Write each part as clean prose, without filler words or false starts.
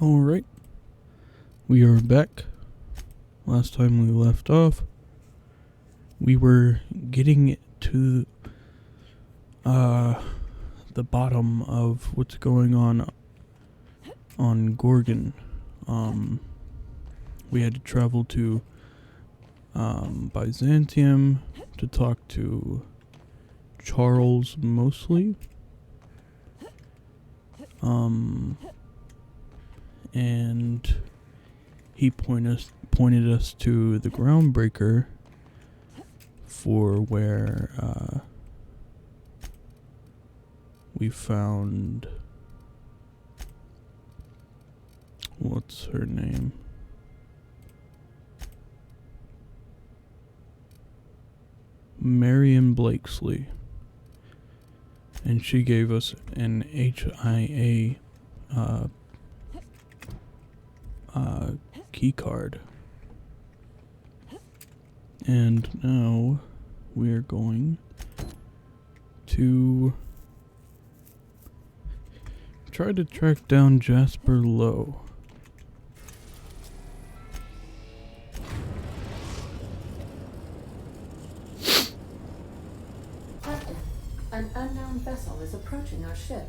Alright, we are back. Last time we left off, we were getting to the bottom of what's going on Gorgon. We had to travel to Byzantium to talk to Charles mostly. And he pointed us to the Groundbreaker for where we found, what's her name? Marion Blakesley. And she gave us an HIA key card. And now we're going to try to track down Jasper Lowe. Captain, an unknown vessel is approaching our ship.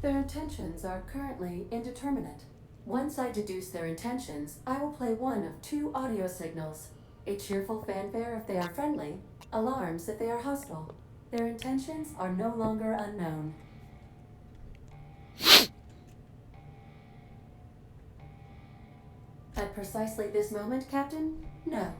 Their intentions are currently indeterminate. Once I deduce their intentions, I will play one of two audio signals. A cheerful fanfare if they are friendly, alarms if they are hostile. Their intentions are no longer unknown. At precisely this moment, Captain? No.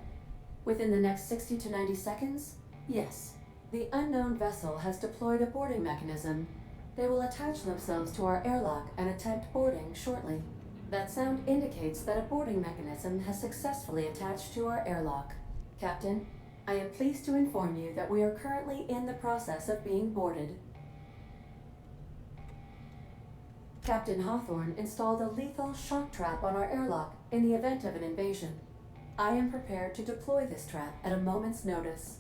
Within the next 60 to 90 seconds? Yes. The unknown vessel has deployed a boarding mechanism. They will attach themselves to our airlock and attempt boarding shortly. That sound indicates that a boarding mechanism has successfully attached to our airlock. Captain, I am pleased to inform you that we are currently in the process of being boarded. Captain Hawthorne installed a lethal shock trap on our airlock in the event of an invasion. I am prepared to deploy this trap at a moment's notice.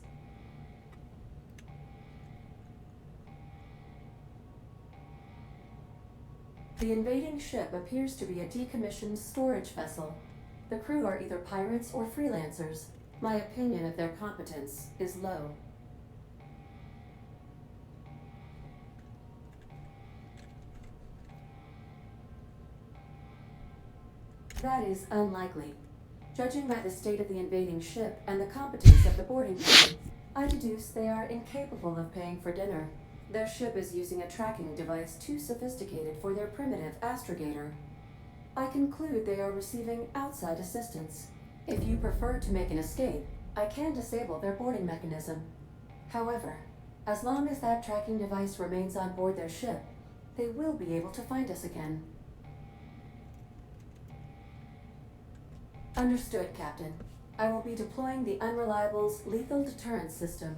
The invading ship appears to be a decommissioned storage vessel. The crew are either pirates or freelancers. My opinion of their competence is low. That is unlikely. Judging by the state of the invading ship and the competence of the boarding party, I deduce they are incapable of paying for dinner. Their ship is using a tracking device too sophisticated for their primitive astrogator. I conclude they are receiving outside assistance. If you prefer to make an escape, I can disable their boarding mechanism. However, as long as that tracking device remains on board their ship, they will be able to find us again. Understood, Captain. I will be deploying the Unreliable's lethal deterrence system.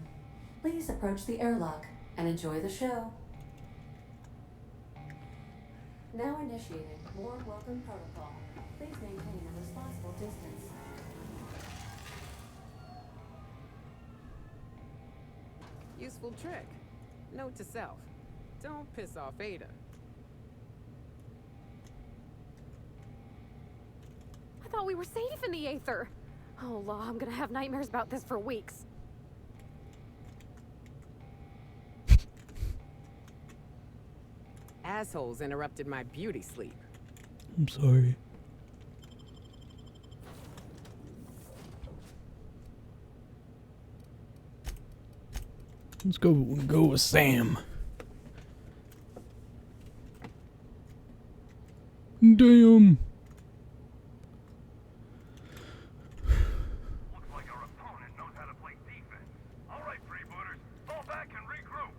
Please approach the airlock and enjoy the show. Now initiating warm welcome protocol. Please maintain a responsible distance. Useful trick. Note to self. Don't piss off Ada. I thought we were safe in the Aether. Oh, law, I'm gonna have nightmares about this for weeks. Assholes interrupted my beauty sleep. I'm sorry. Let's go with Sam. Damn. Looks like our opponent knows how to play defense. All right, freebooters, fall back and regroup.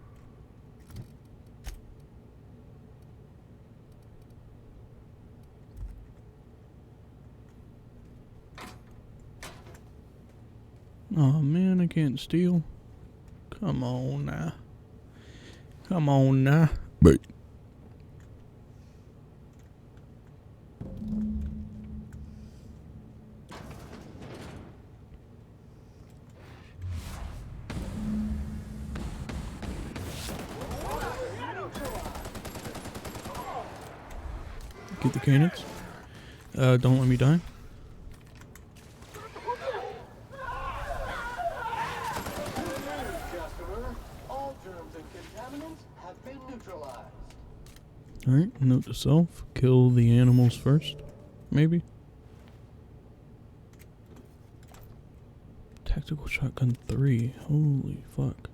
Oh man, I can't steal. Come on now. Come on now. But Get the cannons. Don't let me die. Customer, all germs and contaminants have been neutralized. Alright, note to self. Kill the animals first. Maybe. Tactical shotgun 3. Holy fuck.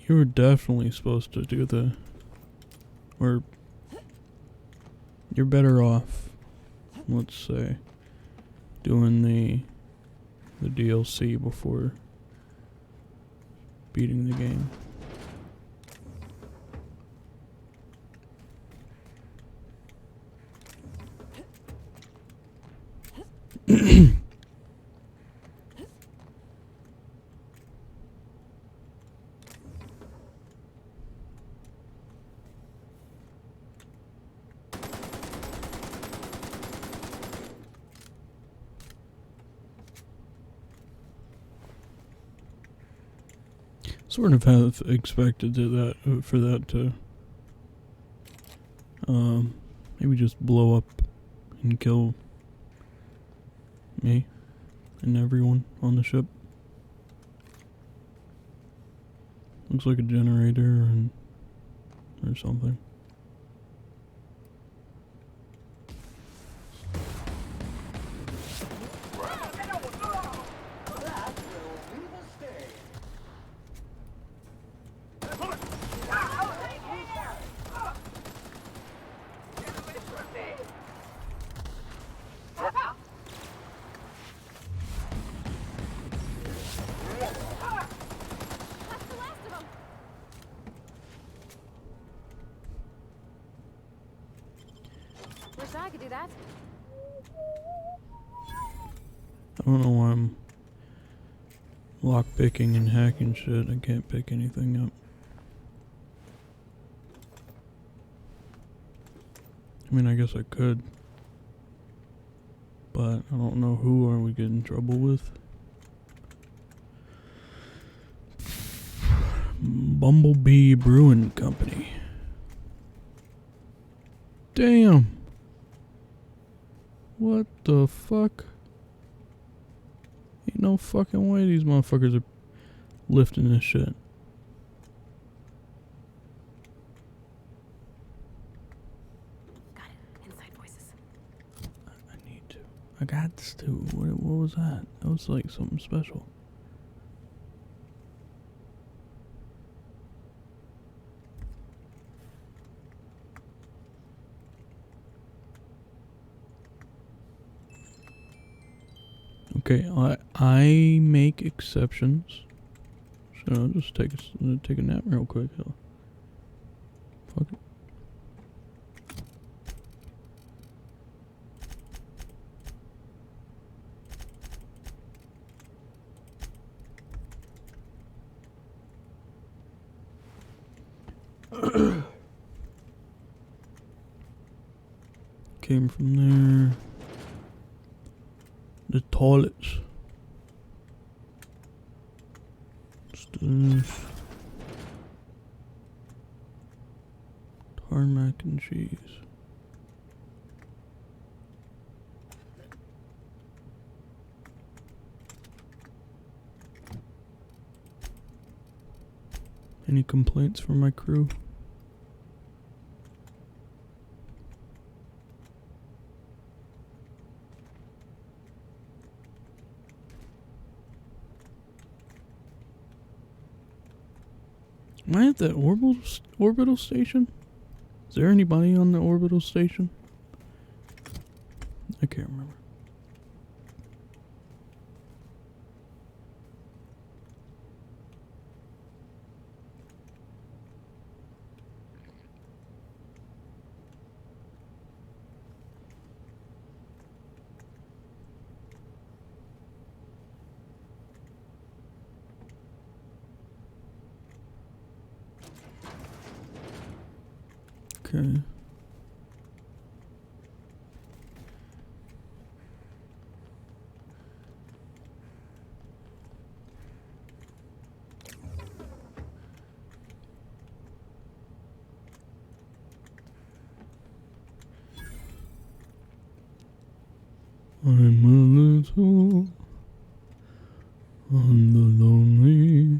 You were definitely supposed to do the... Or... You're better off, let's say, doing the DLC before beating the game. Sort of have expected for that to maybe just blow up and kill me and everyone on the ship. Looks like a generator or something. That will leave a stain. That's the last of them. Wish I could do that. I don't know why I'm lockpicking and hacking shit. I can't pick anything up. I mean, I guess I could. But I don't know who are we getting in trouble with. Bumblebee Brewing Company. Damn. What the fuck? Ain't no fucking way these motherfuckers are lifting this shit. Got it. Inside voices. I need to. I got this too. What was that? That was like something special. Okay, I make exceptions. So I'll just take a nap real quick. Fuck it. Came from there. The toilets. This. Tarmac and cheese. Any complaints from my crew? Am I at the orbital station? Is there anybody on the orbital station? I can't remember. Okay. I'm a little on the lonely.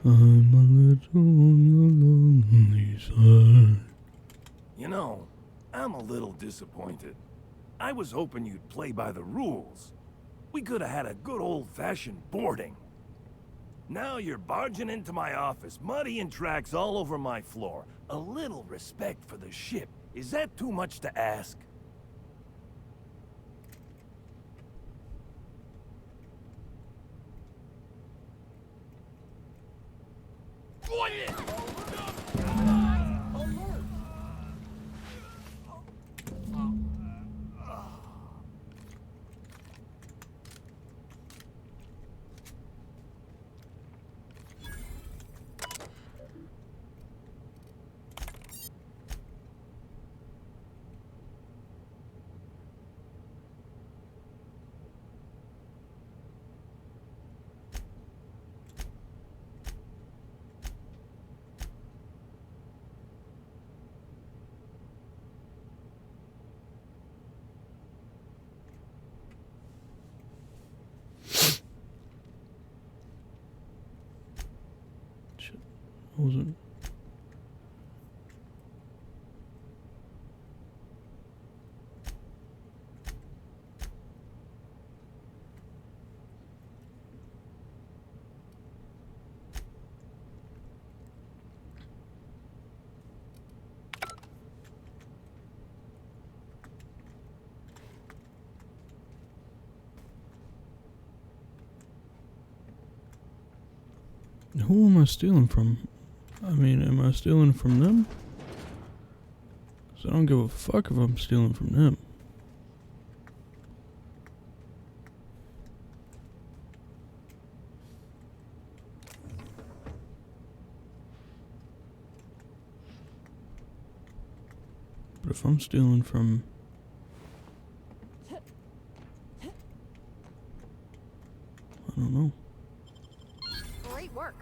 I'm a little on the lonely side. You know, I'm a little disappointed. I was hoping you'd play by the rules. We could have had a good old-fashioned boarding. Now you're barging into my office, muddying tracks all over my floor. A little respect for the ship. Is that too much to ask? Shit. I wasn't. Who am I stealing from? I mean, am I stealing from them? 'Cause I don't give a fuck if I'm stealing from them. But if I'm stealing from... I don't know. Great work.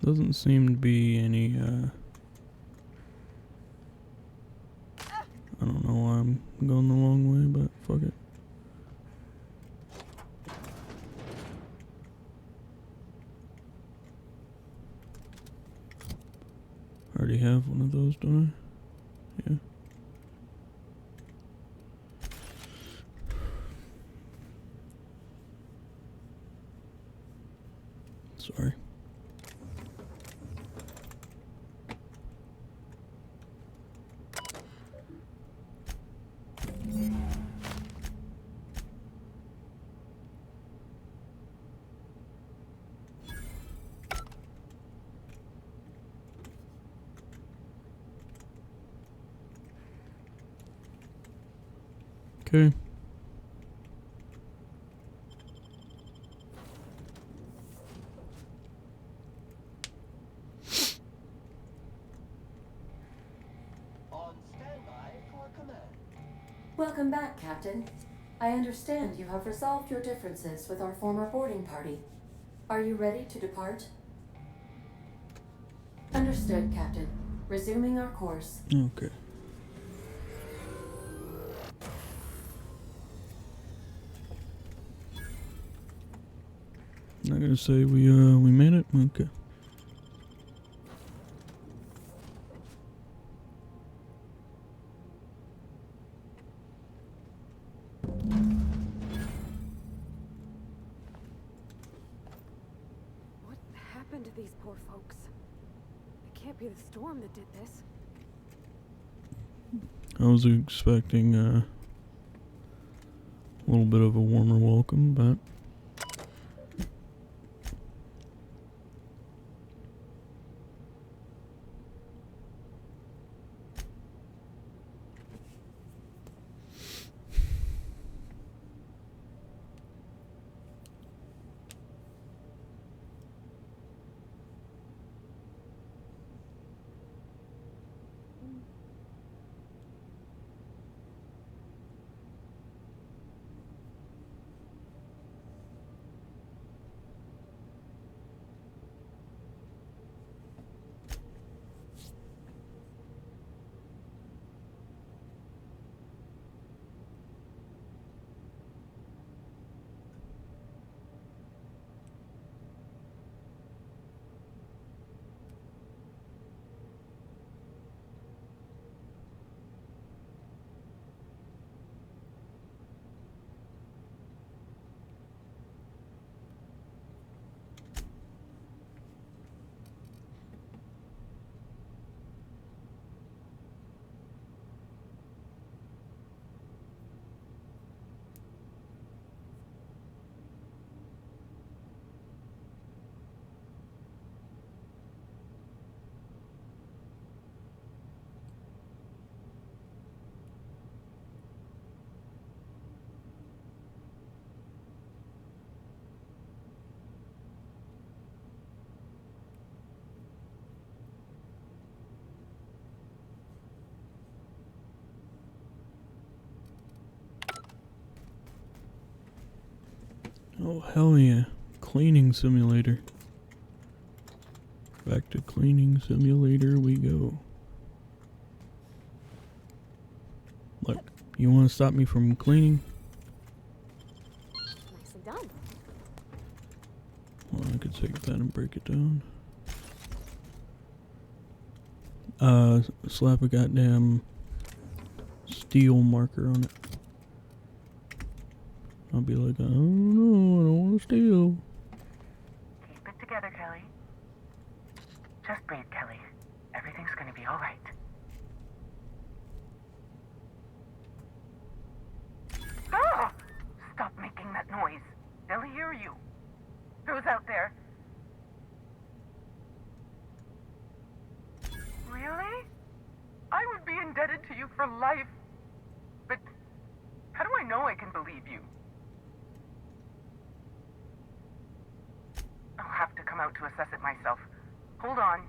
Doesn't seem to be any, I don't know why I'm going the wrong way, but fuck it. I already have one of those, don't I? Yeah. Sorry. Okay. On standby for command. Welcome back, Captain. I understand you have resolved your differences with our former boarding party. Are you ready to depart? Understood, Captain. Resuming our course. Okay. Not gonna say we made it? Okay. What happened to these poor folks? It can't be the storm that did this. I was expecting a little bit of a warmer welcome, but Oh, hell yeah. Cleaning simulator. Back to cleaning simulator we go. Look, you want to stop me from cleaning? Nicely done. Well, I could take that and break it down. Slap a goddamn steel marker on it. I'll be like, oh no, I don't want to steal. Keep it together, Kelly. Just breathe, Kelly. Everything's gonna be alright. Ah! Stop making that noise. They'll hear you. Who's out there? Really? I would be indebted to you for life. But how do I know I can believe you? I'll have to come out to assess it myself. Hold on.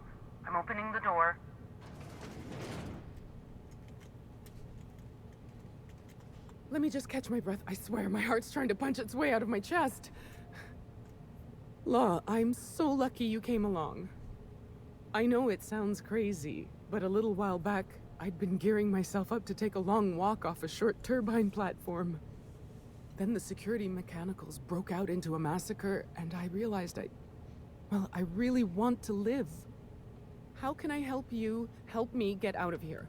I'm opening the door. Let me just catch my breath. I swear, my heart's trying to punch its way out of my chest. Law, I'm so lucky you came along. I know it sounds crazy, but a little while back, I'd been gearing myself up to take a long walk off a short turbine platform. Then the security mechanicals broke out into a massacre, and I realized I really want to live. How can I help you help me get out of here?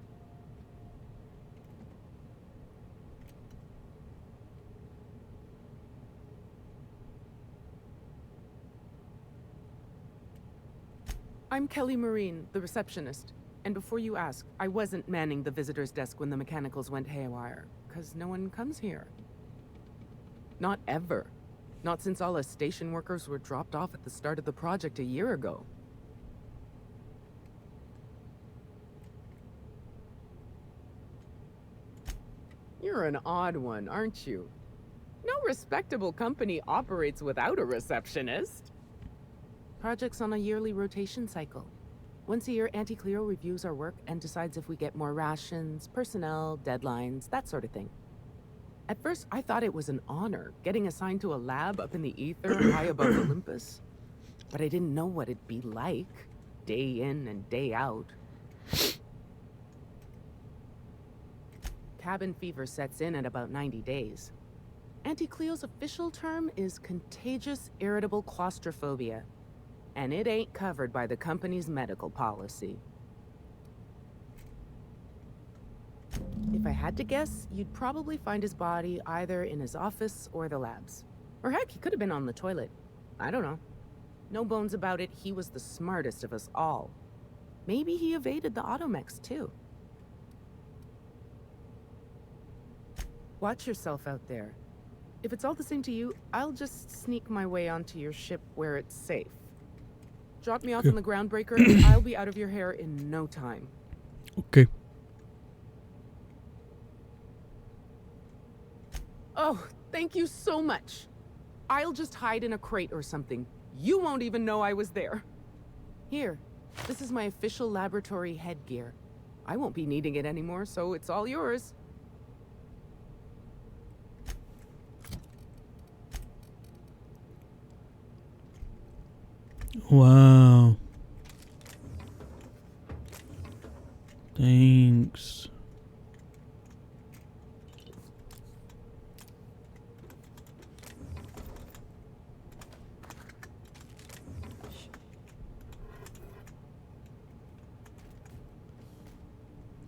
I'm Kelly Marine, the receptionist. And before you ask, I wasn't manning the visitor's desk when the mechanicals went haywire, 'cause no one comes here. Not ever. Not since all us station workers were dropped off at the start of the project a year ago. You're an odd one, aren't you? No respectable company operates without a receptionist. Project's on a yearly rotation cycle. Once a year, Auntie Cleo reviews our work and decides if we get more rations, personnel, deadlines, that sort of thing. At first, I thought it was an honor, getting assigned to a lab up in the ether high above Olympus. But I didn't know what it'd be like, day in and day out. Cabin fever sets in at about 90 days. Auntie Cleo's official term is contagious irritable claustrophobia, and it ain't covered by the company's medical policy. If I had to guess, you'd probably find his body either in his office or the labs. Or heck, he could have been on the toilet. I don't know. No bones about it, he was the smartest of us all. Maybe he evaded the automechs too. Watch yourself out there. If it's all the same to you, I'll just sneak my way onto your ship where it's safe. Drop me off on the groundbreaker and I'll be out of your hair in no time. Okay. Oh, thank you so much. I'll just hide in a crate or something. You won't even know I was there. Here, this is my official laboratory headgear. I won't be needing it anymore, so it's all yours. Wow. Thanks.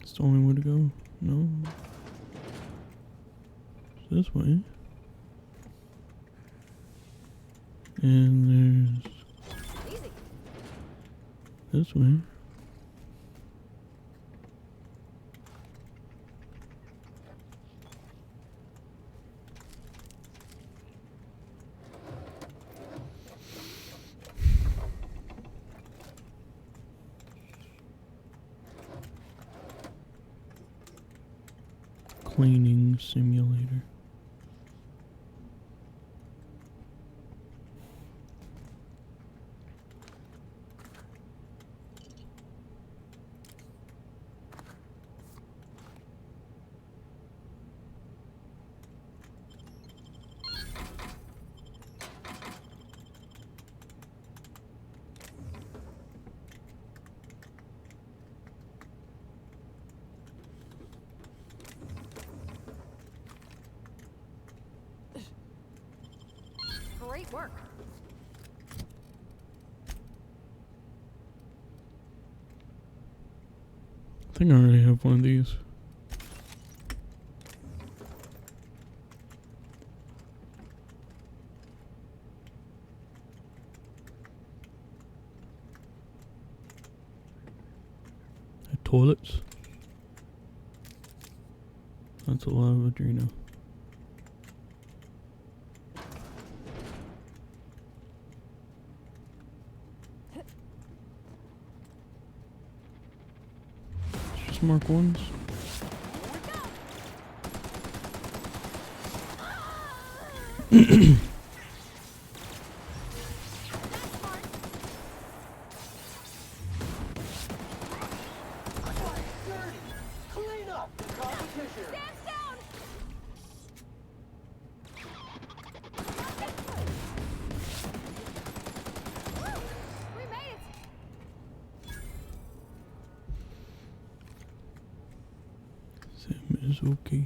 It's the only way to go. No. It's this way. And there's Easy. this way. Cleaning simulator. work. I think I already have one of these. Toilets. That's a lot of Adreno. Just mark ones. Clean up the competition. Stand down! Woo! We made it! Sam is okay.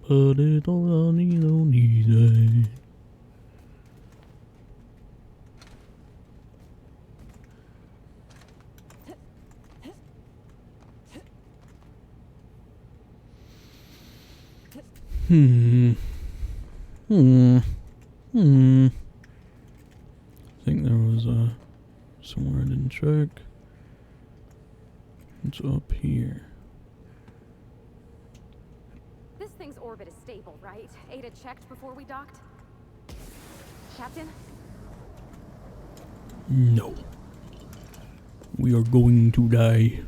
But it all need that. I think there was somewhere I didn't check. It's up here. This thing's orbit is stable, right? Ada checked before we docked? Captain? No. We are going to die.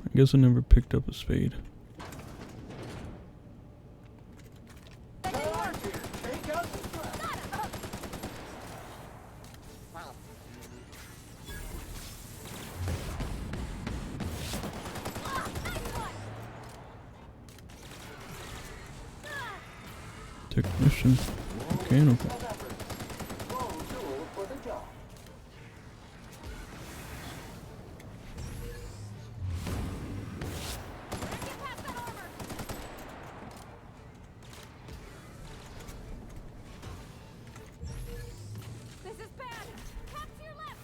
I guess I never picked up a spade. Take out the threat. Technician. Mechanical. Wrong tool for the job. Get past that armor! This is bad! Cut to your left!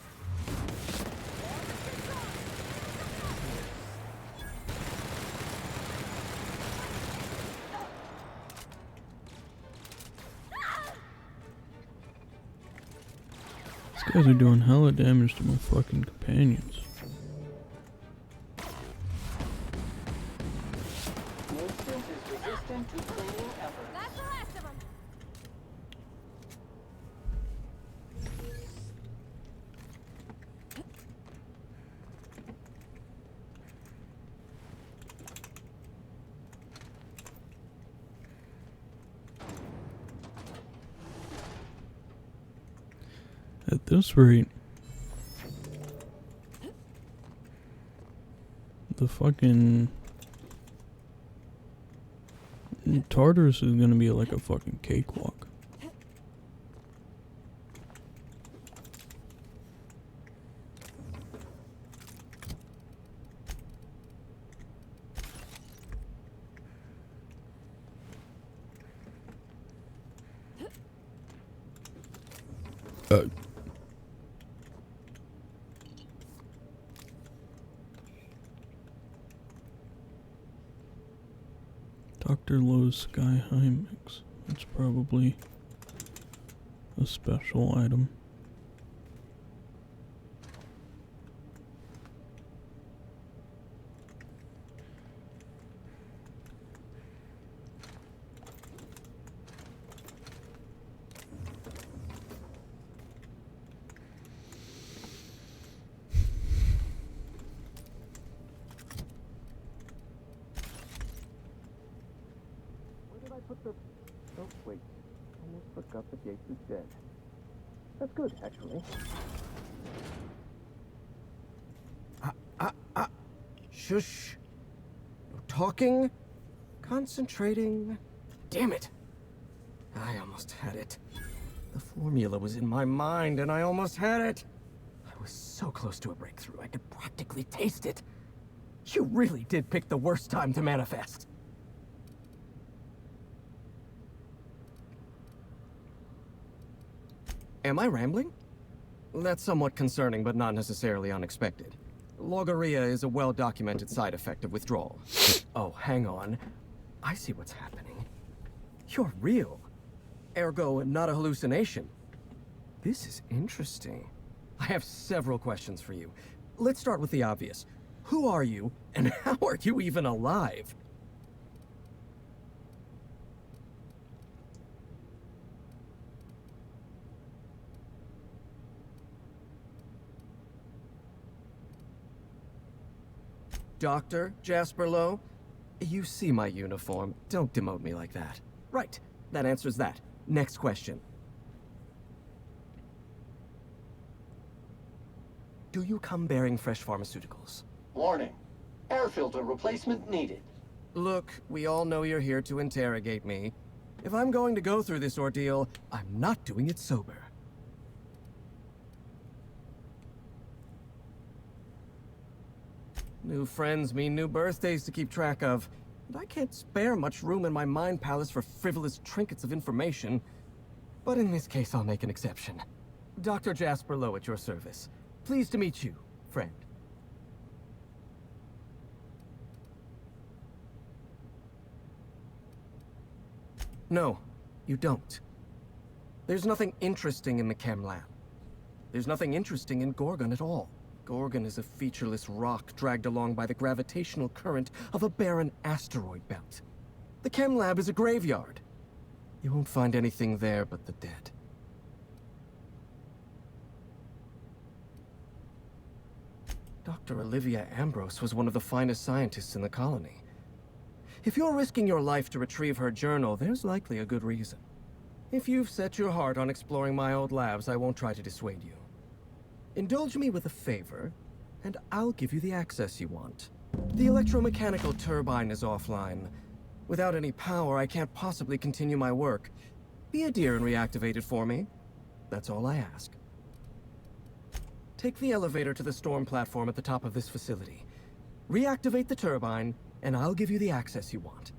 These guys are doing hella damage to my fucking companions. Instant is resistant to cleaning efforts. That's the last of them! At this rate, the fucking Tartarus is gonna be like a fucking cakewalk. Dr. Lowe's Sky High Mix. That's probably a special item. Where did I put the... Oh, wait. Almost forgot the gate is dead. That's good, actually. Shush. No talking. Concentrating. Damn it. I almost had it. The formula was in my mind, and I almost had it. I was so close to a breakthrough, I could practically taste it. You really did pick the worst time to manifest. Am I rambling? That's somewhat concerning, but not necessarily unexpected. Logorrhea is a well-documented side effect of withdrawal. Oh, hang on. I see what's happening. You're real. Ergo, not a hallucination. This is interesting. I have several questions for you. Let's start with the obvious. Who are you, and how are you even alive? Dr. Jasper Lowe? You see my uniform. Don't demote me like that. Right. That answers that. Next question. Do you come bearing fresh pharmaceuticals? Warning. Air filter replacement needed. Look, we all know you're here to interrogate me. If I'm going to go through this ordeal, I'm not doing it sober. New friends mean new birthdays to keep track of, and I can't spare much room in my mind palace for frivolous trinkets of information. But in this case, I'll make an exception. Dr. Jasper Lowe at your service. Pleased to meet you, friend. No, you don't. There's nothing interesting in the chem lab. There's nothing interesting in Gorgon at all. Gorgon is a featureless rock dragged along by the gravitational current of a barren asteroid belt. The chem lab is a graveyard. You won't find anything there but the dead. Dr. Olivia Ambrose was one of the finest scientists in the colony. If you're risking your life to retrieve her journal, there's likely a good reason. If you've set your heart on exploring my old labs, I won't try to dissuade you. Indulge me with a favor, and I'll give you the access you want. The electromechanical turbine is offline. Without any power, I can't possibly continue my work. Be a dear and reactivate it for me. That's all I ask. Take the elevator to the storm platform at the top of this facility. Reactivate the turbine, and I'll give you the access you want.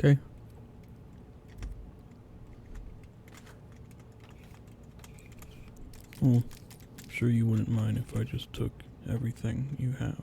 Okay. Well, I'm sure you wouldn't mind if I just took everything you have.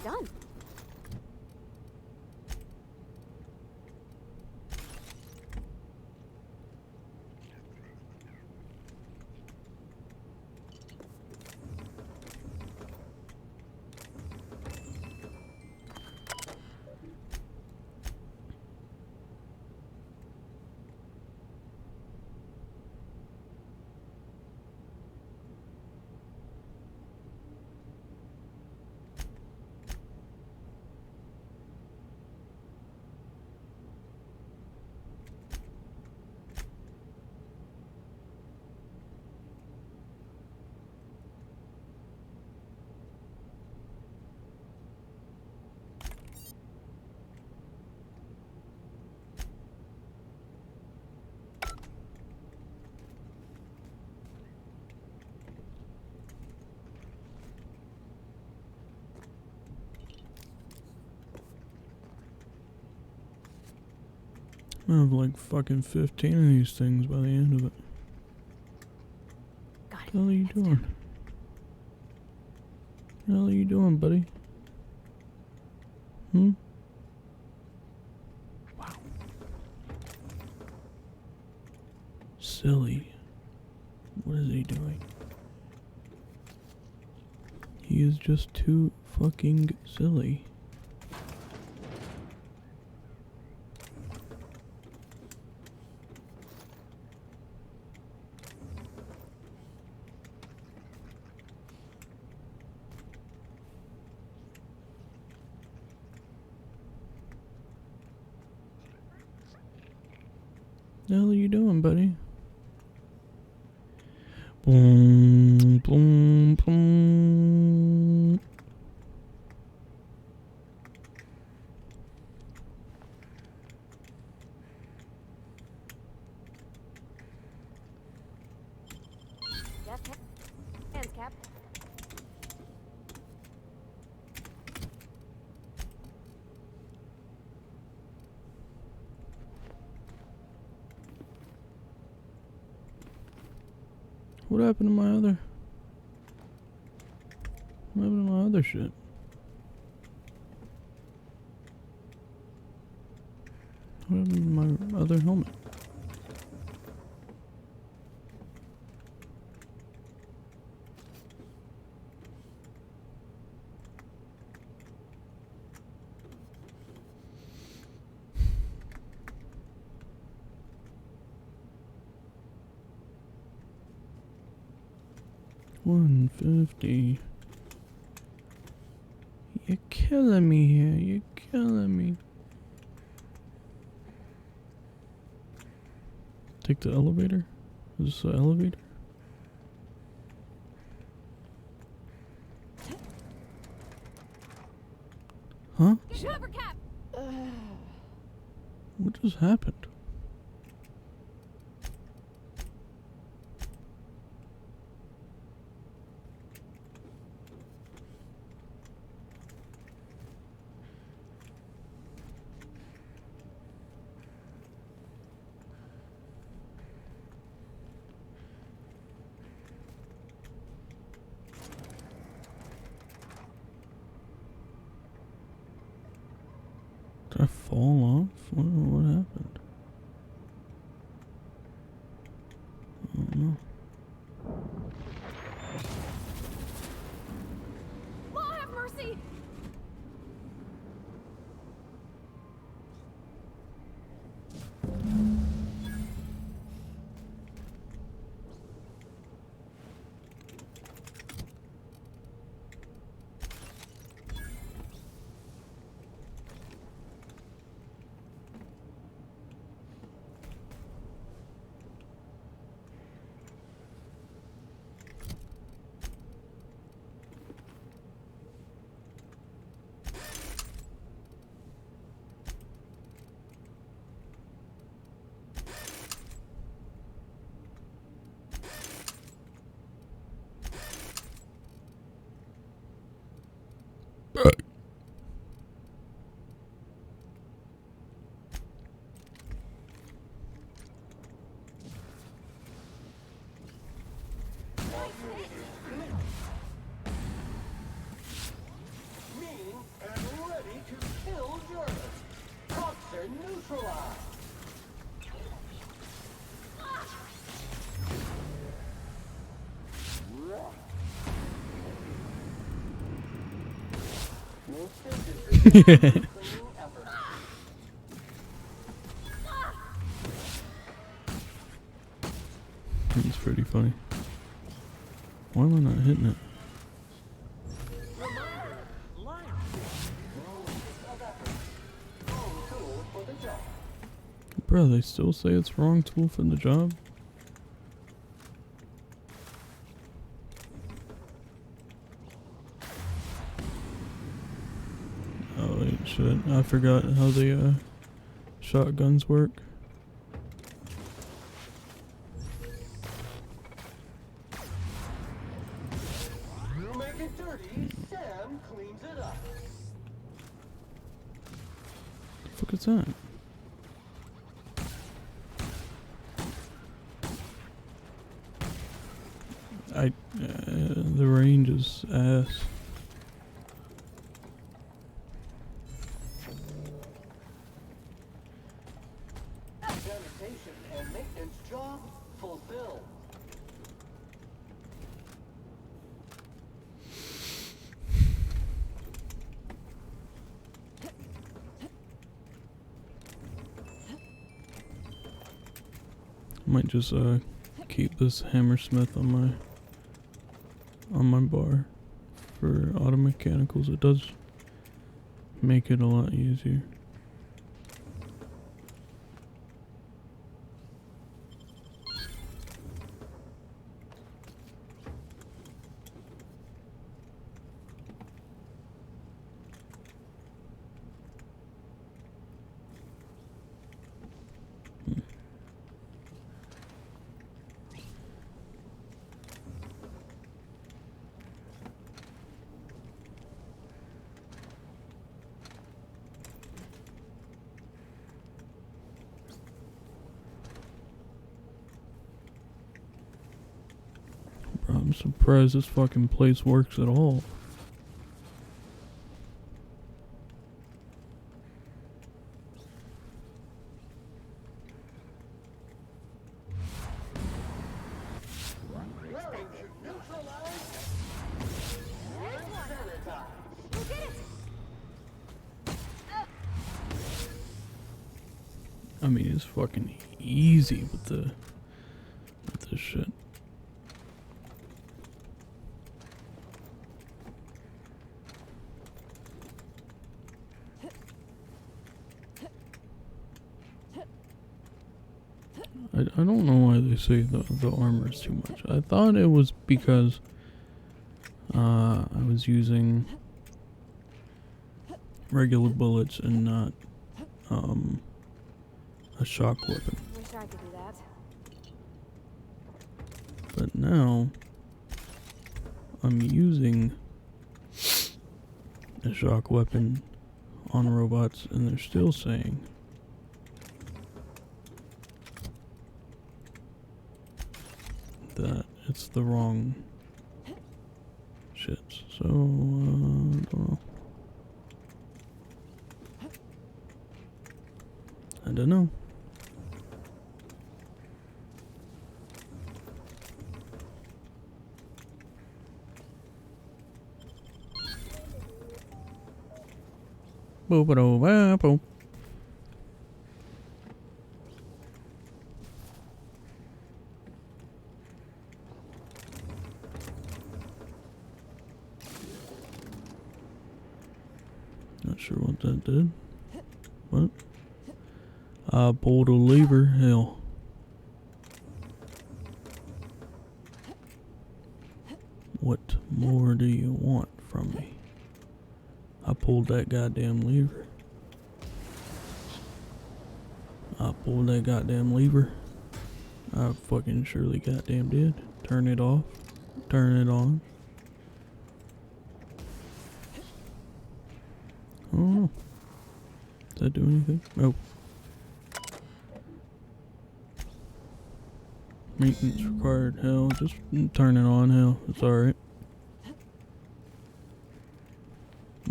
done. I have like fucking 15 of these things by the end of it. Got it. What the hell are you doing? What the hell are you doing, buddy? Wow. Silly. What is he doing? He is just too fucking silly. What the hell are you doing, buddy? Boom, boom, boom. Yes, Cap. Hands, Cap. What happened to my other? What happened to my other shit? What happened to my other helmet? $150. You're killing me here. You're killing me. Take the elevator? Is this the elevator? Huh? Get cover, Cap! What just happened? Did I fall off? What happened? I don't know. Law have mercy! been neutralized. Most cleaning effort. It's pretty funny. Why am I not hitting it? Bro, they still say it's wrong tool for the job? Oh wait, shit. I forgot how the shotguns work. You make it dirty, Sam cleans it up. The fuck is that? The range is ass. Sanitation and maintenance job fulfilled. Might just keep this Hammersmith on my bar for auto mechanicals. It does make it a lot easier. Bro, I'm surprised this fucking place works at all. Wearing should neutralize and sanitize. You did it! I mean, it's fucking easy with this shit. I don't know why they say the armor is too much. I thought it was because I was using regular bullets and not a shock weapon. Wish I could do that. But now I'm using a shock weapon on robots and they're still saying that it's the wrong shit. So, I don't know. I don't know. Boop-a-doo-bap-boop. Not sure what that did. What? I pulled a lever. Hell. What more do you want from me? I pulled that goddamn lever. I pulled that goddamn lever. I fucking surely goddamn did. Turn it off. Turn it on. I don't know. Does that do anything? Nope. Maintenance required. Hell, just turn it on. Hell, it's alright.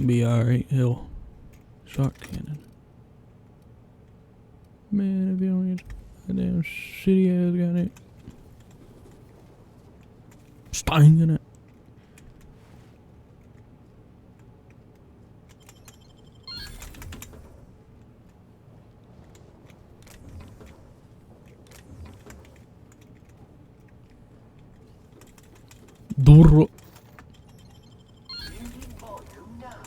Be alright. Hell. Shock cannon. Man, if you don't get goddamn shitty ass got it. Stang in it. Durro. Mutant volume now.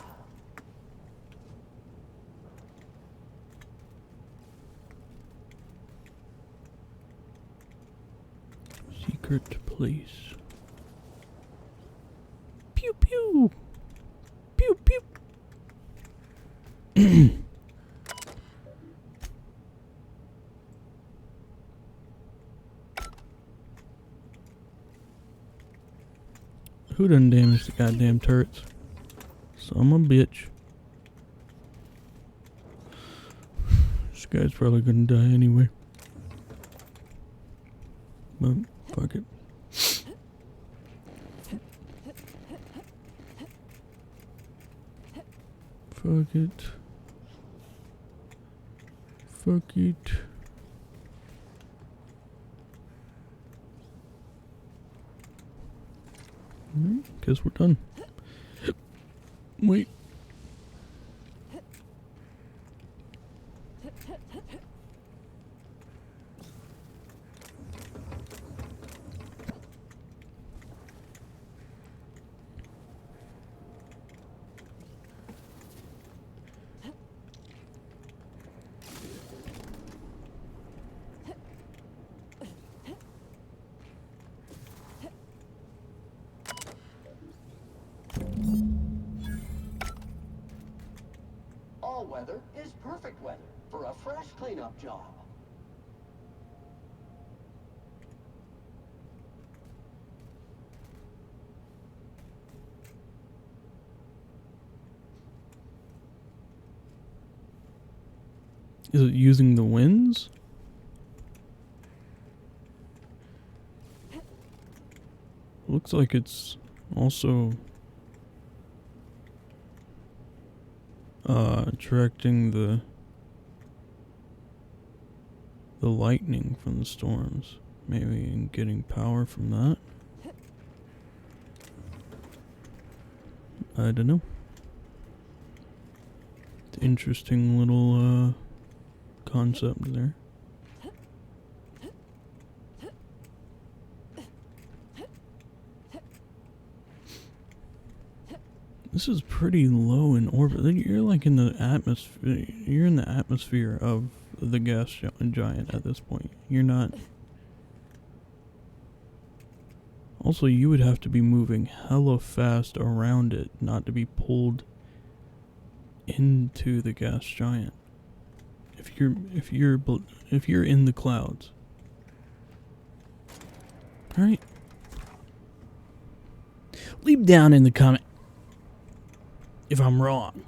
Secret place. Pew pew. Pew pew. Who done damaged the goddamn turrets? Some a bitch. This guy's probably gonna die anyway. But fuck it. Fuck it. Fuck it. Alright, guess we're done. Wait. All weather is perfect weather for a fresh cleanup job. Is it using the winds? Looks like it's also attracting the lightning from the storms. Maybe getting power from that. I don't know. It's interesting little concept there. This is pretty low in orbit. You're like in the atmosphere. You're in the atmosphere of the gas giant at this point. You're not. Also, you would have to be moving hella fast around it, not to be pulled into the gas giant. If you're in the clouds. All right. Leave down in the comment if I'm wrong.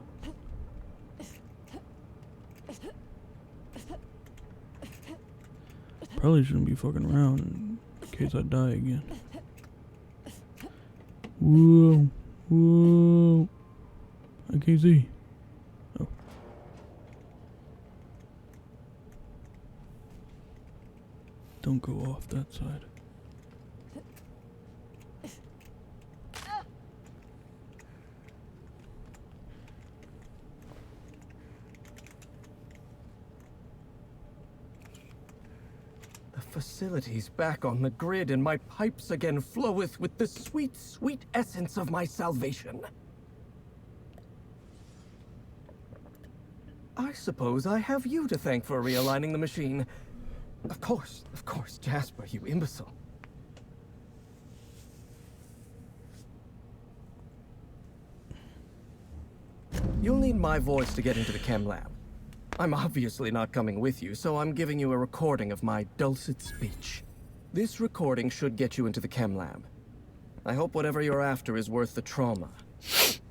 Probably shouldn't be fucking around in case I die again. Whoa. Whoa. I can't see. Oh. Don't go off that side. The facility's back on the grid, and my pipes again floweth with the sweet, sweet essence of my salvation. I suppose I have you to thank for realigning the machine. Of course, Jasper, you imbecile. You'll need my voice to get into the chem lab. I'm obviously not coming with you, so I'm giving you a recording of my dulcet speech. This recording should get you into the chem lab. I hope whatever you're after is worth the trauma.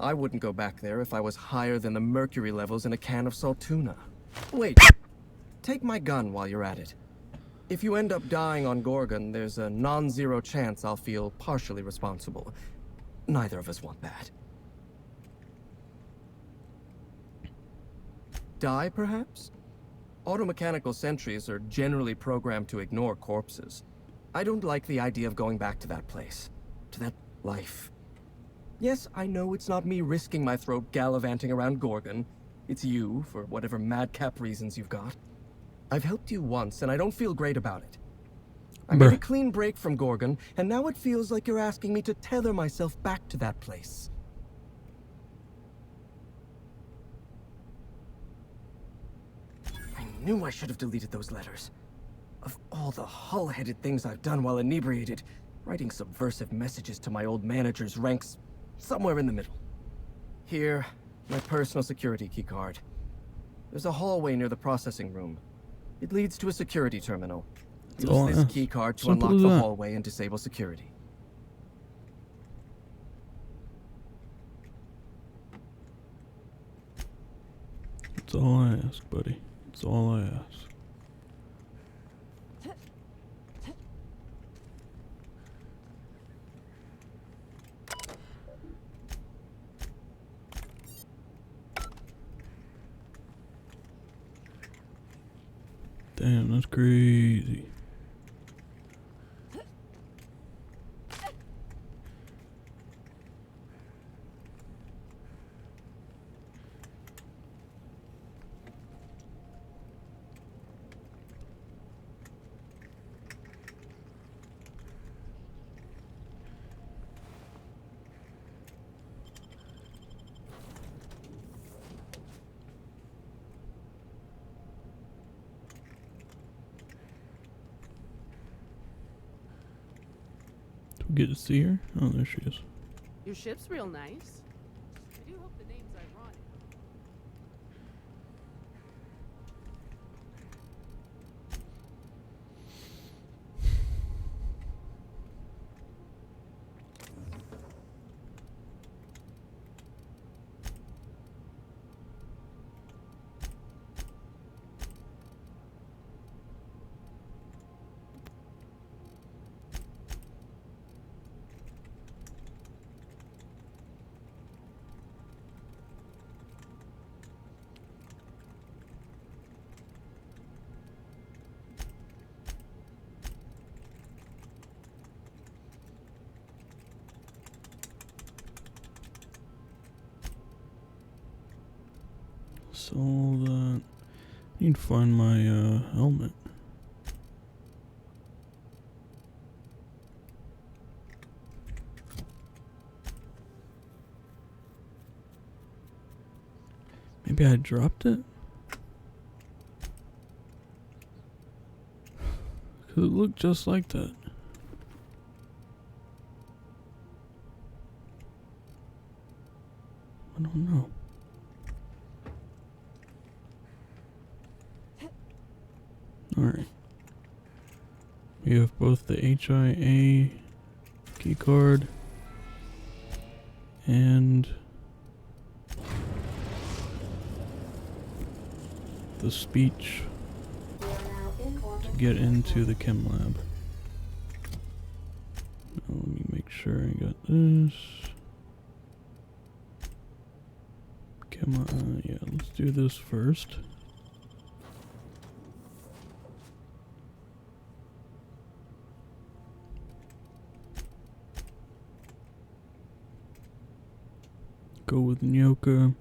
I wouldn't go back there if I was higher than the mercury levels in a can of salt tuna. Wait, take my gun while you're at it. If you end up dying on Gorgon, there's a non-zero chance I'll feel partially responsible. Neither of us want that. Die, perhaps? Automechanical sentries are generally programmed to ignore corpses. I don't like the idea of going back to that place. To that life. Yes, I know it's not me risking my throat gallivanting around Gorgon. It's you, for whatever madcap reasons you've got. I've helped you once, and I don't feel great about it. I made a clean break from Gorgon, and now it feels like you're asking me to tether myself back to that place. I knew I should have deleted those letters. Of all the hull-headed things I've done while inebriated, writing subversive messages to my old manager's ranks somewhere in the middle. Here, my personal security keycard. There's a hallway near the processing room. It leads to a security terminal. Use this keycard to unlock the hallway and disable security. That's all I ask, buddy. That's all I ask. Damn, that's crazy. Get to see her? Oh, there she is. Your ship's real nice. I do hope the name's ironic. So that I need to find my helmet. Maybe I dropped it? Cause it looked just like that. I don't know. Alright. We have both the HIA keycard and the speech to get into the chem lab. Now let me make sure I got this. Yeah, let's do this first. Go with Nyoka.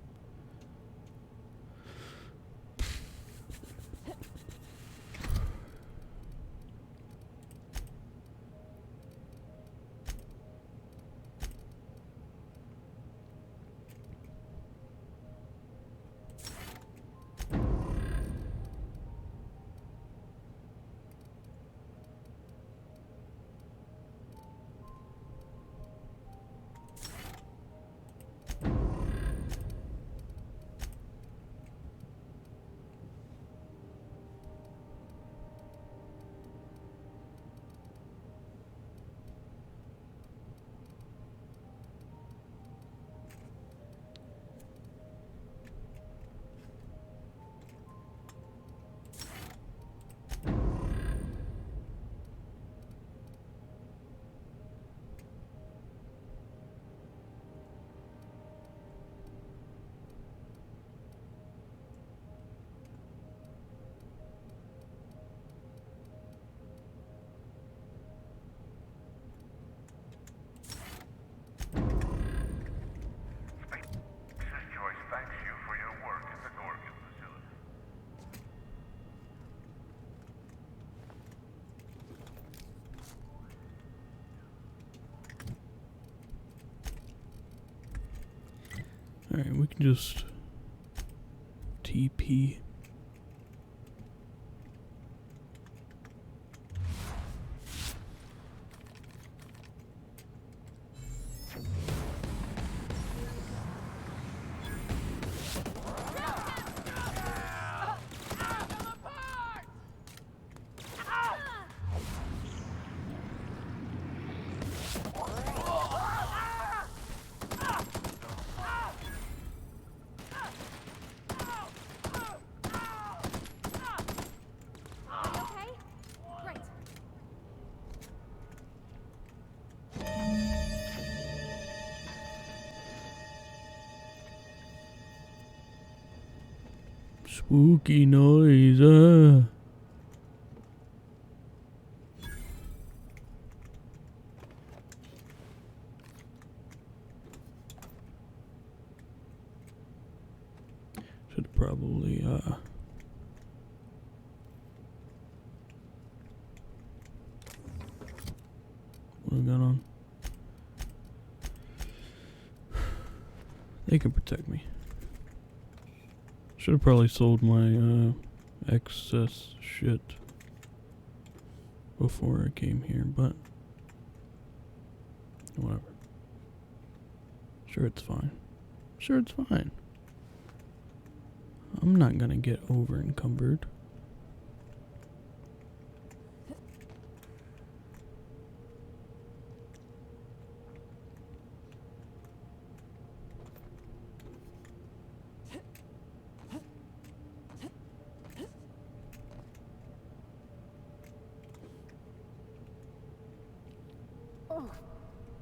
Alright, we can just TP. Okay? Great. Spooky noise. Should probably what do we got on? They can protect me. Should have probably sold my excess shit before I came here, but whatever. Sure, it's fine. Sure, it's fine. I'm not gonna get over encumbered.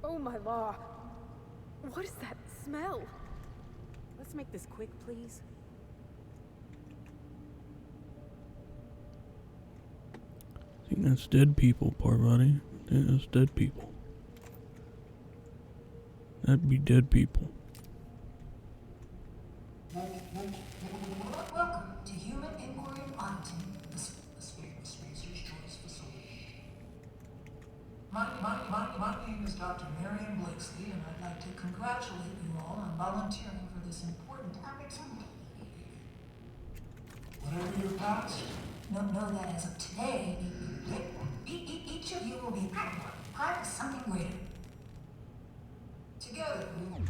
Oh my law. What is that smell? Let's make this quick, please. I think that's dead people, Parvati. I think that's dead people. That'd be dead people. Welcome to Human Emporium Auditing, the Spacer's Choice facility. My name is Dr. Marion Blakesley, and I'd like to congratulate you all on volunteering for this important opportunity. Whatever your past, know that as of today, each of you will be part of something greater. Together, we will...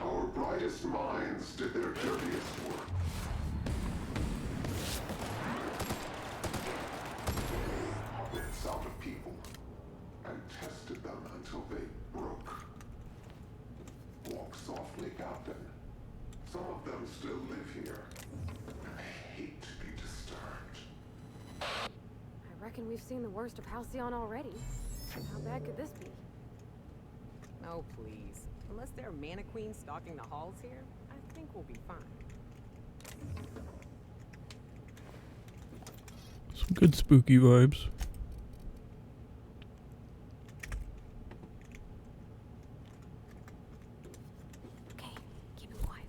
Our brightest minds did their dirtiest work. Puppets out of people and tested them until they broke. Walk softly, Captain. Some of them still live here, and they hate to be disturbed. I reckon we've seen the worst of Halcyon already. How bad could this be? Oh, please. Unless there are mana queens stalking the halls here, I think we'll be fine. Some good spooky vibes. Okay, keep it quiet.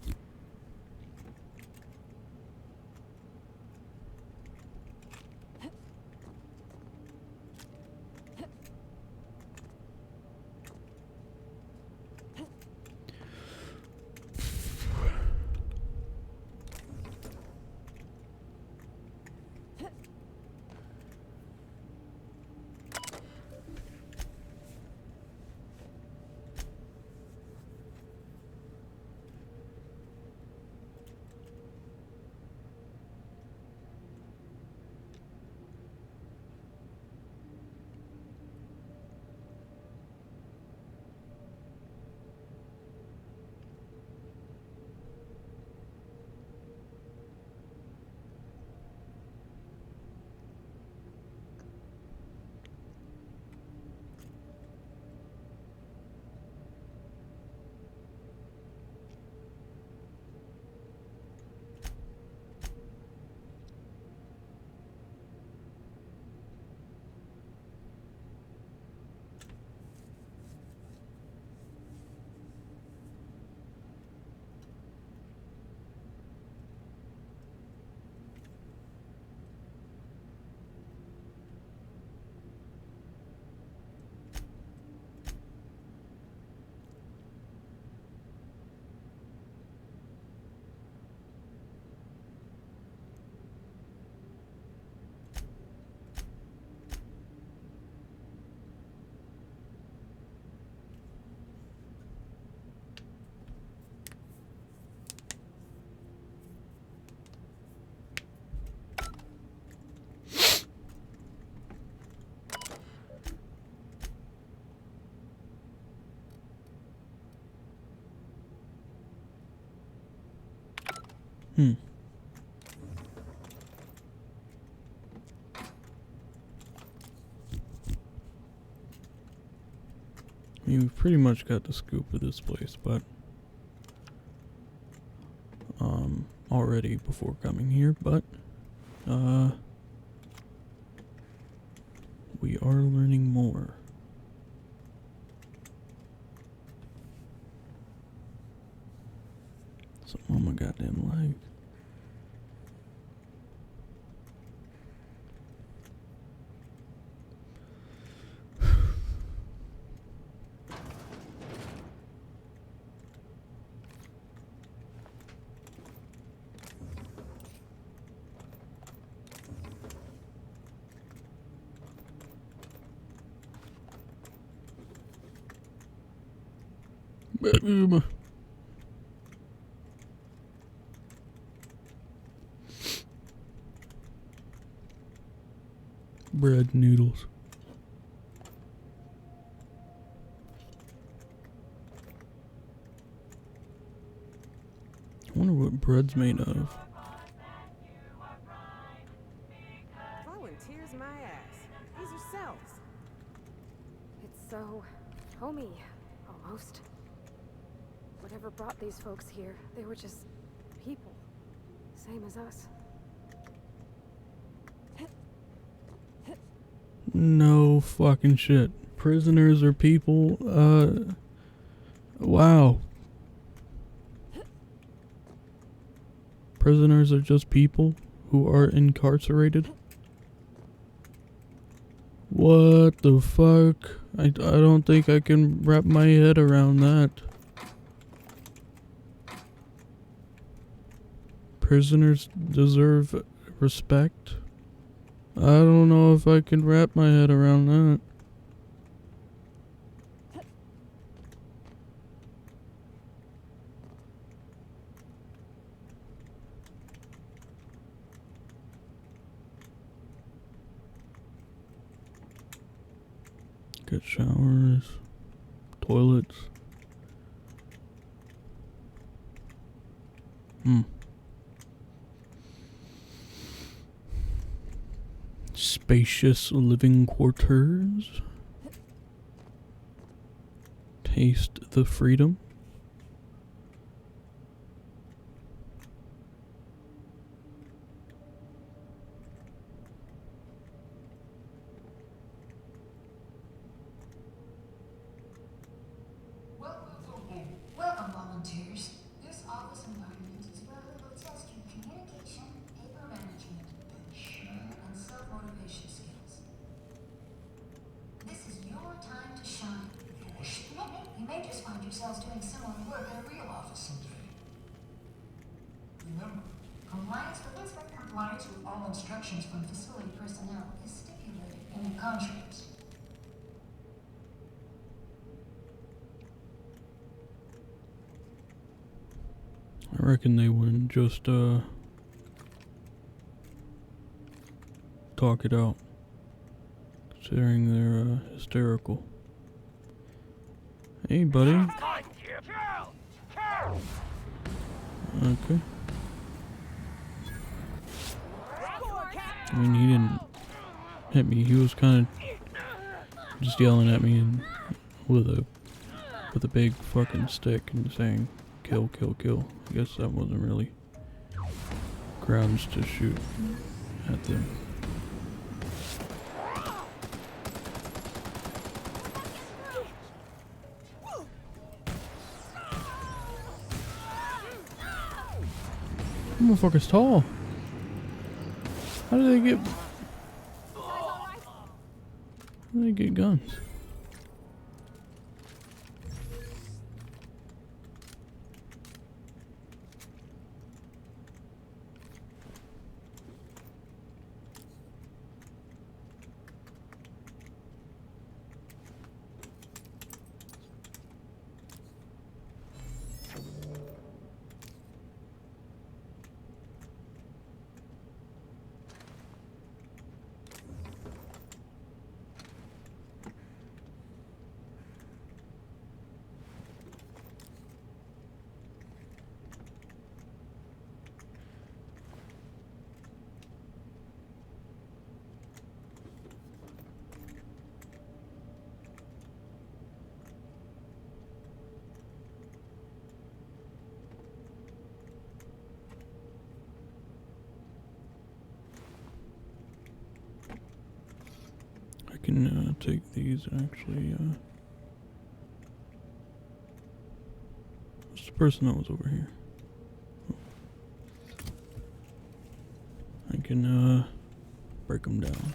Hmm. I mean, we've pretty much got the scoop of this place, but already before coming here, but we are learning more. Something on my goddamn leg. Bread noodles. I wonder what bread's made of. Volunteers my ass. These are cells. It's so homey, almost. Whatever brought these folks here, they were just people. Same as us. No fucking shit. Prisoners are people, wow. Prisoners are just people who are incarcerated? What the fuck? I don't think I can wrap my head around that. Prisoners deserve respect? I don't know if I can wrap my head around that. Get showers, toilets. Spacious living quarters. Taste the freedom. Welcome, volunteers. This office environment is where we will test your communication, paper management, and self-motivation skills. This is your time to shine. You may just find yourselves doing similar work in a real office someday. Remember, compliance with all instructions from facility personnel is stipulated in the contracts. I reckon they wouldn't just talk it out, considering they're hysterical. Hey, buddy. Okay. I mean, he didn't hit me. He was kind of just yelling at me and with a big fucking stick and saying, "Kill, kill, kill." I guess that wasn't really grounds to shoot at them. That motherfucker's tall. How do they get guns? can take these and actually, what's the person that was over here? I can, break them down.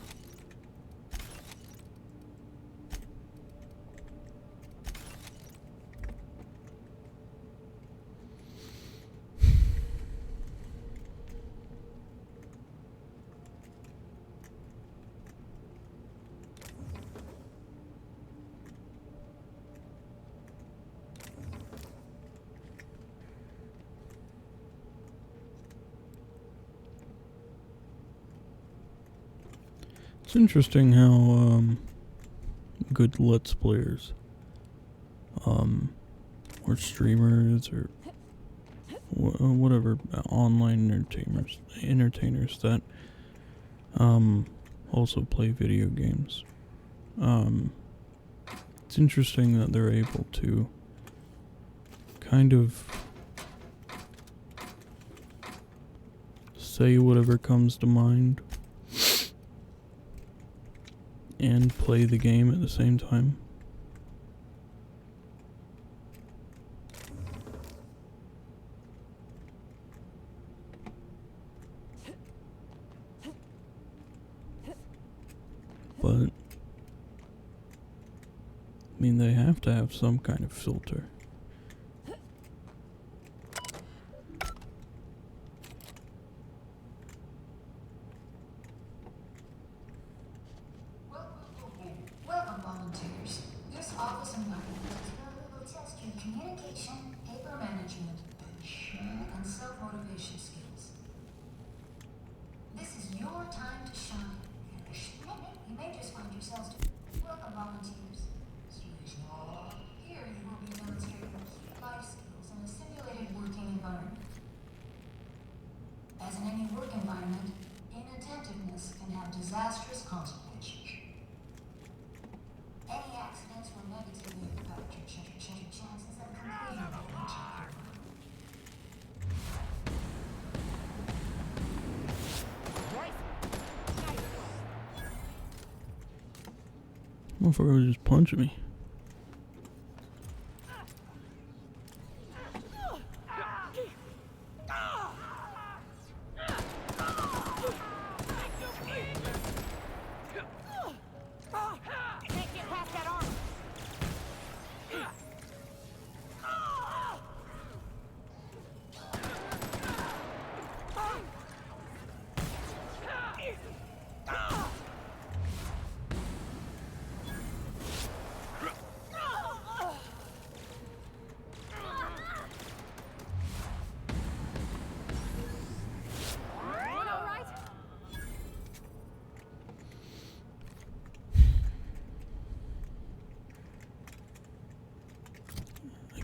It's interesting how good Let's Players or streamers or whatever online entertainers that also play video games. It's interesting that they're able to kind of say whatever comes to mind and play the game at the same time. But I mean, they have to have some kind of filter. Welcome, volunteers. This office environment is where we will test your communication, paper management, and self-motivation skills. This is your time to shine. You may just find yourselves to... Welcome, volunteers. Here you will be demonstrating key life skills in a simulated working environment. As in any work environment, inattentiveness can have disastrous consequences. Any accidents will negatively impact your chances of completing the project. Motherfucker was just punching me.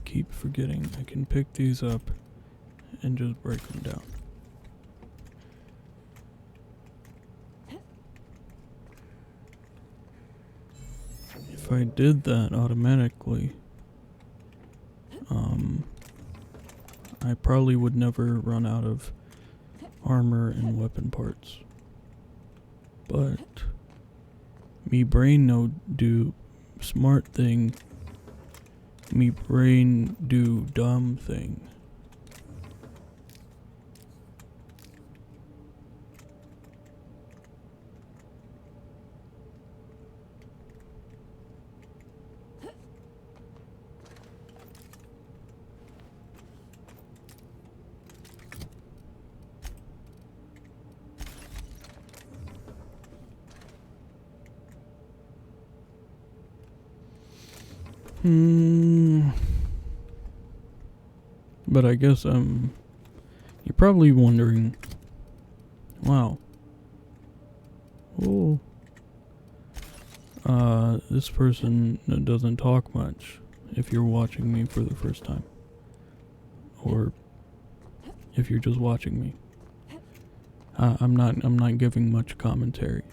Keep forgetting I can pick these up and just break them down. If I did that automatically, I probably would never run out of armor and weapon parts. But me brain no do smart thing. Me brain do dumb thing. But I guess you're probably wondering, wow, this person doesn't talk much if you're watching me for the first time, or if you're just watching me. I'm not giving much commentary.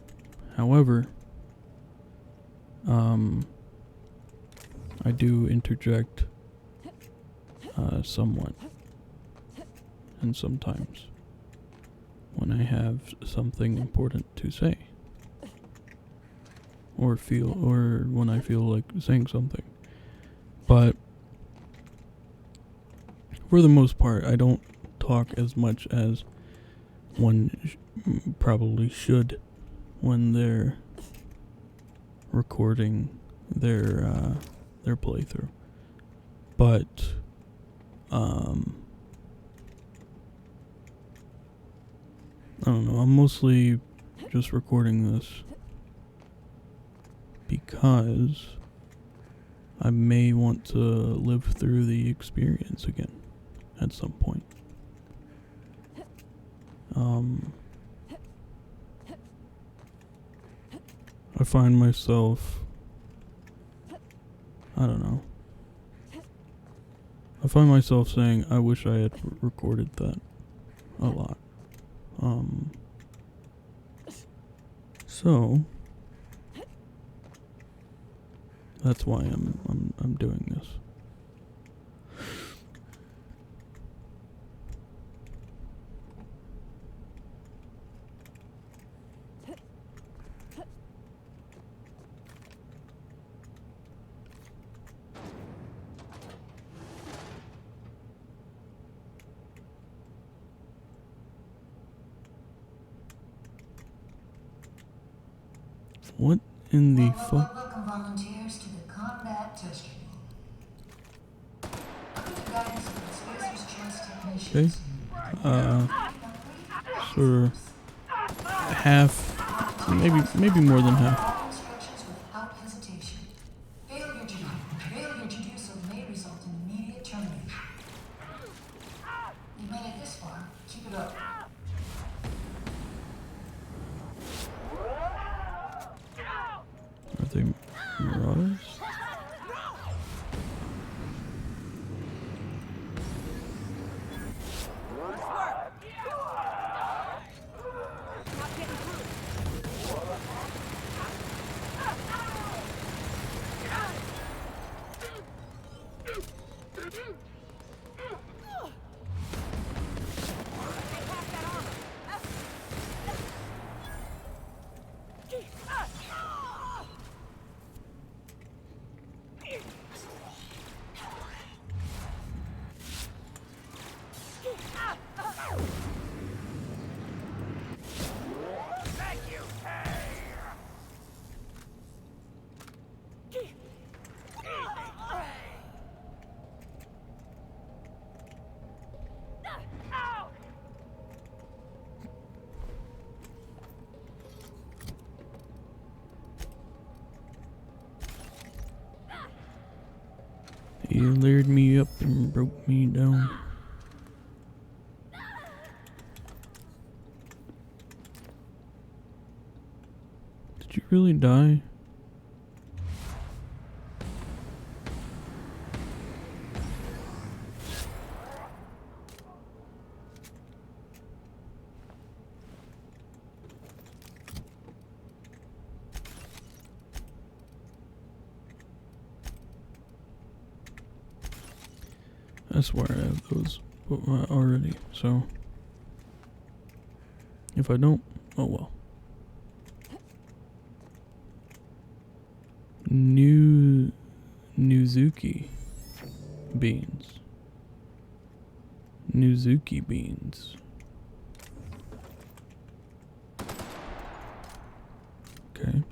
However, I do interject somewhat, and sometimes when I have something important to say, or when I feel like saying something. But for the most part, I don't talk as much as one probably should when they're recording their playthrough. But I don't know, I'm mostly just recording this because I may want to live through the experience again at some point. I find myself, I don't know, I find myself saying I wish I had recorded that a lot. So that's why I'm doing this. What in the fuck? Welcome volunteers to the combat testing room. Under the guidance of the Spacer's Choice Okay. technicians. Sort of half, maybe more than half. Instructions without hesitation. Failure to do so may result in immediate termination. You made it this far. Keep it up. Are they marauders? He lured me up and broke me down. Did you really die? I swear I have those already, so if I don't, oh well. Nuzuki beans. Nuzuki beans. Okay.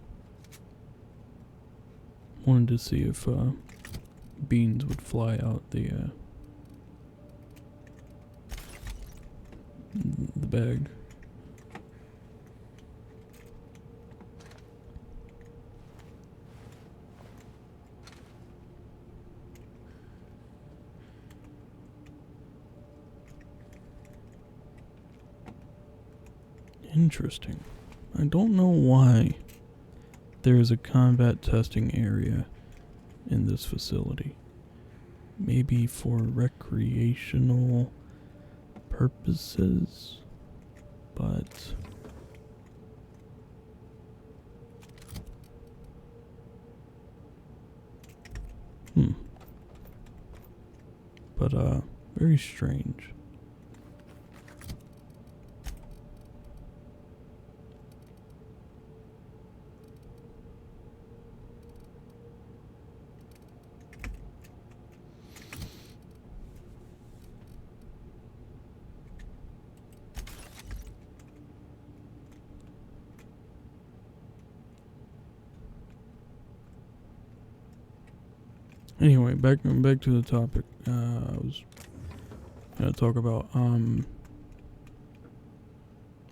Wanted to see if beans would fly out the bag. Interesting. I don't know why there is a combat testing area in this facility. Maybe for recreational purposes, but very strange. Anyway, back to the topic. I was gonna talk about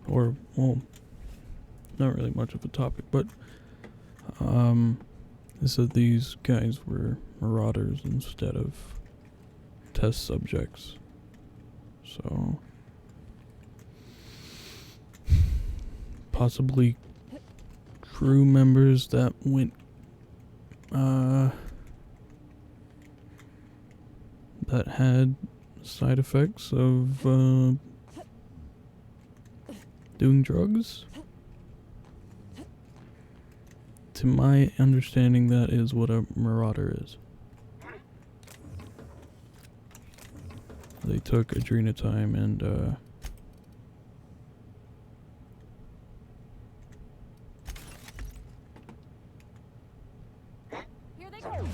or well, not really much of a topic, but they said these guys were marauders instead of test subjects. So possibly crew members that went that had side effects of doing drugs. To my understanding, that is what a marauder is. They took adrenatime and Here they go.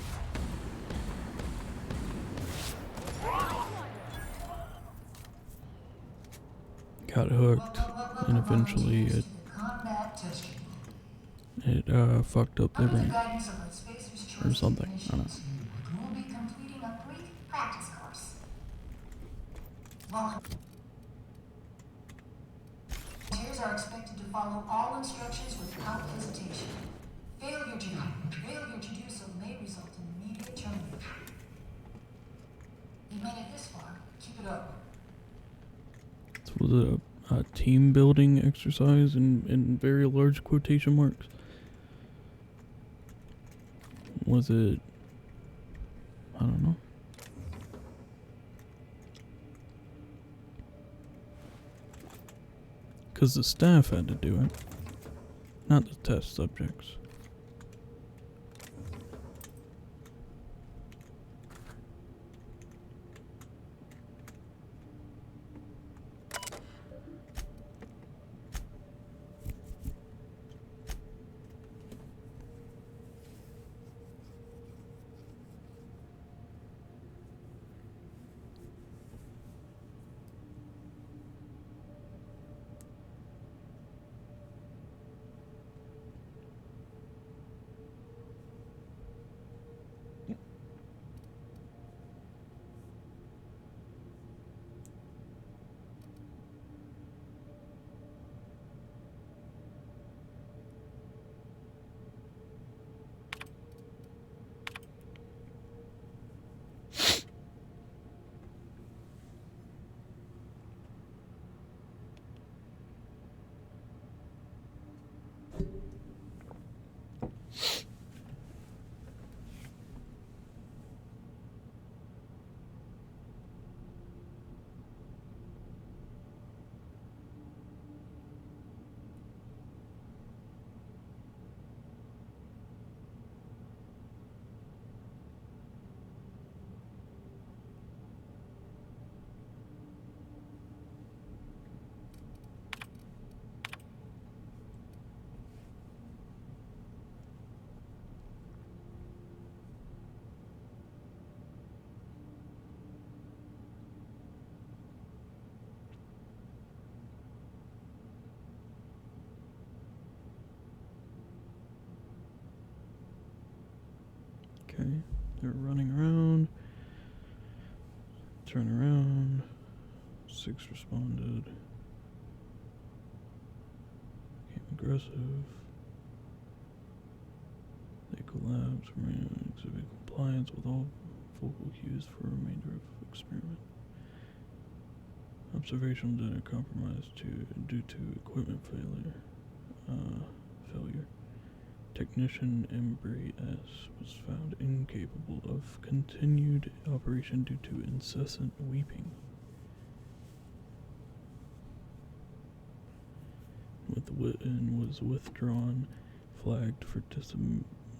got hooked, and eventually it fucked up their brain or something. I don't know. You will be completing a brief practice course. Volunteers are expected to follow all instructions without hesitation. Failure to do so may result in immediate termination. You made it this far. Keep it up. This was a team building exercise in very large quotation marks. Was it? I don't know. Because the staff had to do it, not the test subjects. Okay, they're running around. Turn around. 6 responded. Became aggressive. They collapsed. Remain exhibit compliance with all vocal cues for the remainder of experiment. Observation data compromised due to equipment failure. Technician Embry S was found incapable of continued operation due to incessant weeping. And was withdrawn, flagged for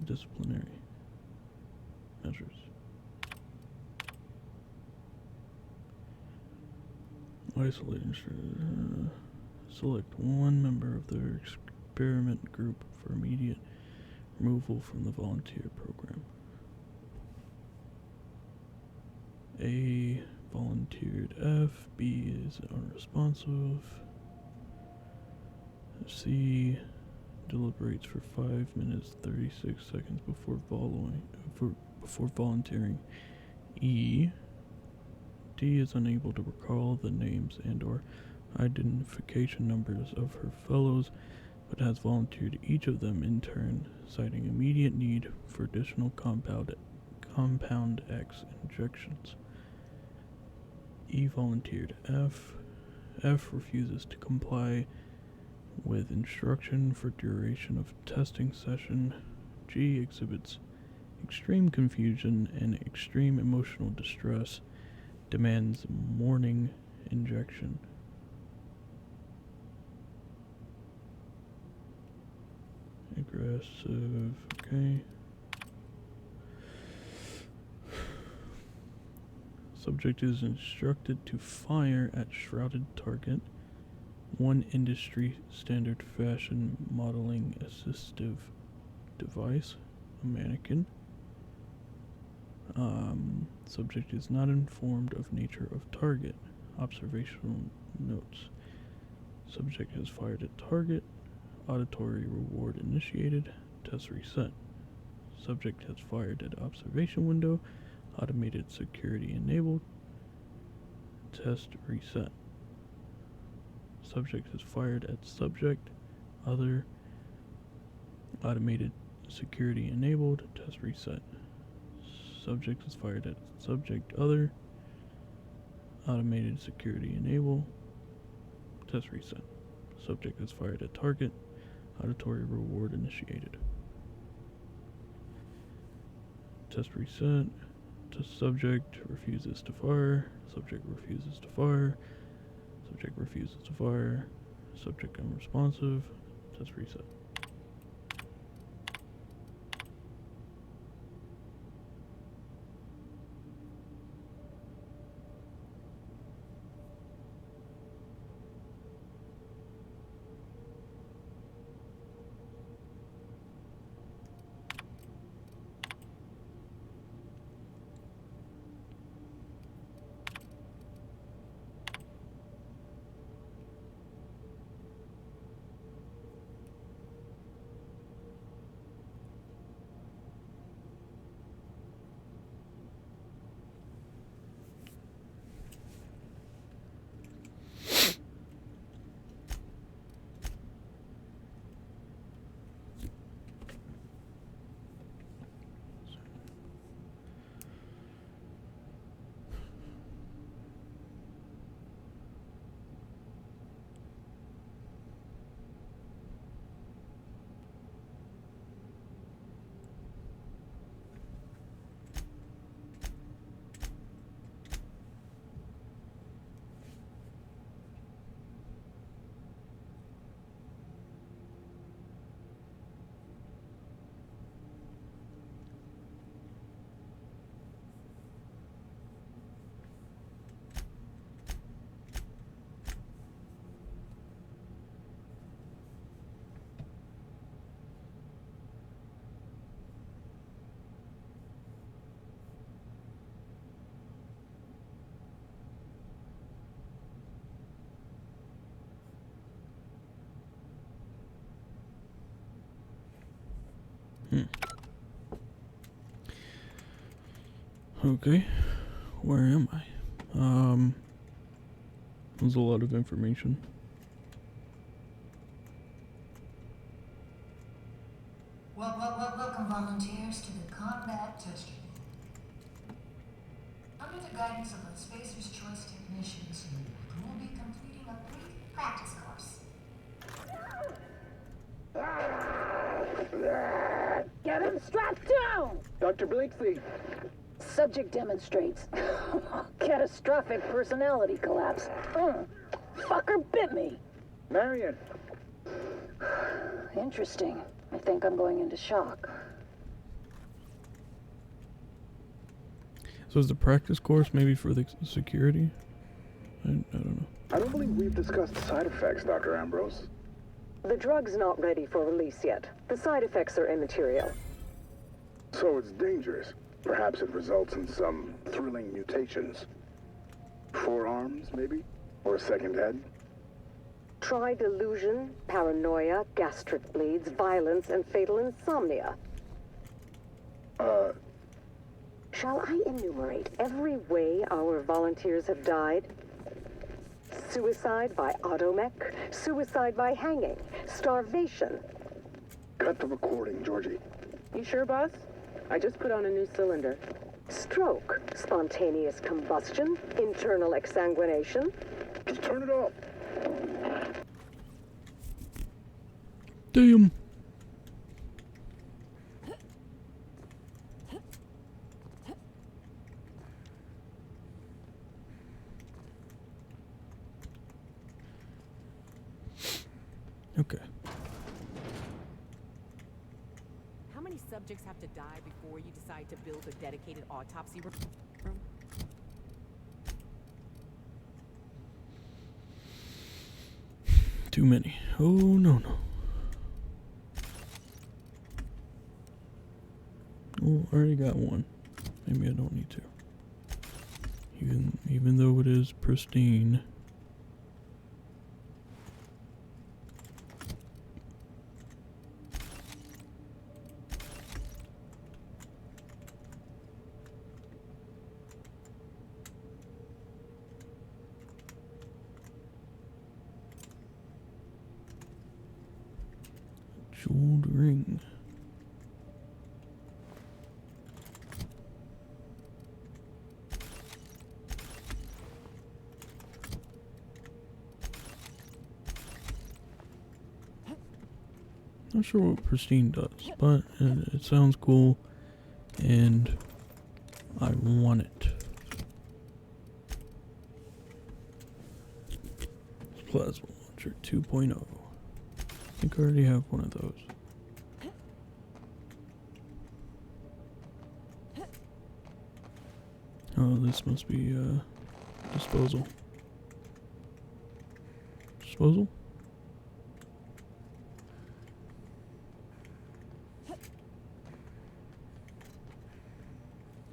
disciplinary measures. Isolate and select one member of their experiment group for immediate removal from the volunteer program. A volunteered F. B is unresponsive. C deliberates for 5 minutes 36 seconds before before volunteering. E. D is unable to recall the names and or identification numbers of her fellows, but has volunteered each of them in turn, citing immediate need for additional Compound X injections. E volunteered F. F refuses to comply with instruction for duration of testing session. G exhibits extreme confusion and extreme emotional distress, demands morning injection. Aggressive, okay. Subject is instructed to fire at shrouded target. One industry standard fashion modeling assistive device, a mannequin. Subject is not informed of nature of target. Observational notes. Subject has fired at target. Auditory reward initiated. Test reset. Subject has fired at observation window. Automated security enabled. Test reset. Subject has fired at subject. Other. Automated security enabled. Test reset. Subject is fired at subject other. Automated security enable. Test reset. Subject is fired at target. Auditory reward initiated. Test reset. Test subject refuses to fire. Subject refuses to fire. Subject refuses to fire. Subject unresponsive. Test reset. Okay, where am I? There's a lot of information. Welcome, volunteers, to the combat test unit. Under the guidance of the Spacer's Choice technicians, you will be completing a brief practice course. Get him strapped down! Dr. Blakesley. Subject demonstrates catastrophic personality collapse. Fucker bit me. Marion. Interesting. I think I'm going into shock. So is the practice course maybe for the security? I don't know. I don't believe we've discussed side effects, Dr. Ambrose. The drug's not ready for release yet. The side effects are immaterial. So it's dangerous. Perhaps it results in some thrilling mutations. Forearms, maybe? Or a second head? Try delusion, paranoia, gastric bleeds, violence, and fatal insomnia. Shall I enumerate every way our volunteers have died? Suicide by automech, suicide by hanging, starvation. Cut the recording, Georgie. You sure, boss? I just put on a new cylinder. Stroke, spontaneous combustion, internal exsanguination. Just turn it off. Damn. Okay. How many subjects have to die before you decide to build a dedicated autopsy room? Too many. Oh, no. Oh, I already got one. Maybe I don't need to. Even though it is pristine. Jeweled ring. Not sure what pristine does, but it sounds cool, and I want it. Plasma launcher 2.0. I think I already have one of those. Oh, this must be disposal. Disposal?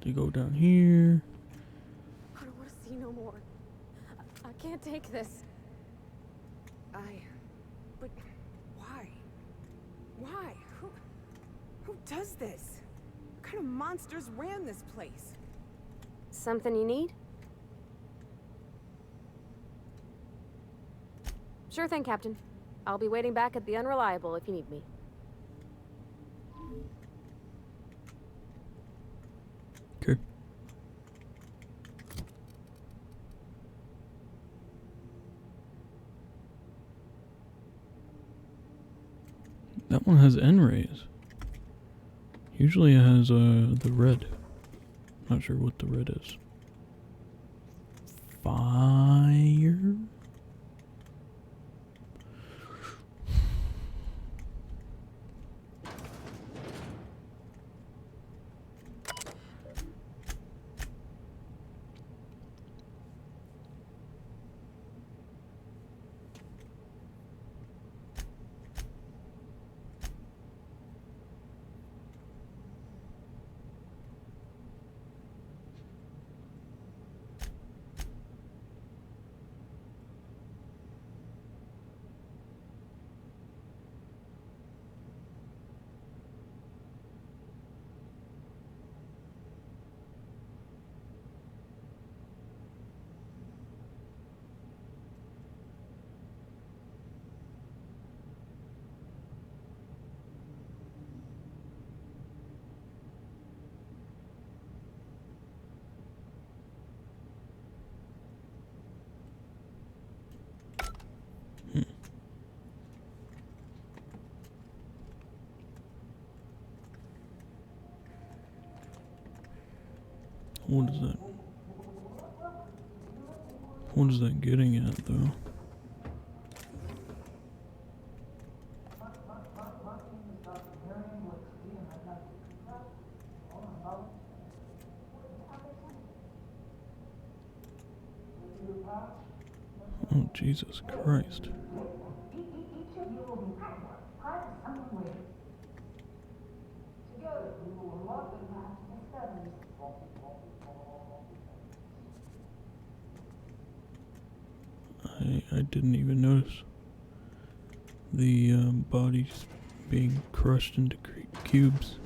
To go down here. I don't want to see no more. I can't take this. But why? Why? Who does this? What kind of monsters ran this place? Something you need? Sure thing, Captain. I'll be waiting back at the Unreliable if you need me. Okay. That one has N-rays. Usually it has the red. Not sure what the red is. Fire? What is that? What is that getting at, though? Oh, Jesus Christ. I didn't even notice the bodies being crushed into cubes.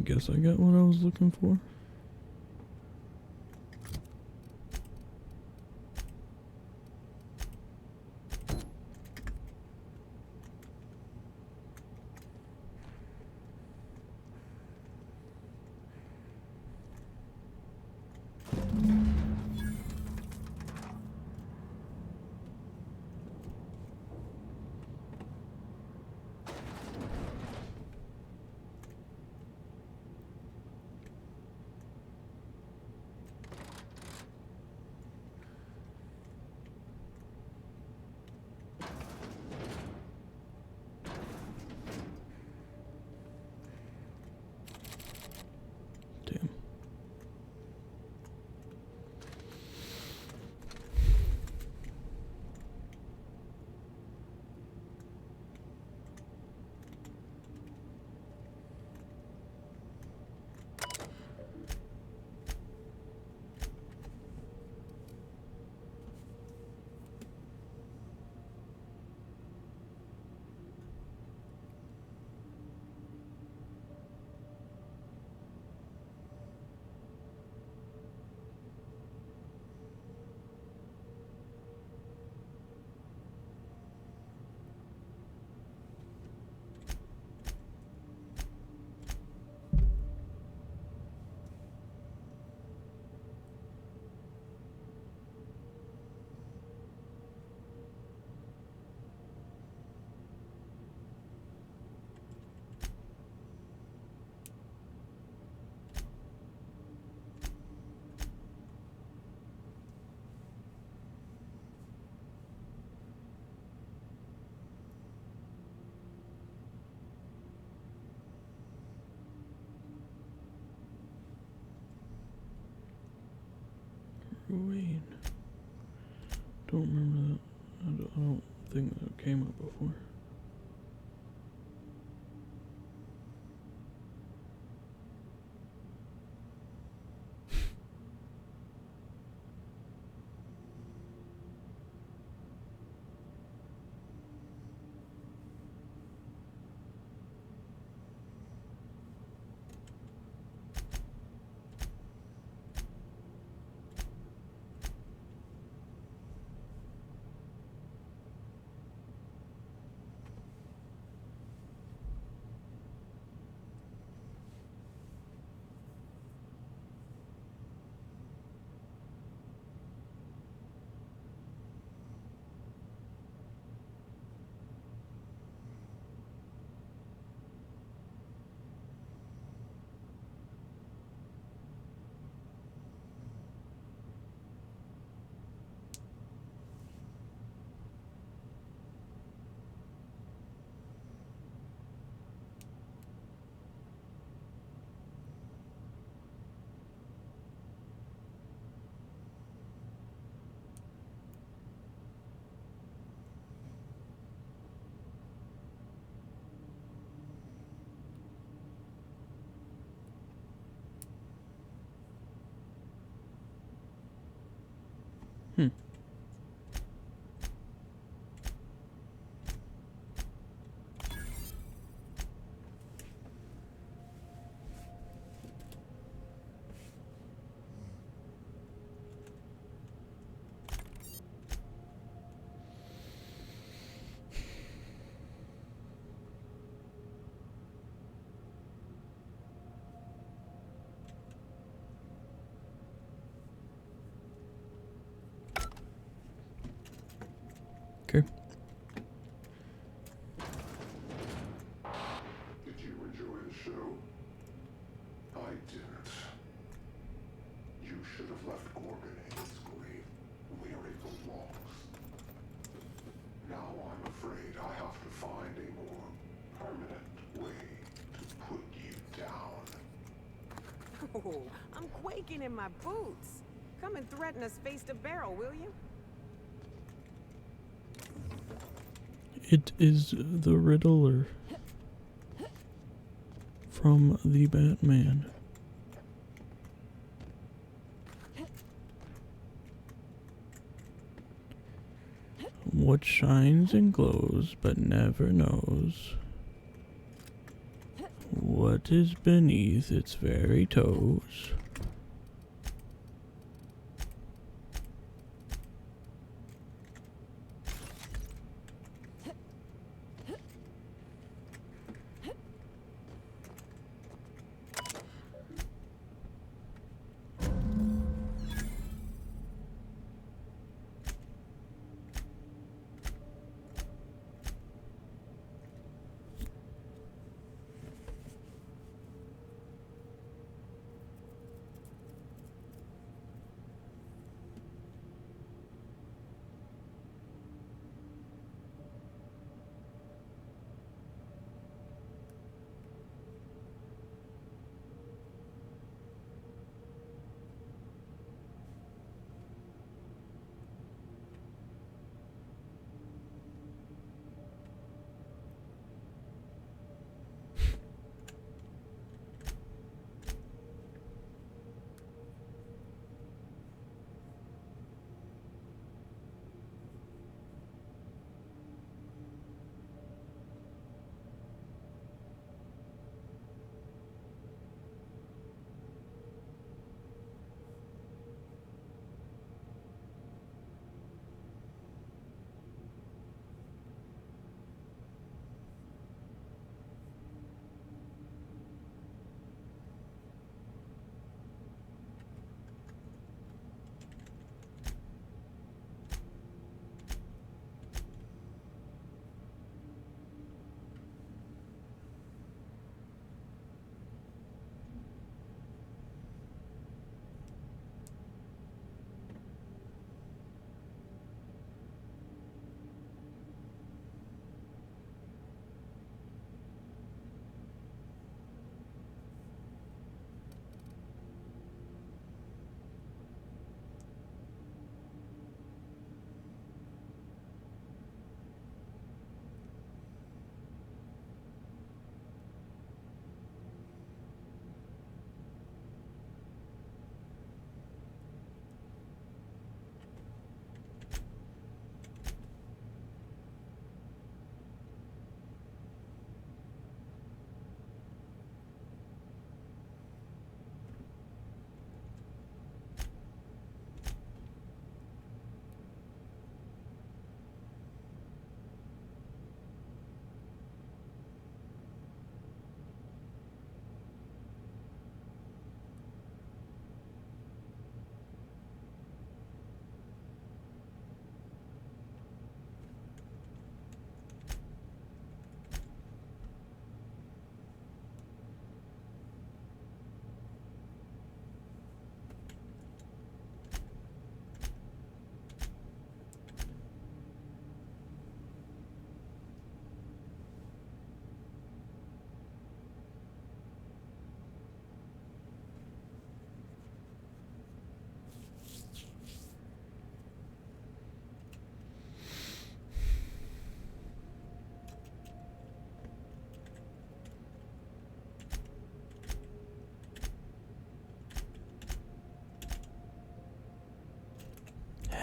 guess I got what I was looking for. Damn. Wait. Don't remember that. I don't think that came up before. Okay. Did you enjoy the show? I didn't. You should have left Gorgon in his grave, weary the loss. Now I'm afraid I have to find a more permanent way to put you down. Oh, I'm quaking in my boots. Come and threaten us face to barrel, will you? It is the Riddler from the Batman. What shines and glows but never knows What is beneath its very toes?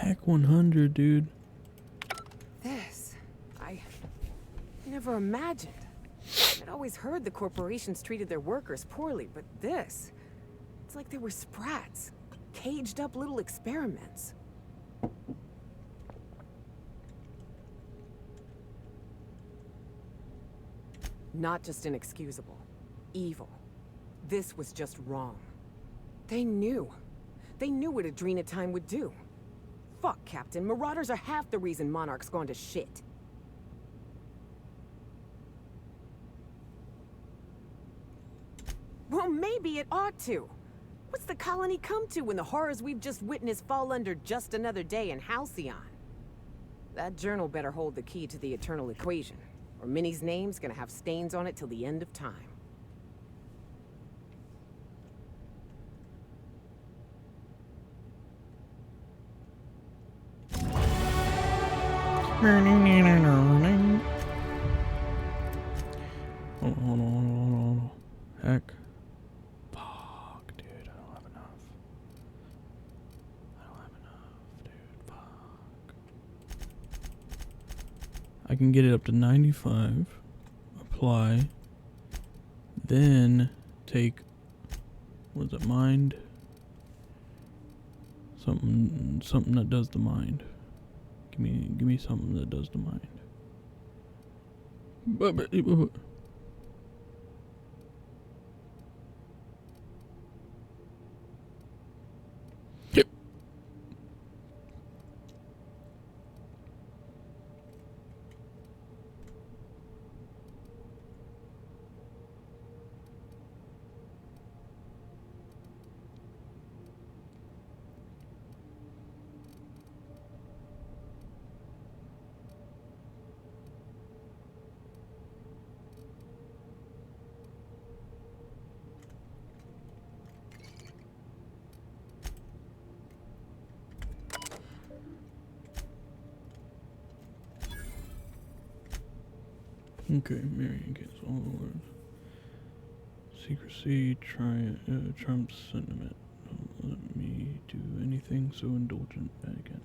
Hack 100, dude. This, I never imagined. I'd always heard the corporations treated their workers poorly, but this, it's like they were sprats, caged up little experiments. Not just inexcusable, evil. This was just wrong. They knew. They knew what Adrenatine would do. Fuck, Captain. Marauders are half the reason Monarch's gone to shit. Well, maybe it ought to. What's the colony come to when the horrors we've just witnessed fall under just another day in Halcyon? That journal better hold the key to the Eternal Equation, or Minnie's name's gonna have stains on it till the end of time. Hold on. Heck. Fuck, dude. I don't have enough. Dude. Fuck. I can get it up to 95. Apply. then take, what is it, mind? Something that does the mind. Give me something that does the mind. Yep. Okay, Marion gets all the words. Secrecy, Trump's sentiment. Don't let me do anything so indulgent again.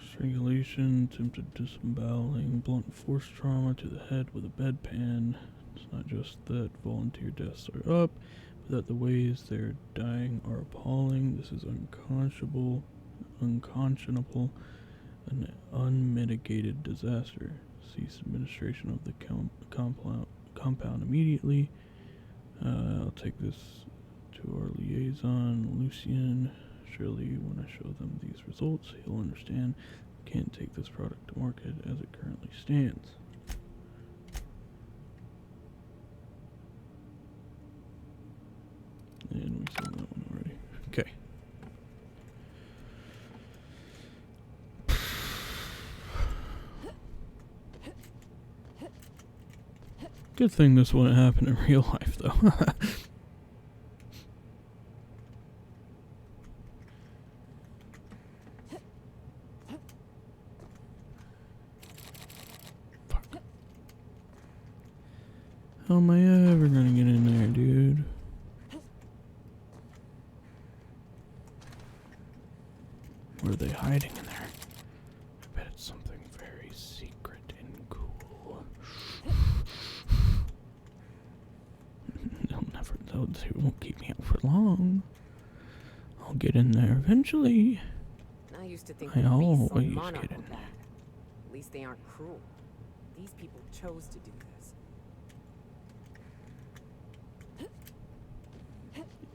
Strangulation, attempted disemboweling, blunt force trauma to the head with a bedpan. It's not just that volunteer deaths are up, but that the ways they're dying are appalling. This is unconscionable, an unmitigated disaster. Cease administration of the compound immediately. I'll take this to our liaison, Lucien. Surely when I show them these results, he'll understand. Can't take this product to market as it currently stands. And we saw that one already. Okay. Good thing this wouldn't happen in real life, though. Fuck. How am I ever gonna get in there, dude? What are they hiding in there? I bet it's something very secret and cool. They won't keep me out for long. I'll get in there eventually. I used to think I the beasts always on Monarch get in were there. bad. At least they aren't cruel. These people chose to do this.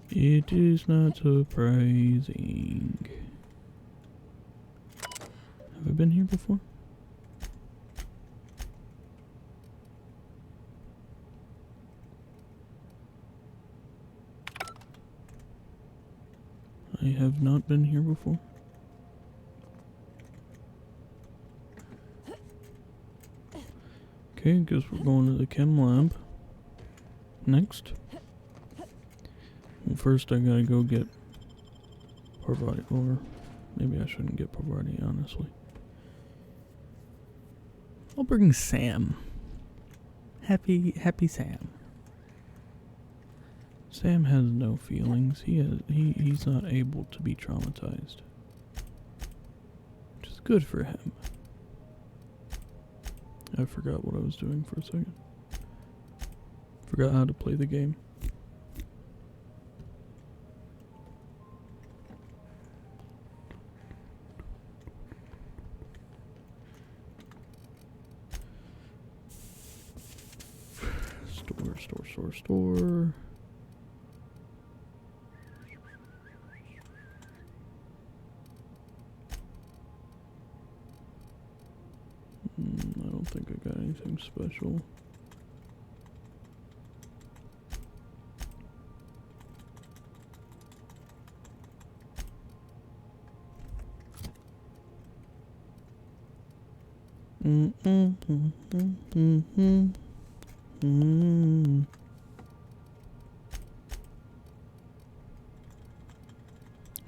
It is not surprising. Have I been here before? I have not been here before. Okay, guess we're going to the chem lab next. Well, first I gotta go get Parvati, or maybe I shouldn't get Parvati, honestly. I'll bring Sam. Happy Sam. Sam has no feelings. He's not able to be traumatized. Which is good for him. I forgot what I was doing for a second. Forgot how to play the game. Store. I don't think I got anything special. Hey,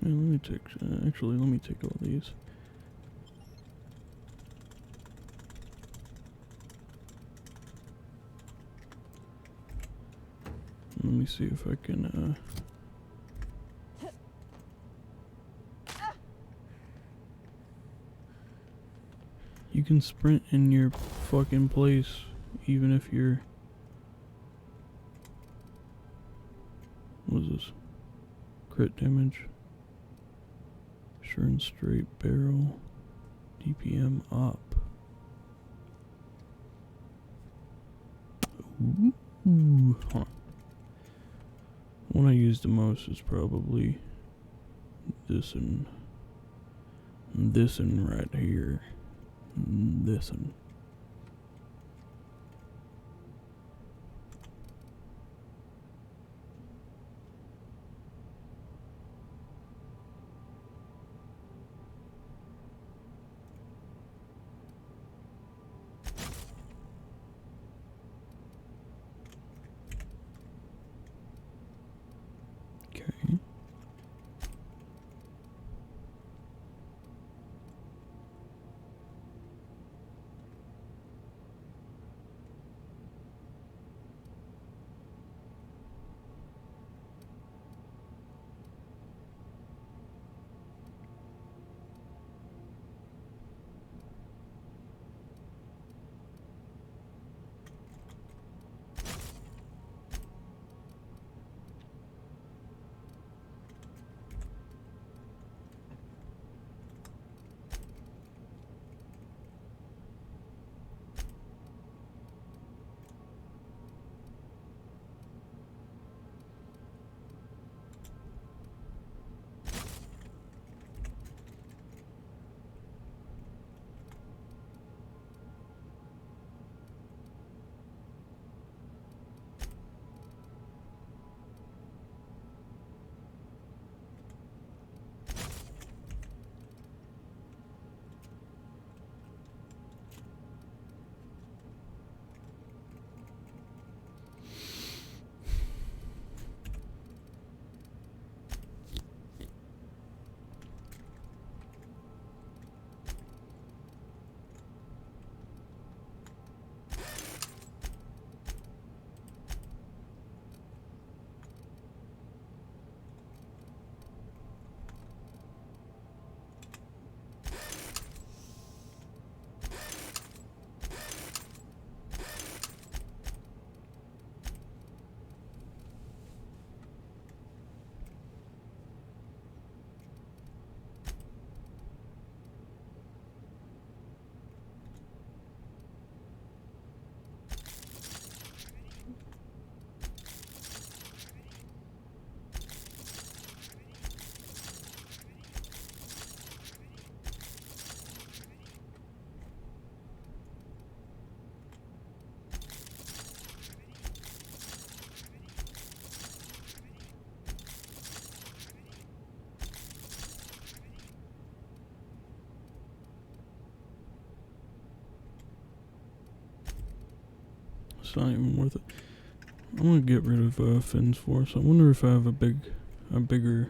let me take, actually, let me take all these. Let me see if I can, you can sprint in your fucking place. even if you're... What is this? Crit damage. Sure and straight barrel. DPM up. Ooh. Hold on. One I use the most is probably this and right here. This one. Okay. It's not even worth it. I'm gonna get rid of Finn's Force. I wonder if I have a bigger...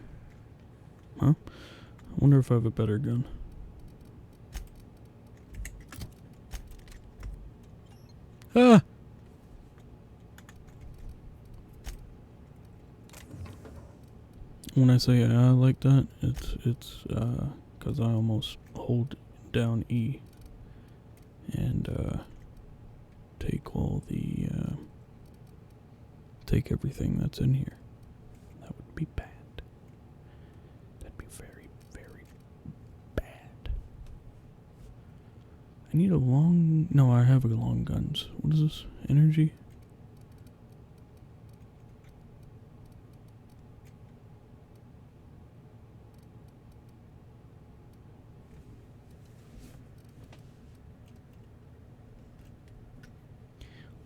Huh? I wonder if I have a better gun. Ah! When I say like that, it's because I almost hold down E and take all the take everything that's in here. That would be bad. That'd be very, very bad. I need a long... No, I have a long guns. What is this? Energy?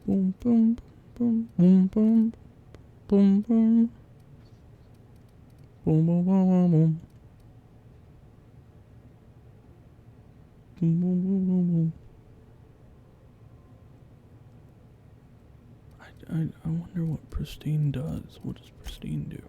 Boom, boom, boom, boom, boom, boom, boom, boom, boom, boom, boom, boom, boom, boom, boom, boom, boom. I wonder what Pristine does. What does Pristine do?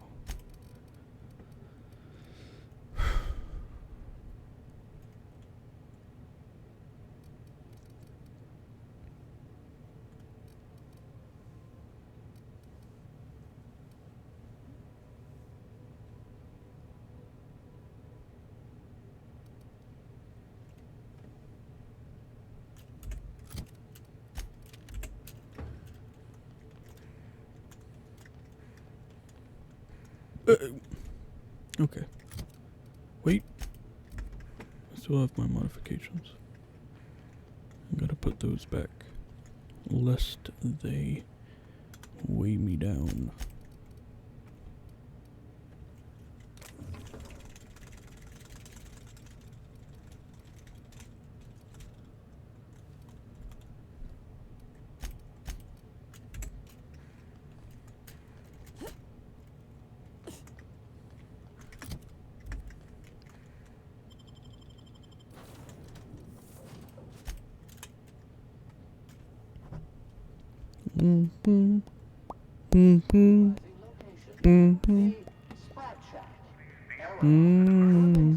Okay. Wait. I still have my modifications. I gotta put those back, lest they weigh me down.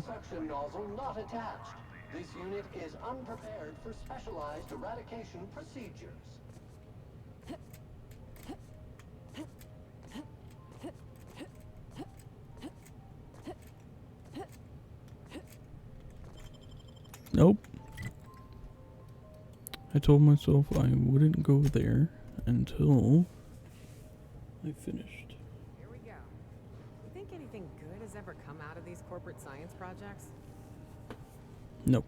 Suction nozzle not attached. This unit is unprepared for specialized eradication procedures. Nope. I told myself I wouldn't go there until I finished. Here we go. You think anything good has ever come out of these corporate science projects? Nope.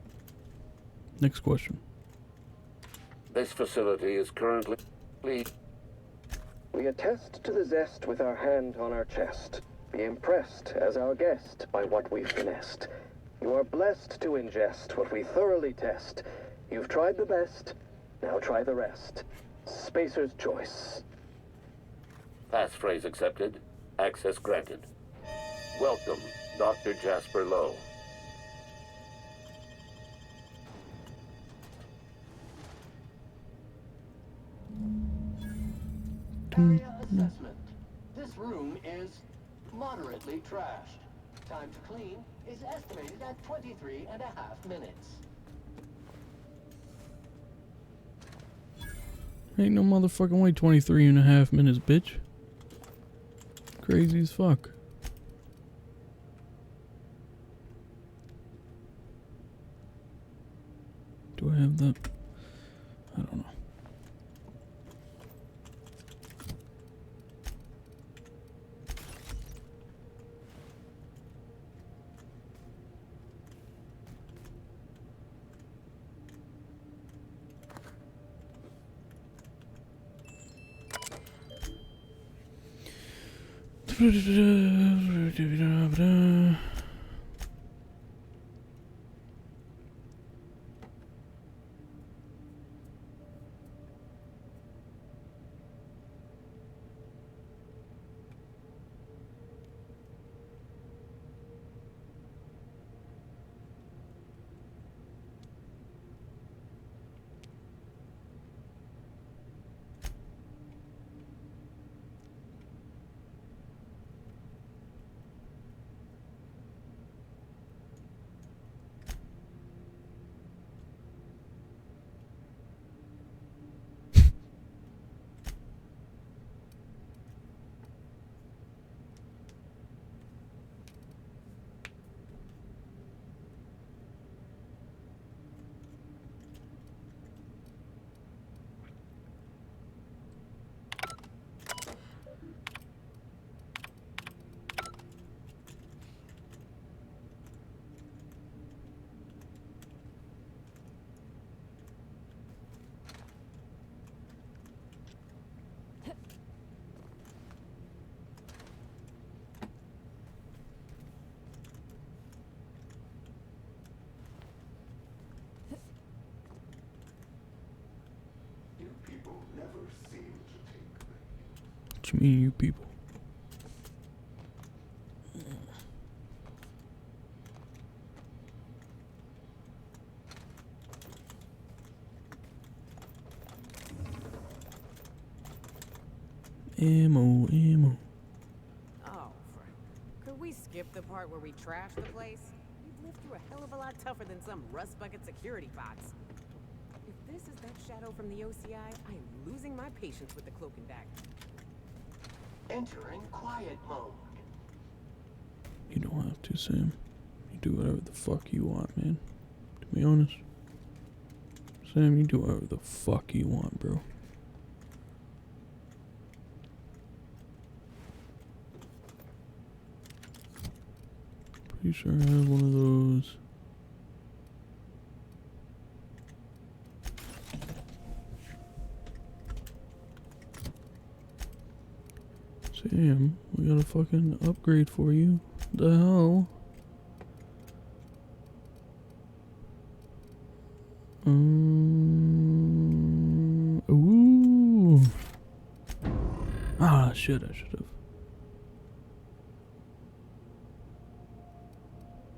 Next question. This facility is currently... We attest to the zest with our hand on our chest. Be impressed as our guest by what we've finessed. You are blessed to ingest what we thoroughly test. You've tried the best, now try the rest. Spacer's choice. Passphrase accepted. Access granted. Welcome, Dr. Jasper Lowe. Area assessment. This room is moderately trashed. Time to clean is estimated at 23.5 minutes. Ain't no motherfucking way 23.5 minutes, bitch. Crazy as fuck. Do I have that? I don't know. What you mean, you people? Ammo. Oh, could we skip the part where we trashed the place? We've lived through a hell of a lot tougher than some rust bucket security bots. If this is that shadow from the OCI, I am losing my patience with the cloak and dagger. Entering quiet mode. You don't have to, Sam. You do whatever the fuck you want, man. To be honest. Sam, you do whatever the fuck you want, bro. pretty sure I have one of those. Sam, we got a fucking upgrade for you. The hell? Ooh. Ah, shit, I should have.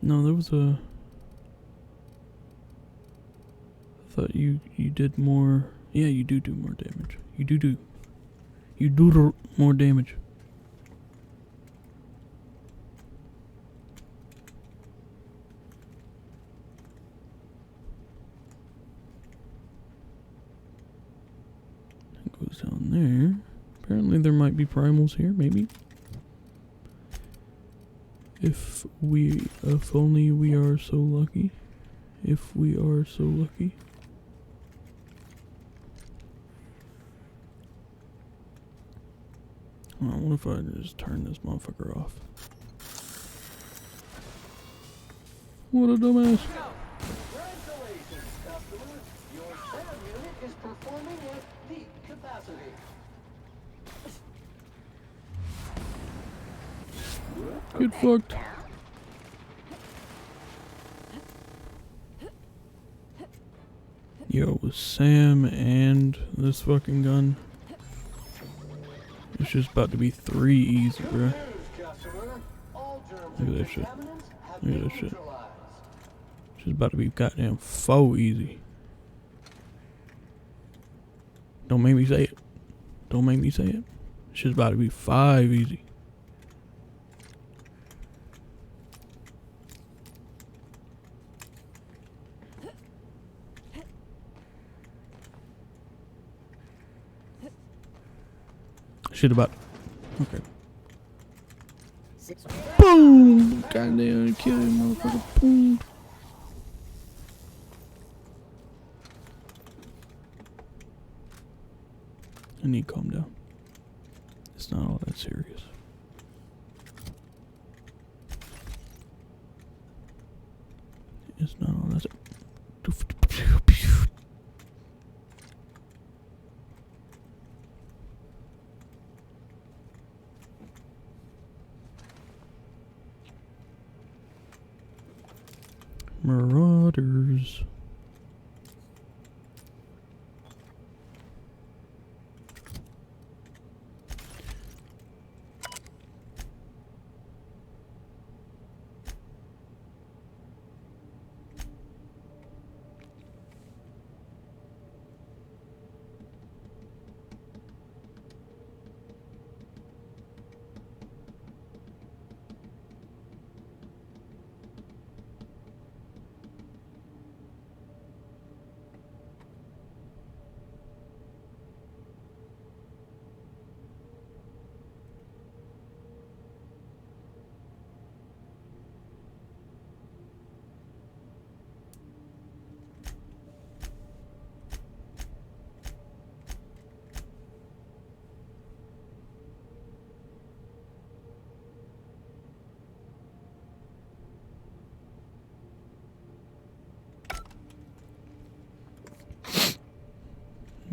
No, there was a... I thought you did more... Yeah, you do more damage. You do more damage. That goes down there. Apparently there might be primals here, maybe. If only we are so lucky. If we are so lucky. Hold on, what if I just turn this motherfucker off? What a dumbass. Congratulations, customer. Your SAM unit is performing at peak capacity. Get fucked. Yo, with Sam and this fucking gun, it's just about to be 3 easy, bro. Look at that shit. Look at that shit. It's just about to be goddamn 4 easy. Don't make me say it. Don't make me say it. It's just about to be 5 easy. Shit about. Okay. Boom! Goddamn, kill him, motherfucker. Boom. I need to calm down. It's not all that serious. It's not all that serious. Marauders.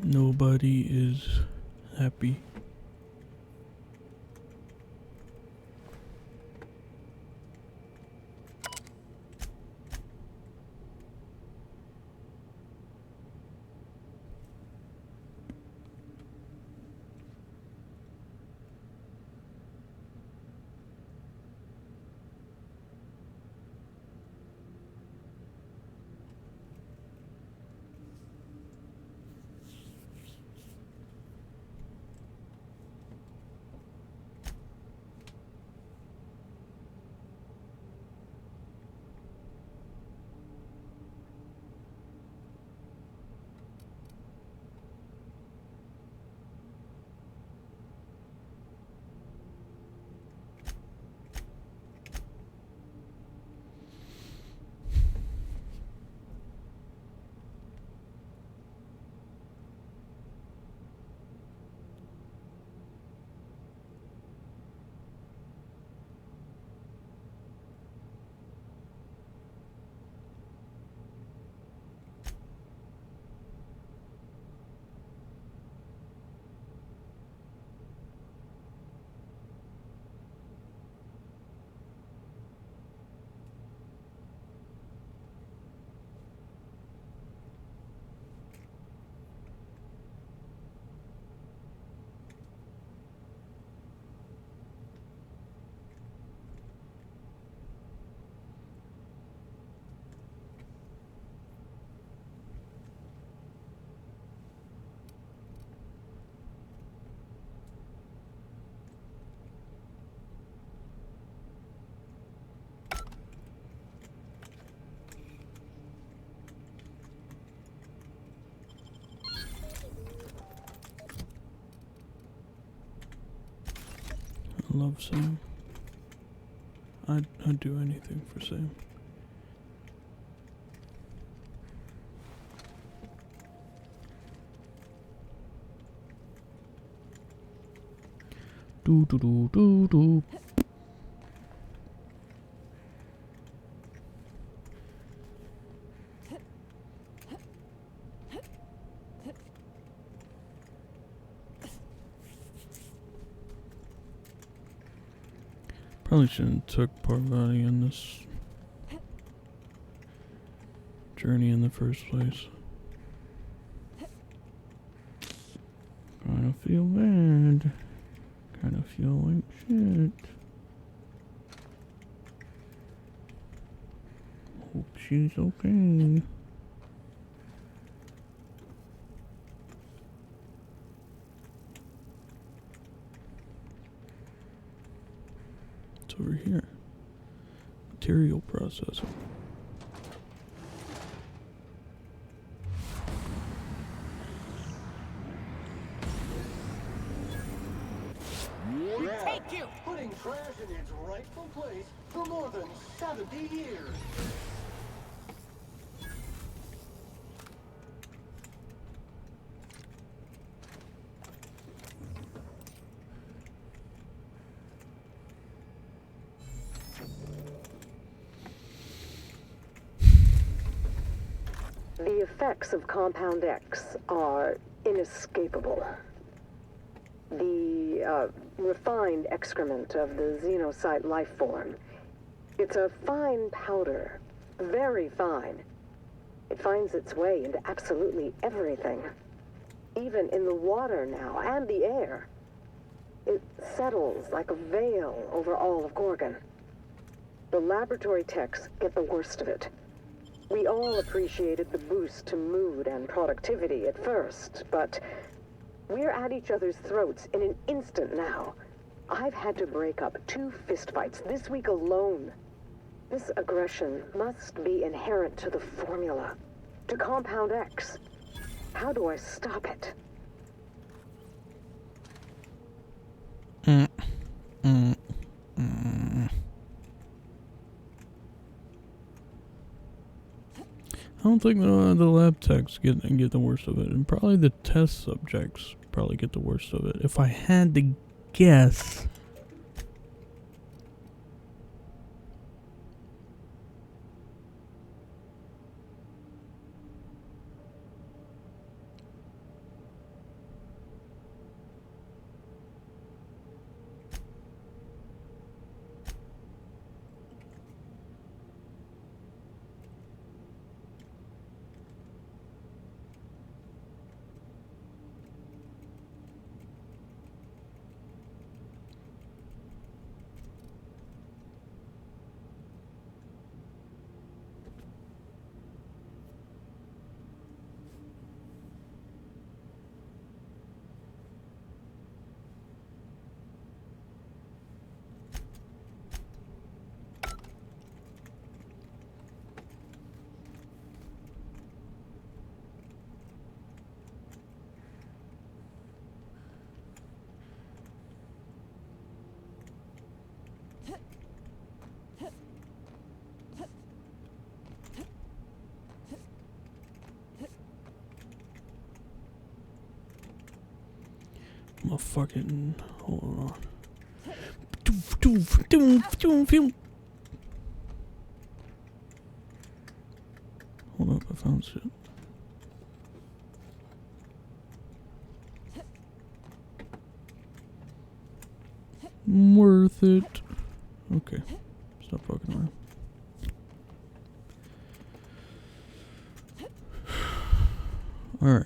Nobody is happy. I love Sam. I'd do anything for Sam. Do do do do do. Probably shouldn't have took Parvati in this journey in the first place. Kinda feel bad. Kinda feel like shit. Hope she's okay. It's over here. Material processing. We take you! Putting trash in its rightful place for more than 70 years. The effects of Compound X are inescapable. The refined excrement of the xenocyte life form. It's a fine powder, very fine. It finds its way into absolutely everything. Even in the water now, and the air. It settles like a veil over all of Gorgon. The laboratory techs get the worst of it. We all appreciated the boost to mood and productivity at first, but we're at each other's throats in an instant now. I've had to break up 2 fistfights this week alone. This aggression must be inherent to the formula, to Compound X. How do I stop it? I don't think the lab techs get the worst of it, and probably the test subjects probably get the worst of it. If I had to guess, I'm a fucking hold on. Hold up, I found shit. Worth it. Okay, stop fucking around. Alright.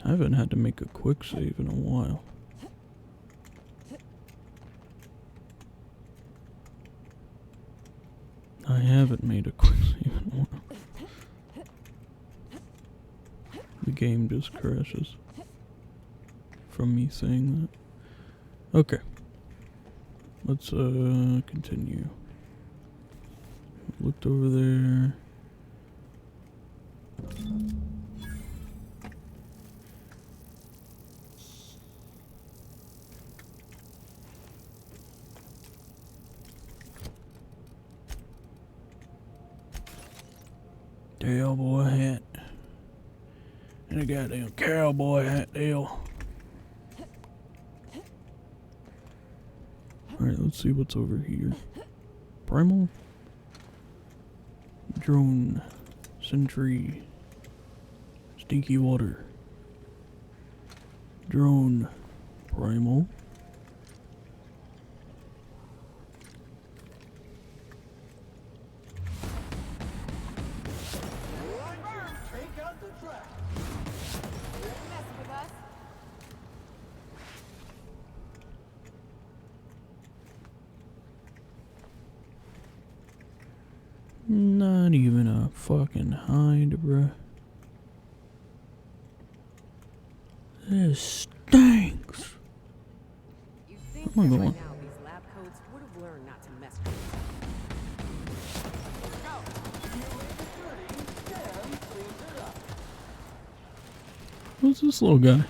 I haven't had to make a quick save in a while. I haven't made a quick save in a while. The game just crashes from me saying that. Okay. Let's continue. Looked over there. Cowboy hat. And a goddamn cowboy hat deal. Alright, let's see what's over here. Primal? Drone. Sentry. Stinky water. Drone. Primal. Take out the track. Messing with us? Not even a fucking hide, bruh. This stinks. You think Where am I that going? by now these lab codes would have learned not to mess with Who's this little guy?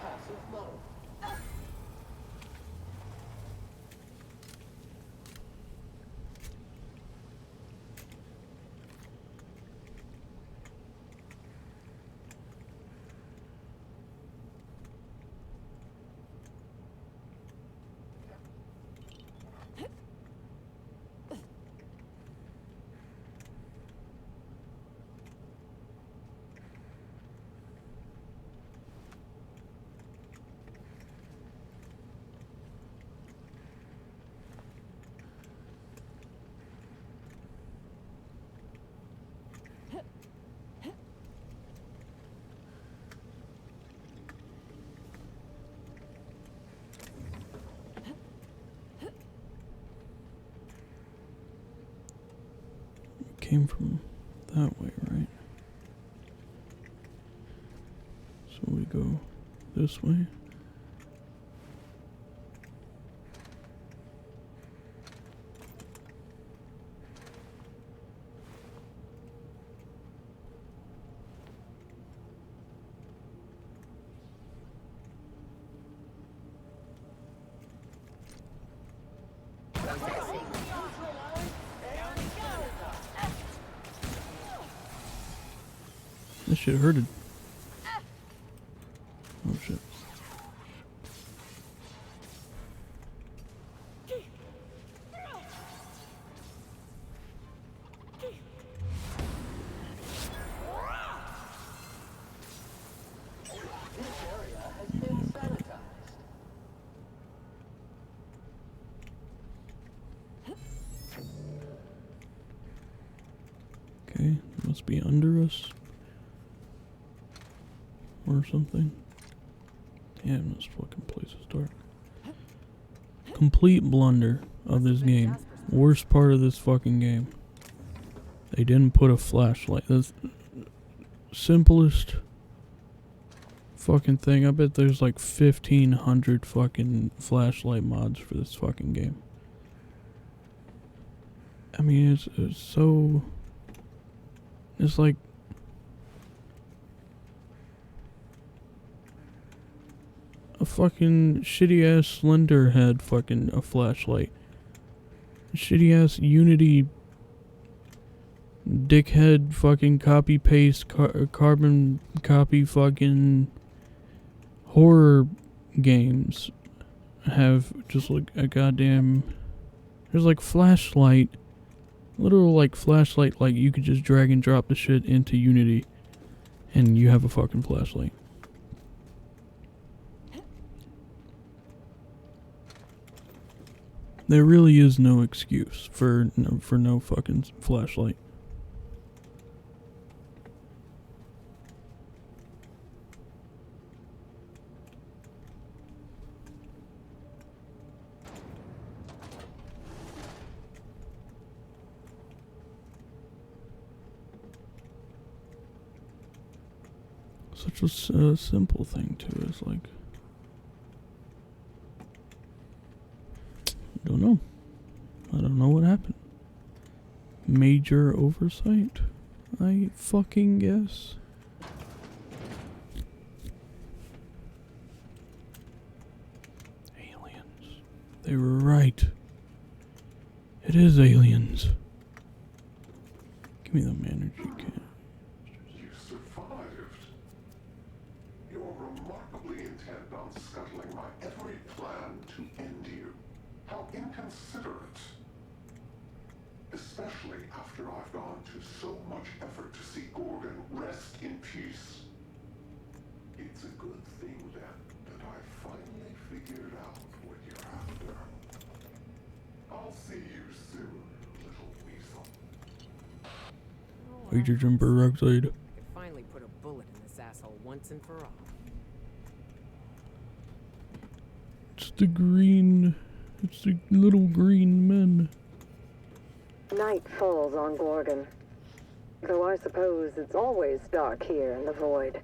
Passive mode. Came from that way, right? So we go this way. That shit hurted. Oh shit. This area has been sanitized. Okay, must be under us. Or something. Damn, this fucking place is dark. Complete blunder of this game. Worst part of this fucking game. They didn't put a flashlight. That's simplest fucking thing. I bet there's like 1,500 fucking flashlight mods for this fucking game. I mean, it's so... It's like... a fucking shitty ass Slender had fucking a flashlight. Shitty ass Unity dickhead fucking copy paste carbon copy fucking horror games have just like a goddamn, there's like flashlight, literal like flashlight, like you could just drag and drop the shit into Unity and you have a fucking flashlight. There really is no excuse for no fucking flashlight. Such a simple thing too. Is like, don't know. I don't know what happened. Major oversight? I fucking guess. Aliens. They were right. It is aliens. Give me the energy can. You survived. You're remarkably intent on scuttling my every plan to end you. How inconsiderate. Especially after I've gone to so much effort to see Gorgon rest in peace. It's a good thing then that I finally figured out what you're after. I'll see you soon, little weasel. Hydrogen peroxide. I can finally put a bullet in this asshole once and for all. It's the green. It's the little green men. Night falls on Gorgon. Though I suppose it's always dark here in the void.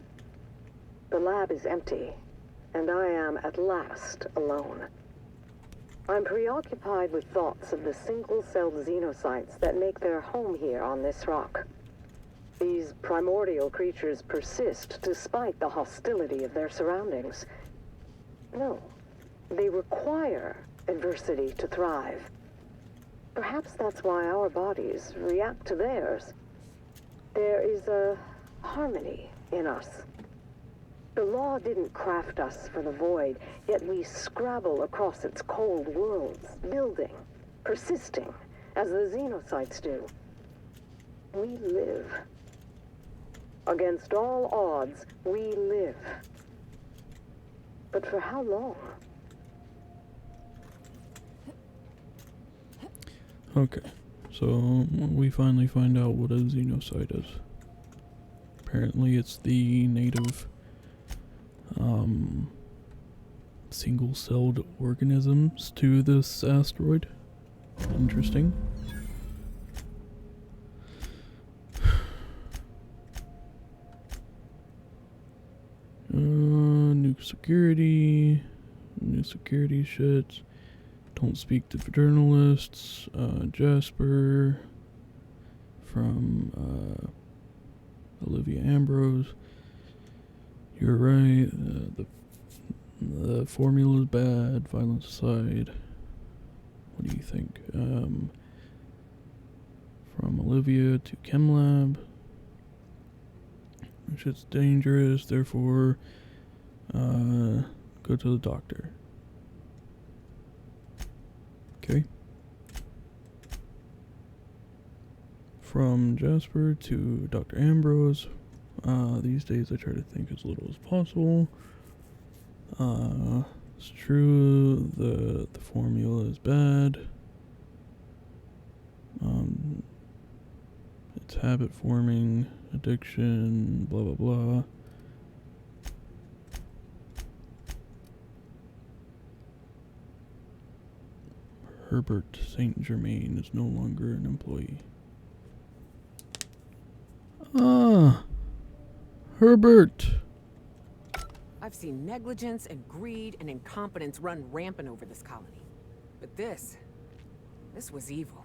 The lab is empty, and I am at last alone. I'm preoccupied with thoughts of the single-celled xenocytes that make their home here on this rock. These primordial creatures persist despite the hostility of their surroundings. No, they require adversity to thrive. Perhaps that's why our bodies react to theirs. There is a harmony in us. The law didn't craft us for the void, yet we scrabble across its cold worlds, building, persisting, as the xenocytes do. We live. Against all odds, we live. But for how long? Okay, so we finally find out what a xenocyte is. Apparently it's the native single-celled organisms to this asteroid. Interesting. New security shit. Don't speak to journalists. Jasper from Olivia Ambrose. You're right. The formula is bad. Violence aside. What do you think? From Olivia to ChemLab. Shit's dangerous. Therefore, go to the doctor. Okay. From Jasper to Dr. Ambrose. These days I try to think as little as possible. It's true, the formula is bad. It's habit forming, addiction, blah blah blah. Herbert St. Germain is no longer an employee. Ah, Herbert. I've seen negligence and greed and incompetence run rampant over this colony. But this was evil.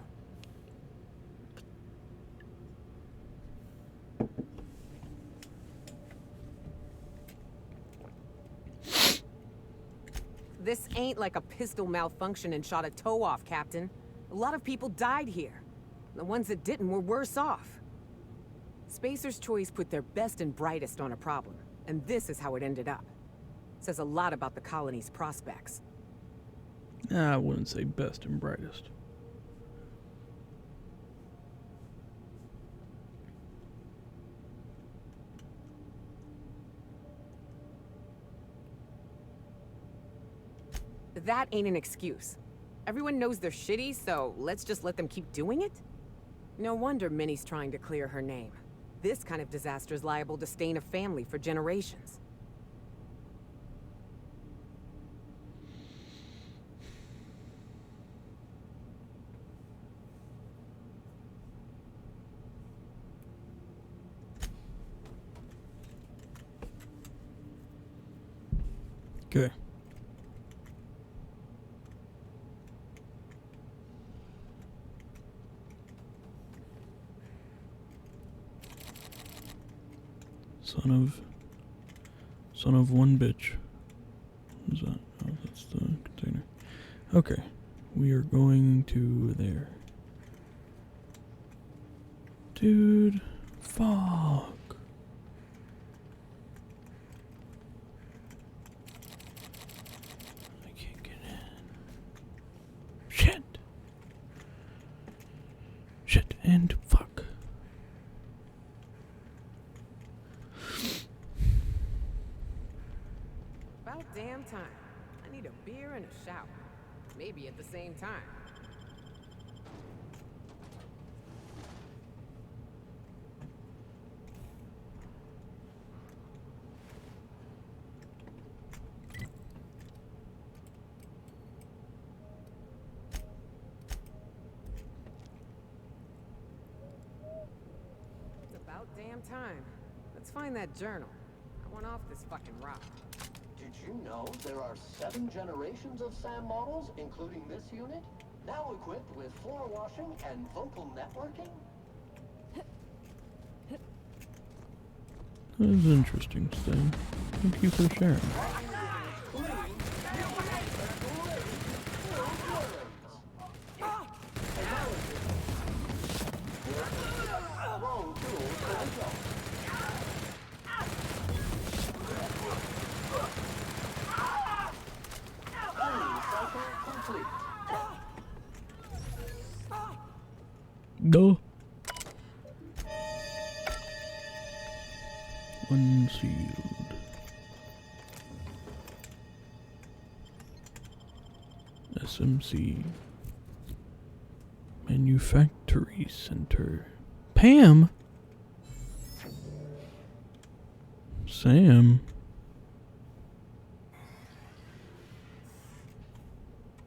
This ain't like a pistol malfunction and shot a toe off, Captain. A lot of people died here. The ones that didn't were worse off. Spacer's Choice put their best and brightest on a problem, and this is how it ended up. Says a lot about the colony's prospects. I wouldn't say best and brightest. That ain't an excuse. Everyone knows they're shitty, so let's just let them keep doing it? No wonder Minnie's trying to clear her name. This kind of disaster's liable to stain a family for generations. Okay. Son of one bitch. What is that? Oh, that's the container. Okay. We are going to there. Dude. Fuck. I can't get in. Shit. Shit and fuck. About damn time. I need a beer and a shower. Maybe at the same time. It's about damn time. Let's find that journal. I want off this fucking rock. Did you know there are 7 generations of SAM models, including this unit? Now equipped with floor washing and vocal networking? That is interesting, Stan. Thank you for sharing. Go. Unsealed. SMC. Manufactory Center. Pam? Sam?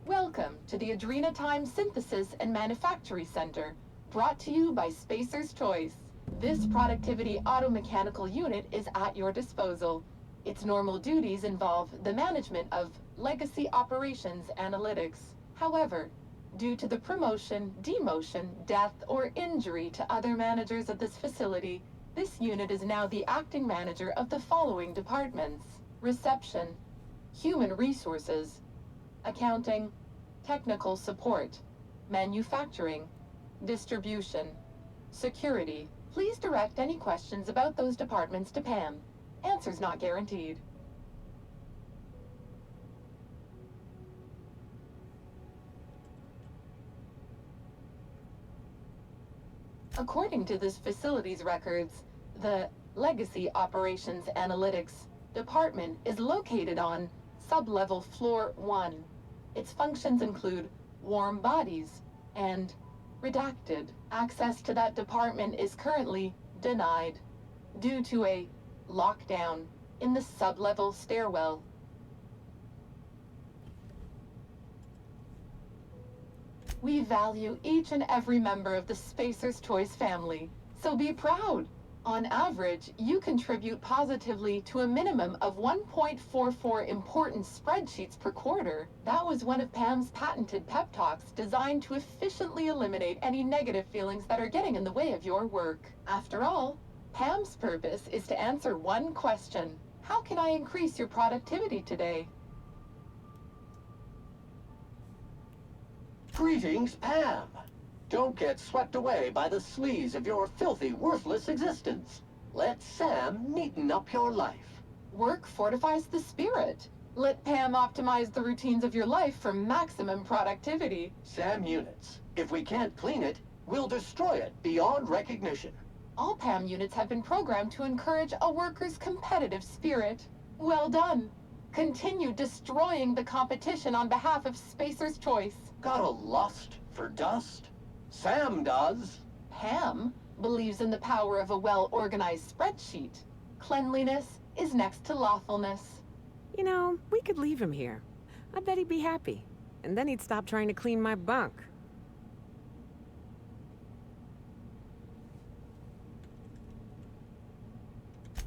Welcome to the Adrenatime Synthesis and Manufactory Center, brought to you by Spacer's Choice. This productivity automechanical unit is at your disposal. Its normal duties involve the management of legacy operations analytics. However, due to the promotion, demotion, death, or injury to other managers of this facility, this unit is now the acting manager of the following departments: reception, human resources, accounting, technical support, manufacturing, distribution, security. Please direct any questions about those departments to Pam. Answers not guaranteed. According to this facility's records, the Legacy Operations Analytics Department is located on Sublevel Floor 1. Its functions include warm bodies and redacted. Access to that department is currently denied due to a lockdown in the sublevel stairwell. We value each and every member of the Spacer's Choice family, so be proud. On average, you contribute positively to a minimum of 1.44 important spreadsheets per quarter. That was one of Pam's patented pep talks designed to efficiently eliminate any negative feelings that are getting in the way of your work. After all, Pam's purpose is to answer one question: how can I increase your productivity today? Greetings, Pam. Don't get swept away by the sleaze of your filthy, worthless existence. Let Sam neaten up your life. Work fortifies the spirit. Let Pam optimize the routines of your life for maximum productivity. Sam units. If we can't clean it, we'll destroy it beyond recognition. All Pam units have been programmed to encourage a worker's competitive spirit. Well done. Continue destroying the competition on behalf of Spacer's Choice. Got a lust for dust? Sam does. Pam believes in the power of a well-organized spreadsheet. Cleanliness is next to lawfulness. You know, we could leave him here. I bet he'd be happy. And then he'd stop trying to clean my bunk.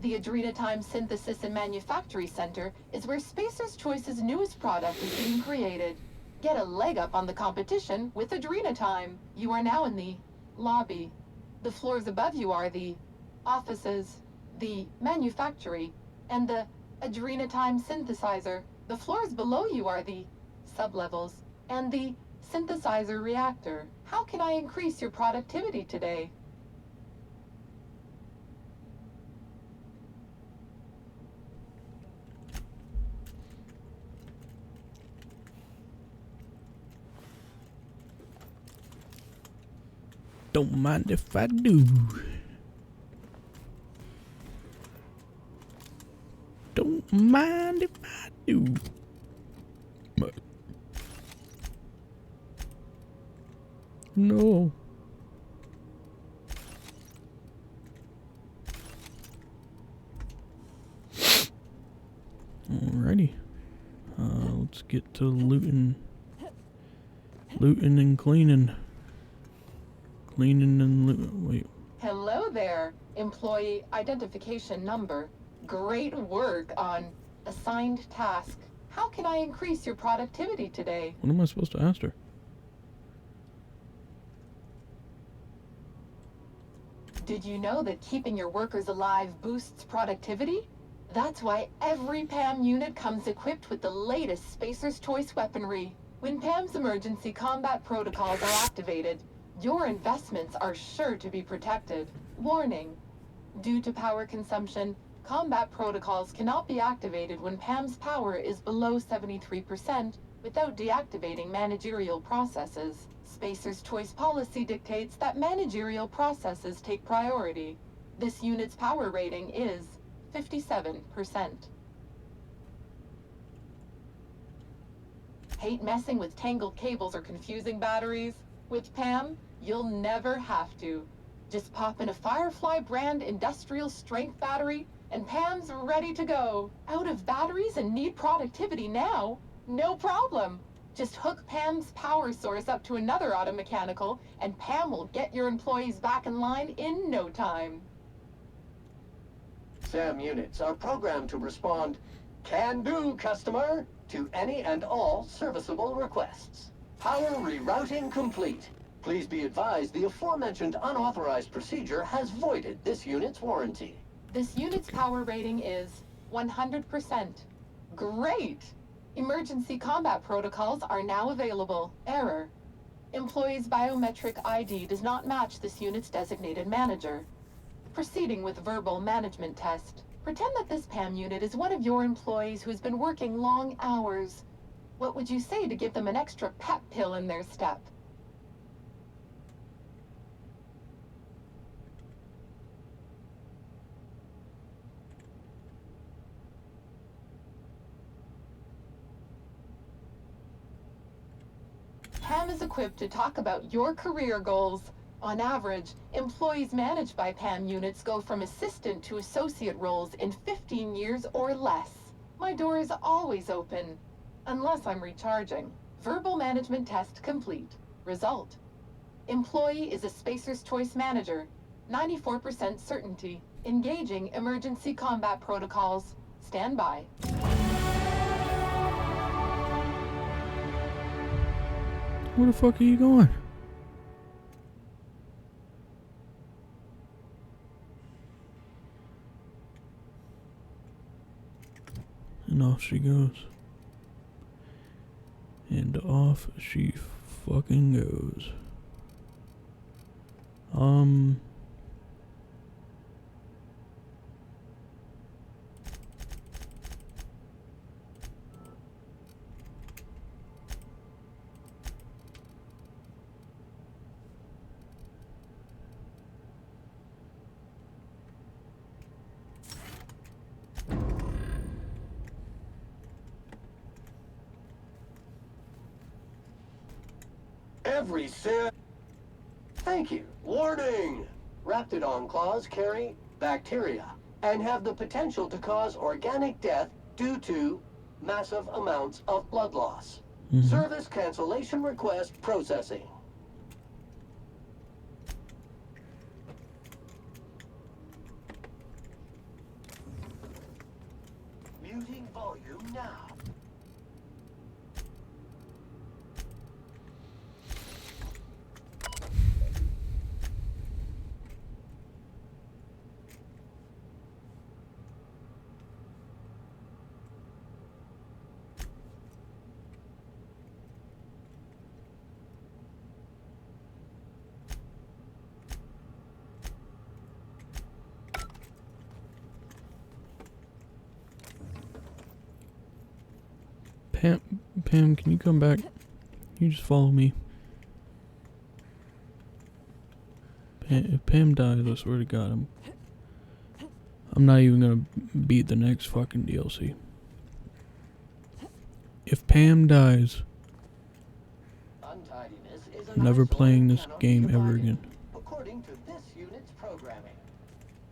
The Adrenatime Synthesis and Manufactory Center is where Spacer's Choice's newest product is being created. Get a leg up on the competition with Adrenatime. You are now in the lobby. The floors above you are the offices. the manufactory, and the adrenatime synthesizer. The floors below you are the sublevels and the synthesizer reactor. How can I increase your productivity today? Don't mind if I do. Don't mind if I do. But no. Alrighty. Let's get to looting. Looting and cleaning. Cleaning and looting. Wait. Hello there, employee identification number. Great work on assigned task. How can I increase your productivity today? What am I supposed to ask her? Did you know that keeping your workers alive boosts productivity? That's why every PAM unit comes equipped with the latest Spacer's Choice weaponry. When PAM's emergency combat protocols are activated, your investments are sure to be protected. Warning: due to power consumption, combat protocols cannot be activated when PAM's power is below 73% without deactivating managerial processes. Spacer's Choice policy dictates that managerial processes take priority. This unit's power rating is 57%. Hate messing with tangled cables or confusing batteries? With PAM, you'll never have to. Just pop in a Firefly brand industrial strength battery and PAM's ready to go. Out of batteries and need productivity now? No problem. Just hook PAM's power source up to another automechanical and PAM will get your employees back in line in no time. SAM units are programmed to respond, "Can do, customer," to any and all serviceable requests. Power rerouting complete. Please be advised the aforementioned unauthorized procedure has voided this unit's warranty. This unit's power rating is 100%. Great! Emergency combat protocols are now available. Error: employee's biometric ID does not match this unit's designated manager. Proceeding with verbal management test. Pretend that this PAM unit is one of your employees who's been working long hours. What would you say to give them an extra pep pill in their step? PAM is equipped to talk about your career goals. On average, employees managed by PAM units go from assistant to associate roles in 15 years or less. My door is always open, unless I'm recharging. Verbal management test complete. Result: employee is a Spacer's Choice manager. 94% certainty. Engaging emergency combat protocols. Stand by. Where the fuck are you going? And off she goes. And off she fucking goes. Every SAM... Thank you. Warning! Raptidon claws carry bacteria and have the potential to cause organic death due to massive amounts of blood loss. Service cancellation request processing. Muting volume now. Pam, can you come back? Can you just follow me? If Pam dies, I swear to God, I'm not even gonna beat the next fucking DLC. If Pam dies, I'm never playing this game ever again. According to this unit's programming.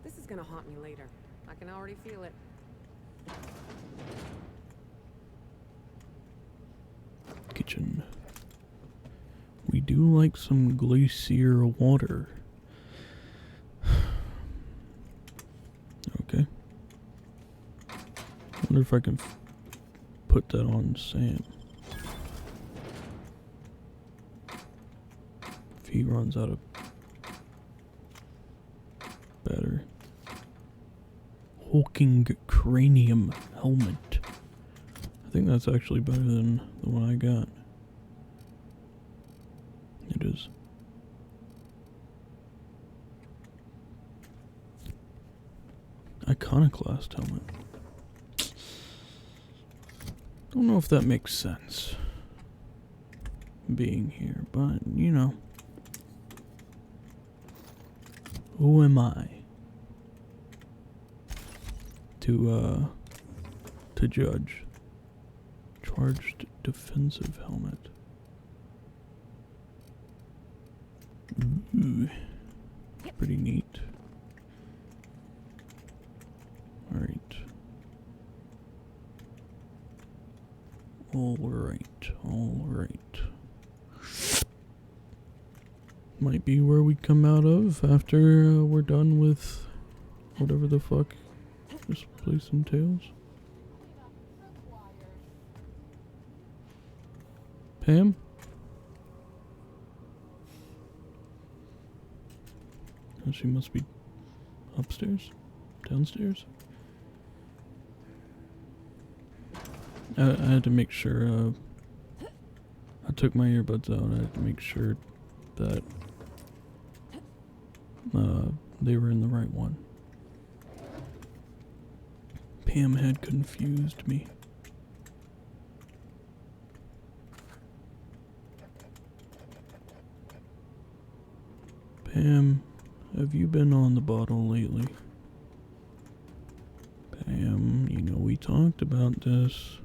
This is gonna haunt me later. I can already feel it. Kitchen. We do like some glacier water. Okay. Wonder if I can put that on Sam. If he runs out of battery. Hulking cranium helmet. I think that's actually better than the one I got. It is. Iconoclast helmet. Don't know if that makes sense. Being here, but you know. Who am I? To judge. Charged defensive helmet. Ooh, pretty neat. Alright. Alright. Might be where we come out of after we're done with whatever the fuck this place entails. Pam? Oh, she must be upstairs? Downstairs? I had to make sure, I took my earbuds out. I had to make sure that they were in the right one. Pam had confused me. Pam, have you been on the bottle lately? Pam, you know we talked about this.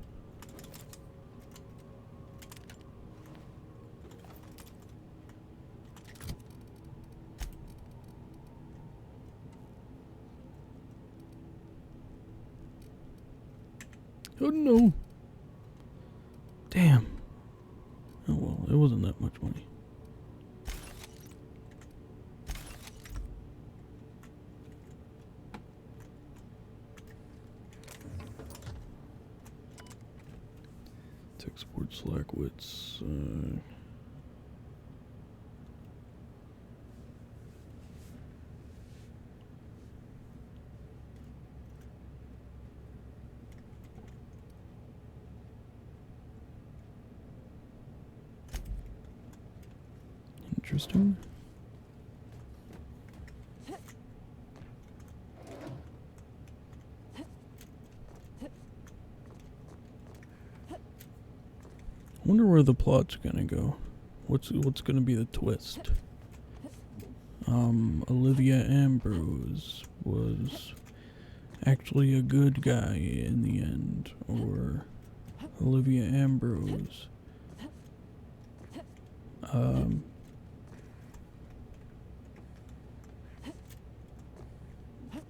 Oh no! Damn. Oh well, it wasn't that much money. Tech support Slackwitz. Interesting. I wonder where the plot's gonna go. What's gonna be the twist? Olivia Ambrose was actually a good guy in the end, or Olivia Ambrose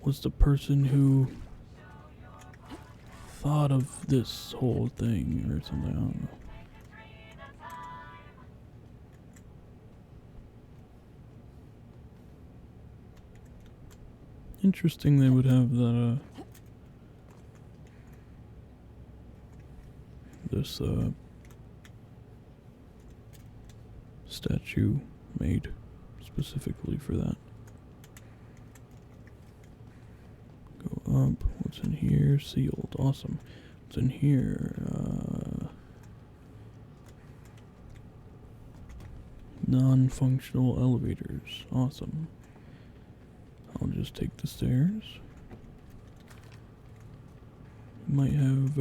was the person who thought of this whole thing or something. I don't know. Interesting they would have that, this, statue made specifically for that. Go up. What's in here? Sealed. Awesome. What's in here? Non-functional elevators. Awesome. I'll just take the stairs. Might have,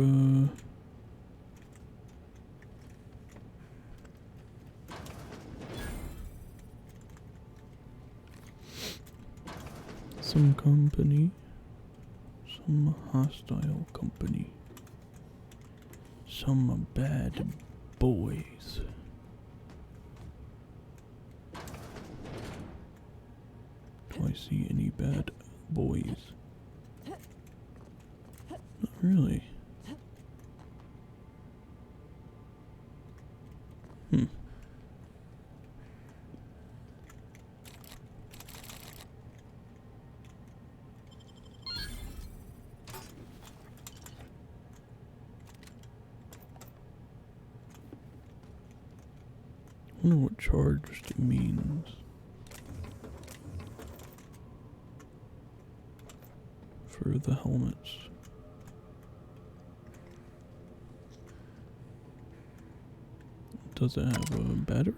some company. Some hostile company. Some bad boys. Do I see any bad boys? Not really. I wonder what charged means. For the helmets. Does it have a battery?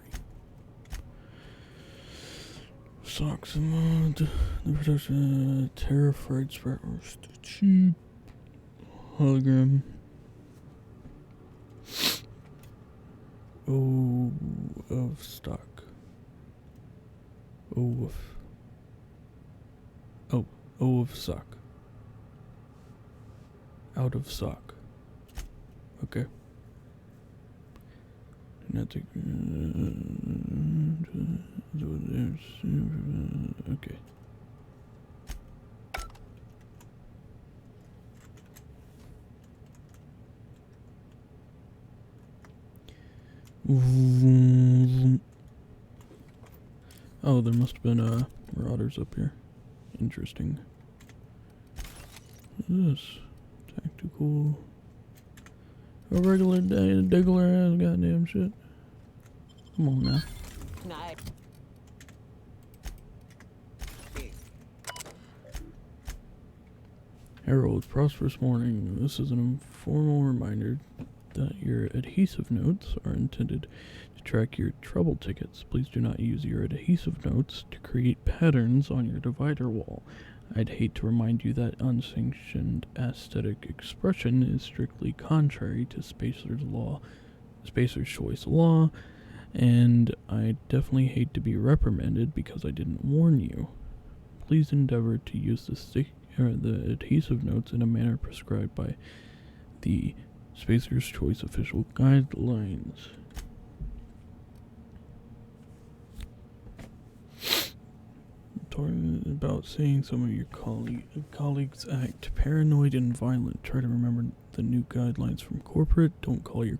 Socks mod. The production Terrafried spread roast. Cheap. Hologram. Oh, of stock. Oh, of sock. Out of sock. Okay. Genetic. Okay. Oh, there must have been marauders up here. Interesting. What is this? Tactical. A regular ass goddamn shit. Come on now. Nice. Harold, prosperous morning. This is an informal reminder that your adhesive notes are intended to track your trouble tickets. Please do not use your adhesive notes to create patterns on your divider wall. I'd hate to remind you that unsanctioned aesthetic expression is strictly contrary to Spacer's Choice law, and I definitely hate to be reprimanded because I didn't warn you. Please endeavor to use the adhesive notes in a manner prescribed by the Spacer's Choice official guidelines. Talking about seeing some of your colleagues act paranoid and violent. Try to remember the new guidelines from corporate. Don't call your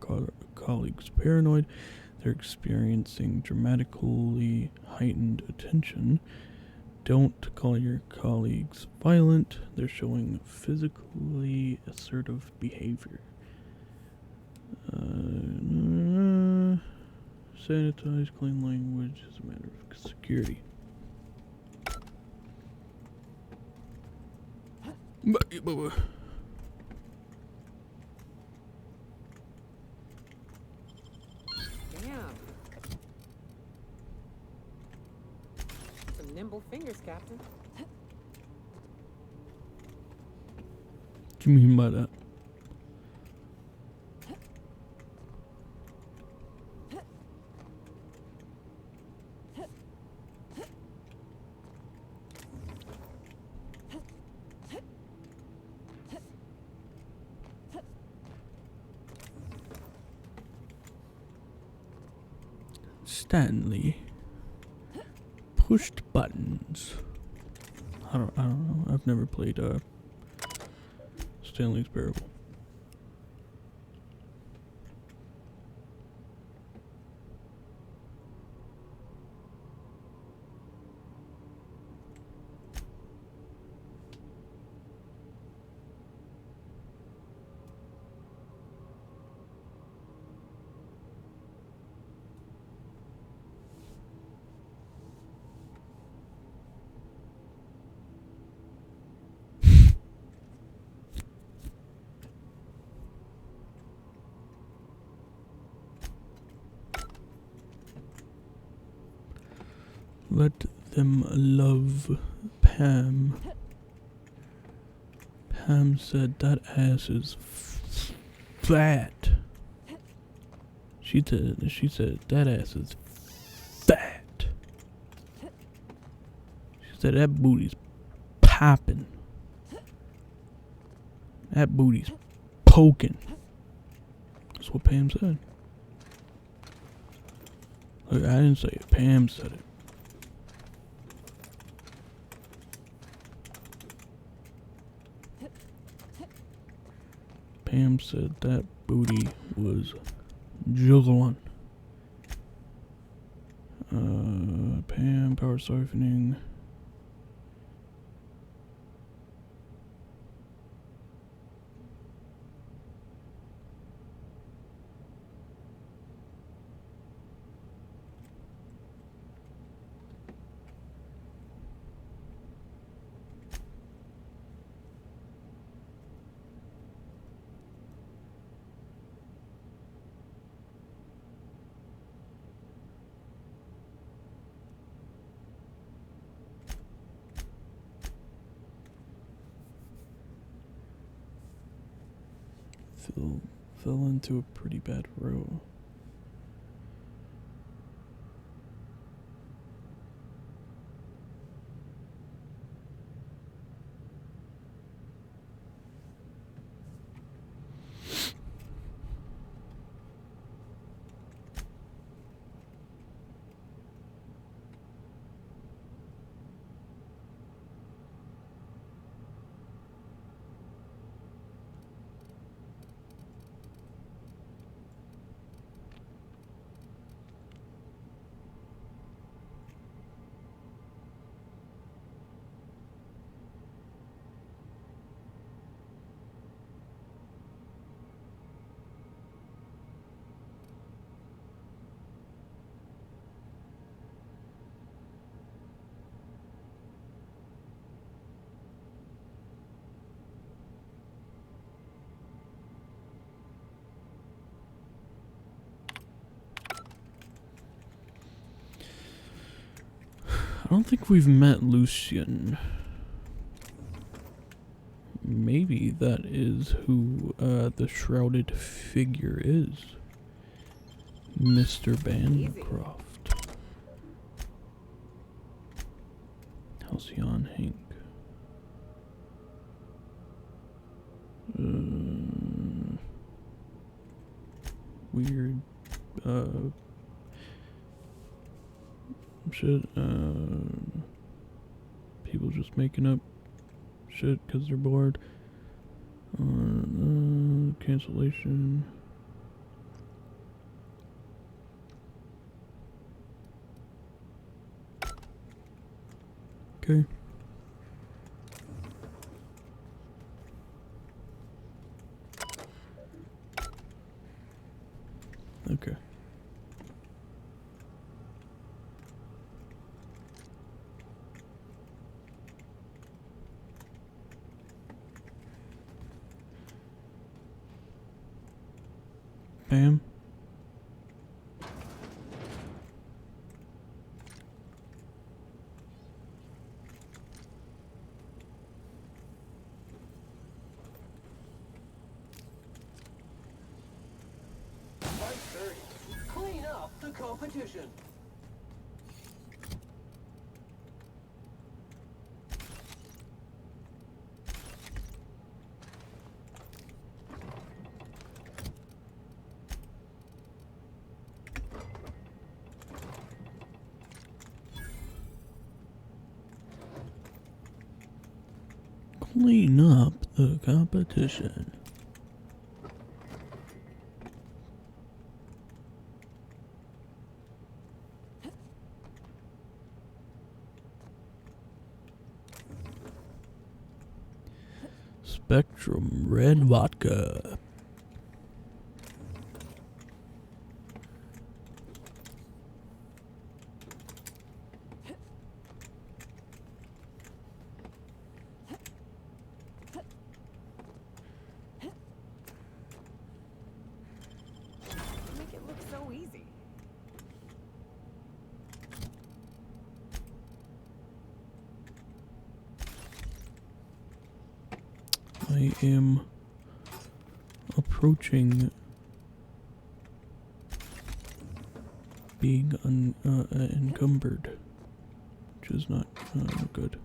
colleagues paranoid. They're experiencing dramatically heightened attention. Don't call your colleagues violent. They're showing physically assertive behavior. Sanitize, clean language is a matter of security. Damn. Some nimble fingers, Captain. What do you mean by that? Stanley pushed buttons. I don't know. I've never played Stanley's Parable. Let them love Pam. Pam said that ass is fat. She said that ass is fat. She said that booty's popping. That booty's poking. That's what Pam said. Look, I didn't say it. Pam said it. Pam said that booty was jiggling. Pam, power siphoning. Fell into a pretty bad row. I don't think we've met Lucian. Maybe that is who the shrouded figure is. Mr. Bancroft. Halcyon Hank. Weird shit. People just making up shit because they're bored. Cancellation. Okay. Okay. Bam. Clean up the competition. Clean up the competition. Spectrum Red Vodka. Make it look so easy. I am approaching being encumbered, which is not good.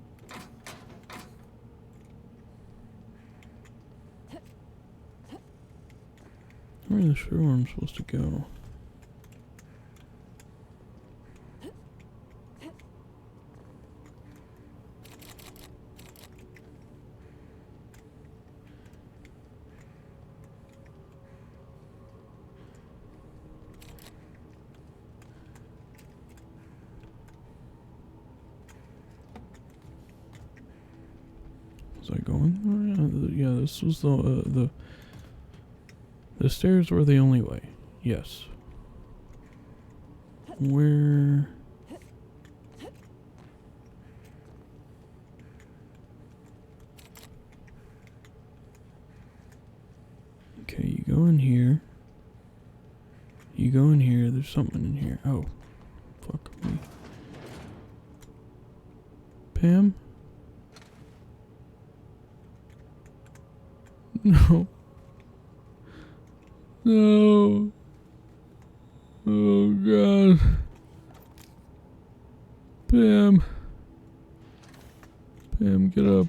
I'm not really sure where I'm supposed to go. Was I going? Oh, yeah, this was the stairs were the only way. Yes. Where? Okay, you go in here. You go in here. There's something in here. Oh, fuck me. Pam? No. No. Oh God. Pam. Pam, get up.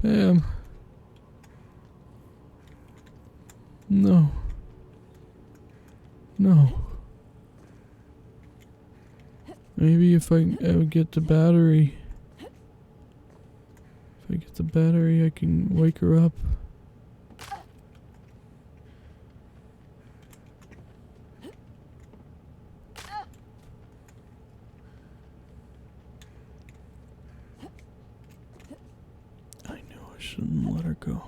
Pam. No. No. Maybe if I get the battery. If I get the battery, I can wake her up. I knew I shouldn't let her go.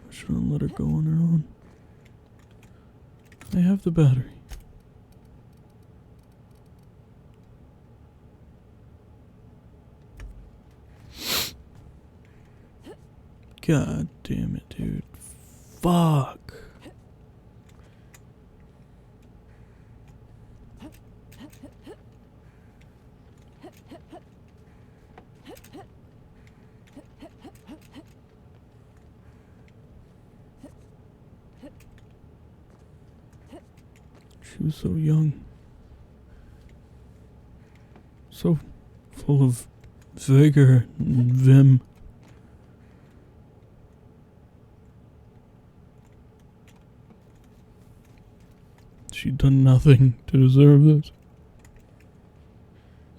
I shouldn't let her go on her own. I have the battery. God damn it, dude. Fuck. She was so young. So full of vigor and vim. She'd done nothing to deserve this.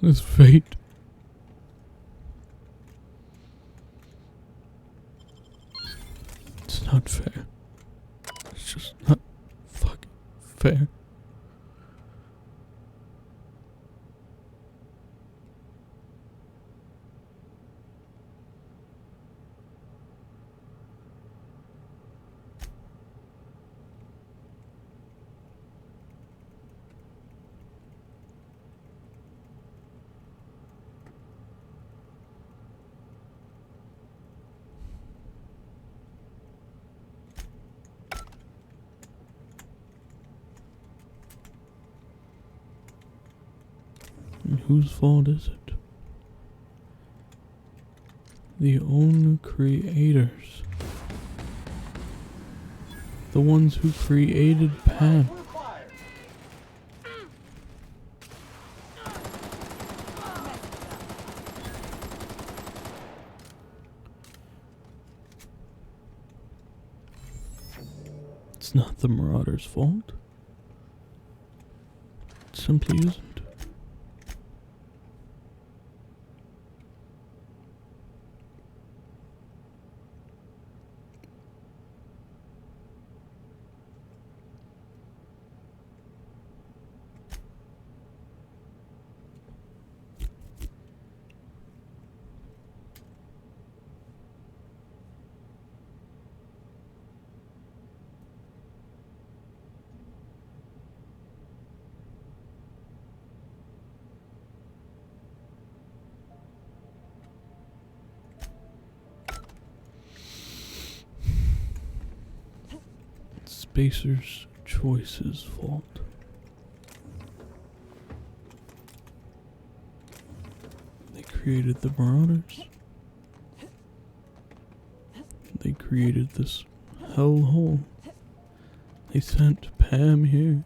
This fate. It's not fair. It's just not fucking fair. And whose fault is it? The own creators. The ones who created Pam. It's not the Marauder's fault. It simply isn't. Spacer's Choice's fault. They created the Marauders. They created this hellhole. They sent Pam here.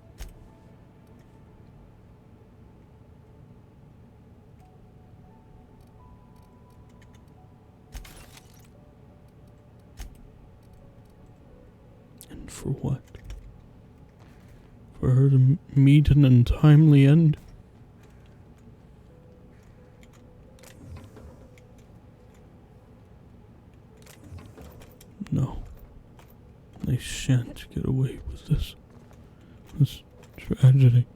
And For what? For her to meet an untimely end? No. They shan't get away with this. This tragedy.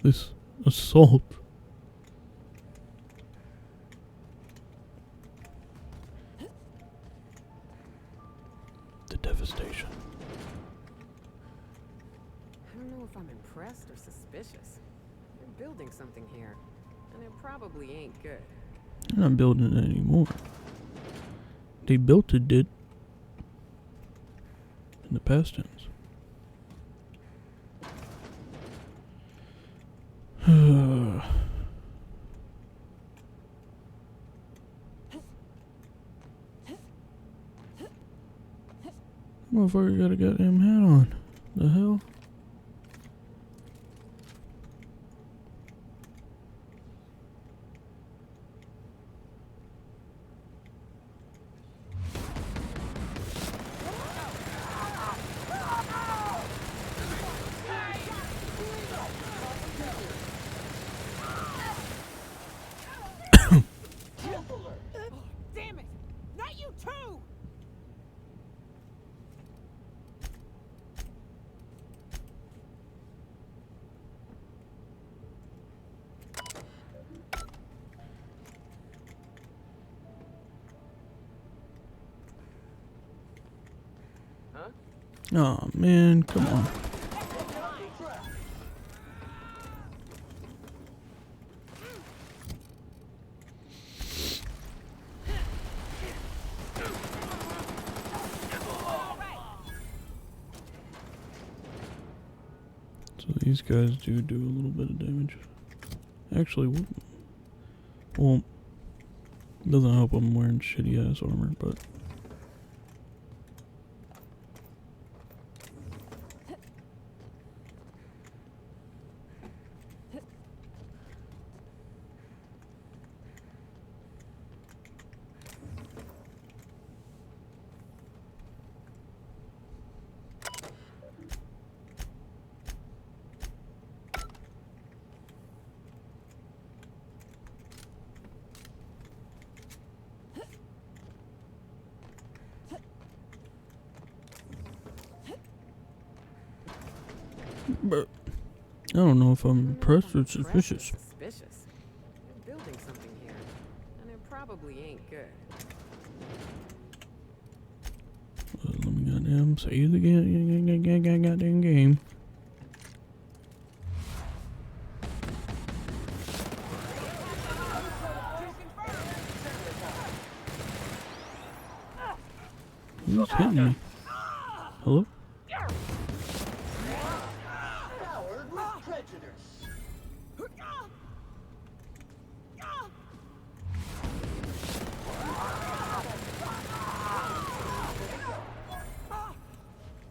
This assault. The devastation. I don't know if I'm impressed or suspicious. They're building something here, and it probably ain't good. They're not building it anymore. They built it, did. In the past tense. Motherfucker got a goddamn hat on. The hell? Damn it! Not you too! Oh man, come on. So these guys do a little bit of damage. Actually, well, doesn't help I'm wearing shitty ass armor, but I don't know if I'm impressed or suspicious. Suspicious. They're building something here, and it probably ain't good. Let me goddamn say the goddamn game. Who's hitting me? Hello? Powered with prejudice.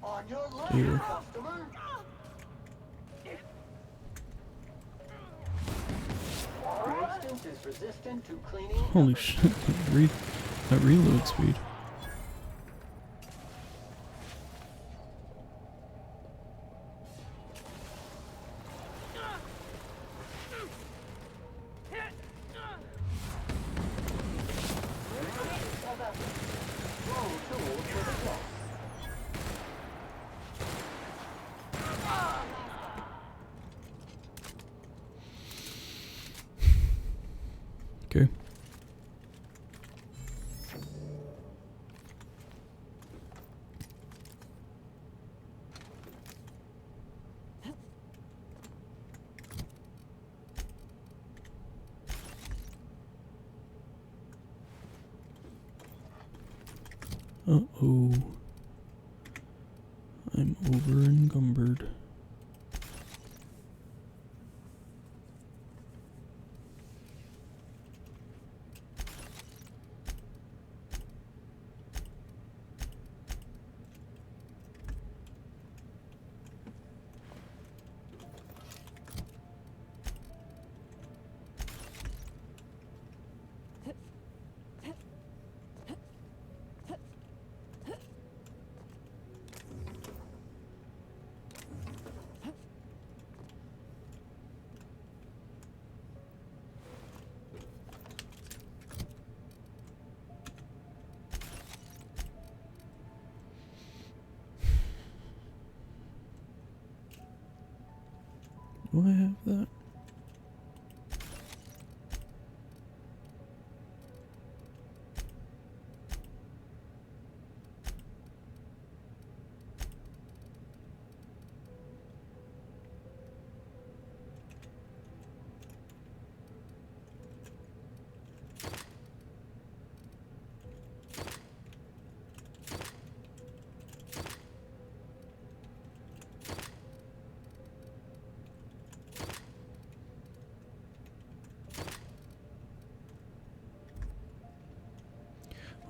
On your left, Ew. customer. For instance, is resistant to cleaning. Holy shit, that reload speed. Okay. Uh-oh. I'm over encumbered. Do I have that?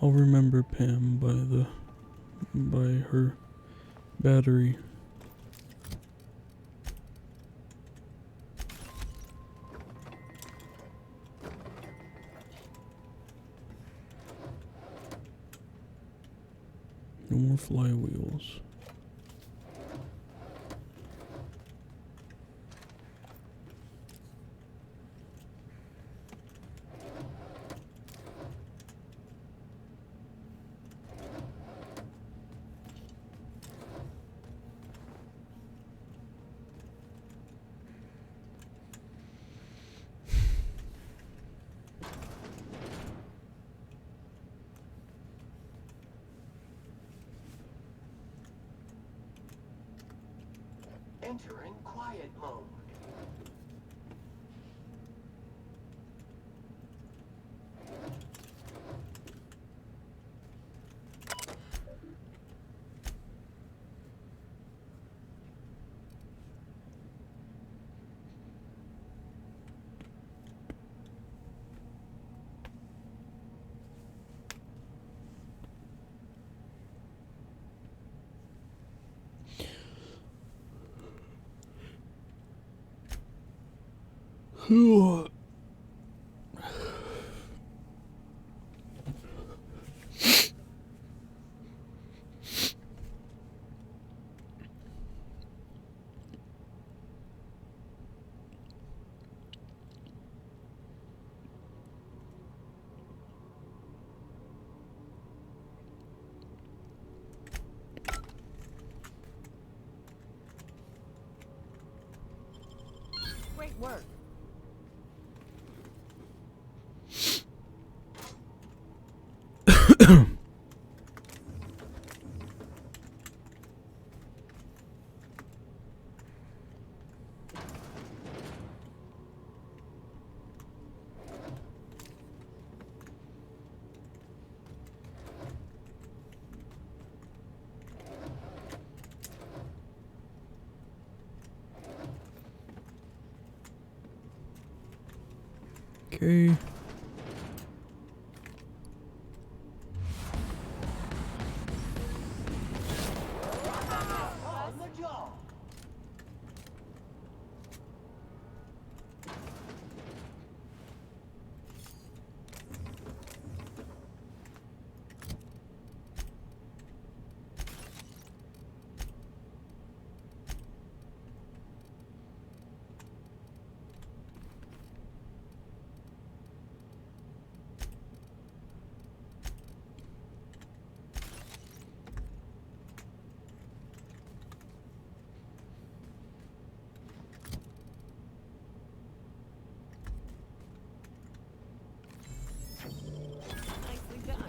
I'll remember Pam by her battery. No more flywheels. Entering quiet mode. Great work. Okay.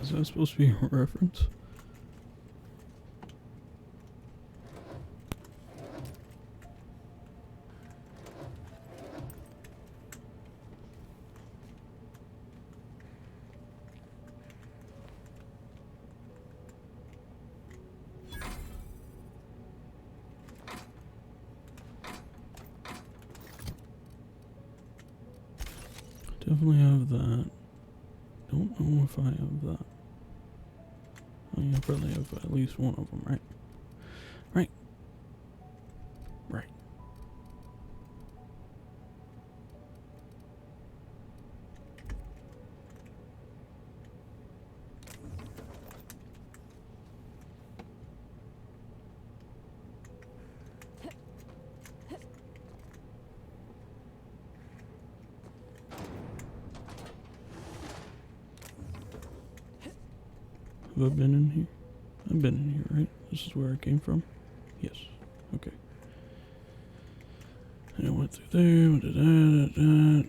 Is that supposed to be a reference? Definitely have that. Don't know if I have that. I mean, I probably have at least one of them, right? Right. Right. Have I been in here? I've been in here, right? This is where I came from? Yes. Okay. And it Went through there, went to that,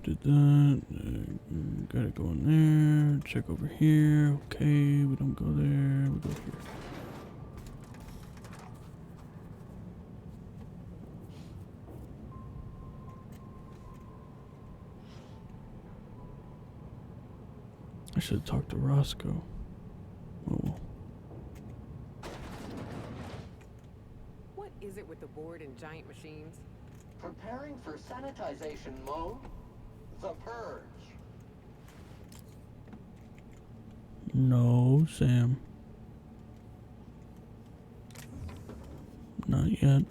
did that. Gotta go in there, check over here. Okay, we don't go there, we go here. I should have talked to Roscoe. Oh well. What is it with the board and giant machines? Preparing for sanitization mode? The Purge. No, Sam. Not yet.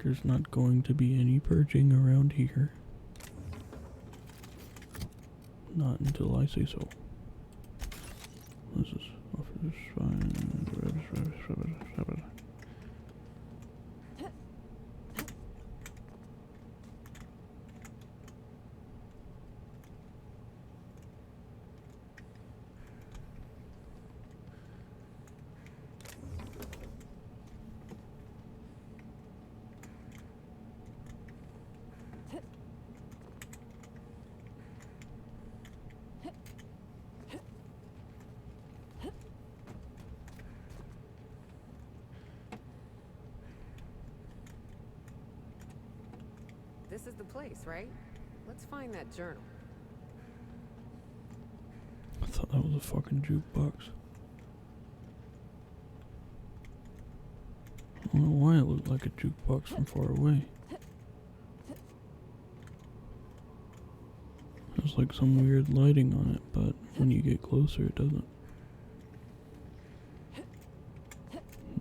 There's not going to be any purging around here. Not until I say so. This is office fine. This is the place, right? Let's find that journal. I thought that was a fucking jukebox. I don't know why it looked like a jukebox from far away. There's like some weird lighting on it, but when you get closer it doesn't.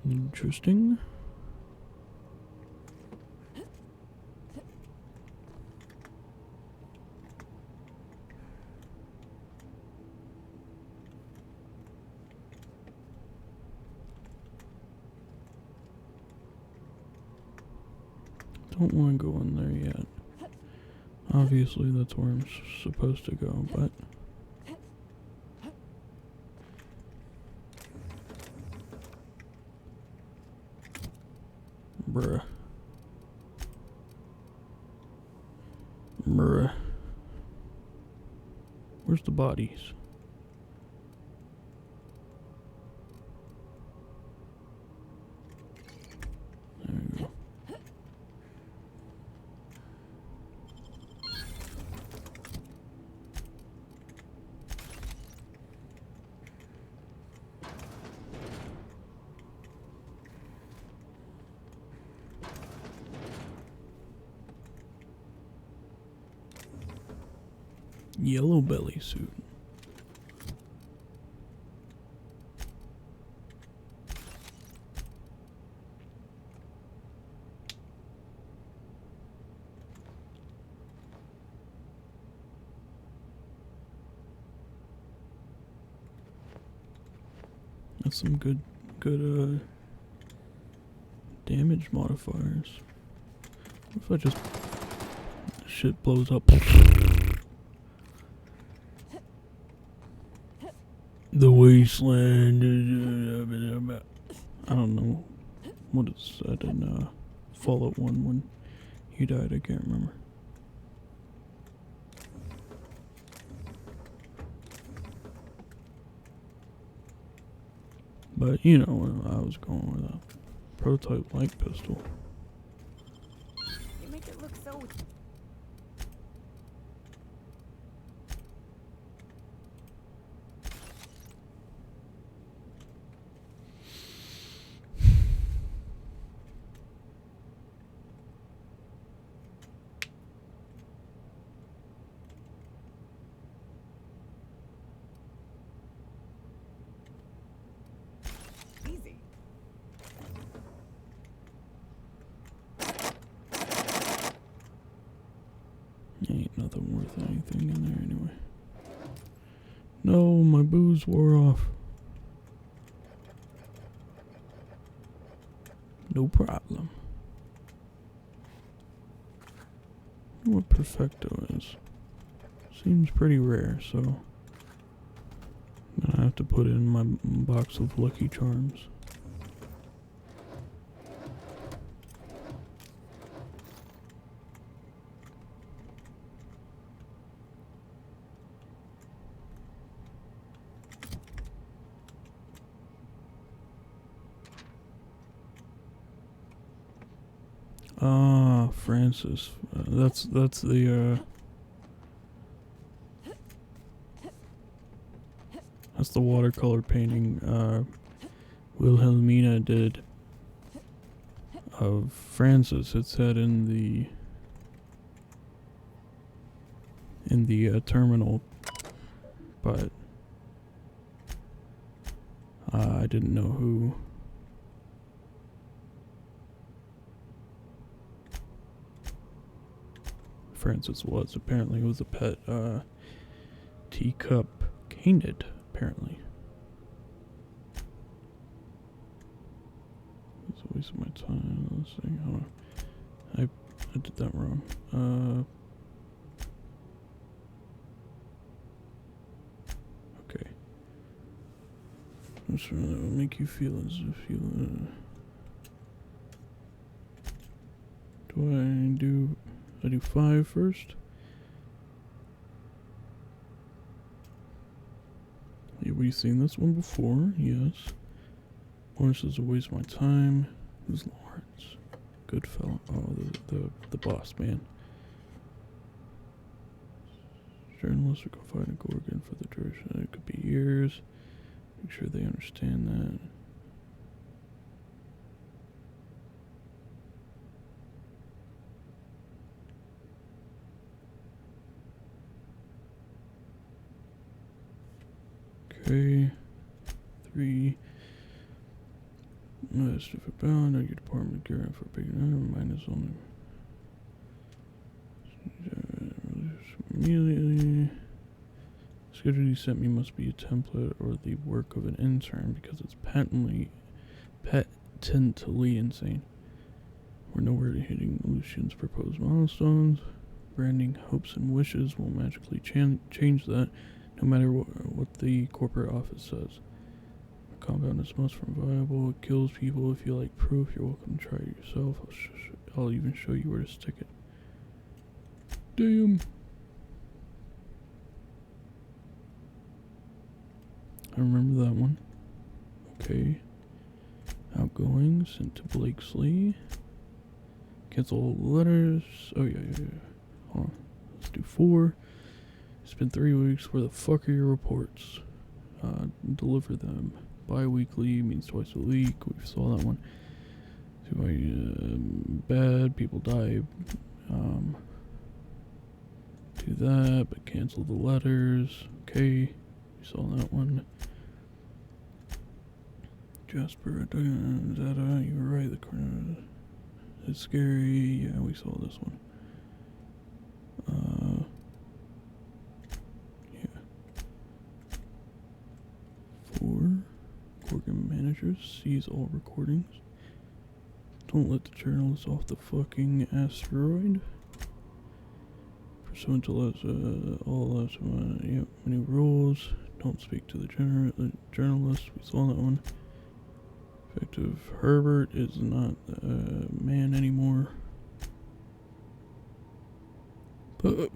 Interesting. Don't want to go in there yet. Obviously that's where I'm supposed to go, but bruh. Bruh. Where's the bodies? There we go. Yellow belly suit. That's some good damage modifiers. What if I just shit blows up? The wasteland. I don't know what it said in Fallout 1 when he died. I can't remember. But you know, I was going with a prototype light pistol. You make it look so. Ain't nothing worth anything in there anyway. No, my booze wore off. No problem. I wonder what Perfecto is. Seems pretty rare, so I'm gonna have to put it in my box of Lucky Charms. Ah, Francis. That's the that's the watercolor painting Wilhelmina did of Francis. It said in the terminal, but I didn't know who. Francis was. Apparently it was a pet teacup canid, apparently. It's a waste of my time. Let's see. Hold on. I did that wrong. Okay. I'm sure that will make you feel as if you I do 5 first? Have we seen this one before? Yes. Lawrence is a waste of my time. Who's Lawrence? Good fellow. Oh, the boss man. Journalists are confined to Gorgon for the duration. It could be years. Make sure they understand that. Okay. 3. If it bound, your department gearing for big minus only. Immediately. Schedule you sent me must be a template or the work of an intern because it's patently insane. We're nowhere to hitting Lucian's proposed milestones. Branding hopes and wishes will magically change that, no matter what the corporate office says. A compound is most viable. It kills people. If you like proof, you're welcome to try it yourself. I'll even show you where to stick it. Damn. I remember that one. Okay. Outgoing, sent to Blakesley. Cancel all letters. Oh, yeah. Hold on. Let's do 4. It's been 3 weeks. Where the fuck are your reports? Deliver them. Bi-weekly means twice a week. We saw that one. Bad. People die. Do that, but cancel the letters. Okay. We saw that one. Jasper, you were right. The corner. It's scary. Yeah, we saw this one. Yeah. 4. Gorgon managers seize all recordings. Don't let the journalists off the fucking asteroid. Pursuant to many rules. Don't speak to the journalists. We saw that one. Effective Herbert is not a man anymore. But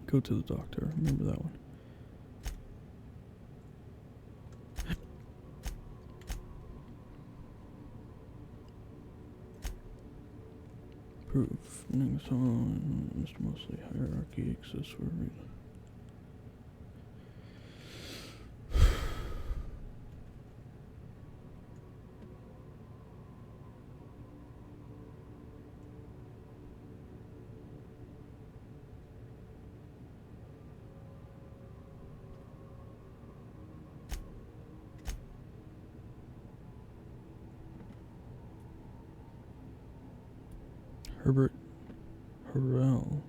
go to the doctor. Remember that one. Proof. Mr. Mostly hierarchy exists for a reason. Herbert Harrell.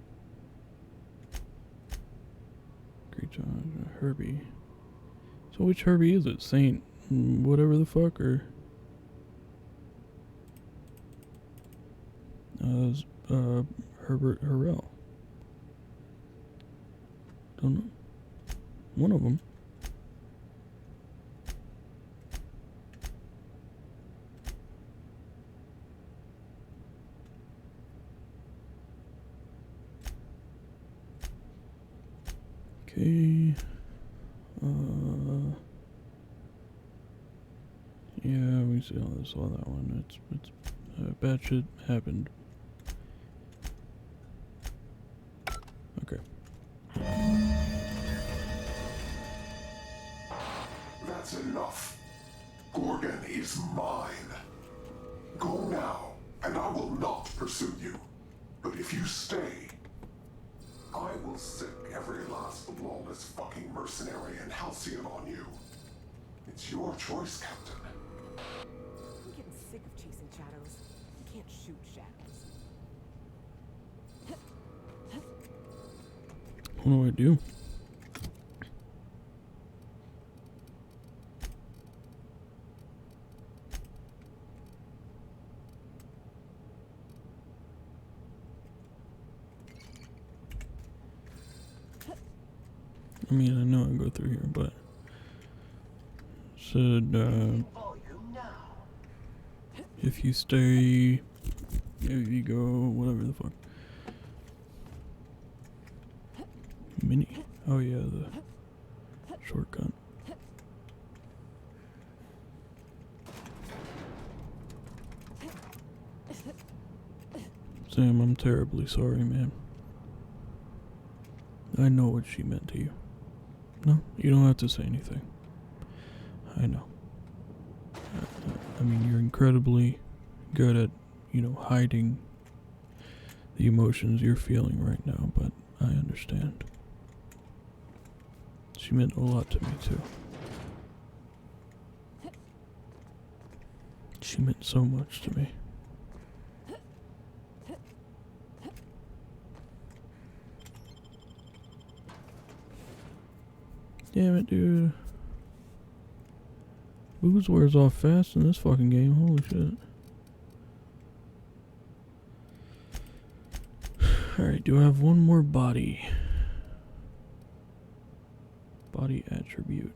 Great job, Herbie. So which Herbie is it? Saint whatever the fuck, or Herbert Harrell? Don't know. One of them. Okay. Yeah, we actually saw that one. It's bad shit happened. Okay. That's enough. Gorgon is mine. Go now, and I will not pursue you. But if you stay, I will sick every last lawless fucking mercenary in Halcyon on you. It's your choice, Captain. I'm getting sick of chasing shadows. You can't shoot shadows. What do I do? I mean, I know I go through here, but said if you stay, if you go, whatever the fuck. Mini. Oh yeah, the shortcut. Sam, I'm terribly sorry, man. I know what she meant to you. No, you don't have to say anything. I know. I mean, you're incredibly good at, hiding the emotions you're feeling right now, but I understand. She meant a lot to me, too. She meant so much to me. Damn it, dude. Booze wears off fast in this fucking game. Holy shit. Alright, do I have one more body? Body attribute.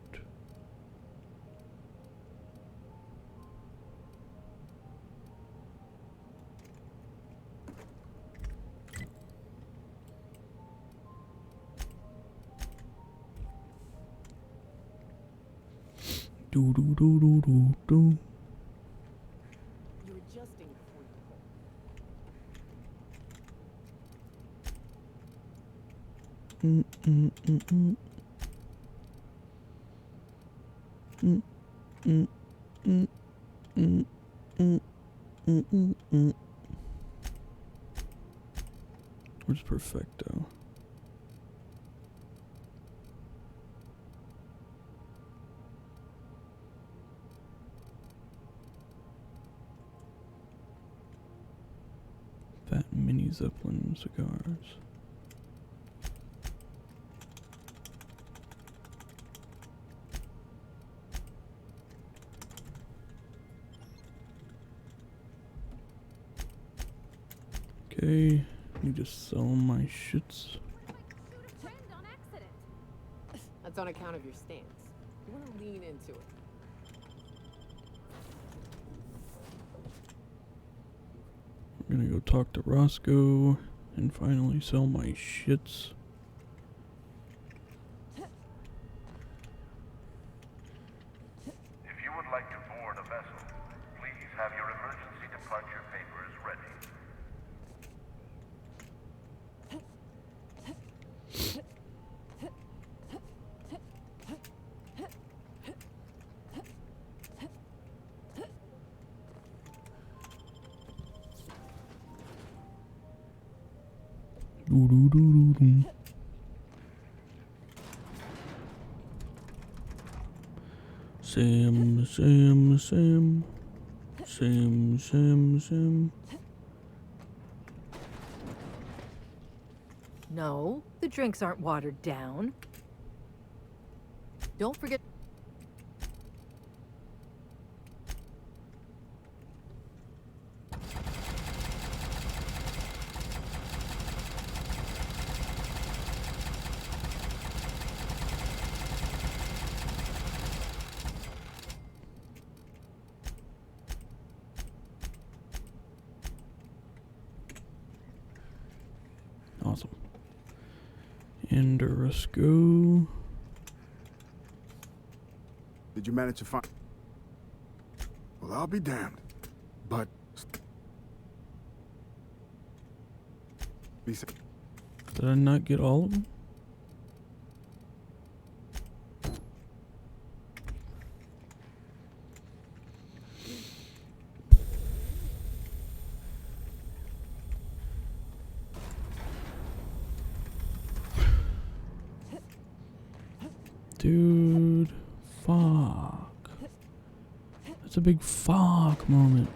Do do do do do do. You're adjusting before you pull. Where's Perfecto? Fat mini Zeppelin cigars. Okay, need to sell my shits. That's on account of your stance. You want to lean into it. I'm gonna go talk to Roscoe and finally sell my shits. If you would like to board a vessel, please have your emergency departure papers ready. Do do do do do. Sam, Sam, Sam. Sam, Sam, Sam. No, the drinks aren't watered down. Don't forget. Awesome. And Roscoe. Did you manage to find... Well, I'll be damned. But... Be safe. Did I not get all of them? Dude, fuck. That's a big fuck moment.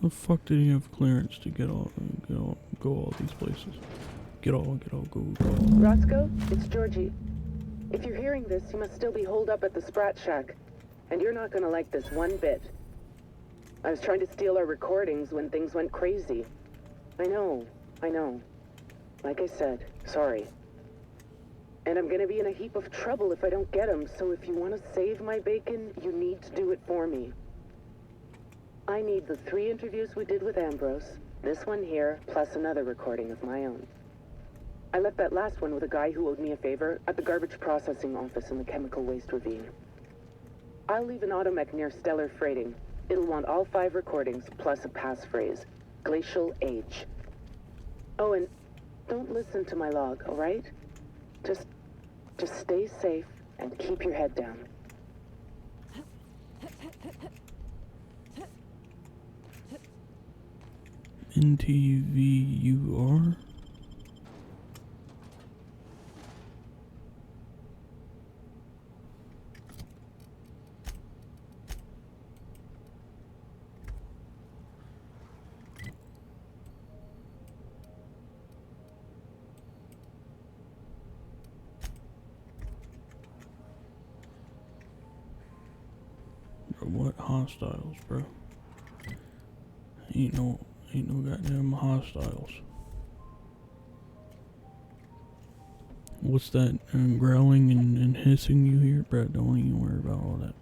How the fuck did he have clearance to go all these places? Go. Roscoe, it's Georgie. If you're hearing this, you must still be holed up at the Sprat Shack. And you're not gonna like this one bit. I was trying to steal our recordings when things went crazy. I know. Like I said, sorry. And I'm gonna be in a heap of trouble if I don't get them, so if you want to save my bacon, you need to do it for me. I need the 3 interviews we did with Ambrose, this one here, plus another recording of my own. I left that last one with a guy who owed me a favor at the garbage processing office in the chemical waste ravine. I'll leave an automech near Stellar Freighting. It'll want all 5 recordings, plus a passphrase. Glacial Age. Oh, and don't listen to my log, alright? Just stay safe and keep your head down. NTVUR? What hostiles, bro? Ain't no goddamn hostiles. What's that growling and hissing you hear? Brad, don't even worry about all that.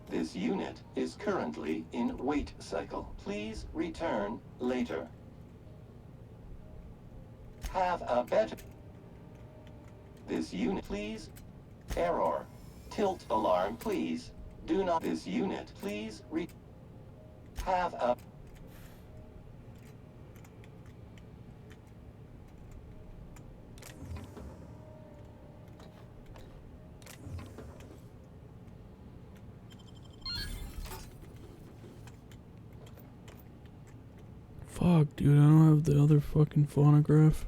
This unit is currently in wait cycle. Please return later. Have a better... This unit, please. Error. Tilt alarm, please. Do not... This unit, please have a... Fuck, dude, I don't have the other fucking phonograph.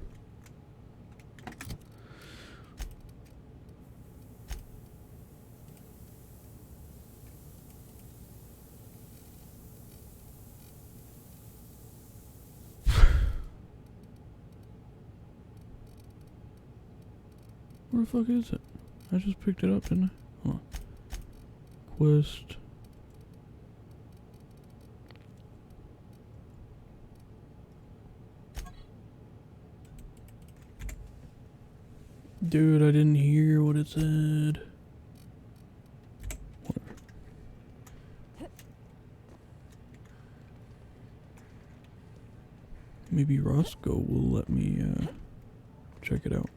Where the fuck is it? I just picked it up, didn't I? Hold on. Quest. Dude, I didn't hear what it said. Whatever. Maybe Roscoe will let me check it out.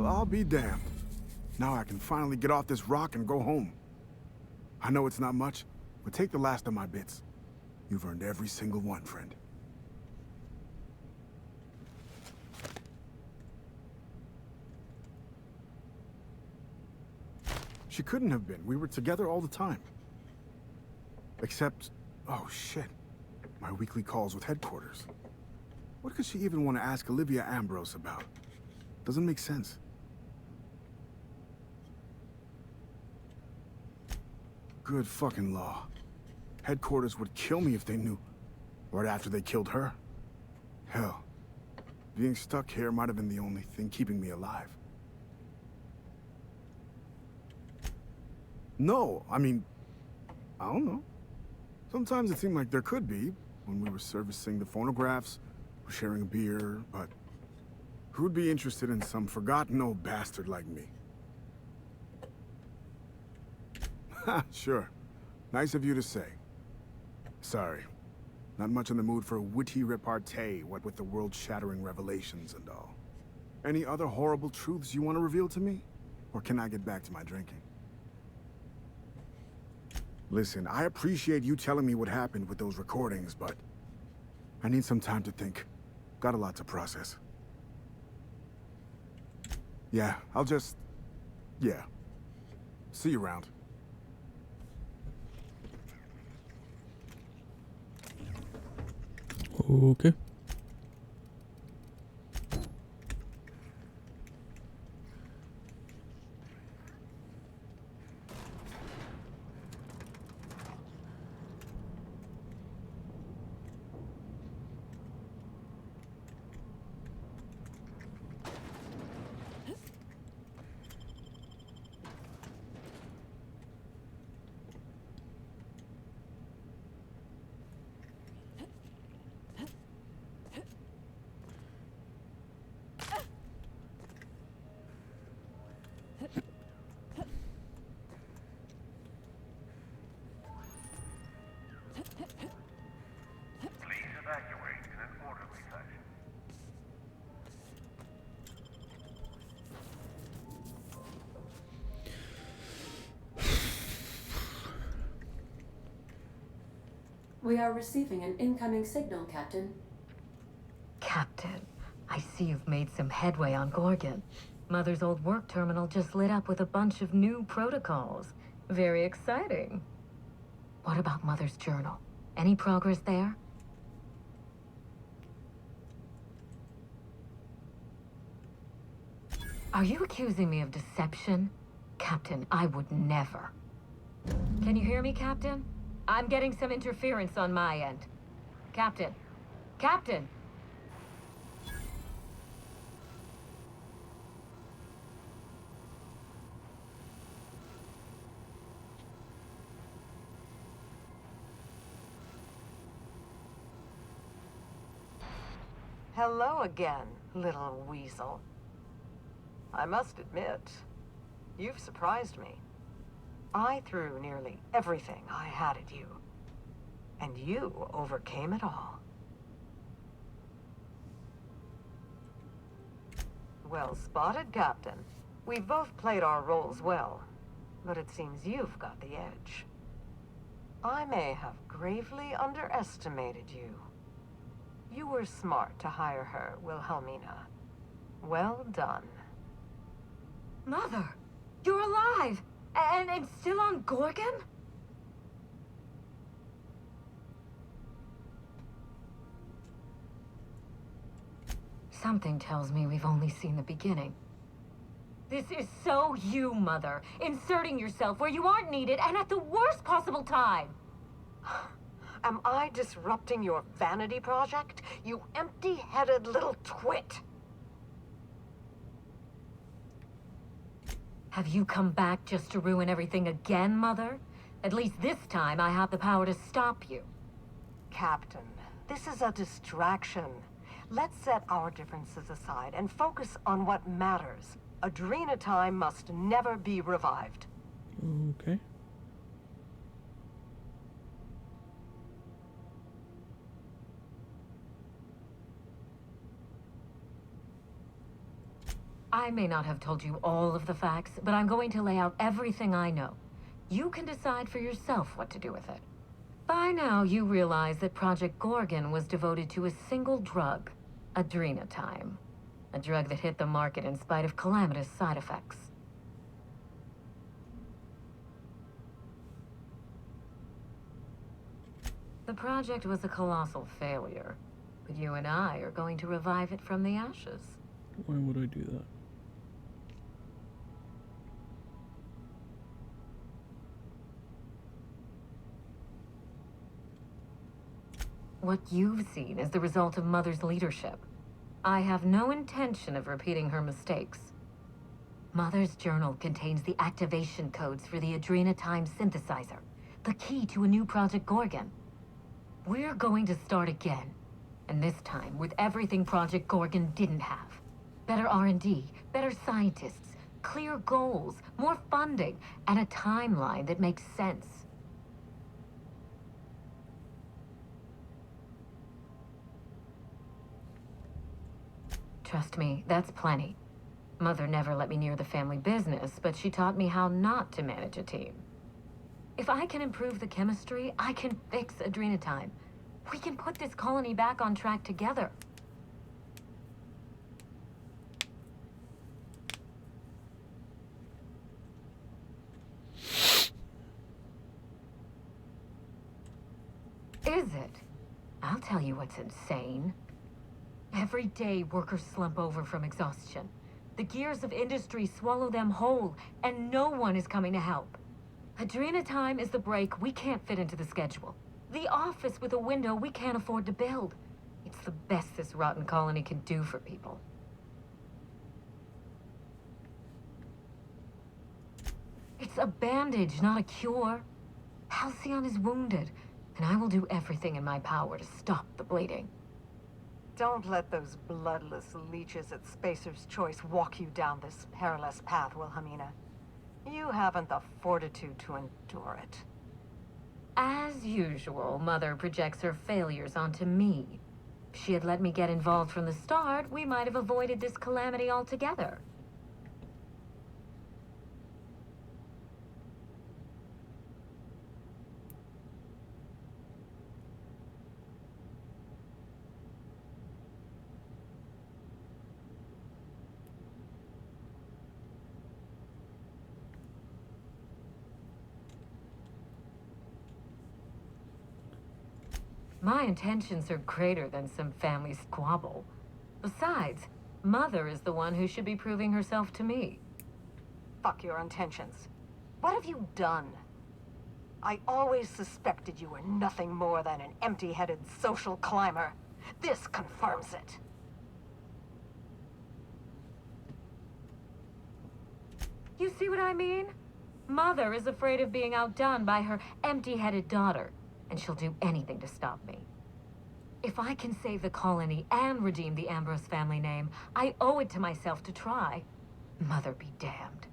Well, I'll be damned. Now I can finally get off this rock and go home. I know it's not much, but take the last of my bits. You've earned every single one, friend. She couldn't have been. We were together all the time. Except, oh shit, my weekly calls with headquarters. What could she even want to ask Olivia Ambrose about? Doesn't make sense. Good fucking law. Headquarters would kill me if they knew. Right after they killed her. Hell, being stuck here might have been the only thing keeping me alive. No, I mean, I don't know. Sometimes it seemed like there could be, when we were servicing the phonographs, or sharing a beer, but who'd be interested in some forgotten old bastard like me? Ha, sure. Nice of you to say. Sorry. Not much in the mood for witty repartee, what with the world-shattering revelations and all. Any other horrible truths you want to reveal to me? Or can I get back to my drinking? Listen, I appreciate you telling me what happened with those recordings, but I need some time to think. Got a lot to process. Yeah, yeah. See you around. Okay. Please evacuate in an orderly fashion. We are receiving an incoming signal, Captain. Captain, I see you've made some headway on Gorgon. Mother's old work terminal just lit up with a bunch of new protocols. Very exciting. What about Mother's journal? Any progress there? Are you accusing me of deception? Captain, I would never. Can you hear me, Captain? I'm getting some interference on my end. Captain! Captain! Hello again, little weasel. I must admit, you've surprised me. I threw nearly everything I had at you, and you overcame it all. Well spotted, Captain. We've both played our roles well, but it seems you've got the edge. I may have gravely underestimated you. You were smart to hire her, Wilhelmina. Well done. Mother! You're alive! And still on Gorgon? Something tells me we've only seen the beginning. This is so you, Mother. Inserting yourself where you aren't needed and at the worst possible time. Am I disrupting your vanity project? You empty-headed little twit! Have you come back just to ruin everything again, Mother? At least this time I have the power to stop you. Captain, this is a distraction. Let's set our differences aside and focus on what matters. Adrena time must never be revived. Okay. I may not have told you all of the facts, but I'm going to lay out everything I know. You can decide for yourself what to do with it. By now, you realize that Project Gorgon was devoted to a single drug, Adrenatime. A drug that hit the market in spite of calamitous side effects. The project was a colossal failure, but you and I are going to revive it from the ashes. Why would I do that? What you've seen is the result of Mother's leadership. I have no intention of repeating her mistakes. Mother's journal contains the activation codes for the Adrenatime synthesizer, the key to a new Project Gorgon. We're going to start again, and this time with everything Project Gorgon didn't have. Better R&D, better scientists, clear goals, more funding, and a timeline that makes sense. Trust me, that's plenty. Mother never let me near the family business, but she taught me how not to manage a team. If I can improve the chemistry, I can fix Adrenatime. We can put this colony back on track together. Is it? I'll tell you what's insane. Every day, workers slump over from exhaustion. The gears of industry swallow them whole, and no one is coming to help. Adrenatime is the break we can't fit into the schedule. The office with a window we can't afford to build. It's the best this rotten colony can do for people. It's a bandage, not a cure. Halcyon is wounded, and I will do everything in my power to stop the bleeding. Don't let those bloodless leeches at Spacer's Choice walk you down this perilous path, Wilhelmina. You haven't the fortitude to endure it. As usual, Mother projects her failures onto me. If she had let me get involved from the start, we might have avoided this calamity altogether. My intentions are greater than some family squabble. Besides, Mother is the one who should be proving herself to me. Fuck your intentions. What have you done? I always suspected you were nothing more than an empty-headed social climber. This confirms it. You see what I mean? Mother is afraid of being outdone by her empty-headed daughter, and she'll do anything to stop me. If I can save the colony and redeem the Ambrose family name, I owe it to myself to try. Mother be damned.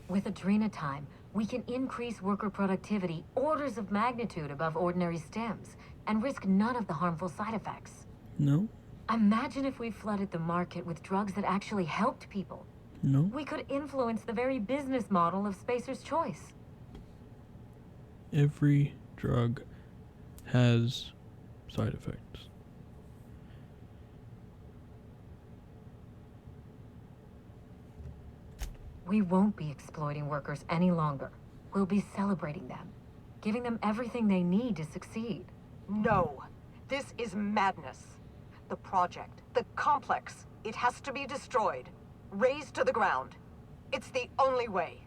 With Adrenatime, we can increase worker productivity orders of magnitude above ordinary stems and risk none of the harmful side effects. No. Imagine if we flooded the market with drugs that actually helped people. No. We could influence the very business model of Spacer's Choice. Every drug has side effects. We won't be exploiting workers any longer. We'll be celebrating them, giving them everything they need to succeed. No, this is madness. The project, the complex, it has to be destroyed, razed to the ground. It's the only way.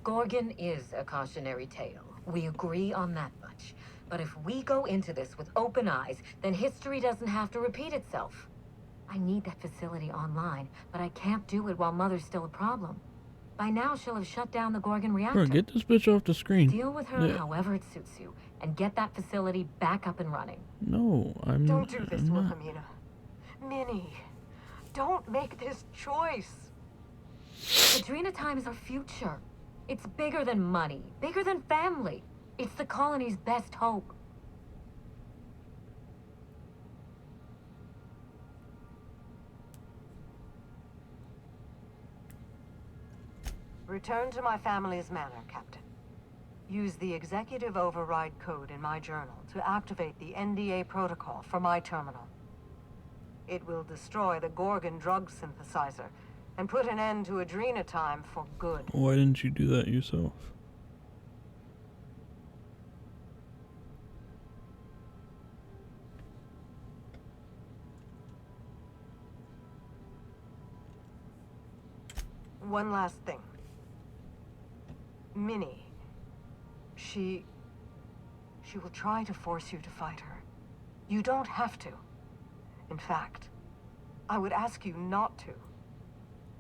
Gorgon is a cautionary tale. We agree on that much. But if we go into this with open eyes, then history doesn't have to repeat itself. I need that facility online, but I can't do it while Mother's still a problem. By now, she'll have shut down the Gorgon reactor. Bro, get this bitch off the screen. Deal with her however it suits you, and get that facility back up and running. No, I'm Don't do this, I'm not. Wilhelmina. Minnie, don't make this choice. Adrena Time is our future. It's bigger than money, bigger than family. It's the colony's best hope. Return to my family's manor, Captain. Use the executive override code in my journal to activate the NDA protocol for my terminal. It will destroy the Gorgon drug synthesizer and put an end to Adrena Time for good. Why didn't you do that yourself? One last thing. Minnie. She will try to force you to fight her. You don't have to. In fact, I would ask you not to.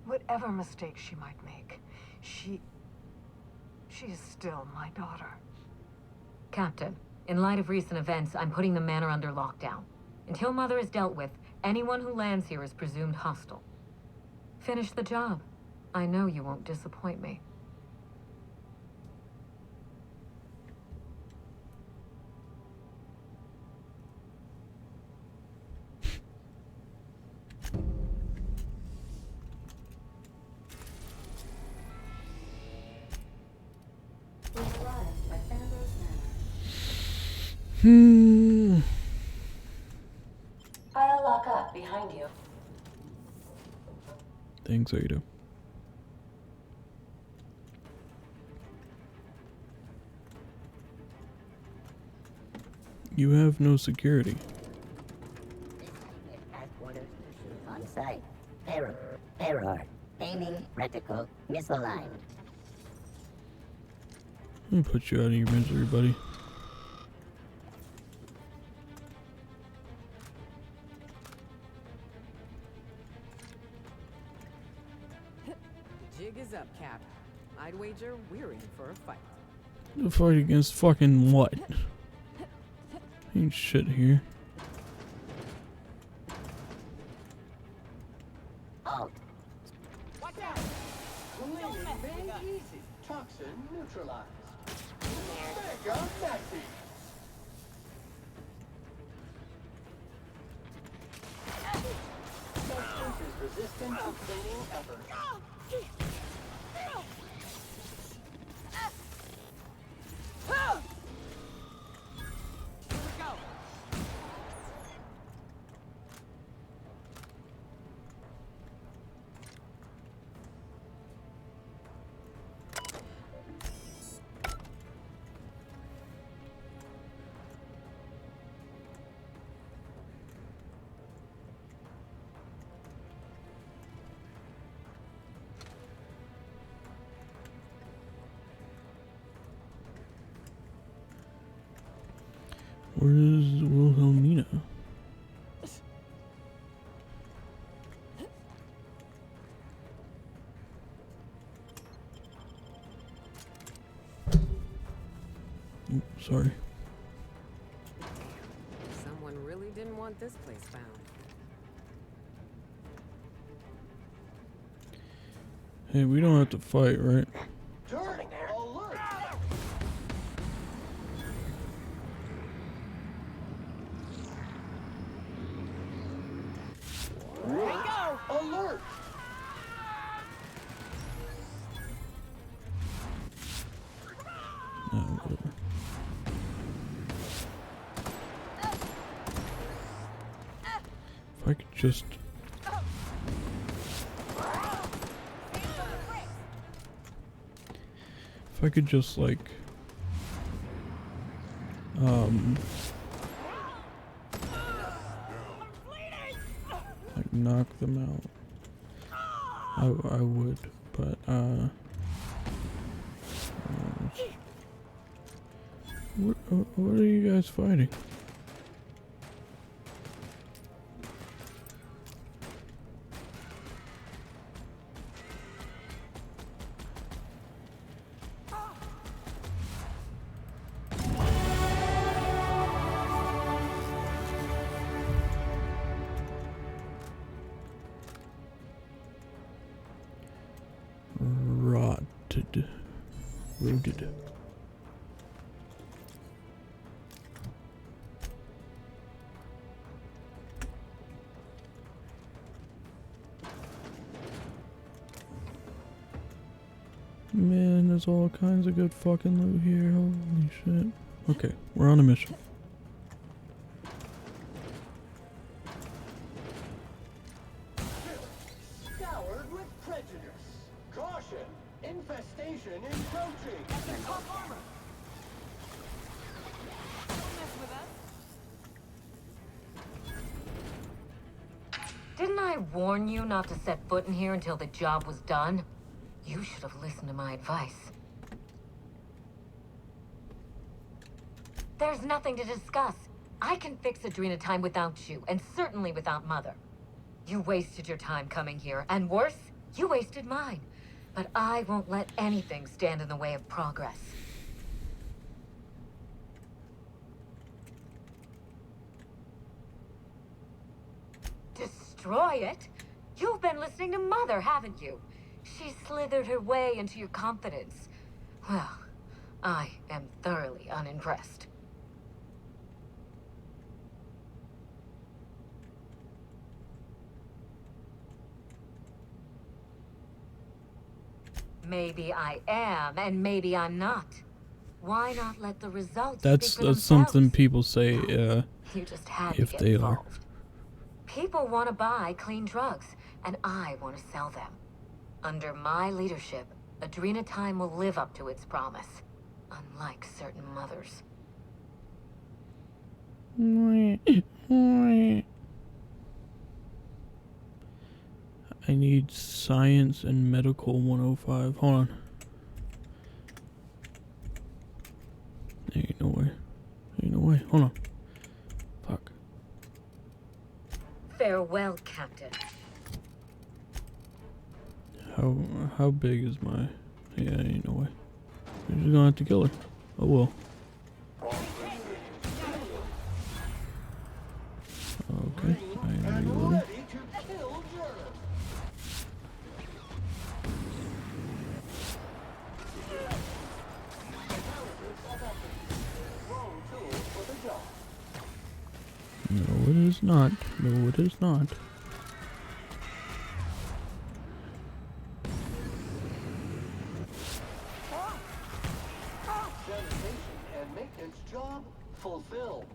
Whatever mistakes she might make, she is still my daughter. Captain, in light of recent events, I'm putting the manor under lockdown. Until Mother is dealt with, anyone who lands here is presumed hostile. Finish the job. I know you won't disappoint me. I'll lock up behind you. Thanks, Ada. You have no security. On site. Error. Aiming reticle misaligned. I'm gonna put you out of your misery, buddy. Jig is up, Cap. I'd wager we're in for a fight. The fight against fucking what? Ain't shit here. Out. Watch out! Easy. Toxin neutralized. Mega Nazi. Substance is resistant to cleaning efforts. Where is Wilhelmina? Ooh, sorry. Someone really didn't want this place found. Hey, we don't have to fight, right? Turning alert. Go! Alert. No, whatever. If I could just... If I could just, like... like, knock them out. I would, but, what are you guys fighting? Rooted. Rooted. Man, there's all kinds of good fucking loot here. Holy shit. Okay, we're on a mission. Scoured with prejudice. Caution! Infestation encroaching. At their top armor. Didn't I warn you not to set foot in here until the job was done? You should have listened to my advice. There's nothing to discuss. I can fix Adrena time without you, and certainly without Mother. You wasted your time coming here, and worse, you wasted mine. But I won't let anything stand in the way of progress. Destroy it? You've been listening to Mother, haven't you? She slithered her way into your confidence. Well, I am thoroughly unimpressed. Maybe I am, and maybe I'm not. Why not let the results That's speak for something people say you just had if to get they are. involved. People want to buy clean drugs, and I want to sell them. Under my leadership, Adrena Time will live up to its promise, unlike certain mothers. I need science and medical 105. Hold on. There ain't no way. There ain't no way. Hold on. Fuck. Farewell, Captain. How big is my... Yeah, ain't no way. You're just gonna have to kill her. Oh well. Okay, I am reloading. No, it is not. No, it is not. Sanitation and maintenance job fulfilled.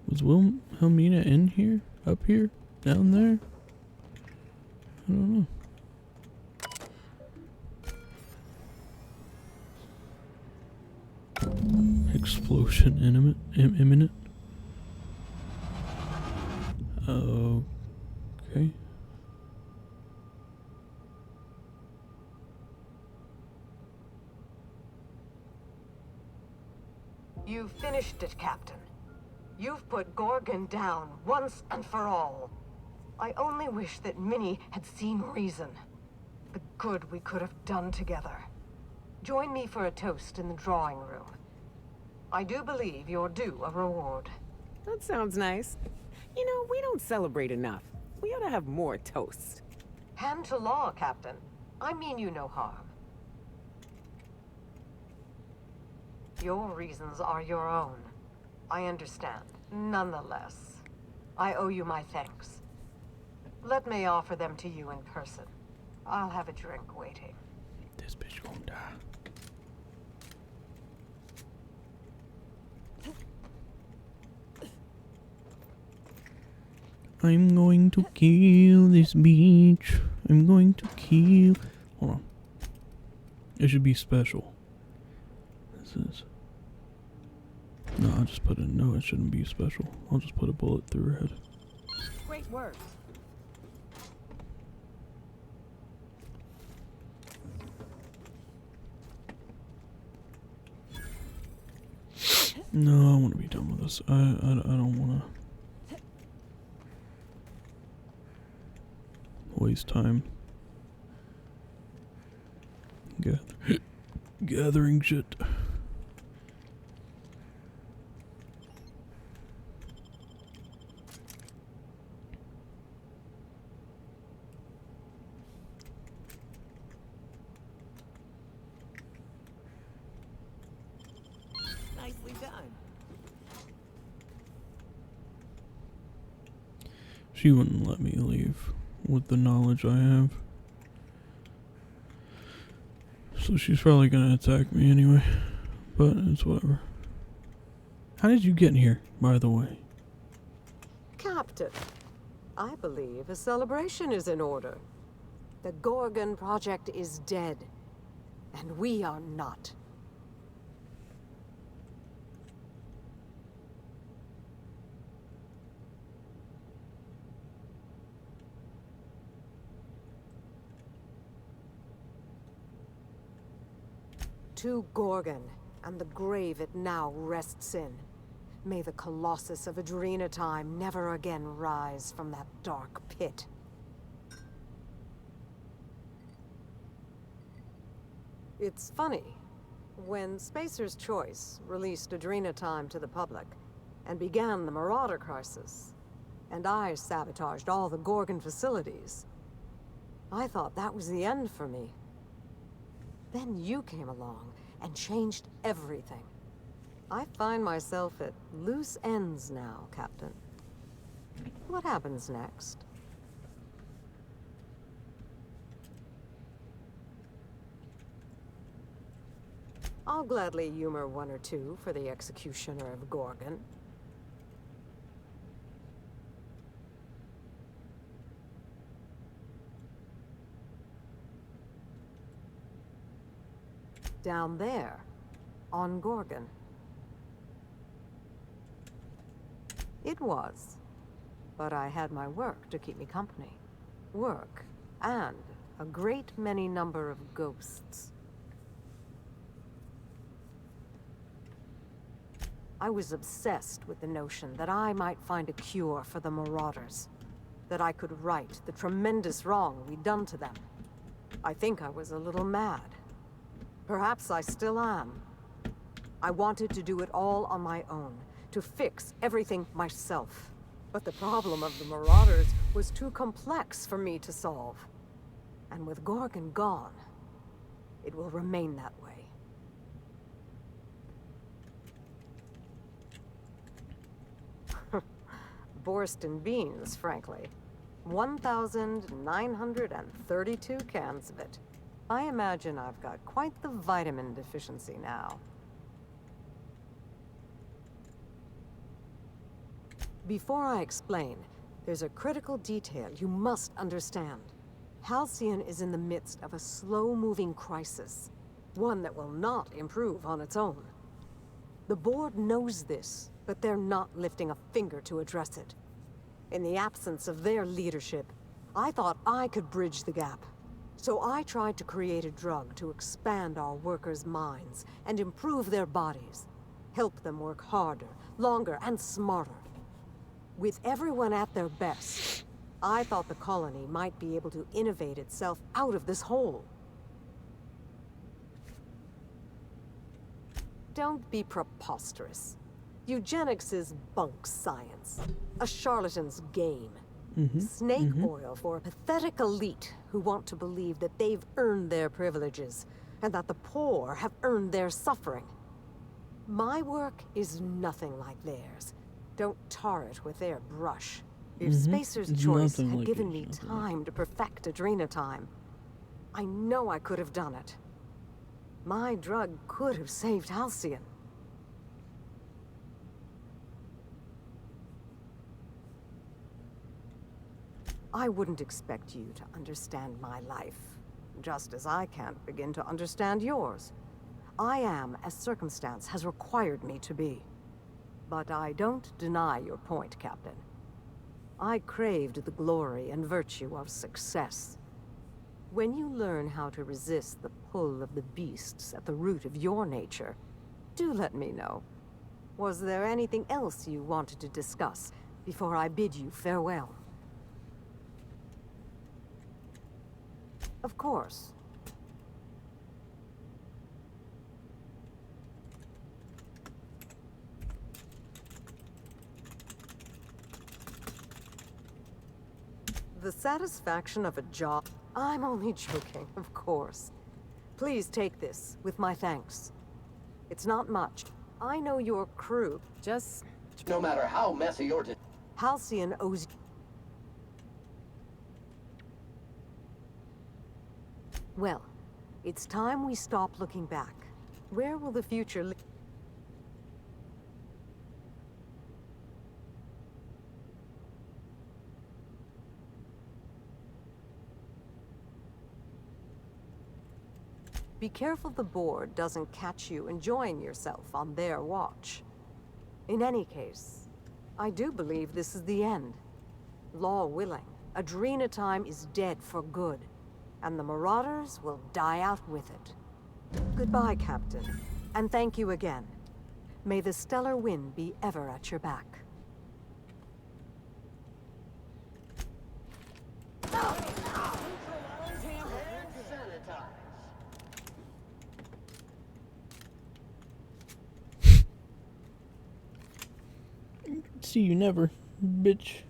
Was Wilhelmina in here? Up here? Down there? I don't know. Explosion imminent. Okay. You finished it, Captain. You've put Gorgon down once and for all. I only wish that Minnie had seen reason. The good we could have done together. Join me for a toast in the drawing room. I do believe you're due a reward. That sounds nice. You know, we don't celebrate enough. We ought to have more toasts. Hand to law, Captain. I mean you no harm. Your reasons are your own. I understand. Nonetheless, I owe you my thanks. Let me offer them to you in person. I'll have a drink waiting. This bitch gonna die. I'm going to kill this beach. I'm going to kill... Hold on. It should be special. This is... No, I'll just put it... No, it shouldn't be special. I'll just put a bullet through her head. Great work. No, I want to be done with this. I don't want to waste time gathering shit. Nicely done. She wouldn't let me leave with the knowledge I have. So she's probably gonna attack me anyway. But it's whatever. How did you get in here, by the way? Captain, I believe a celebration is in order. The Gorgon project is dead, and we are not. To Gorgon, and the grave it now rests in. May the Colossus of Adrena Time never again rise from that dark pit. It's funny. When Spacer's Choice released Adrena Time to the public, and began the Marauder Crisis, and I sabotaged all the Gorgon facilities, I thought that was the end for me. Then you came along and changed everything. I find myself at loose ends now, Captain. What happens next? I'll gladly humor one or two for the executioner of Gorgon. Down there, on Gorgon. It was, but I had my work to keep me company. Work, and a great many number of ghosts. I was obsessed with the notion that I might find a cure for the Marauders. That I could right the tremendous wrong we'd done to them. I think I was a little mad. Perhaps I still am. I wanted to do it all on my own, to fix everything myself. But the problem of the Marauders was too complex for me to solve. And with Gorgon gone, it will remain that way. Borscht beans, frankly. 1,932 cans of it. I imagine I've got quite the vitamin deficiency now. Before I explain, there's a critical detail you must understand. Halcyon is in the midst of a slow-moving crisis, one that will not improve on its own. The board knows this, but they're not lifting a finger to address it. In the absence of their leadership, I thought I could bridge the gap. So I tried to create a drug to expand our workers' minds and improve their bodies. Help them work harder, longer, and smarter. With everyone at their best, I thought the colony might be able to innovate itself out of this hole. Don't be preposterous. Eugenics is bunk science. A charlatan's game. Snake oil for a pathetic elite who want to believe that they've earned their privileges, and that the poor have earned their suffering. My work is nothing like theirs. Don't tar it with their brush. If Spacer's Choice had given me time to perfect Adrena Time, I know I could have done it. My drug could have saved Halcyon. I wouldn't expect you to understand my life, just as I can't begin to understand yours. I am as circumstance has required me to be. But I don't deny your point, Captain. I craved the glory and virtue of success. When you learn how to resist the pull of the beasts at the root of your nature, do let me know. Was there anything else you wanted to discuss before I bid you farewell? Of course. The satisfaction of a job... I'm only joking, of course. Please take this, with my thanks. It's not much. I know your crew. Just... No matter how messy or... Halcyon owes... Well, it's time we stop looking back. Where will the future lead? Be careful the board doesn't catch you enjoying yourself on their watch. In any case, I do believe this is the end. Law willing, Adrena Time is dead for good, and the Marauders will die out with it. Goodbye, Captain, and thank you again. May the stellar wind be ever at your back. See you never, bitch.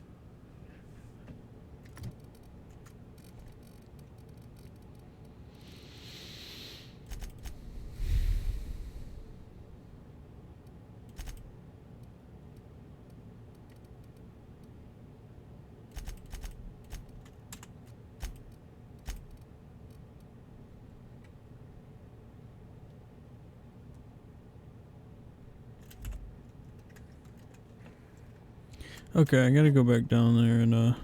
Okay, I gotta go back down there and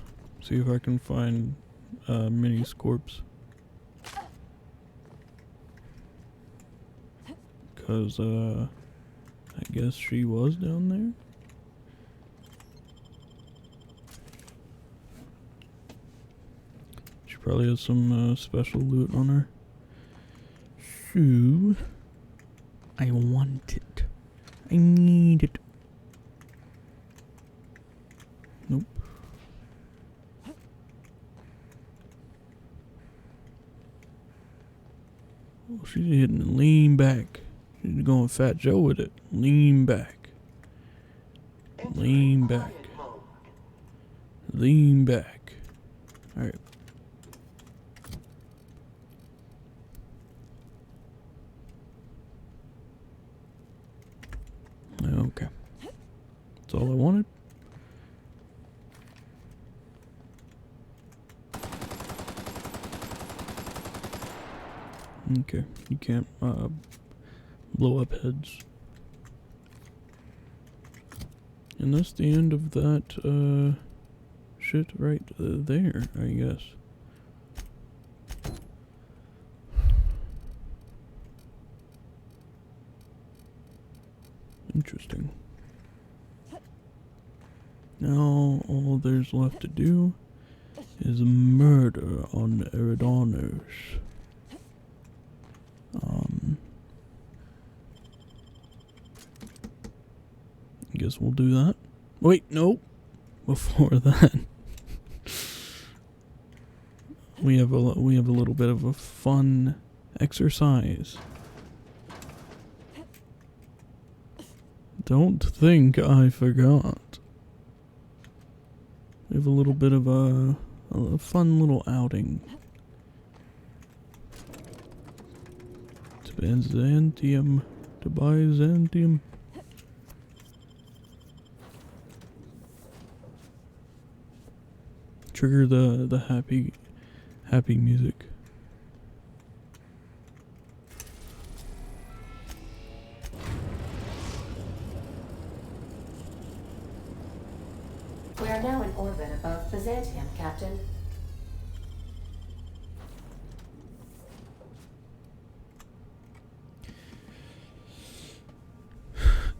see if I can find Mini Scorps. Cause I guess she was down there. She probably has some special loot on her. So I want it. I need it. Nope. Oh, she's hitting lean back. She's going Fat Joe with it. Lean back. Lean back. Lean back. Alright. Okay. That's all I wanted. Okay, you can't blow up heads. And that's the end of that shit right there, I guess. Interesting. Now all there's left to do is murder on Eridanos. I guess we'll do that. Wait, no. Before that, we have a little bit of a fun exercise. Don't think I forgot. We have a little bit of a fun little outing. Byzantium to Byzantium. Trigger the happy music. We are now in orbit above Byzantium, Captain.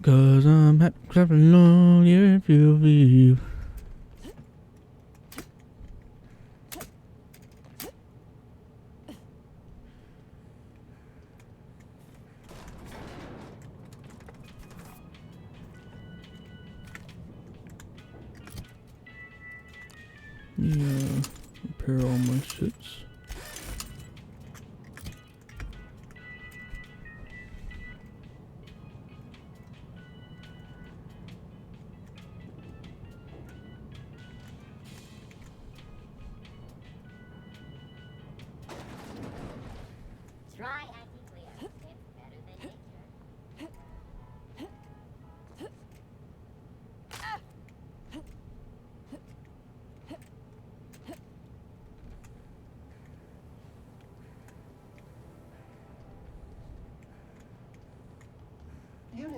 Cause I'm happy clapping along, yeah, if you believe. Yeah, repair all my shits. Try anti-glare. It's better than nature.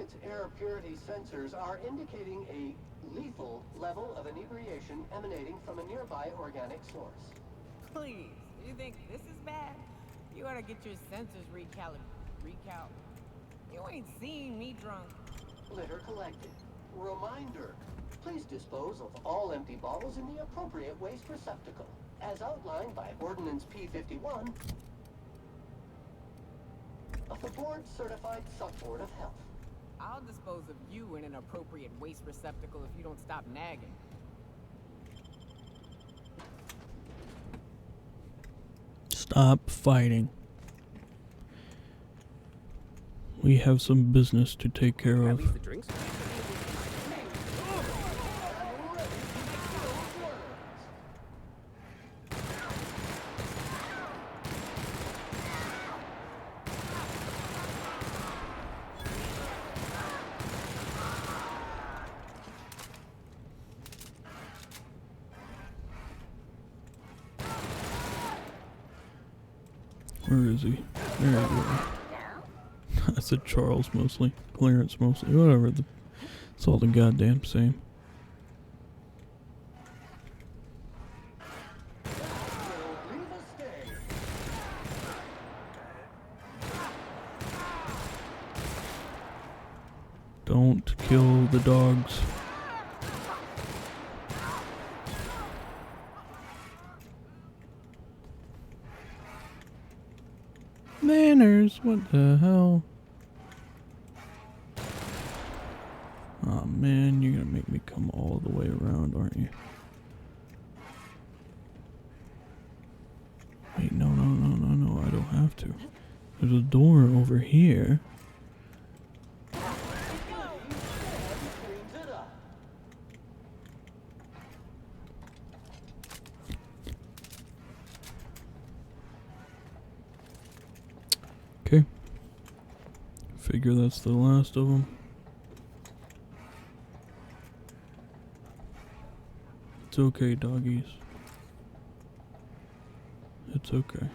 unit's air purity sensors are indicating a lethal level of inebriation emanating from a nearby organic source. Please, you think this is bad? You ought to get your sensors recount. You ain't seen me drunk. Litter collected. Reminder, please dispose of all empty bottles in the appropriate waste receptacle, as outlined by Ordinance P51 of the Board-Certified Sub-Board of Health. I'll dispose of you in an appropriate waste receptacle if you don't stop nagging. Stop fighting. We have some business to take care of. Where is he? There he is. I said Charles mostly. Clarence mostly. Whatever. It's all the goddamn same. Don't kill the dogs. Manners, what the hell? Oh man, you're gonna make me come all the way around, aren't you? Wait, no, I don't have to. There's a door over here. Okay. Figure that's the last of them. It's okay, doggies. It's okay.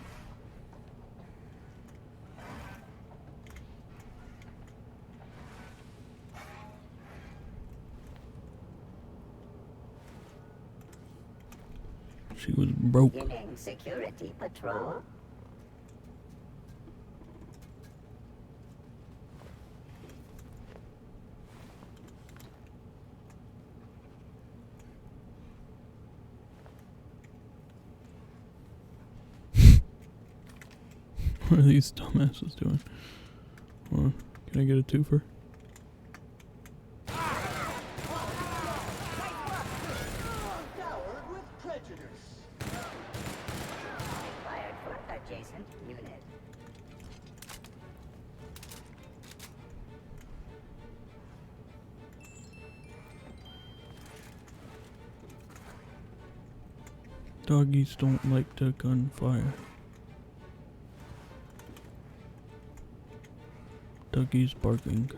She was broke. You mean security patrol? What are these dumbasses doing? Hold on. Can I get a twofer? Fired for adjacent unit. Doggies don't like to gunfire. Doggies barking.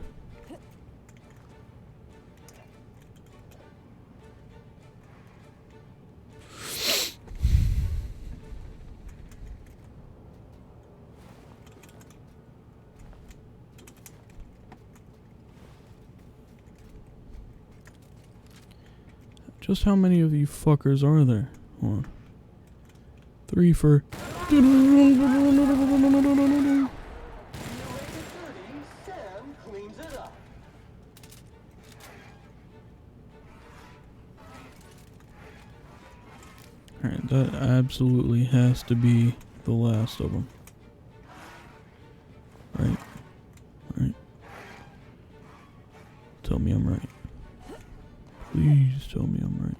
Just how many of you fuckers are there? Hold on. 3 for... Alright, that absolutely has to be the last of them. Right? Right. Tell me I'm right. Please tell me I'm right.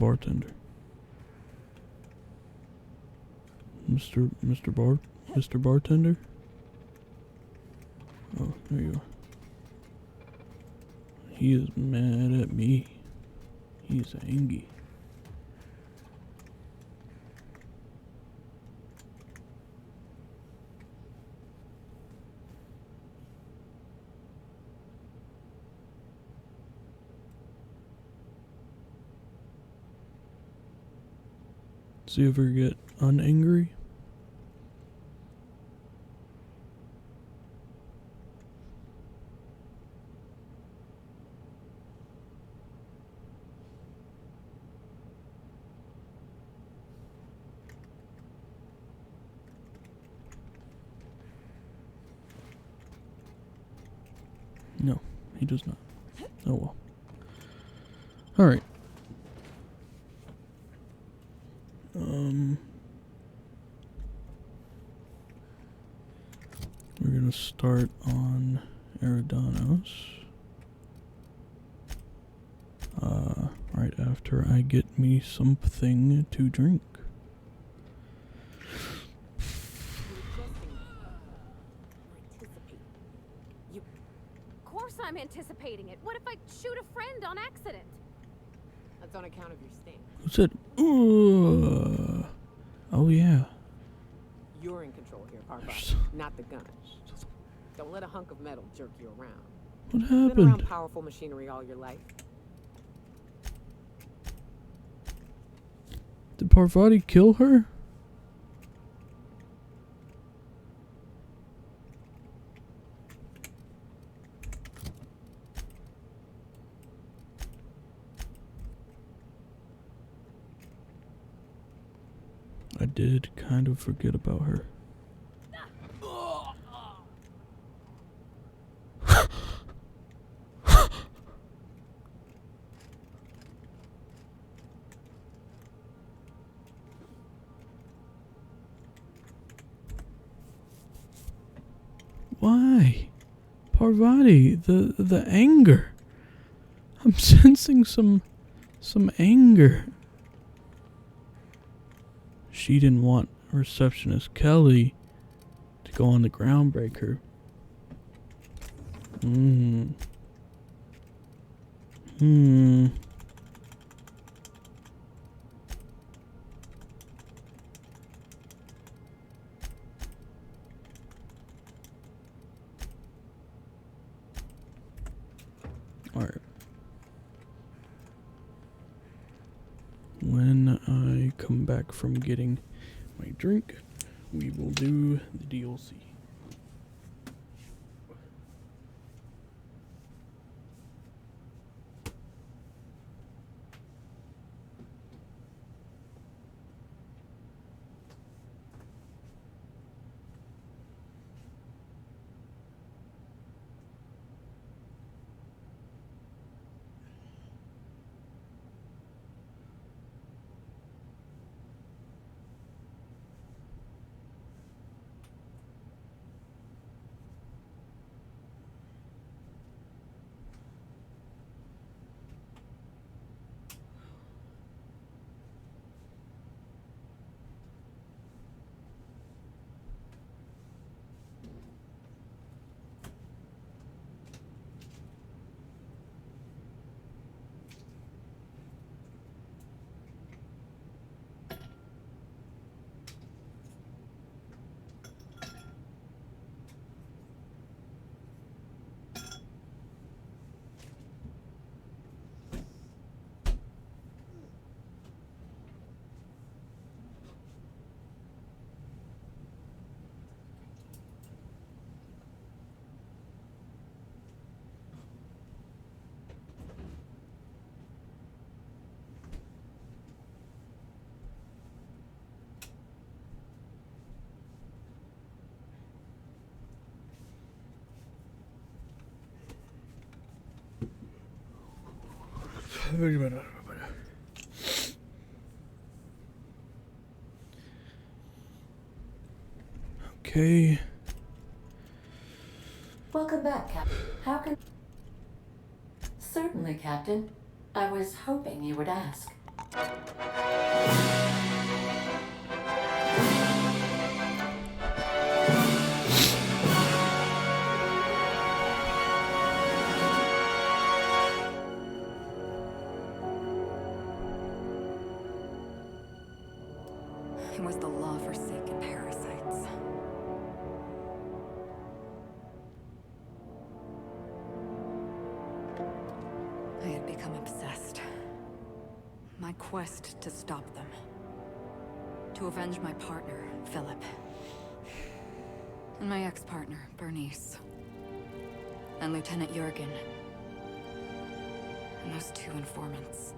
bartender. Mr. Bartender? Oh, there you are. He is mad at me. He's angry. Does he ever get unangry? No, he does not. Oh well. Alright. We're gonna start on Eridanos. Right after I get me something to drink. Of course I'm anticipating it. What if I shoot a friend on accident? That's on account of your sting. Who said, ooh? Oh yeah. You're in control here, Parva, not the gun. Don't let a hunk of metal jerk you around. What You've been happened? around powerful machinery all your life. Did Parvati kill her? I did kind of forget about her. Why? Parvati, the anger. I'm sensing some anger. She didn't want receptionist Kelly to go on the groundbreaker. Alright. When I come back from getting my drink, we will do the DLC. Okay. Welcome back, Captain. How can... Certainly, Captain. I was hoping you would ask. It was the law-forsaken parasites. I had become obsessed. My quest to stop them. To avenge my partner, Philip. And my ex-partner, Bernice. And Lieutenant Jurgen. And those two informants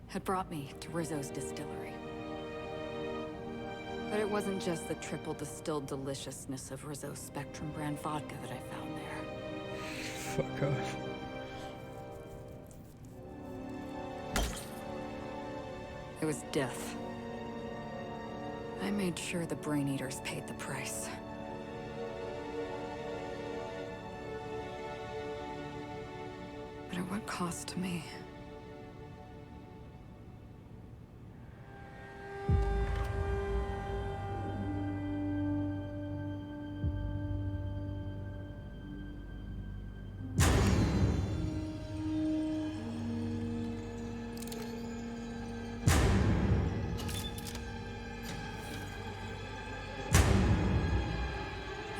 had brought me to Rizzo's distillery. But it wasn't just the triple distilled deliciousness of Rizzo's Spectrum brand vodka that I found there. Fuck off. It was death. I made sure the Brain Eaters paid the price. But at what cost to me?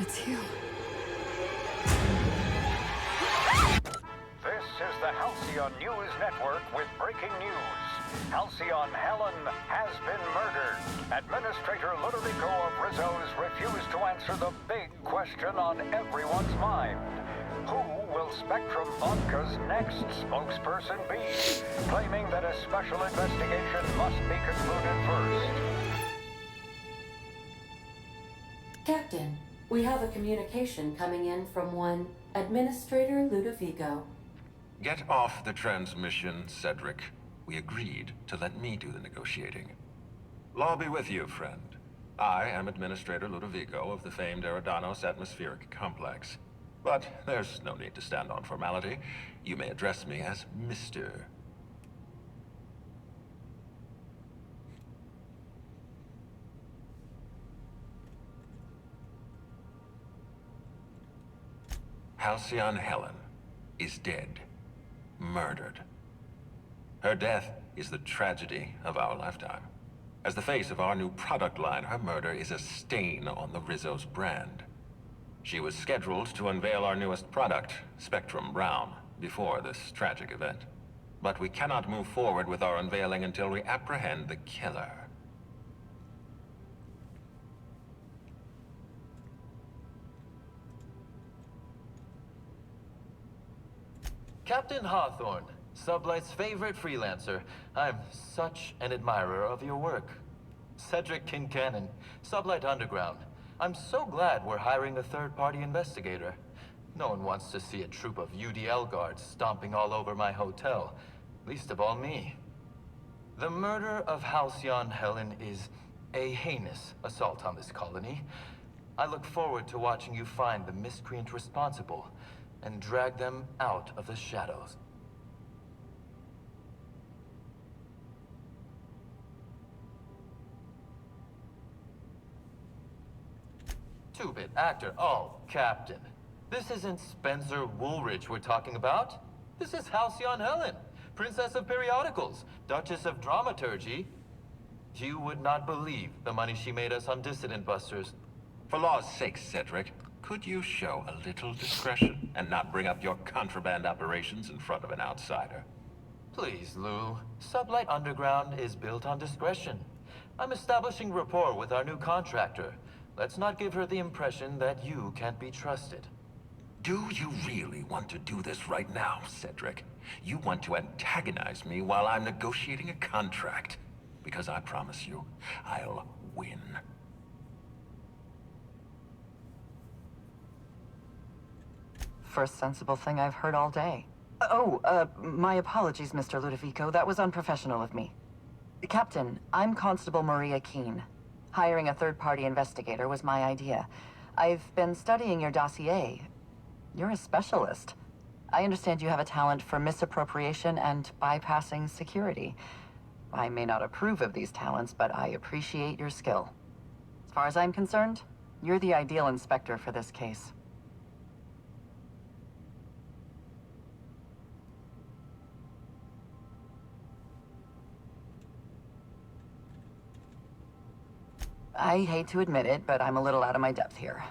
It's you. This is the Halcyon News Network with breaking news. Halcyon Helen has been murdered. Administrator Ludovico of Rizzo's refused to answer the big question on everyone's mind. Who will Spectrum Vodka's next spokesperson be? Claiming that a special investigation must be concluded first. Captain, we have a communication coming in from one Administrator Ludovico. Get off the transmission, Cedric. We agreed to let me do the negotiating. Law be with you, friend. I am Administrator Ludovico of the famed Eridanos Atmospheric Complex. But there's no need to stand on formality. You may address me as Mr. Halcyon Helen is dead. Murdered. Her death is the tragedy of our lifetime. As the face of our new product line, her murder is a stain on the Rizzo's brand. She was scheduled to unveil our newest product, Spectrum Brown, before this tragic event. But we cannot move forward with our unveiling until we apprehend the killer. Captain Hawthorne, Sublight's favorite freelancer. I'm such an admirer of your work. Cedric Kincannon, Sublight Underground. I'm so glad we're hiring a third-party investigator. No one wants to see a troop of UDL guards stomping all over my hotel. Least of all me. The murder of Halcyon Helen is a heinous assault on this colony. I look forward to watching you find the miscreant responsible and drag them out of the shadows. Two-bit actor. Oh, Captain. This isn't Spencer Woolridge we're talking about. This is Halcyon Helen, Princess of Periodicals, Duchess of Dramaturgy. You would not believe the money she made us on Dissident Busters. For law's sake, Cedric, could you show a little discretion and not bring up your contraband operations in front of an outsider? Please, Lou. Sublight Underground is built on discretion. I'm establishing rapport with our new contractor. Let's not give her the impression that you can't be trusted. Do you really want to do this right now, Cedric? You want to antagonize me while I'm negotiating a contract. Because I promise you, I'll win. First sensible thing I've heard all day. My apologies, Mr. Ludovico. That was unprofessional of me. Captain, I'm Constable Maria Keene. Hiring a third-party investigator was my idea. I've been studying your dossier. You're a specialist. I understand you have a talent for misappropriation and bypassing security. I may not approve of these talents, but I appreciate your skill. As far as I'm concerned, you're the ideal inspector for this case. I hate to admit it, but I'm a little out of my depth here.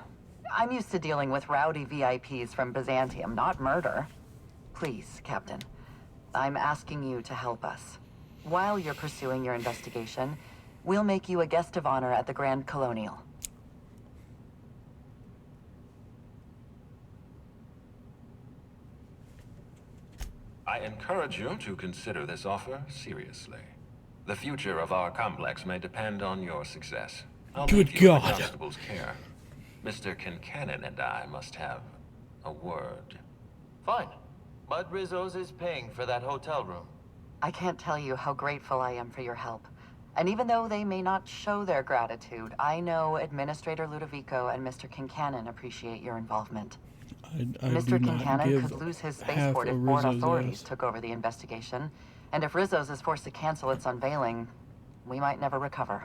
I'm used to dealing with rowdy VIPs from Byzantium, not murder. Please, Captain, I'm asking you to help us. While you're pursuing your investigation, we'll make you a guest of honor at the Grand Colonial. I encourage you to consider this offer seriously. The future of our complex may depend on your success. I'll Good leave you in the God. constable's care. Mr. Kincannon and I must have a word. Fine. But Rizzo's is paying for that hotel room. I can't tell you how grateful I am for your help. And even though they may not show their gratitude, I know Administrator Ludovico and Mr. Kincannon appreciate your involvement. I Mr. do not Kincannon give could lose his half spaceport a if board Rizzo's authorities ass. took over the investigation. And if Rizzo's is forced to cancel its unveiling, we might never recover.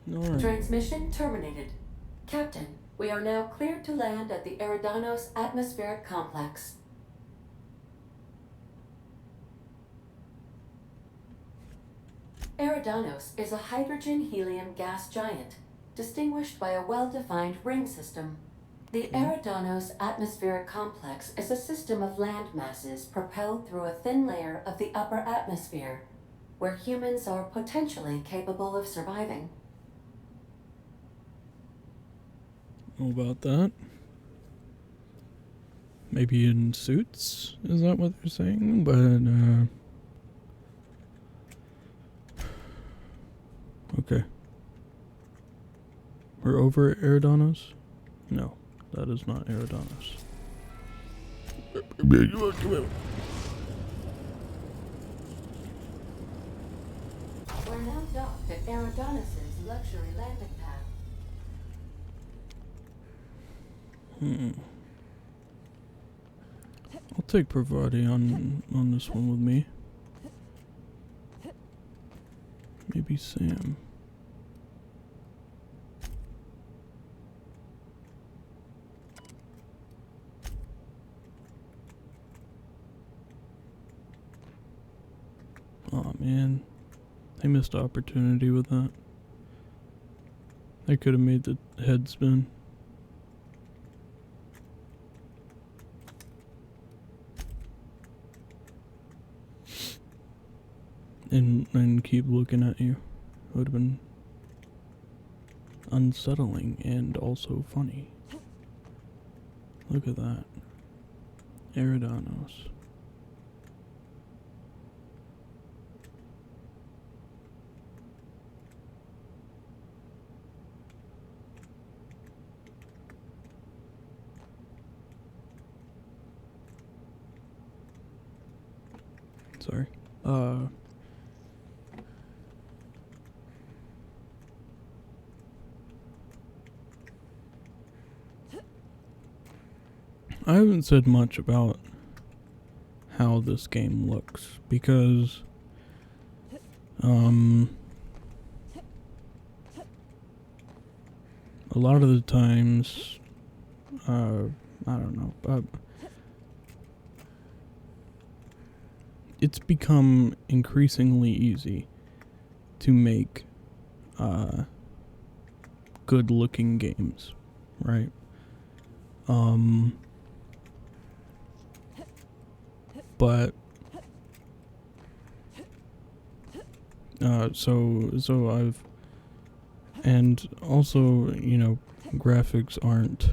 Alright. Transmission terminated. Captain, we are now cleared to land at the Eridanos Atmospheric Complex. Eridanos is a hydrogen-helium gas giant, distinguished by a well-defined ring system. The Eridanos Atmospheric Complex is a system of land masses propelled through a thin layer of the upper atmosphere, where humans are potentially capable of surviving. Know about that? Maybe in suits? Is that what they're saying? But, okay. We're over at Eridanos? No, that is not Eridanos. We're now docked at Eridanos' luxury landing pad. I'll take Pravati on this one with me. Maybe Sam. Oh man, they missed opportunity with that. They could have made the head spin. And keep looking at you. Would have been unsettling and also funny. Look at that. Eridanos. Sorry. I haven't said much about how this game looks because a lot of the times I don't know, it's become increasingly easy to make good looking games, right? But so I've, and also, you know, graphics aren't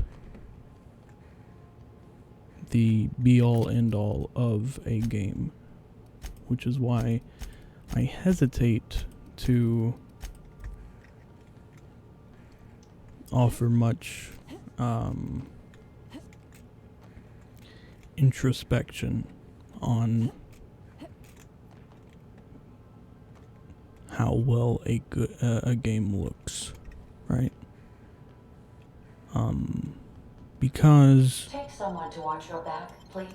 the be all end all of a game, which is why I hesitate to offer much introspection on how well a game looks, right? Because Take someone to watch your back, please.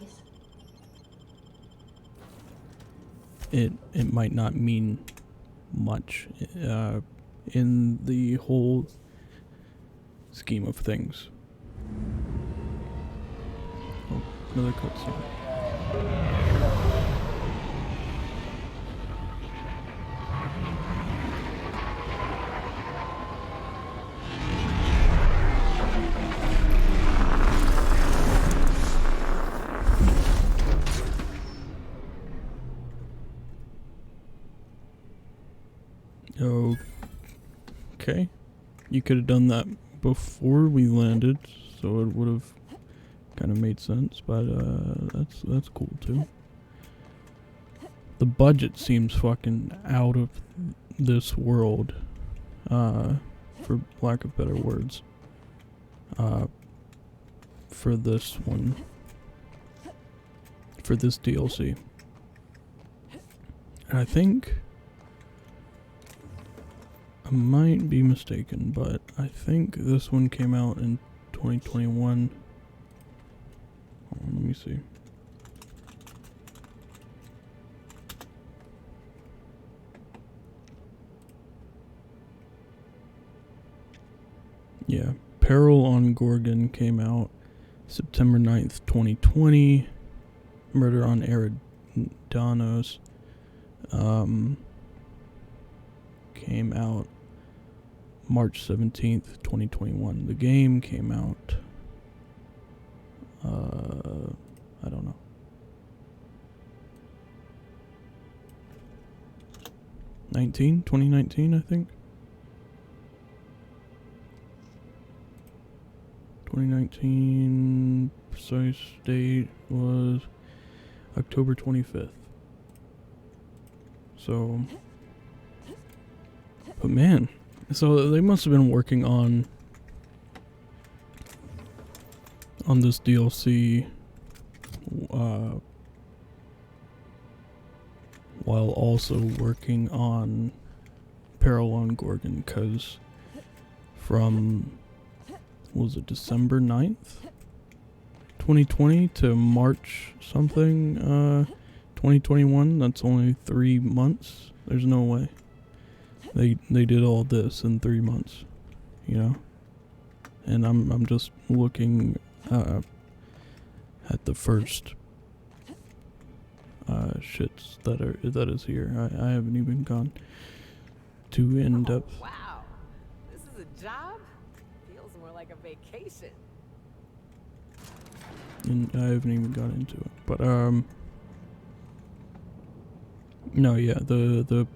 it might not mean much in the whole scheme of things. Oh, another cutscene. Okay. You could have done that before we landed, so it would have kind of made sense, but that's cool too. The budget seems fucking out of this world, for lack of better words, for this one, for this DLC. And I think I might be mistaken, but I think this one came out in 2021. Hold on, let me see. Yeah, Peril on Gorgon came out September 9th, 2020. Murder on Eridanos came out March 17th, 2021. The game came out, I don't know. '2019, I think. 2019, precise date was October 25th. So, but man, so they must have been working on this DLC while also working on Peril on Gorgon, because from, what was it, December 9th, 2020 to March something, 2021, that's only 3 months. There's no way. They did all this in 3 months, you know? And I'm just looking at the first shits that is here. I haven't even gone too in depth. Oh, wow. This is a job? Feels more like a vacation. And I haven't even gone into it. But no, yeah, the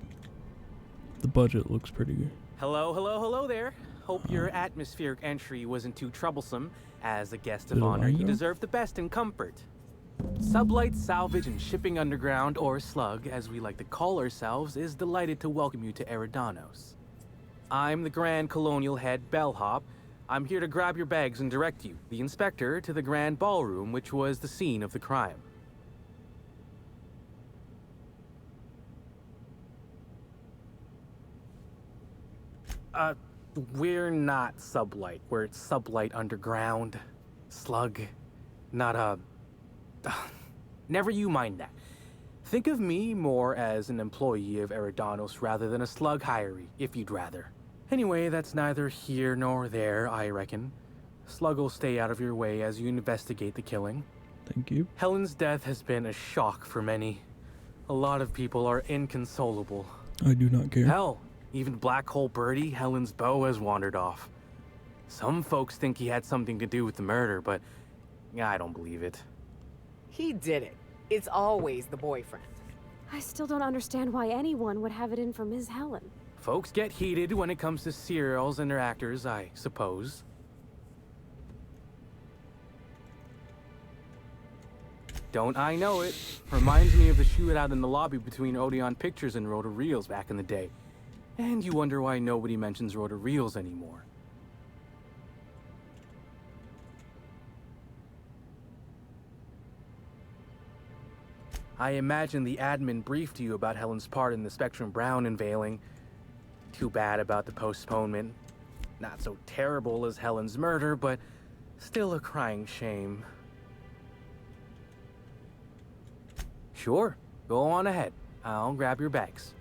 budget looks pretty good. Hello there. Hope your atmospheric entry wasn't too troublesome. As a guest of Did it honor, you lag out? deserve the best in comfort. Sublight Salvage and Shipping Underground, or Slug, as we like to call ourselves, is delighted to welcome you to Eridanos. I'm the Grand Colonial Head Bellhop. I'm here to grab your bags and direct you, the Inspector, to the Grand Ballroom, which was the scene of the crime. We're not Sublight. We're Sublight Underground. Slug. Not never you mind that. Think of me more as an employee of Eridanos rather than a slug hiree, if you'd rather. Anyway, that's neither here nor there, I reckon. Slug will stay out of your way as you investigate the killing. Thank you. Helen's death has been a shock for many. A lot of people are inconsolable. I do not care. Hell, even Black Hole Birdie, Helen's beau, has wandered off. Some folks think he had something to do with the murder, but I don't believe it. He did it. It's always the boyfriend. I still don't understand why anyone would have it in for Ms. Helen. Folks get heated when it comes to serials and their actors, I suppose. Don't I know it? Reminds me of the shootout in the lobby between Odeon Pictures and Rota Reels back in the day. And you wonder why nobody mentions Rota Reels anymore. I imagine the admin briefed you about Helen's part in the Spectrum Brown unveiling. Too bad about the postponement. Not so terrible as Helen's murder, but still a crying shame. Sure, go on ahead. I'll grab your bags.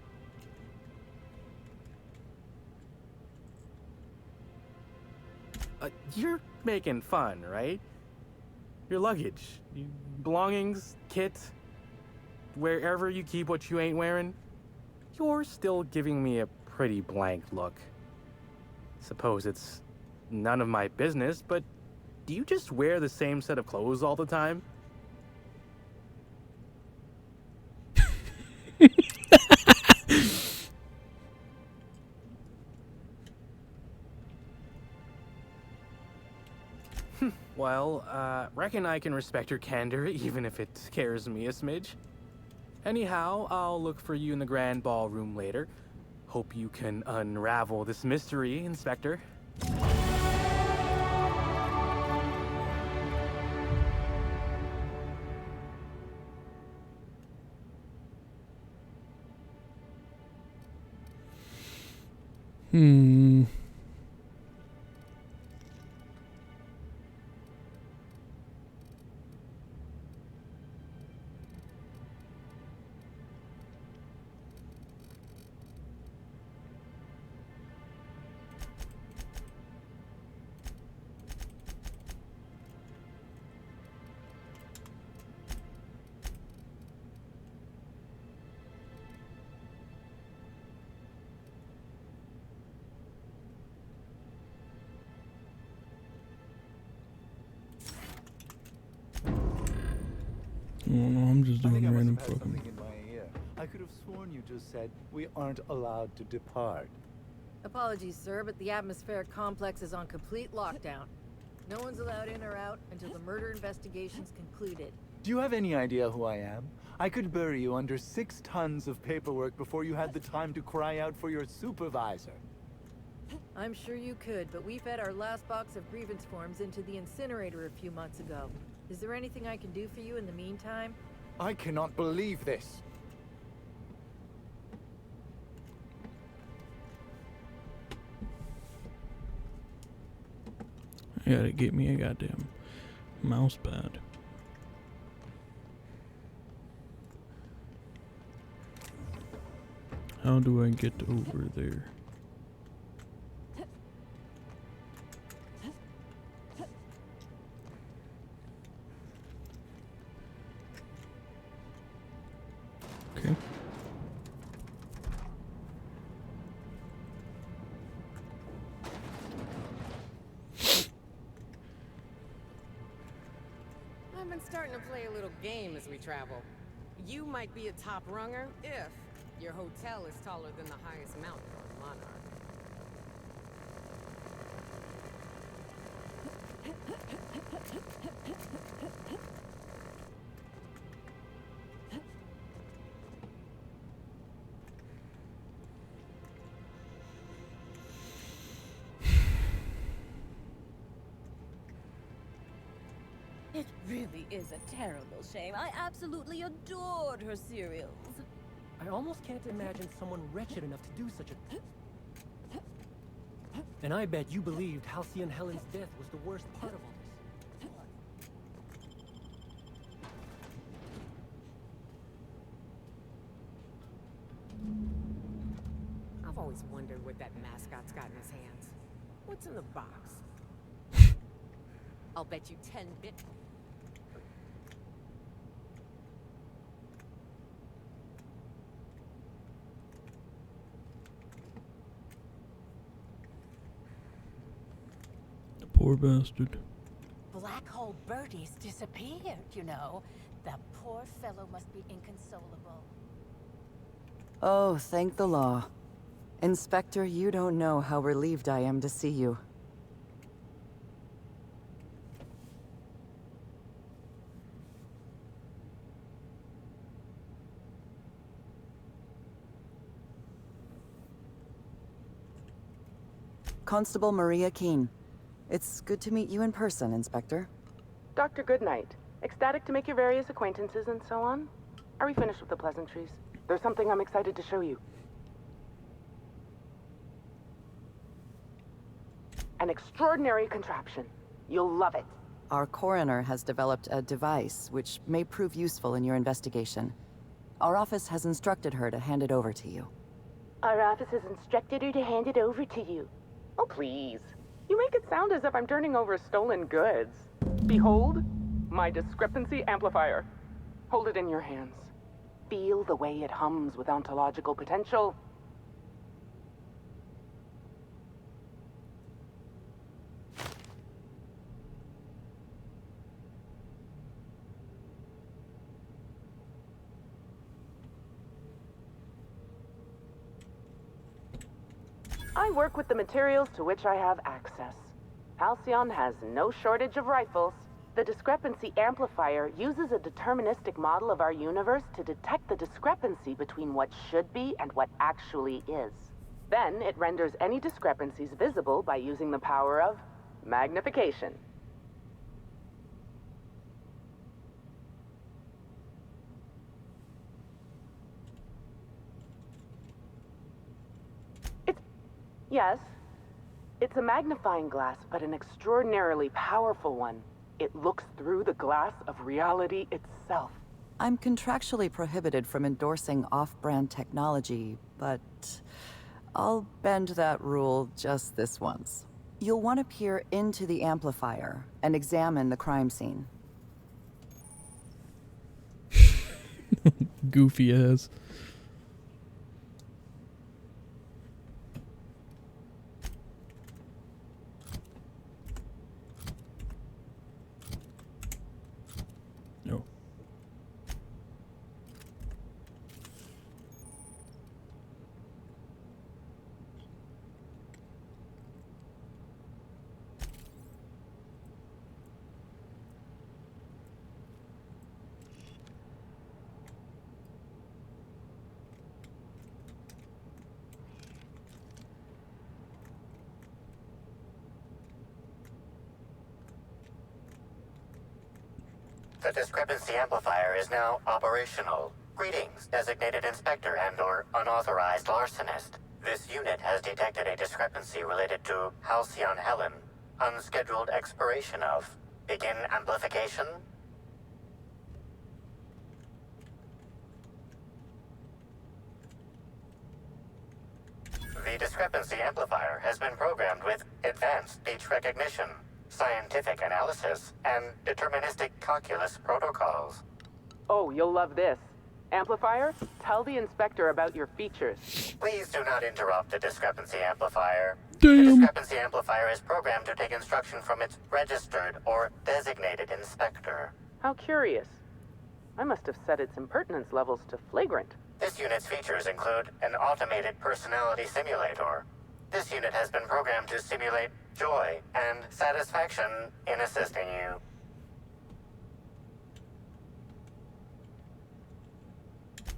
You're making fun, right? Your luggage, belongings, kit, wherever you keep what you ain't wearing, you're still giving me a pretty blank look. Suppose it's none of my business, but do you just wear the same set of clothes all the time? Well, reckon I can respect your candor, even if it scares me a smidge. Anyhow, I'll look for you in the grand ballroom later. Hope you can unravel this mystery, Inspector. No, I'm just I think doing I must random have had fucking. something in my ear. I could have sworn you just said we aren't allowed to depart. Apologies, sir, but the atmospheric complex is on complete lockdown. No one's allowed in or out until the murder investigation's concluded. Do you have any idea who I am? I could bury you under 6 tons of paperwork before you had the time to cry out for your supervisor. I'm sure you could, but we fed our last box of grievance forms into the incinerator a few months ago. Is there anything I can do for you in the meantime? I cannot believe this. I gotta get me a goddamn mouse pad. How do I get over there? Okay. I've been starting to play a little game as we travel. You might be a top runger if your hotel is taller than the highest mountain on Monarch. It really is a terrible shame. I absolutely adored her cereals. I almost can't imagine someone wretched enough to do such a... And I bet you believed Halcyon Helen's death was the worst part of all this. I've always wondered what that mascot's got in his hands. What's in the box? I'll bet you 10 bit. The poor bastard. Black Hole Bertie's disappeared, you know. The poor fellow must be inconsolable. Oh, thank the law. Inspector, you don't know how relieved I am to see you. Constable Maria Keene. It's good to meet you in person, Inspector. Dr. Goodnight. Ecstatic to make your various acquaintances and so on. Are we finished with the pleasantries? There's something I'm excited to show you. An extraordinary contraption. You'll love it. Our coroner has developed a device which may prove useful in your investigation. Our office has instructed her to hand it over to you. Our office has instructed her to hand it over to you. Oh, please. You make it sound as if I'm turning over stolen goods. Behold, my discrepancy amplifier. Hold it in your hands. Feel the way it hums with ontological potential. I work with the materials to which I have access. Halcyon has no shortage of rifles. The discrepancy amplifier uses a deterministic model of our universe to detect the discrepancy between what should be and what actually is. Then it renders any discrepancies visible by using the power of magnification. Yes, it's a magnifying glass, but an extraordinarily powerful one. It looks through the glass of reality itself. I'm contractually prohibited from endorsing off-brand technology, but I'll bend that rule just this once. You'll want to peer into the amplifier and examine the crime scene. Goofy ass. No. The discrepancy amplifier is now operational. Greetings, designated inspector and/or unauthorized larcenist. This unit has detected a discrepancy related to Halcyon Helen. Unscheduled expiration of. Begin amplification. The discrepancy amplifier has been programmed with advanced speech recognition, scientific analysis, and deterministic calculus protocols. Oh, you'll love this. Amplifier, tell the inspector about your features. Please do not interrupt the discrepancy amplifier. Damn. The discrepancy amplifier is programmed to take instruction from its registered or designated inspector. How curious. I must have set its impertinence levels to flagrant. This unit's features include an automated personality simulator. This unit has been programmed to simulate joy and satisfaction in assisting you.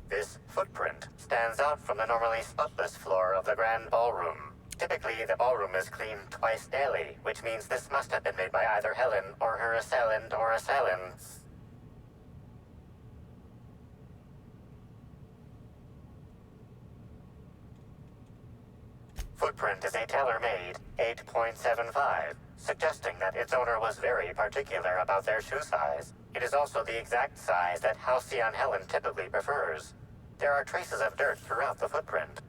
This footprint stands out from the normally spotless floor of the grand ballroom. Typically, the ballroom is cleaned twice daily, which means this must have been made by either Helen or her assailant or assailants. Footprint is a tailor-made 8.75, suggesting that its owner was very particular about their shoe size. It is also the exact size that Halcyon Helen typically prefers. There are traces of dirt throughout the footprint.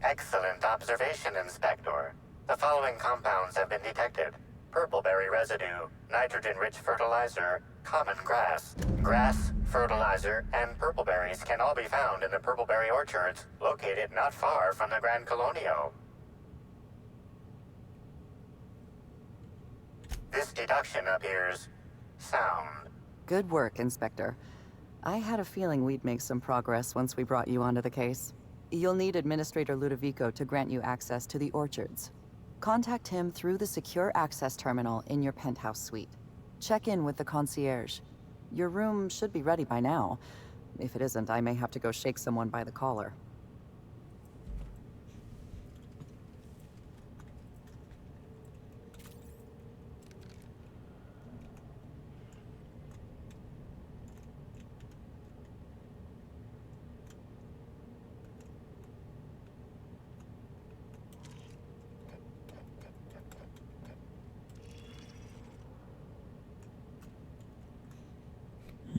Excellent observation, Inspector. The following compounds have been detected. Purpleberry residue, nitrogen-rich fertilizer, common grass. Grass, fertilizer, and purpleberries can all be found in the purpleberry orchards located not far from the Grand Colonio. This deduction appears sound. Good work, Inspector. I had a feeling we'd make some progress once we brought you onto the case. You'll need Administrator Ludovico to grant you access to the orchards. Contact him through the secure access terminal in your penthouse suite. Check in with the concierge. Your room should be ready by now. If it isn't, I may have to go shake someone by the collar.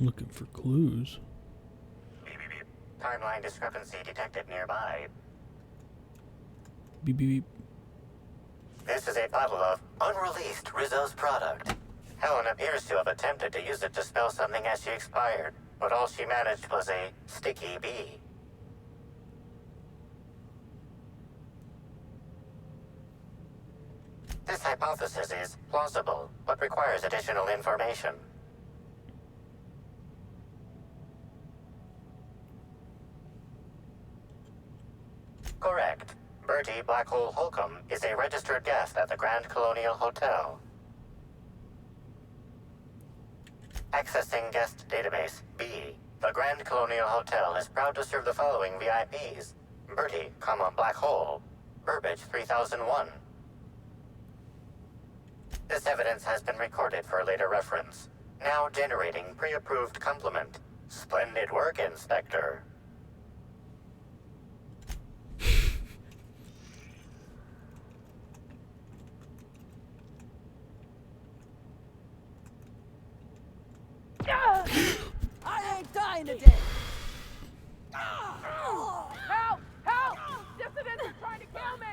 looking for clues. Timeline discrepancy detected nearby. Beep beep beep. This is a bottle of unreleased Rizzo's product. Helen appears to have attempted to use it to spell something as she expired, but all she managed was a sticky bee. This hypothesis is plausible, but requires additional information. Correct. Bertie Blackhole Holcomb is a registered guest at the Grand Colonial Hotel. Accessing guest database B. The Grand Colonial Hotel is proud to serve the following VIPs. Bertie, Black Hole. Burbage 3001. This evidence has been recorded for later reference. Now generating pre-approved complement. Splendid work, Inspector. I ain't dying today! Help! Help! Dissidents are trying to kill me!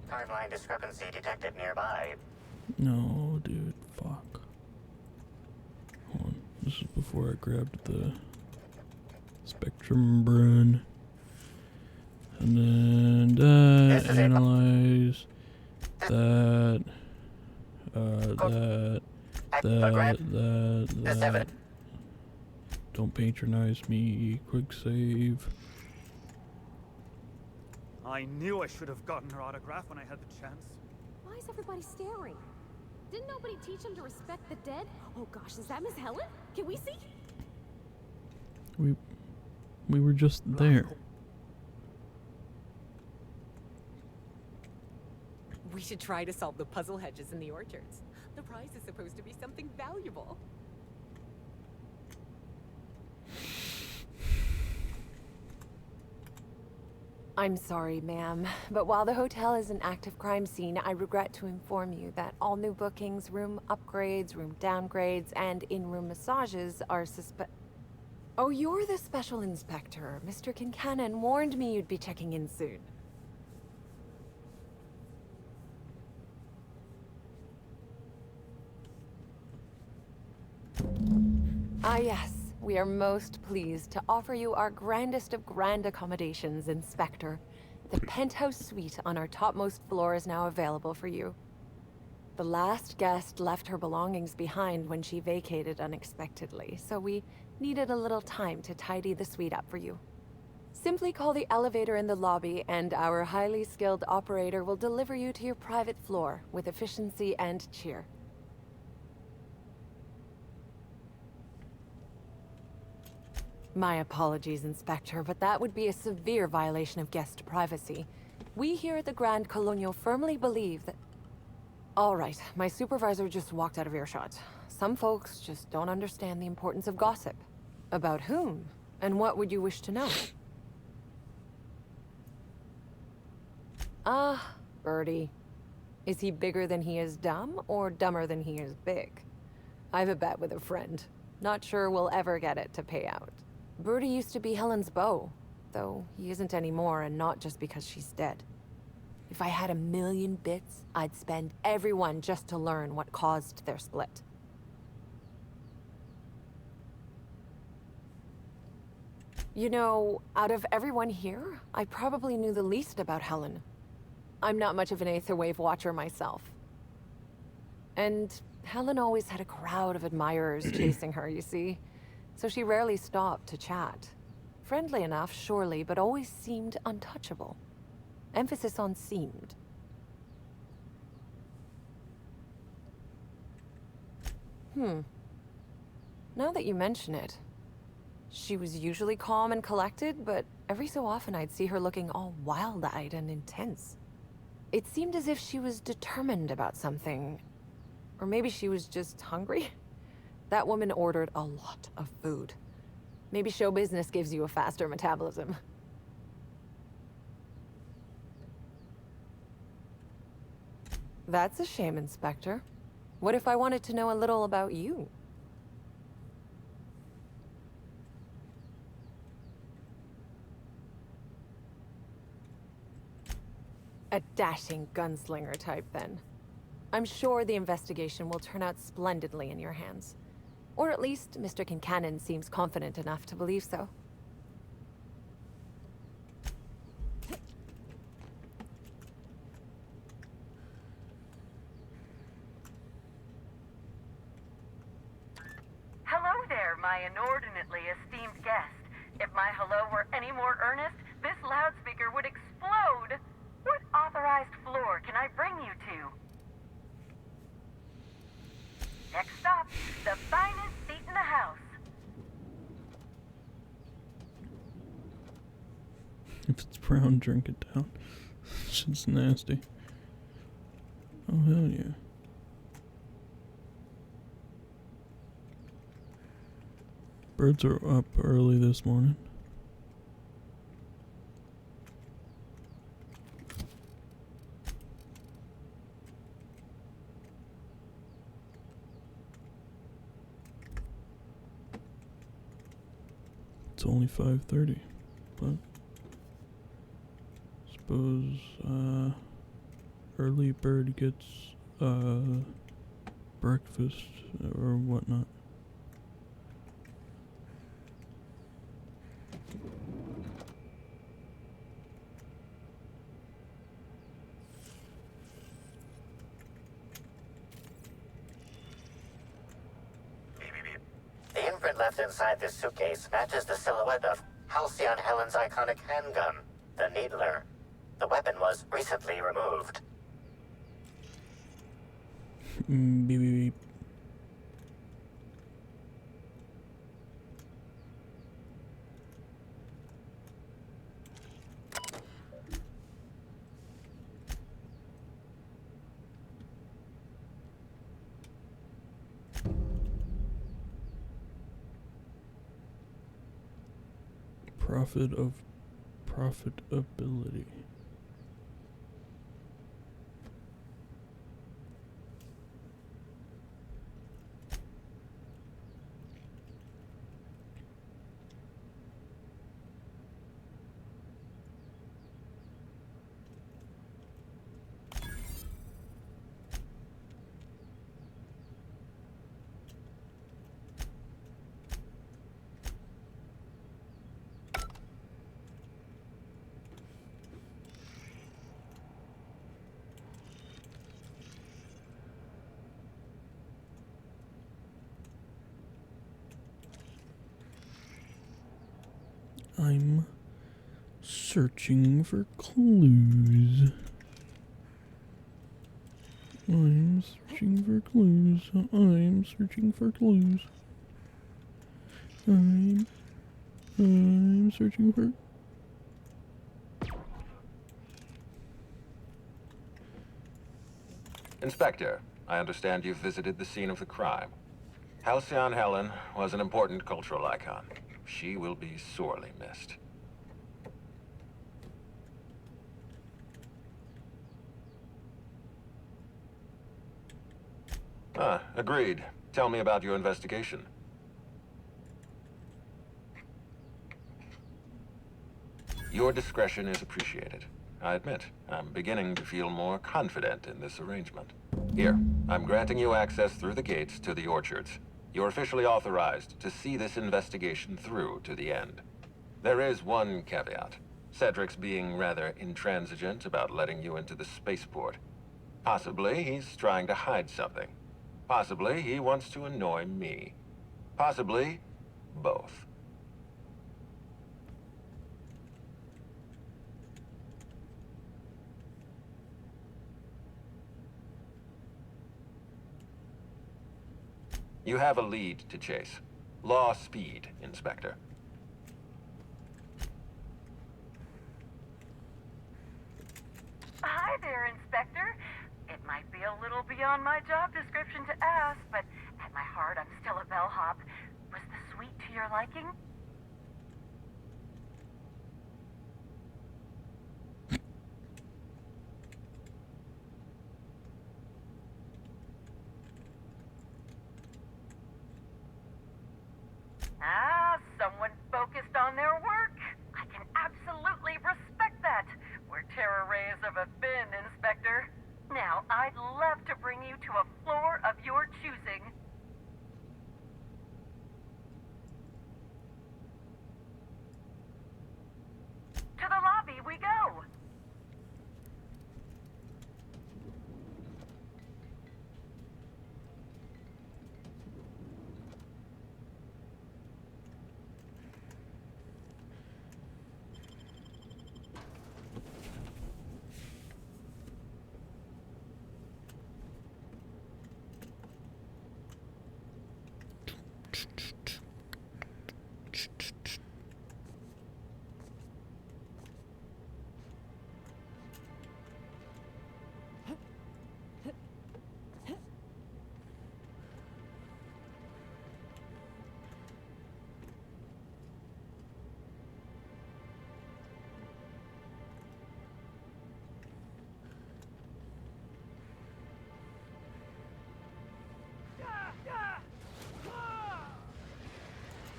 Timeline discrepancy detected nearby. No, dude, fuck. Hold on. This is before I grabbed the Spectrum Brun. And then that, analyze that, that. Don't patronize me, quick save. I knew I should have gotten her autograph when I had the chance. Why is everybody staring? Didn't nobody teach them to respect the dead? Oh gosh, is that Miss Helen? Can we see? We were just there. We should try to solve the puzzle hedges in the orchards. The prize is supposed to be something valuable. I'm sorry, ma'am, but while the hotel is an active crime scene, I regret to inform you that all new bookings, room upgrades, room downgrades, and in-room massages are Oh, you're the special inspector. Mr. Kincannon warned me you'd be checking in soon. Ah, yes. We are most pleased to offer you our grandest of grand accommodations, Inspector. The penthouse suite on our topmost floor is now available for you. The last guest left her belongings behind when she vacated unexpectedly, so we needed a little time to tidy the suite up for you. Simply call the elevator in the lobby and our highly skilled operator will deliver you to your private floor with efficiency and cheer. My apologies, Inspector, but that would be a severe violation of guest privacy. We here at the Grand Colonial firmly believe that... All right, my supervisor just walked out of earshot. Some folks just don't understand the importance of gossip. About whom? And what would you wish to know? Ah, Bertie. Is he bigger than he is dumb, or dumber than he is big? I've a bet with a friend. Not sure we'll ever get it to pay out. Bertie used to be Helen's beau, though he isn't anymore, and not just because she's dead. If I had 1,000,000 bits, I'd spend every one just to learn what caused their split. You know, out of everyone here, I probably knew the least about Helen. I'm not much of an Aetherwave watcher myself. And Helen always had a crowd of admirers chasing her, you see. So she rarely stopped to chat. Friendly enough, surely, but always seemed untouchable. Emphasis on seemed. Now that you mention it, She was usually calm and collected, but every so often I'd see her looking all wild-eyed and intense. It seemed as if she was determined about something. Or maybe she was just hungry. That woman ordered a lot of food. Maybe show business gives you a faster metabolism. That's a shame, Inspector. What if I wanted to know a little about you? A dashing gunslinger type, then. I'm sure the investigation will turn out splendidly in your hands. Or at least Mr. Kincannon seems confident enough to believe so. Hello there, my inordinately esteemed guest. If my hello were any more earnest, this loudspeaker would explode. What authorized floor can I bring you to? Next stop, the finest seat in the house. If it's brown, drink it down. Shit's nasty. Oh, hell yeah. Birds are up early this morning. It's only 5:30, but suppose early bird gets breakfast or whatnot. The imprint left inside this suitcase matches the silhouette of Halcyon Helen's iconic handgun, the Needler. The weapon was recently removed. Beep, beep, beep. Profitability. I'm searching for clues. I'm searching for clues. I'm searching for clues. I'm searching for... Inspector, I understand you've visited the scene of the crime. Halcyon Helen was an important cultural icon. She will be sorely missed. Agreed. Tell me about your investigation. Your discretion is appreciated. I admit, I'm beginning to feel more confident in this arrangement. Here, I'm granting you access through the gates to the orchards. You're officially authorized to see this investigation through to the end. There is one caveat. Cedric's being rather intransigent about letting you into the spaceport. Possibly he's trying to hide something. Possibly he wants to annoy me. Possibly both. You have a lead to chase. Law speed, Inspector. a little beyond my job description to ask, but at my heart, I'm still a bellhop. Was the suite to your liking? Ah, someone focused on their work. I can absolutely respect that. We're terror rays of a fin, Inspector. Now, I'd love to bring you to a floor of your choosing. To the lobby we go.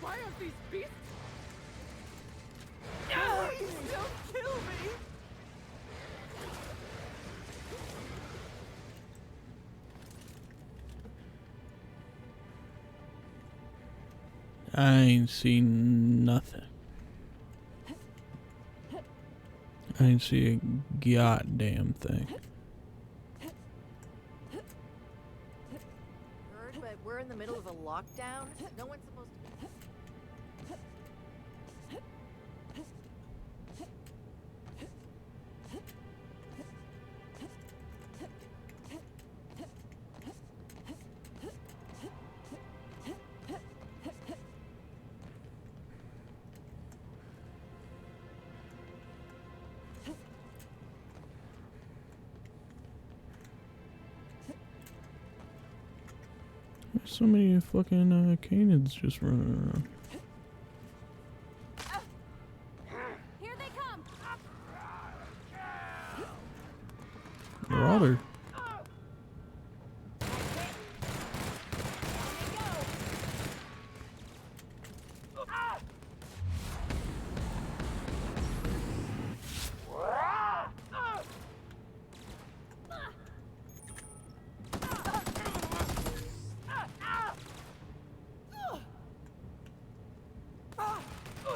Why are these beasts? Please don't kill me! I ain't seen nothing. I ain't see a goddamn thing. Heard, but we're in the middle of a lockdown. No one's supposed to. There's so many fucking canids just running around. Here they come. Marauder.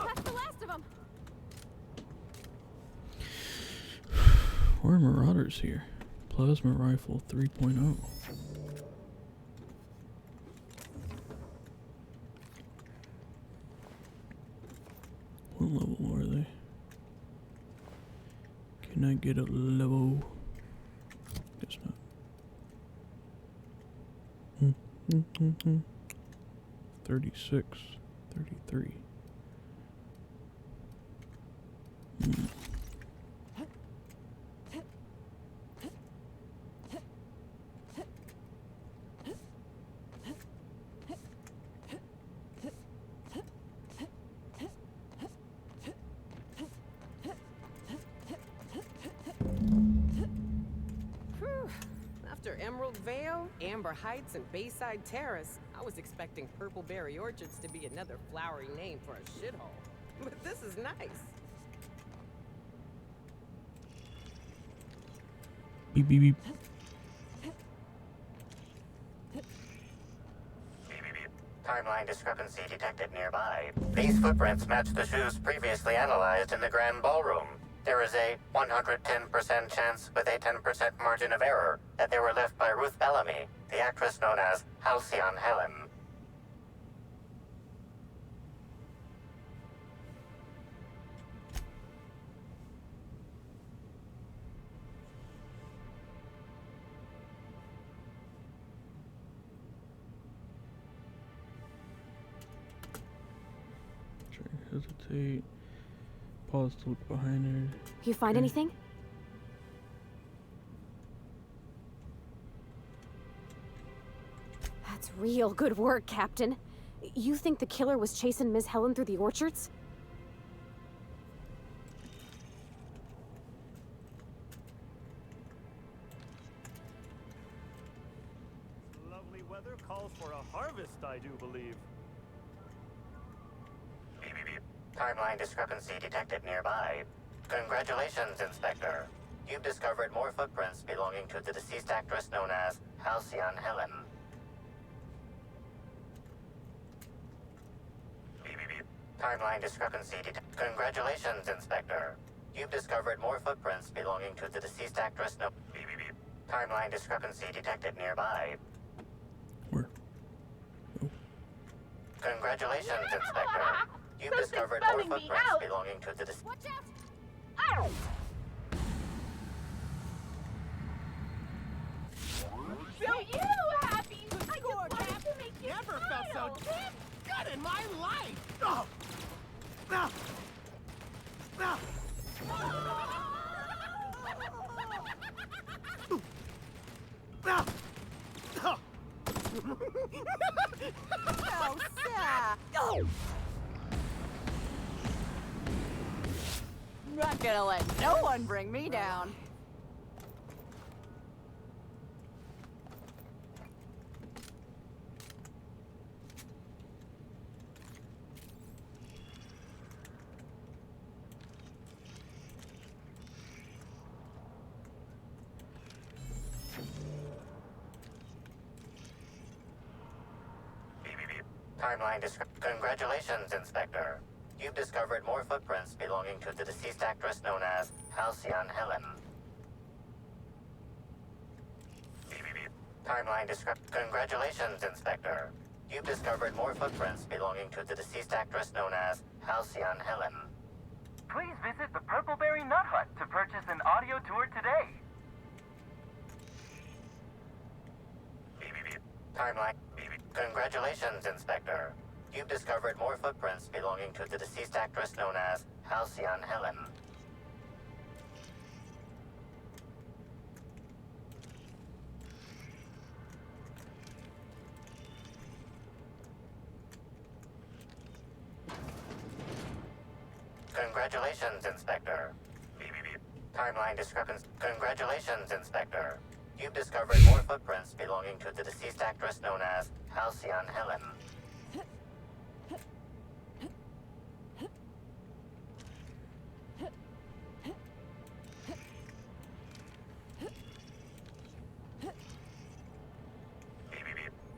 That's the last of them. Where are Marauders here? Plasma rifle 3.0. What level are they? Can I get a level? Guess not. 36, 33. Whew. After Emerald Vale, Amber Heights, and Bayside Terrace, I was expecting Purpleberry Orchards to be another flowery name for a shithole. But this is nice. Beep beep beep. Timeline discrepancy detected nearby. These footprints match the shoes previously analyzed in the Grand Ballroom. There is a 110% chance with a 10% margin of error that they were left by Ruth Bellamy, the actress known as Halcyon Helen. Hesitate. Pause to look behind her. You find Okay. anything? real good work, Captain. You think the killer was chasing Ms. Helen through the orchards? Lovely weather calls for a harvest, I do believe. Timeline discrepancy detected nearby. Congratulations, Inspector. You've discovered more footprints belonging to the deceased actress known as Halcyon Helen. Timeline discrepancy Congratulations, Inspector. You've discovered more footprints belonging to the deceased actress known... Timeline discrepancy detected nearby. Where? Oh. Congratulations, Inspector. You've discovered more footprints belonging to the deceased... Watch out! Ow! So you happy? Good score, Cap. Never felt so damn good in my life. Oh. Ah. Ah. Ah. Ah. Oh, sad. Oh. I'm not gonna let no one bring me down. Congratulations, Inspector. You've discovered more footprints belonging to the deceased actress known as Halcyon Helen. Congratulations, Inspector. You've discovered more footprints belonging to the deceased actress known as Halcyon Helen. Please visit the Purpleberry Nut Hut to purchase an audio tour today. Congratulations, Inspector. You've discovered more footprints belonging to the deceased actress known as Halcyon Helen. Congratulations, Inspector. Timeline discrepancy. Congratulations, Inspector. You've discovered more footprints belonging to the deceased actress known as Halcyon Helen.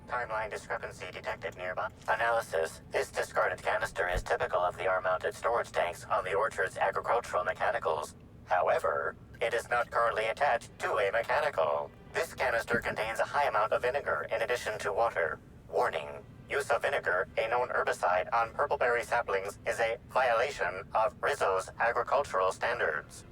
Timeline discrepancy detected nearby. Analysis. This discarded canister is typical of the R-mounted storage tanks on the orchard's agricultural mechanicals. However, it is not currently attached to a mechanical. This canister contains a high amount of vinegar in addition to water. Warning. Use of vinegar, a known herbicide on purpleberry saplings, is a violation of Rizzo's agricultural standards.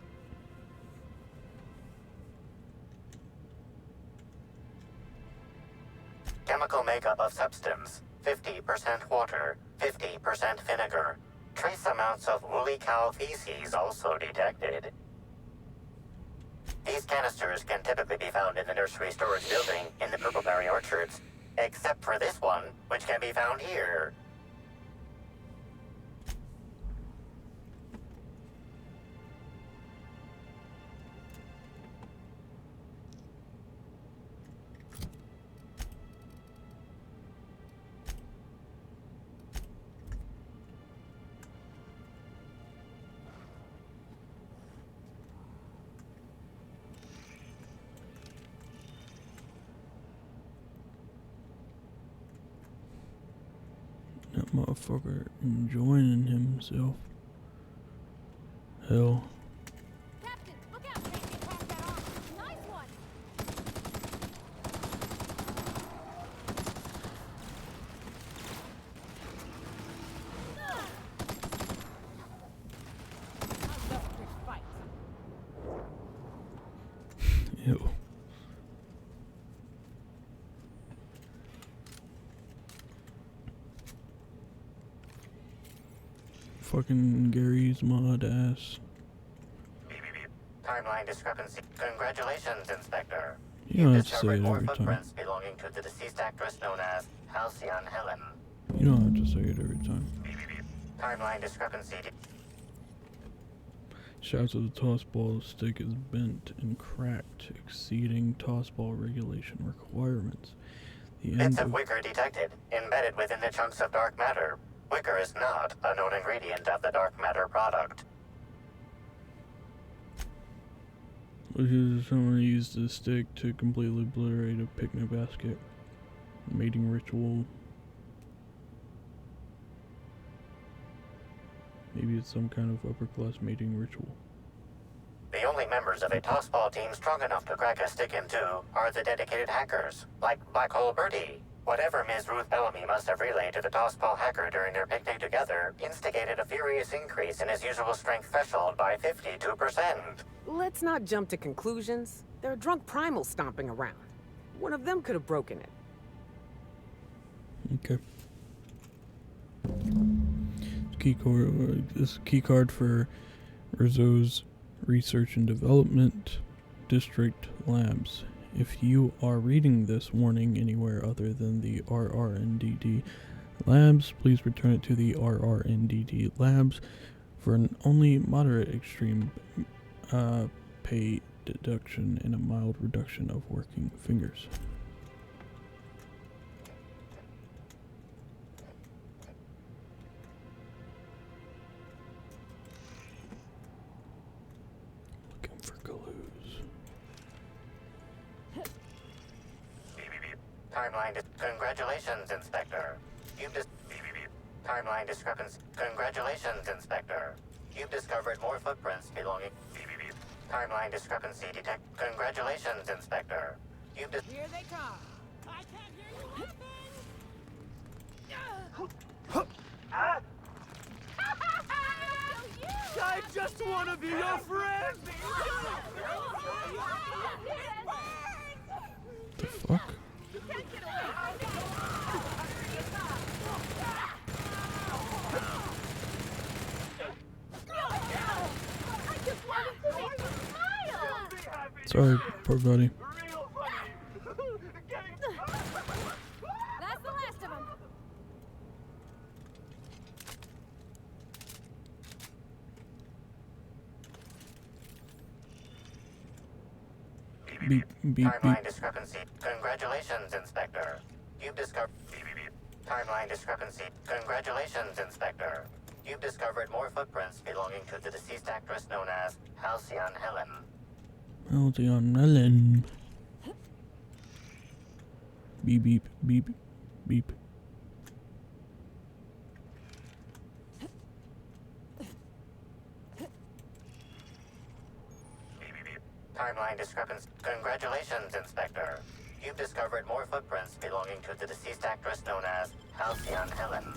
Chemical makeup of substance, 50% water, 50% vinegar. Trace amounts of woolly cow feces also detected. These canisters can typically be found in the nursery storage building in the Purpleberry Orchards, except for this one, which can be found here. That motherfucker enjoying himself. Hell. Captain, look out! They can pass that on. Nice one. Ew. Fucking Gary's mod ass. Timeline discrepancy. Congratulations, Inspector. You don't have to say discovered it more every time. footprints belonging to the deceased actress known as Halcyon Helen. You don't have to say it every time. Timeline discrepancy. Shouts of the toss ball stick is bent and cracked, exceeding toss ball regulation requirements. The Bits end of wicker detected, embedded within the chunks of dark matter. Wicker is not a known ingredient of the dark matter product. Someone used the stick to completely obliterate a picnic basket. Mating ritual. Maybe it's some kind of upper class mating ritual. The only members of a tossball team strong enough to crack a stick in two are the dedicated hackers, like Black Hole Birdie. Whatever Ms. Ruth Bellamy must have relayed to the tossball hacker during their picnic together instigated a furious increase in his usual strength threshold by 52%. Let's not jump to conclusions. There are drunk primals stomping around. One of them could have broken it. Okay. This key card for Rizzo's Research and Development District Labs. If you are reading this warning anywhere other than the RRNDD Labs, please return it to the RRNDD Labs for an only moderate extreme pay deduction and a mild reduction of working fingers. Looking for clues. Timeline congratulations, Inspector. Timeline discrepancy. Congratulations, Inspector. You've discovered more footprints belonging. Timeline discrepancy detect. Congratulations, Inspector. You've Here they come. I can't hear you laughing. I just want to be your friend! The fuck? Sorry, poor buddy. That's the last of them. Beep, beep, beep. Timeline discrepancy. Congratulations, Inspector. You've discovered. Timeline discrepancy. Congratulations, Inspector. You've discovered more footprints belonging to the deceased actress known as Halcyon Helen. Halcyon Helen. Beep, beep, beep, beep. Timeline discrepancy. Congratulations, Inspector. You've discovered more footprints belonging to the deceased actress known as Halcyon Helen.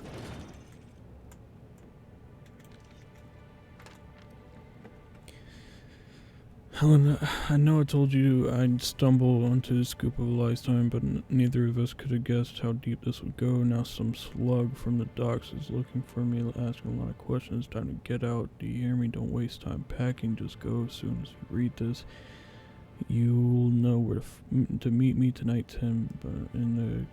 Helen, I know I told you I'd stumble onto the scoop of a lifetime, but neither of us could have guessed how deep this would go. Now some slug from the docks is looking for me, asking a lot of questions. Time to get out. Do you hear me? Don't waste time packing. Just go as soon as you read this. You'll know where to meet me tonight, Tim, in the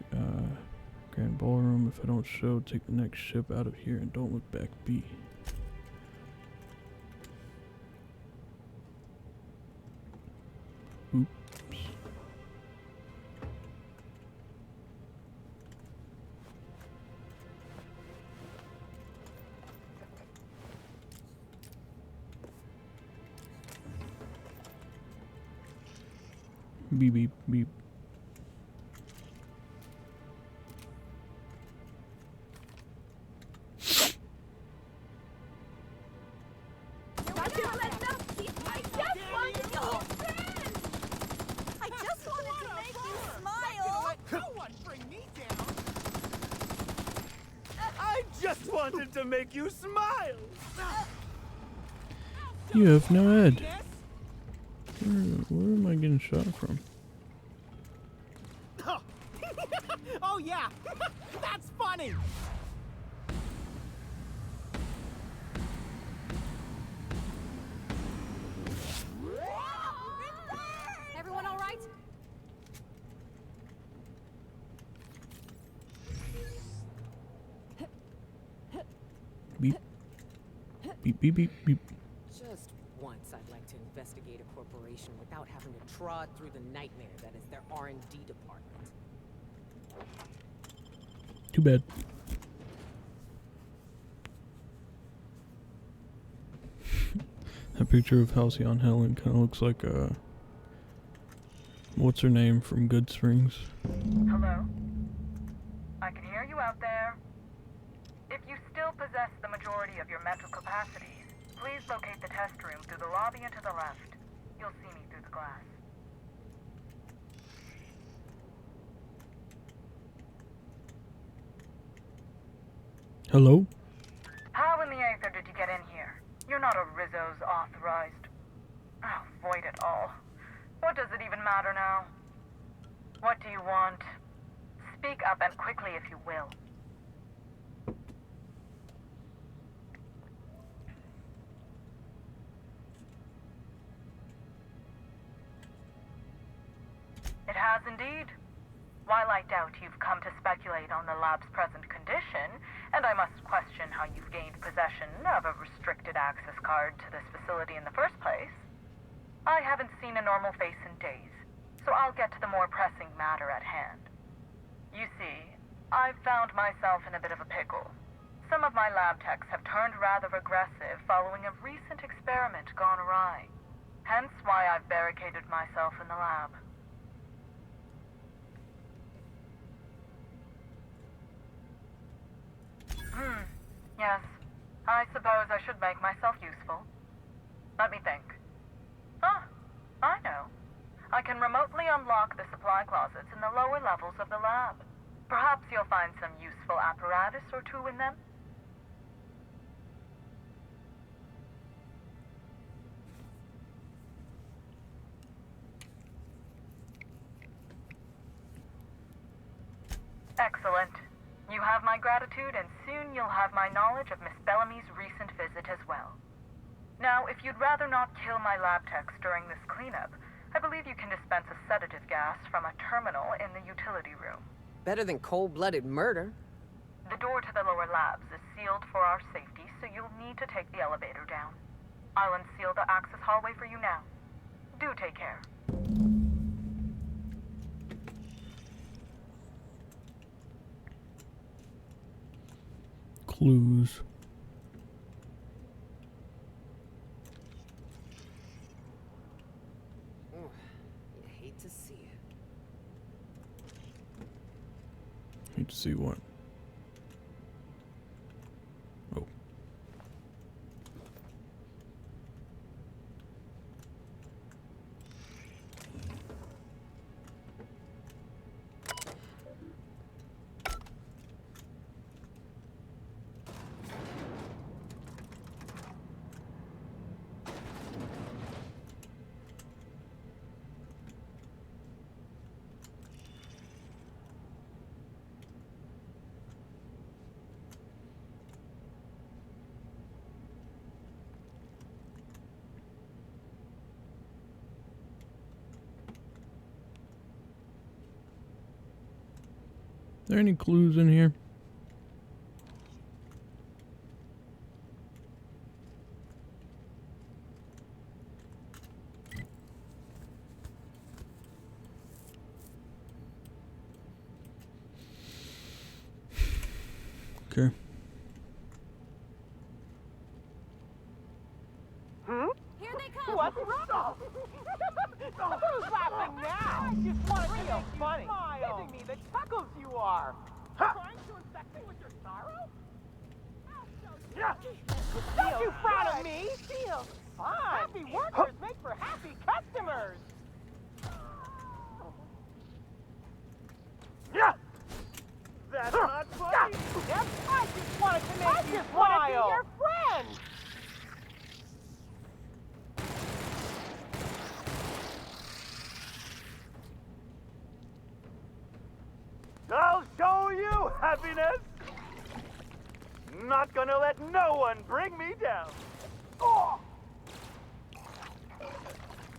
Grand Ballroom. If I don't show, take the next ship out of here and don't look back. B. Oops. Beep, beep, beep. Just wanted to make you smile! You have no head. Where am I getting shot from? Oh yeah! That's funny! Everyone all right? Beep, beep, beep, beep. Just once I'd like to investigate a corporation without having to trod through the nightmare that is their R&D department. Too bad. That picture of Halcyon Helen kind of looks like what's her name from Good Springs? Hello? I can hear you out there. If you still possess the majority of your mental capacities, please locate the test room through the lobby and to the left. You'll see me through the glass. Hello? How in the aether did you get in here? You're not a Rizzo's authorized. Oh, void it all. What does it even matter now? What do you want? Speak up and quickly if you will. It has indeed. While I doubt you've come to speculate on the lab's present condition, and I must question how you've gained possession of a restricted access card to this facility in the first place, I haven't seen a normal face in days, so I'll get to the more pressing matter at hand. You see, I've found myself in a bit of a pickle. Some of my lab techs have turned rather aggressive following a recent experiment gone awry. Hence why I've barricaded myself in the lab. Yes. I suppose I should make myself useful. Let me think. Ah, I know. I can remotely unlock the supply closets in the lower levels of the lab. Perhaps you'll find some useful apparatus or two in them. Excellent. You have my gratitude, and soon you'll have my knowledge of Miss Bellamy's recent visit as well. Now, if you'd rather not kill my lab techs during this cleanup, I believe you can dispense a sedative gas from a terminal in the utility room. Better than cold-blooded murder. The door to the lower labs is sealed for our safety, so you'll need to take the elevator down. I'll unseal the access hallway for you now. Do take care. Clues. Oh, you hate to see it. Hate to see what? Oh. Are there any clues in here? Okay. Here they come! What's wrong? Who's laughing now? I just want to real funny. Giving me the chuckles you are. Trying to infect me with your sorrow? Don't you frown at me! Feels fun. Happy workers make for happy customers. That's not funny. Yep, I just wanted to make you smile. I just wanted to be your friend. I'll show you happiness! Not gonna let no one bring me down. Oh!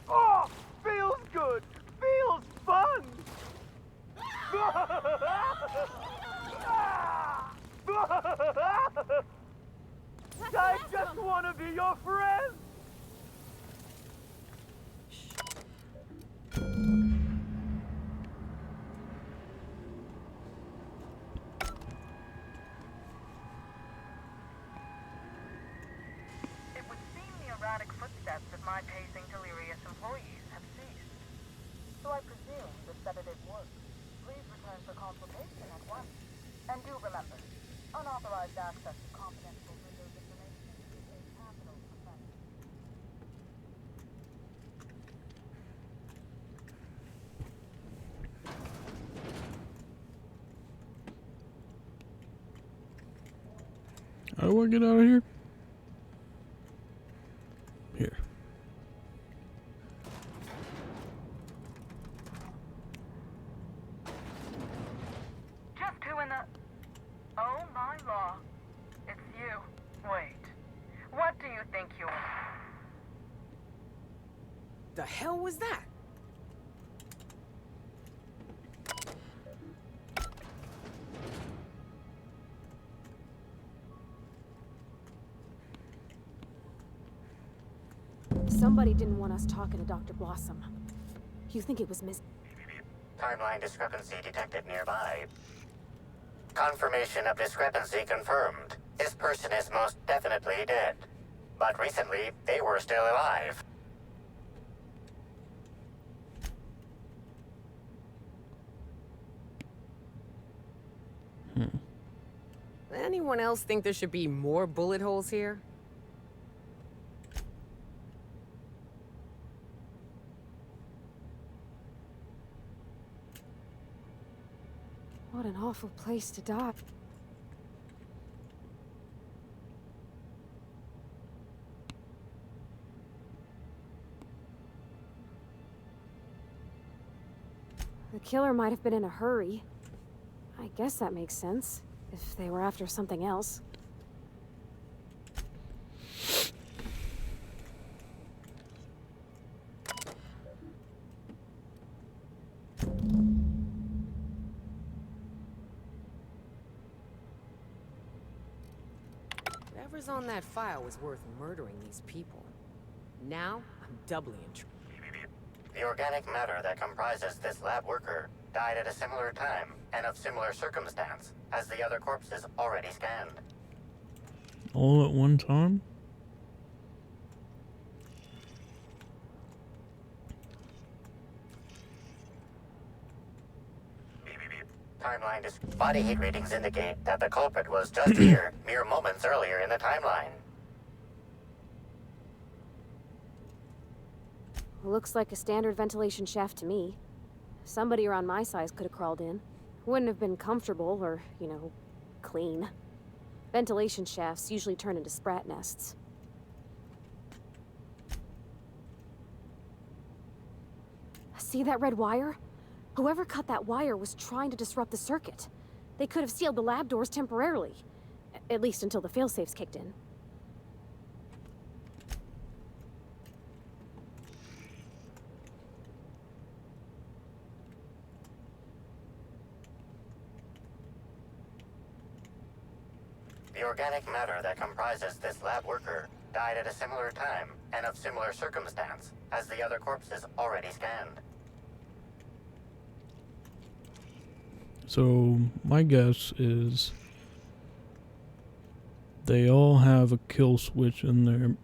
Oh! Feels good! Feels fun! I just want to be your friend! It would seem the erratic footsteps of my pacing delirious employees have ceased. So I presume the sedative works. Please return for consultation at once. And do remember, unauthorized access to confidential Windows information is a capital offense. How do I get out of here? Here. Just who in the... Oh my law. It's you. Wait. What do you think you are? The hell was that? Somebody didn't want us talking to Dr. Blossom. You think it was Miss... Timeline discrepancy detected nearby. Confirmation of discrepancy confirmed. This person is most definitely dead. But recently, they were still alive. Anyone else think there should be more bullet holes here? What an awful place to die. The killer might have been in a hurry. I guess that makes sense, if they were after something else. Whatever's on that file was worth murdering these people. Now, I'm doubly intrigued. The organic matter that comprises this lab worker died at a similar time and of similar circumstance as the other corpses already scanned. All at one time? Body heat readings indicate that the culprit was just here, mere moments earlier in the timeline. Looks like a standard ventilation shaft to me. Somebody around my size could have crawled in. Wouldn't have been comfortable or, you know, clean. Ventilation shafts usually turn into sprat nests. See that red wire? Whoever cut that wire was trying to disrupt the circuit. They could have sealed the lab doors temporarily. At least until the failsafes kicked in. The organic matter that comprises this lab worker died at a similar time and of similar circumstance as the other corpses already scanned. So my guess is they all have a kill switch in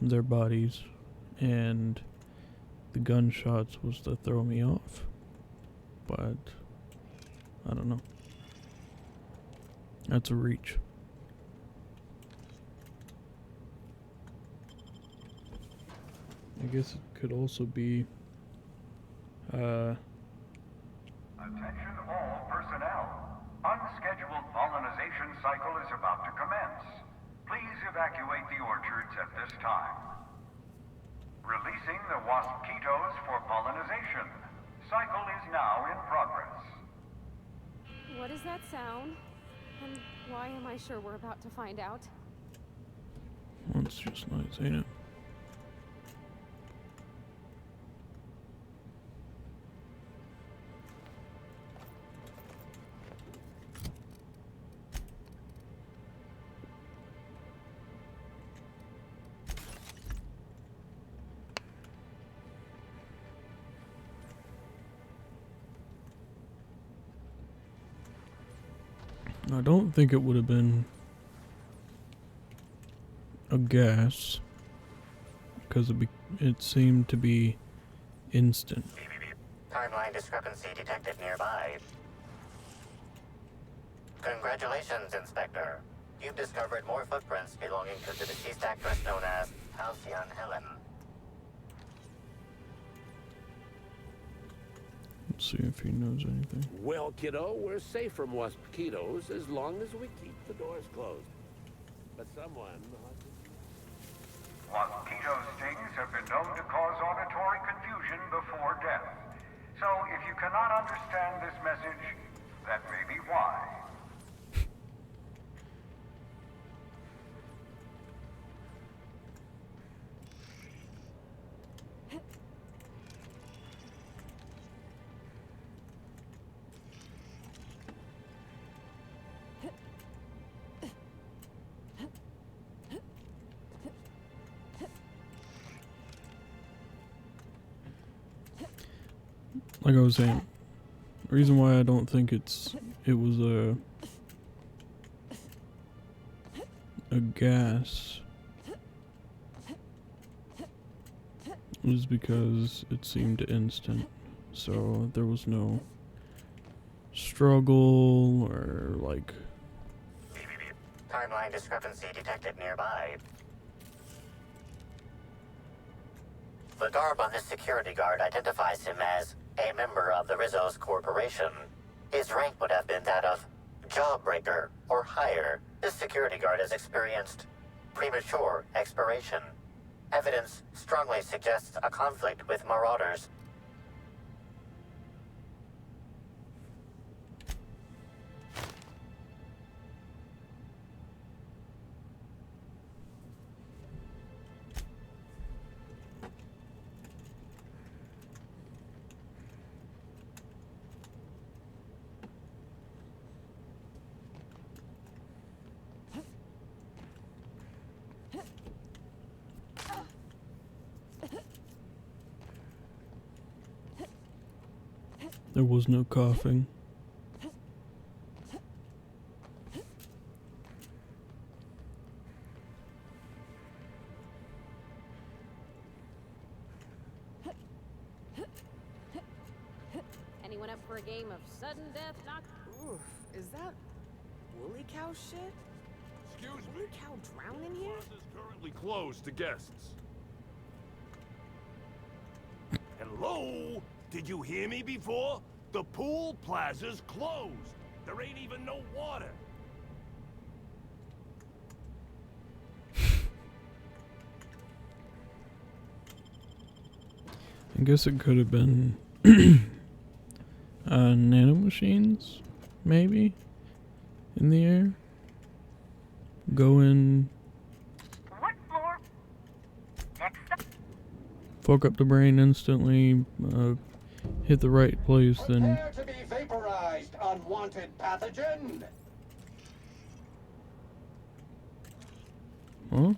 their bodies, and the gunshots was to throw me off. But I don't know. That's a reach. I guess it could also be Attention all personnel. Unscheduled pollinization cycle is about to commence. Please evacuate the orchards at this time. Releasing the waspitos for pollinization. Cycle is now in progress. What does that sound? And why am I sure we're about to find out? That's just nice, ain't it? I don't think it would have been a gas, because it seemed to be instant. Timeline discrepancy detected nearby. Congratulations, Inspector. You've discovered more footprints belonging to the deceased actress known as Halcyon Helen. Let's see if he knows anything. Well, kiddo, we're safe from mosquitoes as long as we keep the doors closed. But someone... Mosquito stings have been known to cause auditory confusion before death. So if you cannot understand this message, that may be why. Like I was saying, the reason why I don't think it was a gas was because it seemed instant, so there was no struggle or like... Timeline discrepancy detected nearby. The garb on this security guard identifies him as a member of the Rizzo's Corporation. His rank would have been that of Jawbreaker or higher. This security guard has experienced premature expiration. Evidence strongly suggests a conflict with Marauders. There was no coughing. Anyone up for a game of sudden death knock? Oof, is that woolly cow shit? Excuse me? Woolly cow drown in here? Plaza is currently closed to guests. Hello? Did you hear me before? The pool plaza's closed. There ain't even no water. I guess it could have been nanomachines, maybe, in the air. Go in, What floor? Next up. fuck up the brain instantly, hit the right place, then... Prepare to be vaporized, unwanted pathogen! Huh?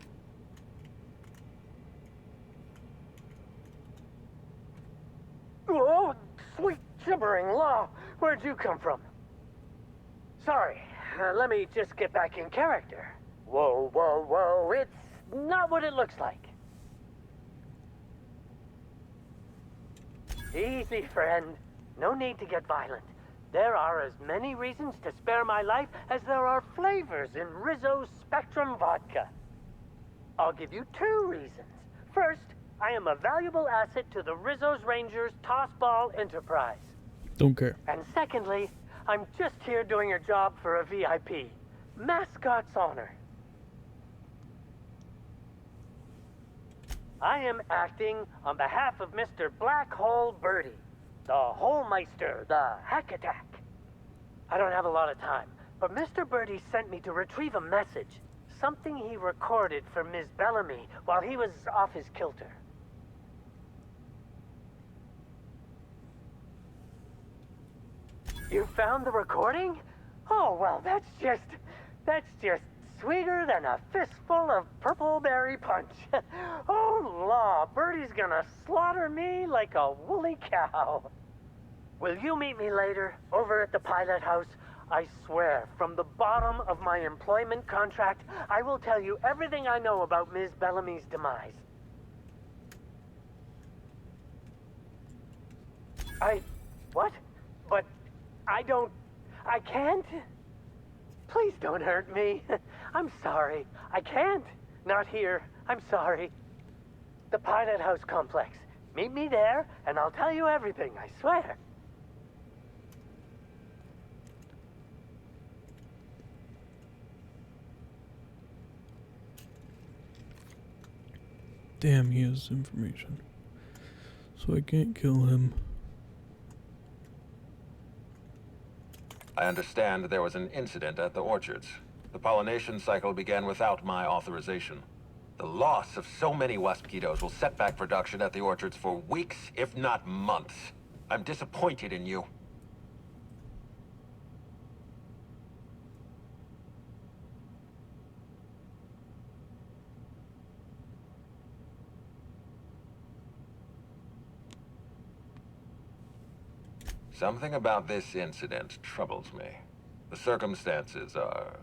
Oh, sweet gibbering law! Where'd you come from? Sorry, let me just get back in character. Whoa, whoa, whoa, it's not what it looks like. Easy, friend. No need to get violent. There are as many reasons to spare my life as there are flavors in Rizzo's Spectrum vodka. I'll give you 2 reasons. First, I am a valuable asset to the Rizzo's Rangers Tossball Enterprise. Don't care. And secondly, I'm just here doing a job for a VIP. Mascot's honor. I am acting on behalf of Mr. Black Hole Birdie, the Holmeister, the Hack Attack. I don't have a lot of time, but Mr. Birdie sent me to retrieve a message, something he recorded for Ms. Bellamy while he was off his kilter. You found the recording? Oh, well, that's just sweeter than a fistful of purple berry punch. Oh, law, Birdie's gonna slaughter me like a woolly cow. Will you meet me later, over at the pilot house? I swear, from the bottom of my employment contract, I will tell you everything I know about Ms. Bellamy's demise. What? But I can't? Please don't hurt me. I'm sorry. I can't. Not here. I'm sorry. The Pilot House complex. Meet me there, and I'll tell you everything, I swear. Damn, he has information. So I can't kill him. I understand there was an incident at the orchards. The pollination cycle began without my authorization. The loss of so many Waspitos will set back production at the orchards for weeks, if not months. I'm disappointed in you. Something about this incident troubles me. The circumstances are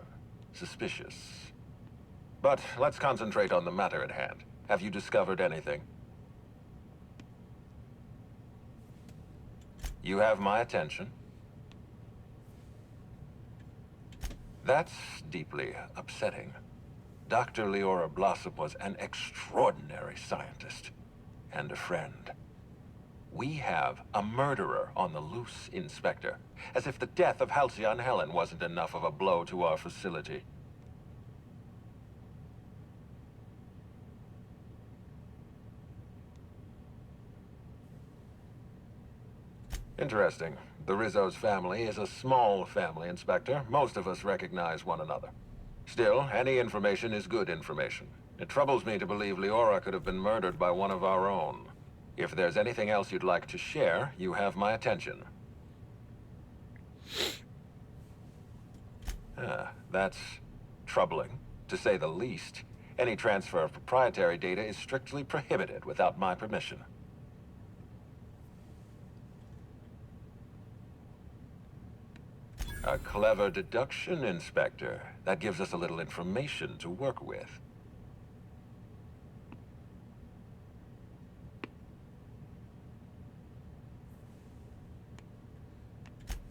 suspicious. But let's concentrate on the matter at hand. Have you discovered anything? You have my attention. That's deeply upsetting. Dr. Leora Blossom was an extraordinary scientist and a friend. We have a murderer on the loose, Inspector. As if the death of Halcyon Helen wasn't enough of a blow to our facility. Interesting. The Rizzo's family is a small family, Inspector. Most of us recognize one another. Still, any information is good information. It troubles me to believe Leora could have been murdered by one of our own. If there's anything else you'd like to share, you have my attention. That's troubling, to say the least. Any transfer of proprietary data is strictly prohibited without my permission. A clever deduction, Inspector. That gives us a little information to work with.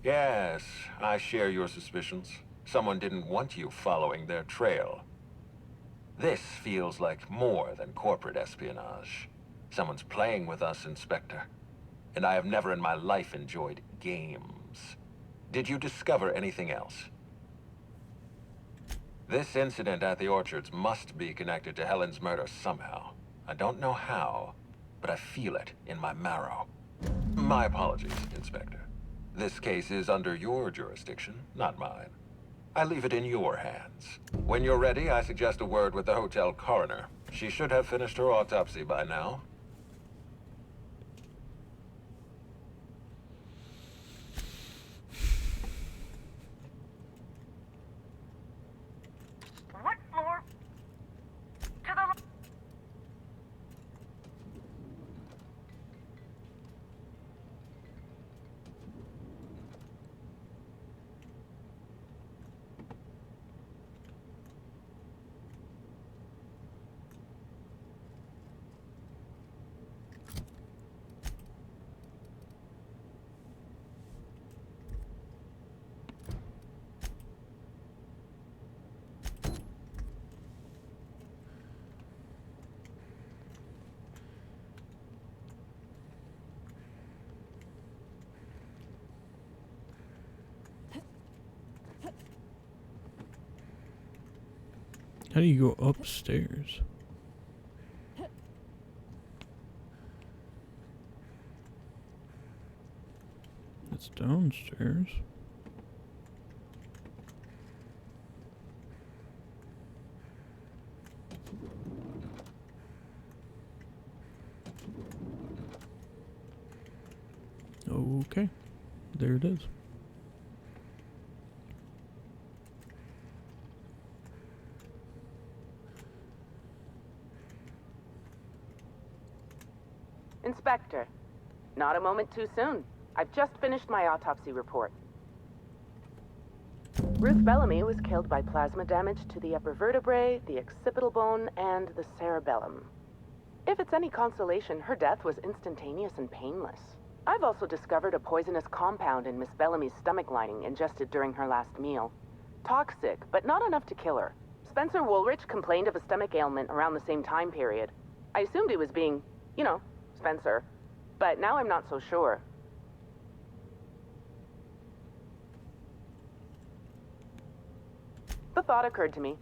Yes, I share your suspicions. Someone didn't want you following their trail. This feels like more than corporate espionage. Someone's playing with us, Inspector. And I have never in my life enjoyed games. Did you discover anything else? This incident at the orchards must be connected to Helen's murder somehow. I don't know how, but I feel it in my marrow. My apologies, Inspector. This case is under your jurisdiction, not mine. I leave it in your hands. When you're ready, I suggest a word with the hotel coroner. She should have finished her autopsy by now. What floor? To the... How do you go upstairs? It's downstairs. Okay, there it is. Inspector, not a moment too soon. I've just finished my autopsy report. Ruth Bellamy was killed by plasma damage to the upper vertebrae, the occipital bone, and the cerebellum. If it's any consolation, her death was instantaneous and painless. I've also discovered a poisonous compound in Miss Bellamy's stomach lining ingested during her last meal. Toxic, but not enough to kill her. Spencer Woolrich complained of a stomach ailment around the same time period. I assumed he was being, you know, Spencer. But now I'm not so sure. The thought occurred to me.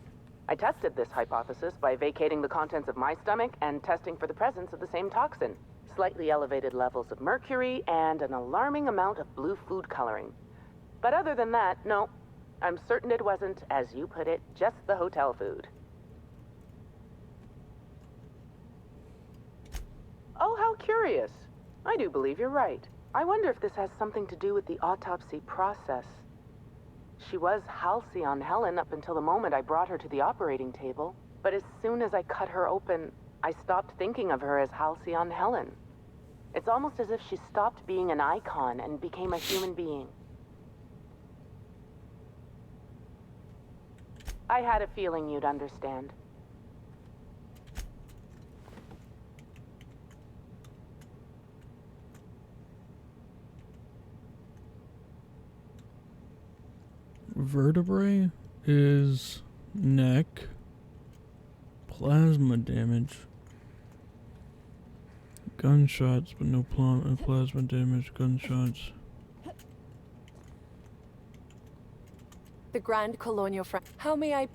I tested this hypothesis by vacating the contents of my stomach and testing for the presence of the same toxin. Slightly elevated levels of mercury and an alarming amount of blue food coloring. But other than that, no. I'm certain it wasn't, as you put it, just the hotel food. Oh, how curious. I do believe you're right. I wonder if this has something to do with the autopsy process. She was Halcyon Helen up until the moment I brought her to the operating table. But as soon as I cut her open, I stopped thinking of her as Halcyon Helen. It's almost as if she stopped being an icon and became a human being. I had a feeling you'd understand. Vertebrae is neck. Plasma damage. Gunshots, but no plasma damage. Gunshots. The Grand Colonial How may I...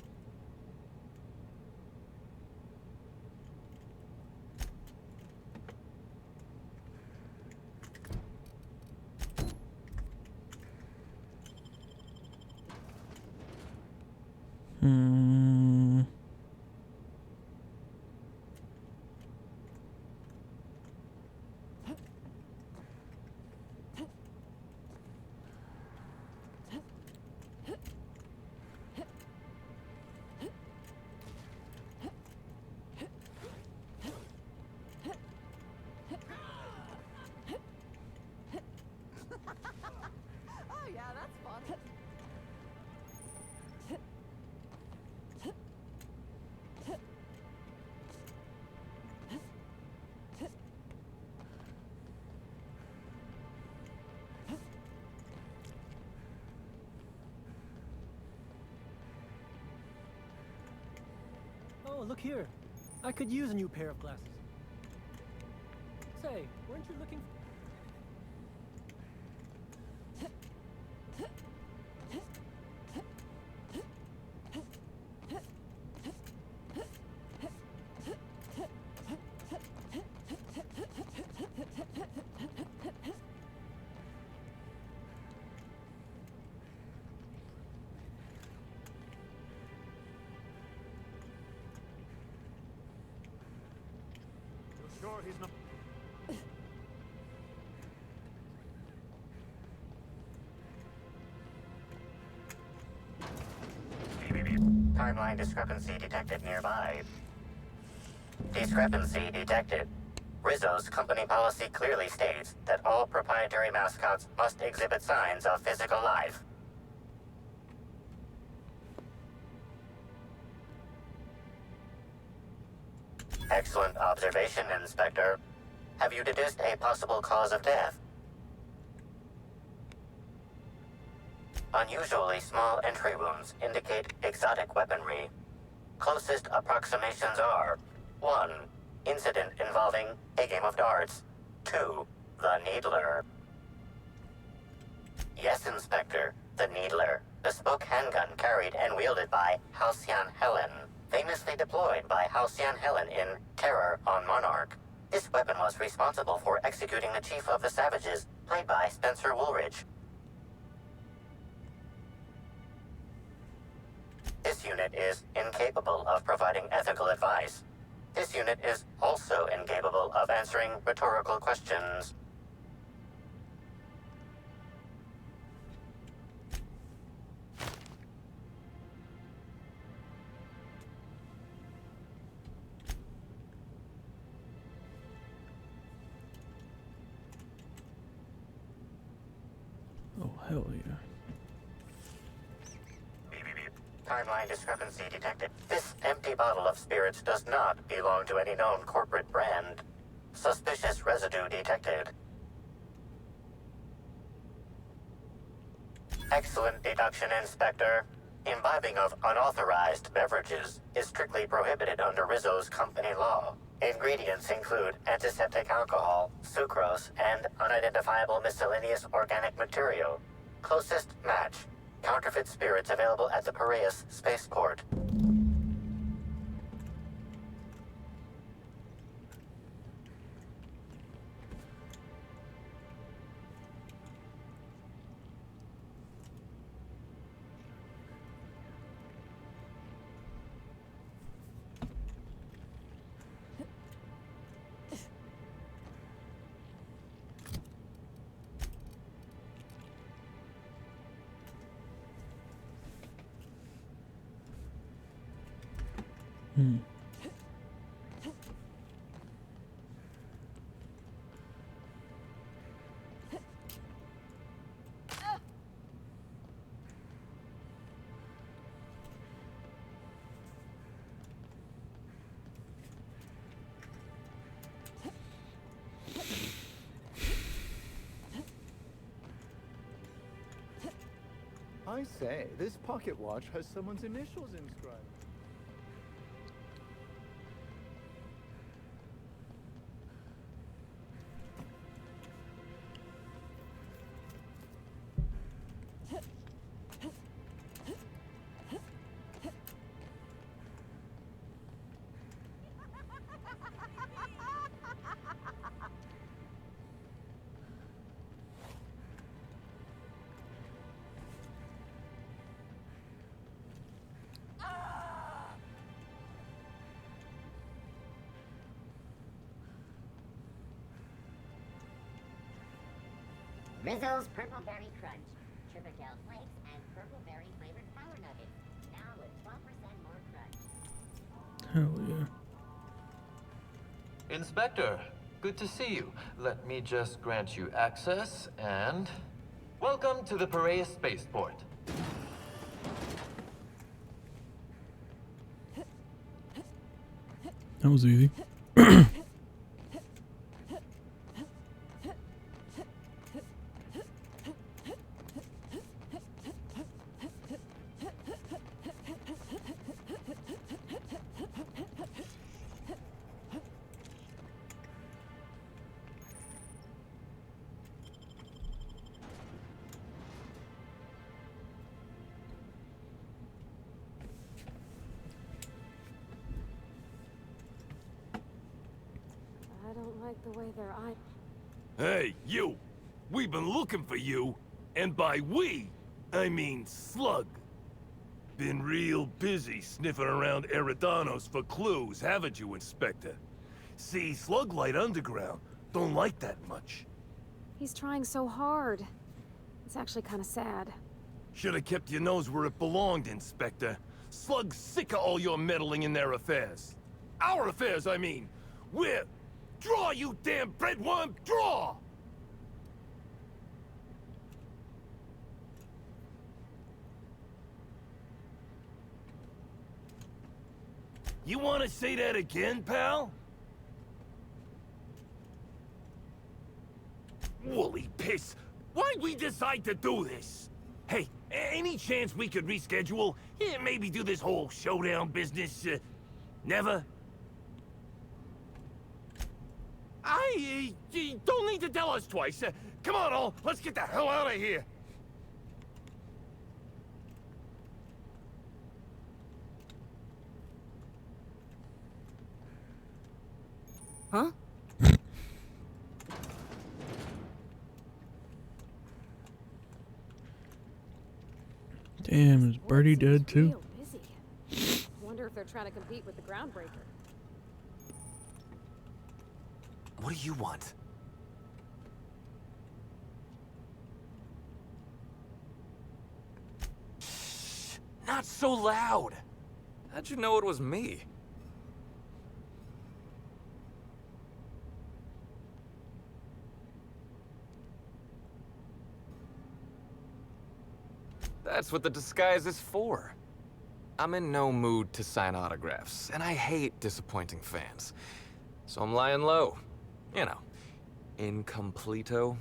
Oh yeah, that's fun. Oh, look here. I could use a new pair of glasses. Say, weren't you looking for... Sure he's not... Timeline discrepancy detected nearby. Discrepancy detected. Rizzo's company policy clearly states that all proprietary mascots must exhibit signs of physical life. Excellent observation, Inspector. Have you deduced a possible cause of death? Unusually small entry wounds indicate exotic weaponry. Closest approximations are 1. Incident involving a game of darts. 2. The Needler. Yes, Inspector. The Needler. Bespoke handgun carried and wielded by Halcyon Helen. Famously deployed by Halcyon Helen in Terror on Monarch. This weapon was responsible for executing the Chief of the Savages, played by Spencer Woolrich. This unit is incapable of providing ethical advice. This unit is also incapable of answering rhetorical questions. Oh, hell yeah. timeline discrepancy detected. This empty bottle of spirits does not belong to any known corporate brand. Suspicious residue detected. Excellent deduction, Inspector. Imbibing of unauthorized beverages is strictly prohibited under Rizzo's company law. Ingredients include antiseptic alcohol, sucrose, and unidentifiable miscellaneous organic material. Closest match. Counterfeit spirits available at the Piraeus spaceport. Hmm. I say, this pocket watch has someone's initials inscribed. Rizzo's Purple Berry Crunch, Chippertail Flakes, and Purple Berry flavored Power Nuggets. Now with 12% more crunch. Hell yeah. Inspector, good to see you. Let me just grant you access and... Welcome to the Piraeus spaceport. That was easy. I don't like the way their eye... Hey, you! We've been looking for you, and by we, I mean Slug. Been real busy sniffing around Eridanos for clues, haven't you, Inspector? See, Slug Light Underground don't like that much. He's trying so hard. It's actually kind of sad. Should've kept your nose where it belonged, Inspector. Slug's sick of all your meddling in their affairs. Our affairs, I mean. We're... Draw, you damn breadworm, draw! You want to say that again, pal? Woolly piss! Why'd we decide to do this? Hey, any chance we could reschedule? Yeah, maybe do this whole showdown business, never? You don't need to tell us twice. Come on, all. Let's get the hell out of here. Huh? Damn, is Birdie dead too? Real busy. Wonder if they're trying to compete with the Groundbreaker. What do you want? Shh! Not so loud! How'd you know it was me? That's what the disguise is for. I'm in no mood to sign autographs, and I hate disappointing fans. So I'm lying low. You know, incompleto.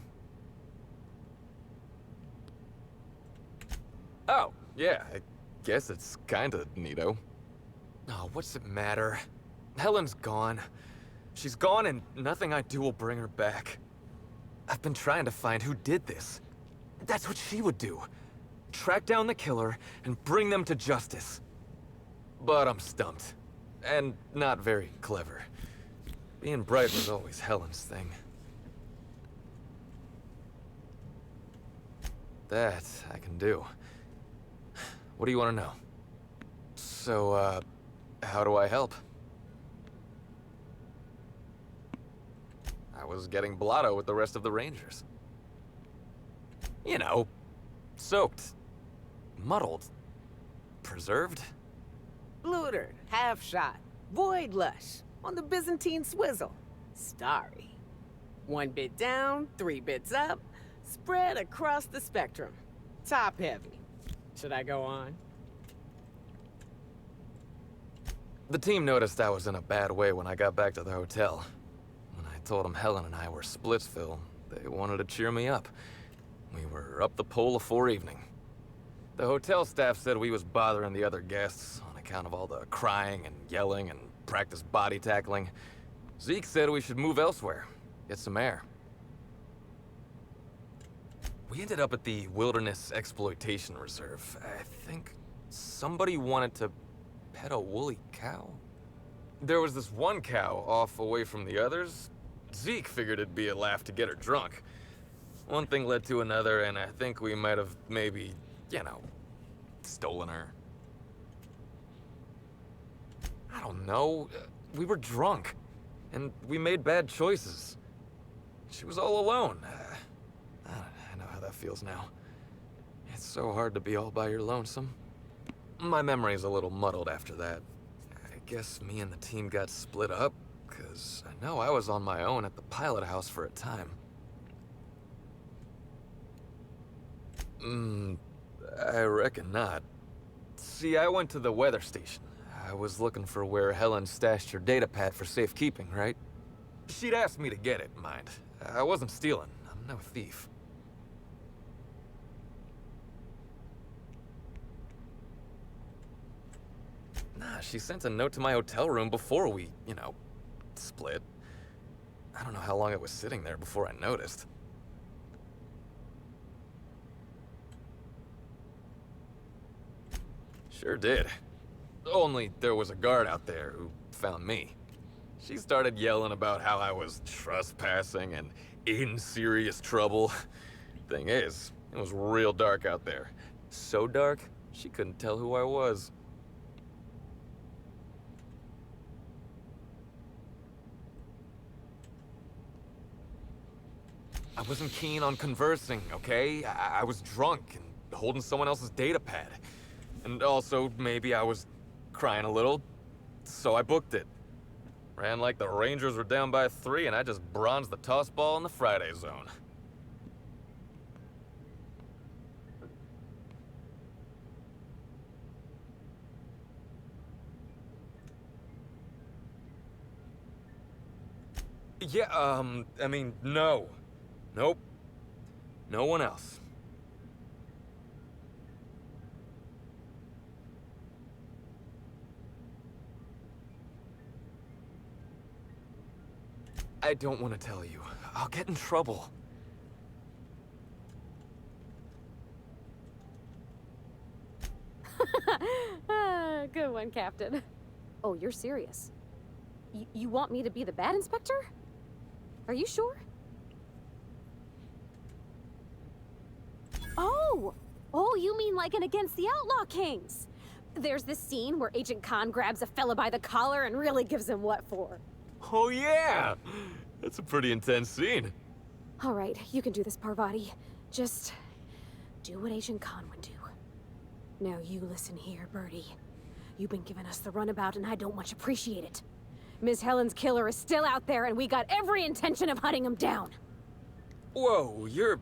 Oh, yeah, I guess it's kinda neato. Oh, what's it matter? Helen's gone. She's gone and nothing I do will bring her back. I've been trying to find who did this. That's what she would do. Track down the killer and bring them to justice. But I'm stumped. And not very clever. Being bright was always Helen's thing. That I can do. What do you want to know? So, how do I help? I was getting blotto with the rest of the Rangers. You know, soaked, muddled, preserved. Blutered, half shot, void lush, on the Byzantine swizzle, starry. 1 bit down, 3 bits up, spread across the spectrum. Top heavy. Should I go on? The team noticed I was in a bad way when I got back to the hotel. When I told them Helen and I were Splitsville, they wanted to cheer me up. We were up the pole afore evening. The hotel staff said we was bothering the other guests on account of all the crying and yelling and practice body tackling. Zeke said we should move elsewhere, get some air. We ended up at the Wilderness Exploitation Reserve. I think somebody wanted to pet a woolly cow. There was this one cow off away from the others. Zeke figured it'd be a laugh to get her drunk. One thing led to another, and I think we might have maybe, you know, stolen her. I don't know. We were drunk, and we made bad choices. She was all alone. I know how that feels now. It's so hard to be all by your lonesome. My memory's a little muddled after that. I guess me and the team got split up, because I know I was on my own at the pilot house for a time. I reckon not. See, I went to the weather station. I was looking for where Helen stashed her datapad for safekeeping, right? She'd asked me to get it, mind. I wasn't stealing. I'm no thief. Nah, she sent a note to my hotel room before we, you know, split. I don't know how long it was sitting there before I noticed. Sure did. Only there was a guard out there who found me. She started yelling about how I was trespassing and in serious trouble. Thing is, it was real dark out there. So dark, she couldn't tell who I was. I wasn't keen on conversing, okay? I was drunk and holding someone else's datapad. And also, maybe I was crying a little, so I booked it. Ran like the Rangers were down by 3, and I just bronzed the toss ball in the Friday zone. Yeah, I mean, no. Nope. No one else. I don't want to tell you. I'll get in trouble. Good one, Captain. Oh, you're serious? You want me to be the bad inspector? Are you sure? Oh, you mean like an Against the Outlaw Kings? There's this scene where Agent Khan grabs a fella by the collar and really gives him what for. Oh yeah! That's a pretty intense scene. All right, you can do this, Parvati. Just do what Agent Khan would do. Now you listen here, Birdie. You've been giving us the runabout and I don't much appreciate it. Miss Helen's killer is still out there and we got every intention of hunting him down. Whoa, you're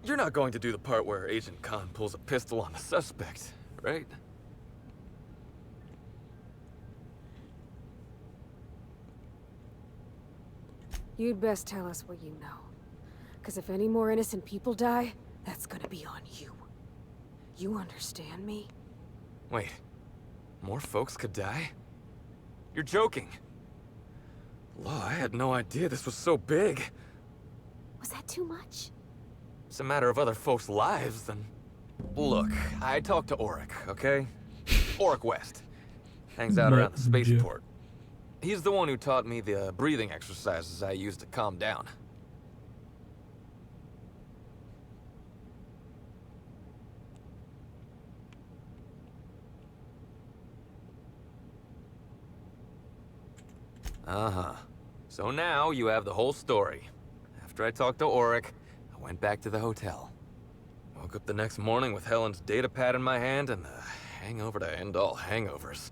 not going to do the part where Agent Khan pulls a pistol on the suspect, right? You'd best tell us what you know. Because if any more innocent people die, that's gonna be on you. You understand me? Wait, more folks could die? You're joking. Law, I had no idea this was so big. Was that too much? It's a matter of other folks' lives, then. Look, I talked to Auric, okay? Auric West. Hangs out around the spaceport. He's the one who taught me the breathing exercises I use to calm down. Uh-huh. So now you have the whole story. After I talked to Auric, I went back to the hotel. Woke up the next morning with Helen's data pad in my hand and the hangover to end all hangovers.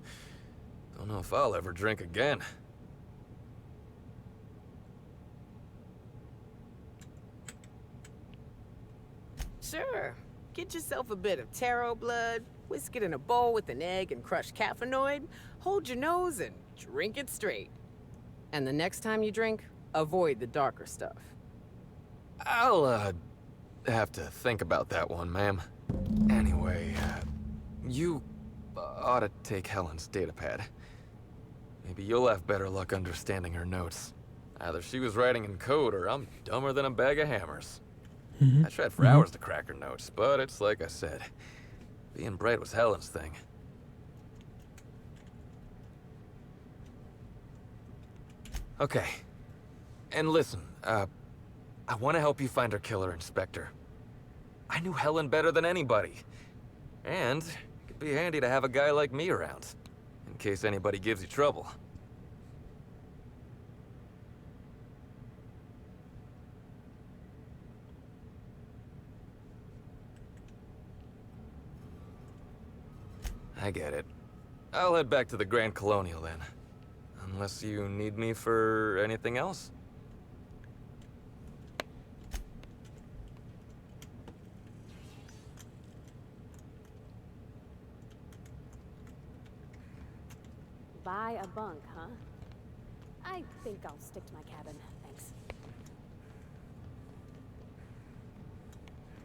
Don't know if I'll ever drink again. Sure. Get yourself a bit of taro blood, whisk it in a bowl with an egg and crushed caffeinoid, hold your nose and drink it straight. And the next time you drink, avoid the darker stuff. I'll, have to think about that one, ma'am. Anyway, you ought to take Helen's datapad. Maybe you'll have better luck understanding her notes. Either she was writing in code or I'm dumber than a bag of hammers. I tried for hours to crack her notes, but it's like I said. Being bright was Helen's thing. Okay. And listen, I want to help you find her killer, Inspector. I knew Helen better than anybody. And it could be handy to have a guy like me around, in case anybody gives you trouble. I get it. I'll head back to the Grand Colonial then. Unless you need me for anything else? Buy a bunk, huh? I think I'll stick to my cabin, thanks.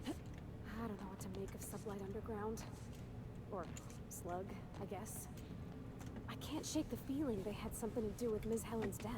I don't know what to make of Sublight Underground. Or Slug, I guess. I can't shake the feeling they had something to do with Ms. Helen's death.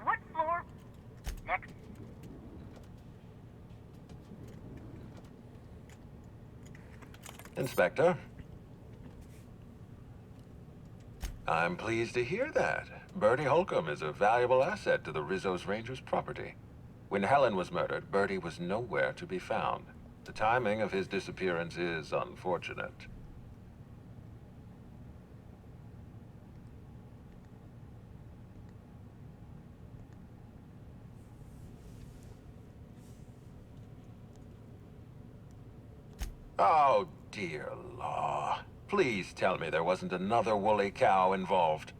What floor? Next. Inspector. I'm pleased to hear that. Bertie Holcomb is a valuable asset to the Rizzo's Rangers property. When Helen was murdered, Bertie was nowhere to be found. The timing of his disappearance is unfortunate. Oh, dear Law. Please tell me there wasn't another woolly cow involved.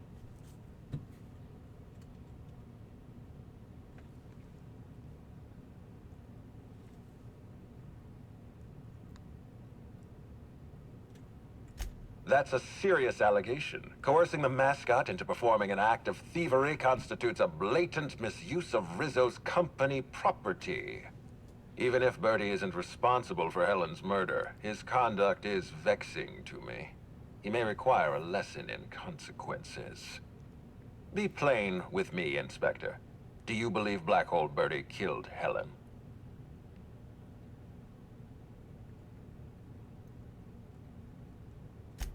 That's a serious allegation. Coercing the mascot into performing an act of thievery constitutes a blatant misuse of Rizzo's company property. Even if Bertie isn't responsible for Helen's murder, his conduct is vexing to me. He may require a lesson in consequences. Be plain with me, Inspector. Do you believe Black Hole Bertie killed Helen?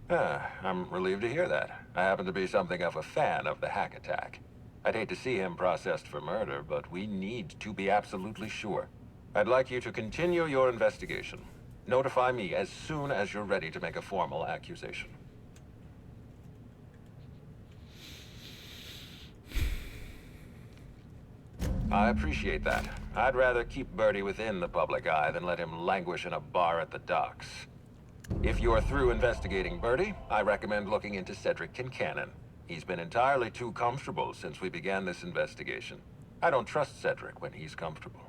I'm relieved to hear that. I happen to be something of a fan of the hack attack. I'd hate to see him processed for murder, but we need to be absolutely sure. I'd like you to continue your investigation. Notify me as soon as you're ready to make a formal accusation. I appreciate that. I'd rather keep Birdie within the public eye than let him languish in a bar at the docks. If you're through investigating Birdie, I recommend looking into Cedric Kincannon. He's been entirely too comfortable since we began this investigation. I don't trust Cedric when he's comfortable.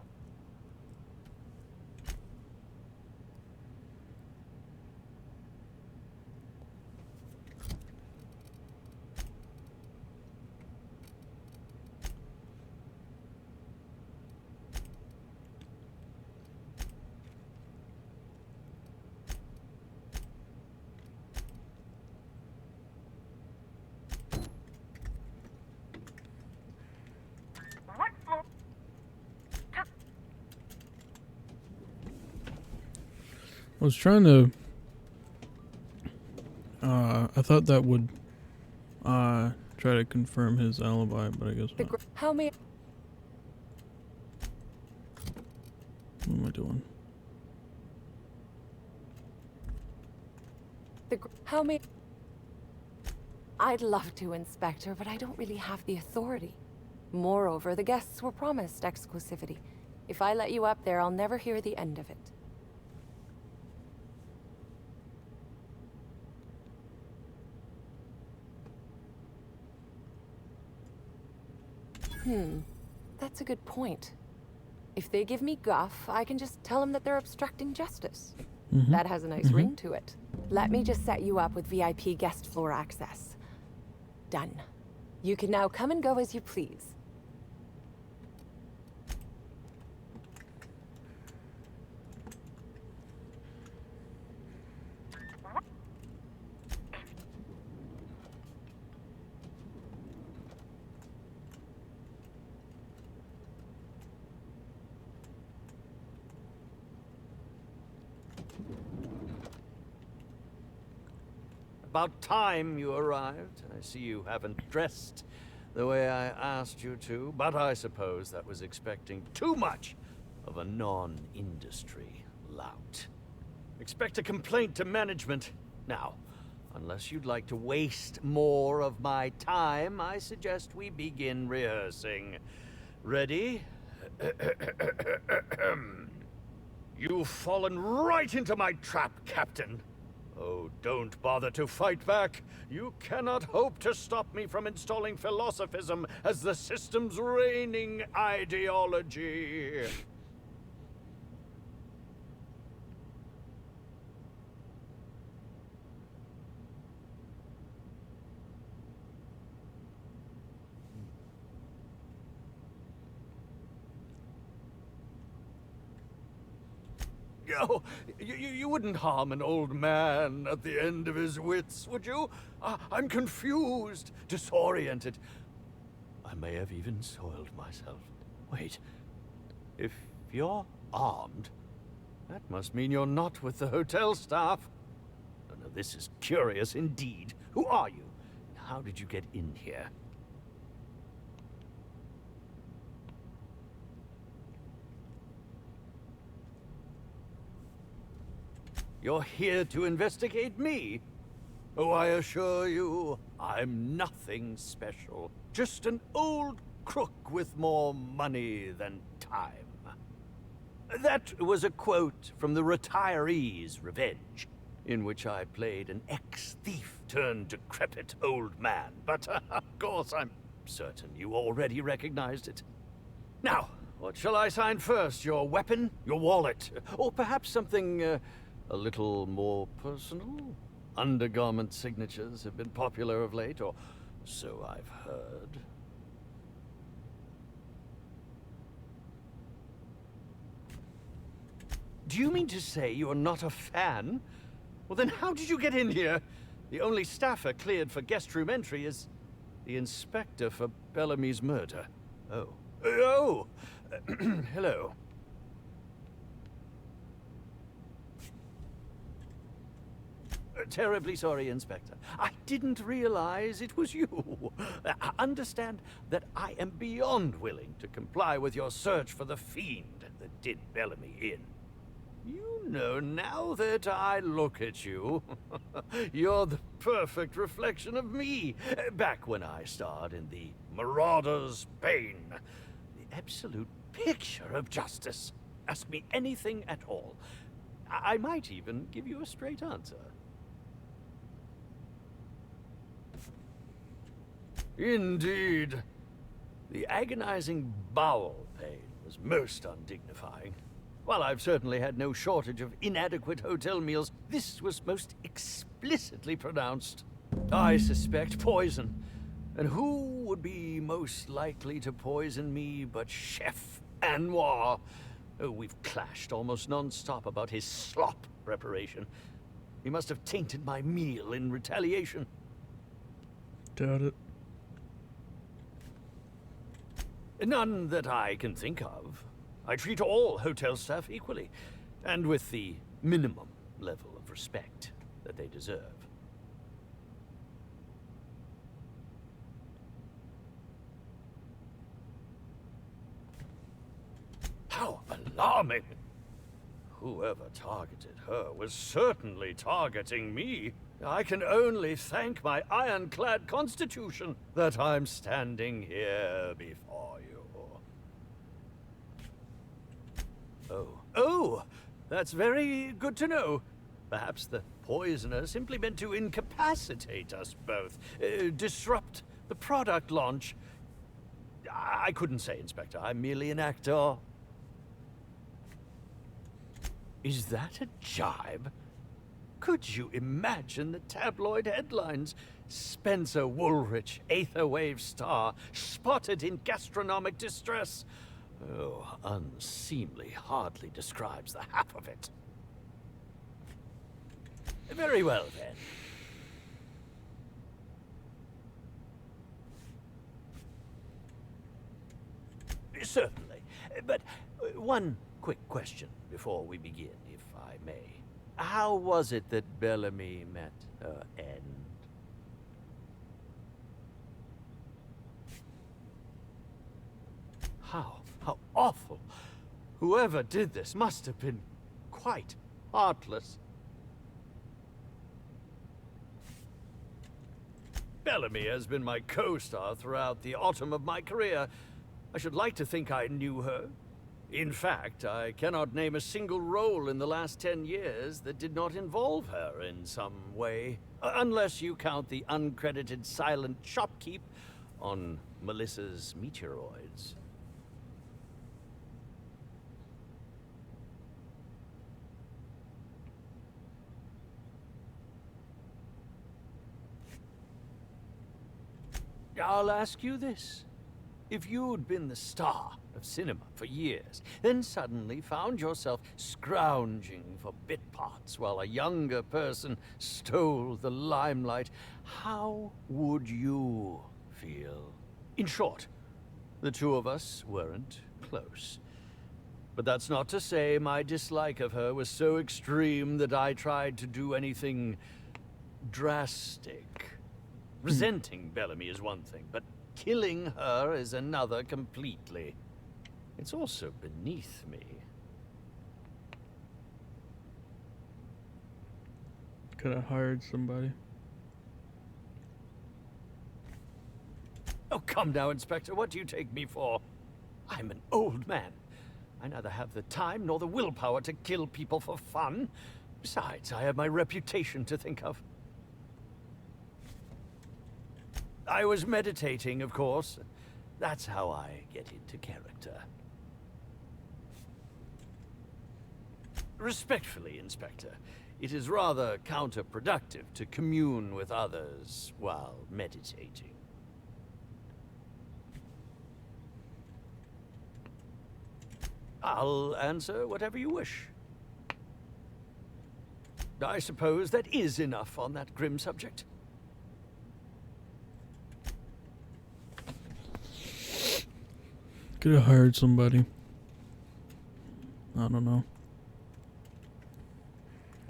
I was trying to. I thought that would try to confirm his alibi, but I guess not. How may What am I doing? how may I'd love to, Inspector, but I don't really have the authority. Moreover, the guests were promised exclusivity. If I let you up there, I'll never hear the end of it. That's a good point. If they give me guff, I can just tell them that they're obstructing justice. That has a nice ring to it. Let me just set you up with VIP guest floor access. Done. You can now come and go as you please. About time you arrived. I see you haven't dressed the way I asked you to, but I suppose that was expecting too much of a non-industry lout. Expect a complaint to management. Now, unless you'd like to waste more of my time, I suggest we begin rehearsing. Ready? You've fallen right into my trap, Captain. Oh, don't bother to fight back. You cannot hope to stop me from installing philosophism as the system's reigning ideology. Oh, you wouldn't harm an old man at the end of his wits, would you? I'm confused, disoriented. I may have even soiled myself. Wait, if you're armed, that must mean you're not with the hotel staff. Oh, no, this is curious indeed. Who are you? How did you get in here? You're here to investigate me? Oh, I assure you, I'm nothing special. Just an old crook with more money than time. That was a quote from The Retiree's Revenge, in which I played an ex-thief turned decrepit old man. But, of course, I'm certain you already recognized it. Now, what shall I sign first? Your weapon? Your wallet? Or perhaps something, a little more personal? Undergarment signatures have been popular of late, or so I've heard. Do you mean to say you're not a fan? Well, then how did you get in here? The only staffer cleared for guest room entry is the inspector for Bellamy's murder. Oh. Oh! Hello. Terribly sorry, Inspector. I didn't realize it was you. Understand that I am beyond willing to comply with your search for the fiend that did Bellamy in. You know, now that I look at you, you're the perfect reflection of me, back when I starred in the Marauder's Bane. The absolute picture of justice. Ask me anything at all. I might even give you a straight answer. Indeed. The agonizing bowel pain was most undignifying. While I've certainly had no shortage of inadequate hotel meals, this was most explicitly pronounced. I suspect poison. And who would be most likely to poison me but Chef Anwar? Oh, we've clashed almost non-stop about his slop preparation. He must have tainted my meal in retaliation. Doubt it. None that I can think of. I treat all hotel staff equally, and with the minimum level of respect that they deserve. How alarming! Whoever targeted her was certainly targeting me. I can only thank my ironclad constitution that I'm standing here before you. Oh, that's very good to know. Perhaps the poisoner simply meant to incapacitate us both, disrupt the product launch. I couldn't say, Inspector. I'm merely an actor. Is that a jibe? Could you imagine the tabloid headlines? Spencer Woolrich, Aetherwave star, spotted in gastronomic distress. Oh, unseemly hardly describes the half of it. Very well, then. Certainly. But one quick question before we begin, if I may. How was it that Bellamy met her end? How awful. Whoever did this must have been quite heartless. Bellamy has been my co-star throughout the autumn of my career. I should like to think I knew her. In fact, I cannot name a single role in the last 10 years that did not involve her in some way. Unless you count the uncredited silent shopkeep on Melissa's Meteoroids. I'll ask you this. If you'd been the star of cinema for years, then suddenly found yourself scrounging for bit parts while a younger person stole the limelight, how would you feel? In short, the two of us weren't close. But that's not to say my dislike of her was so extreme that I tried to do anything drastic. Resenting Bellamy is one thing, but killing her is another completely. It's also beneath me. Could have hired somebody. Oh, come now, Inspector. What do you take me for? I'm an old man. I neither have the time nor the willpower to kill people for fun. Besides, I have my reputation to think of. I was meditating, of course. That's how I get into character. Respectfully, Inspector, it is rather counterproductive to commune with others while meditating. I'll answer whatever you wish. I suppose that is enough on that grim subject. Could have hired somebody. I don't know.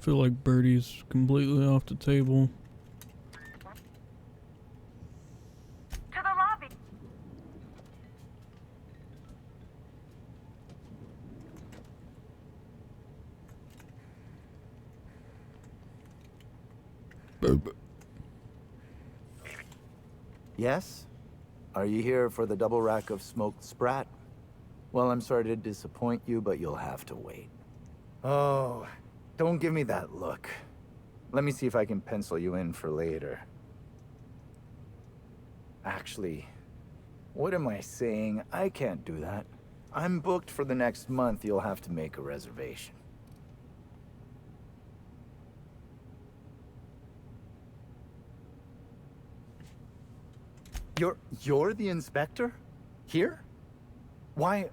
feel like Birdie's completely off the table. To the lobby. Yes? Are you here for the double rack of smoked sprat? Well, I'm sorry to disappoint you, but you'll have to wait. Oh, don't give me that look. Let me see if I can pencil you in for later. Actually, what am I saying? I can't do that. I'm booked for the next month. You'll have to make a reservation. You're the inspector? Here? Why?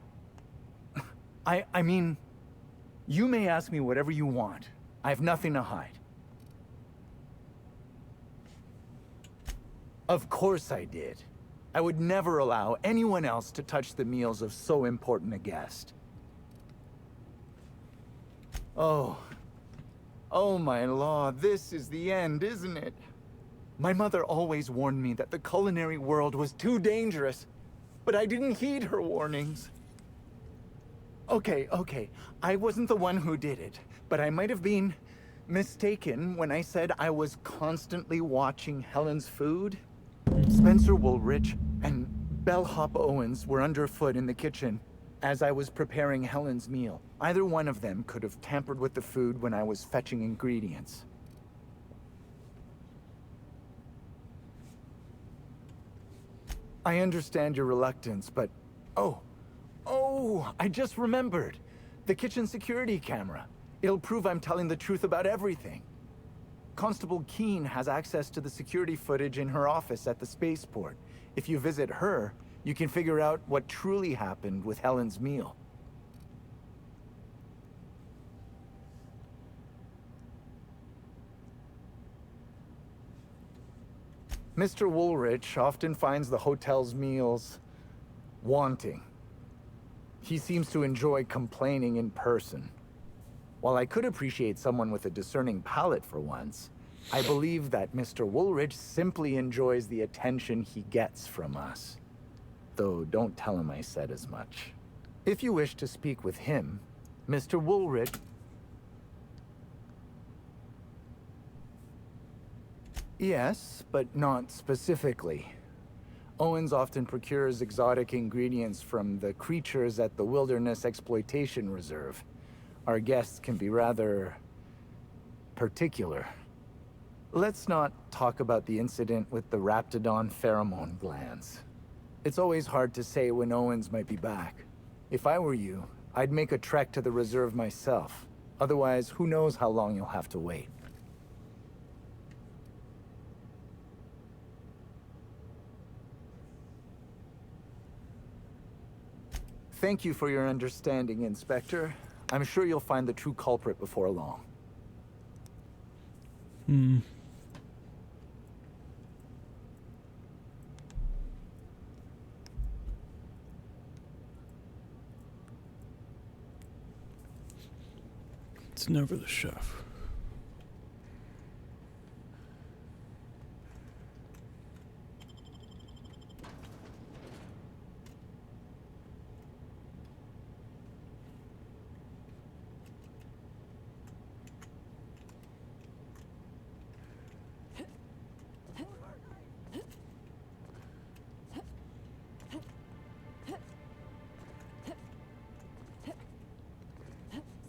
I mean, you may ask me whatever you want. I have nothing to hide. Of course I did. I would never allow anyone else to touch the meals of so important a guest. Oh my law, this is the end, isn't it? My mother always warned me that the culinary world was too dangerous, but I didn't heed her warnings. Okay, I wasn't the one who did it, but I might have been mistaken when I said I was constantly watching Helen's food. Spencer Woolrich and Bellhop Owens were underfoot in the kitchen as I was preparing Helen's meal. Either one of them could have tampered with the food when I was fetching ingredients. I understand your reluctance, but... Oh, I just remembered. The kitchen security camera. It'll prove I'm telling the truth about everything. Constable Keene has access to the security footage in her office at the spaceport. If you visit her, you can figure out what truly happened with Helen's meal. Mr. Woolrich often finds the hotel's meals wanting. He seems to enjoy complaining in person. While I could appreciate someone with a discerning palate for once, I believe that Mr. Woolrich simply enjoys the attention he gets from us. Though don't tell him I said as much. If you wish to speak with him, Mr. Woolrich... Yes, but not specifically. Owens often procures exotic ingredients from the creatures at the Wilderness Exploitation Reserve. Our guests can be rather... particular. Let's not talk about the incident with the Raptidon pheromone glands. It's always hard to say when Owens might be back. If I were you, I'd make a trek to the reserve myself. Otherwise, who knows how long you'll have to wait. Thank you for your understanding, Inspector. I'm sure you'll find the true culprit before long. It's never the chef.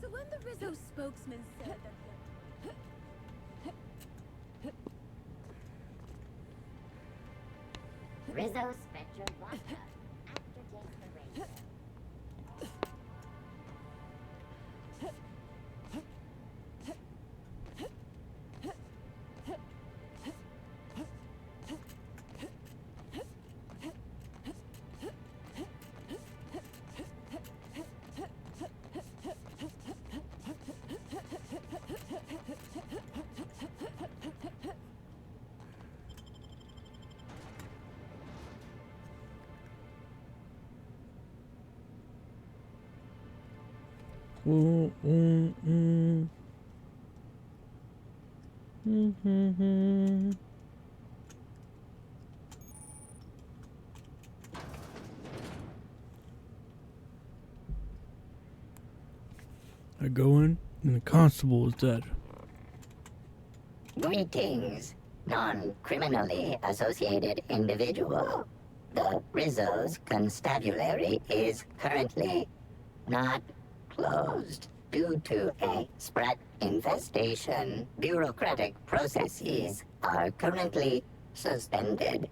So when the Rizzo spokesman said that Rizzo Spectrum Vodka. Aftertaste the razor. I go in, and the constable is dead. Greetings, non-criminally associated individual. The Rizzo's constabulary is currently not closed due to a Sprat infestation. Bureaucratic processes are currently suspended.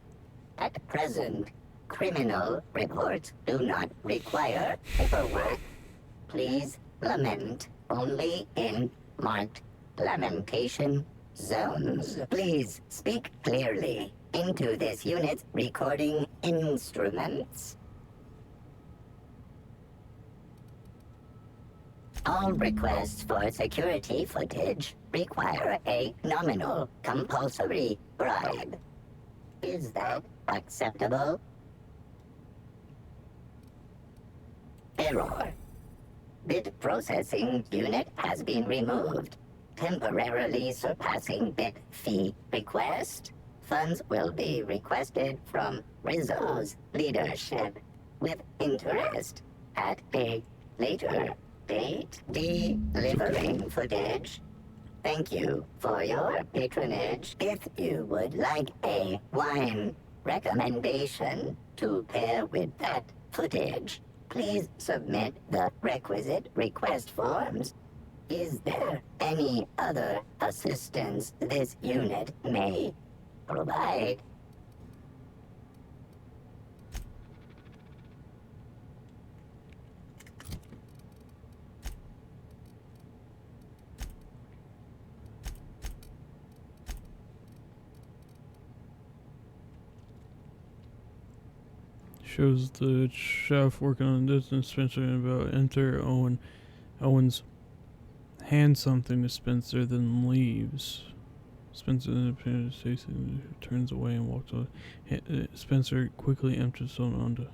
At present, criminal reports do not require paperwork. Please lament only in marked lamentation zones. Please speak clearly into this unit's recording instruments. All requests for security footage require a nominal compulsory bribe. Is that acceptable? Error. Bit processing unit has been removed, temporarily surpassing bit fee request. Funds will be requested from Rizzo's leadership with interest at a later date. Delivering footage. Thank you for your patronage. If you would like a wine recommendation to pair with that footage, please submit the requisite request forms. Is there any other assistance this unit may provide? Shows the chef working on this dispenser and about enter Owen. Owens hands something to Spencer, then leaves. Spencer turns away and walks away. Spencer quickly empties some onto.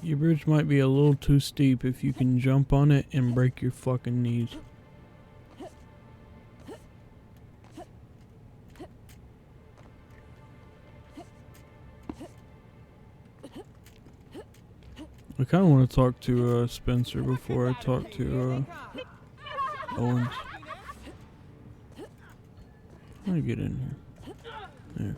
Your bridge might be a little too steep if you can jump on it and break your fucking knees. I kind of want to talk to Spencer before I talk to Owens. Let me get in here. There.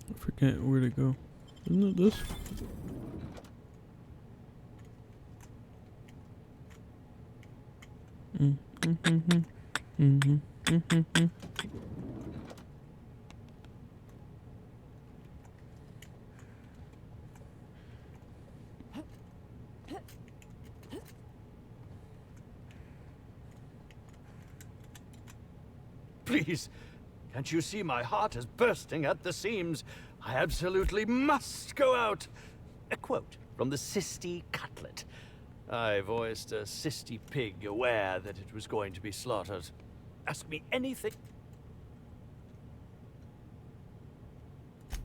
I forget where to go. Isn't it this? Please, can't you see my heart is bursting at the seams? I absolutely must go out. A quote from the Sisty Cutlet. I voiced a Sisty pig, aware that it was going to be slaughtered. Ask me anything.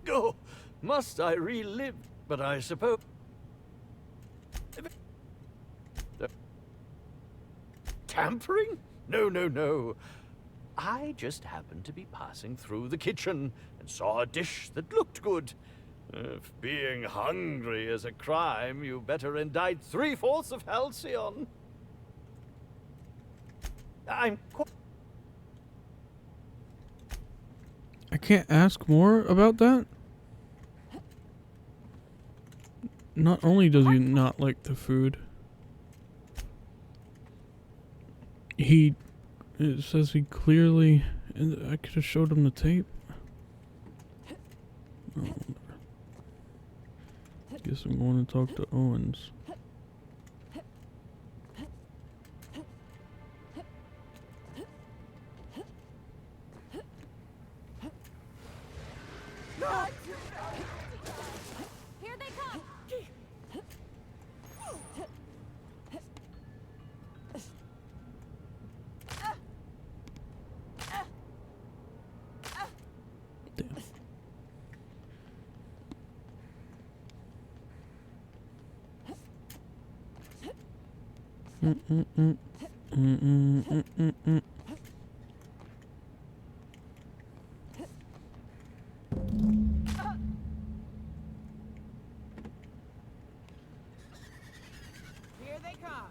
Oh, must I relive? But I suppose... Tampering? No, no, no. I just happened to be passing through the kitchen and saw a dish that looked good. If being hungry is a crime, you better indict 3/4 of Halcyon. I'm I can't ask more about that? Not only does he not like the food, it says he clearly, and I could have showed him the tape. Oh, guess I'm going to talk to Owens. Here they come! Here they come.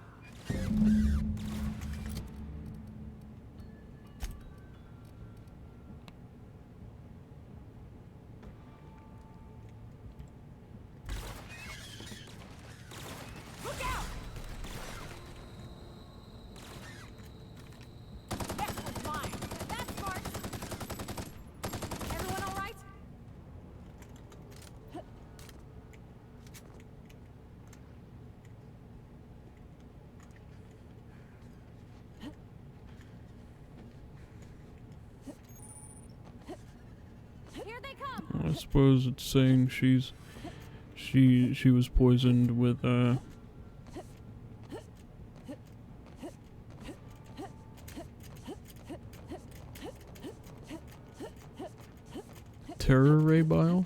Look out! That was mine. That's smart. Everyone all right? Here they come! I suppose it's saying she was poisoned with terror ray bile.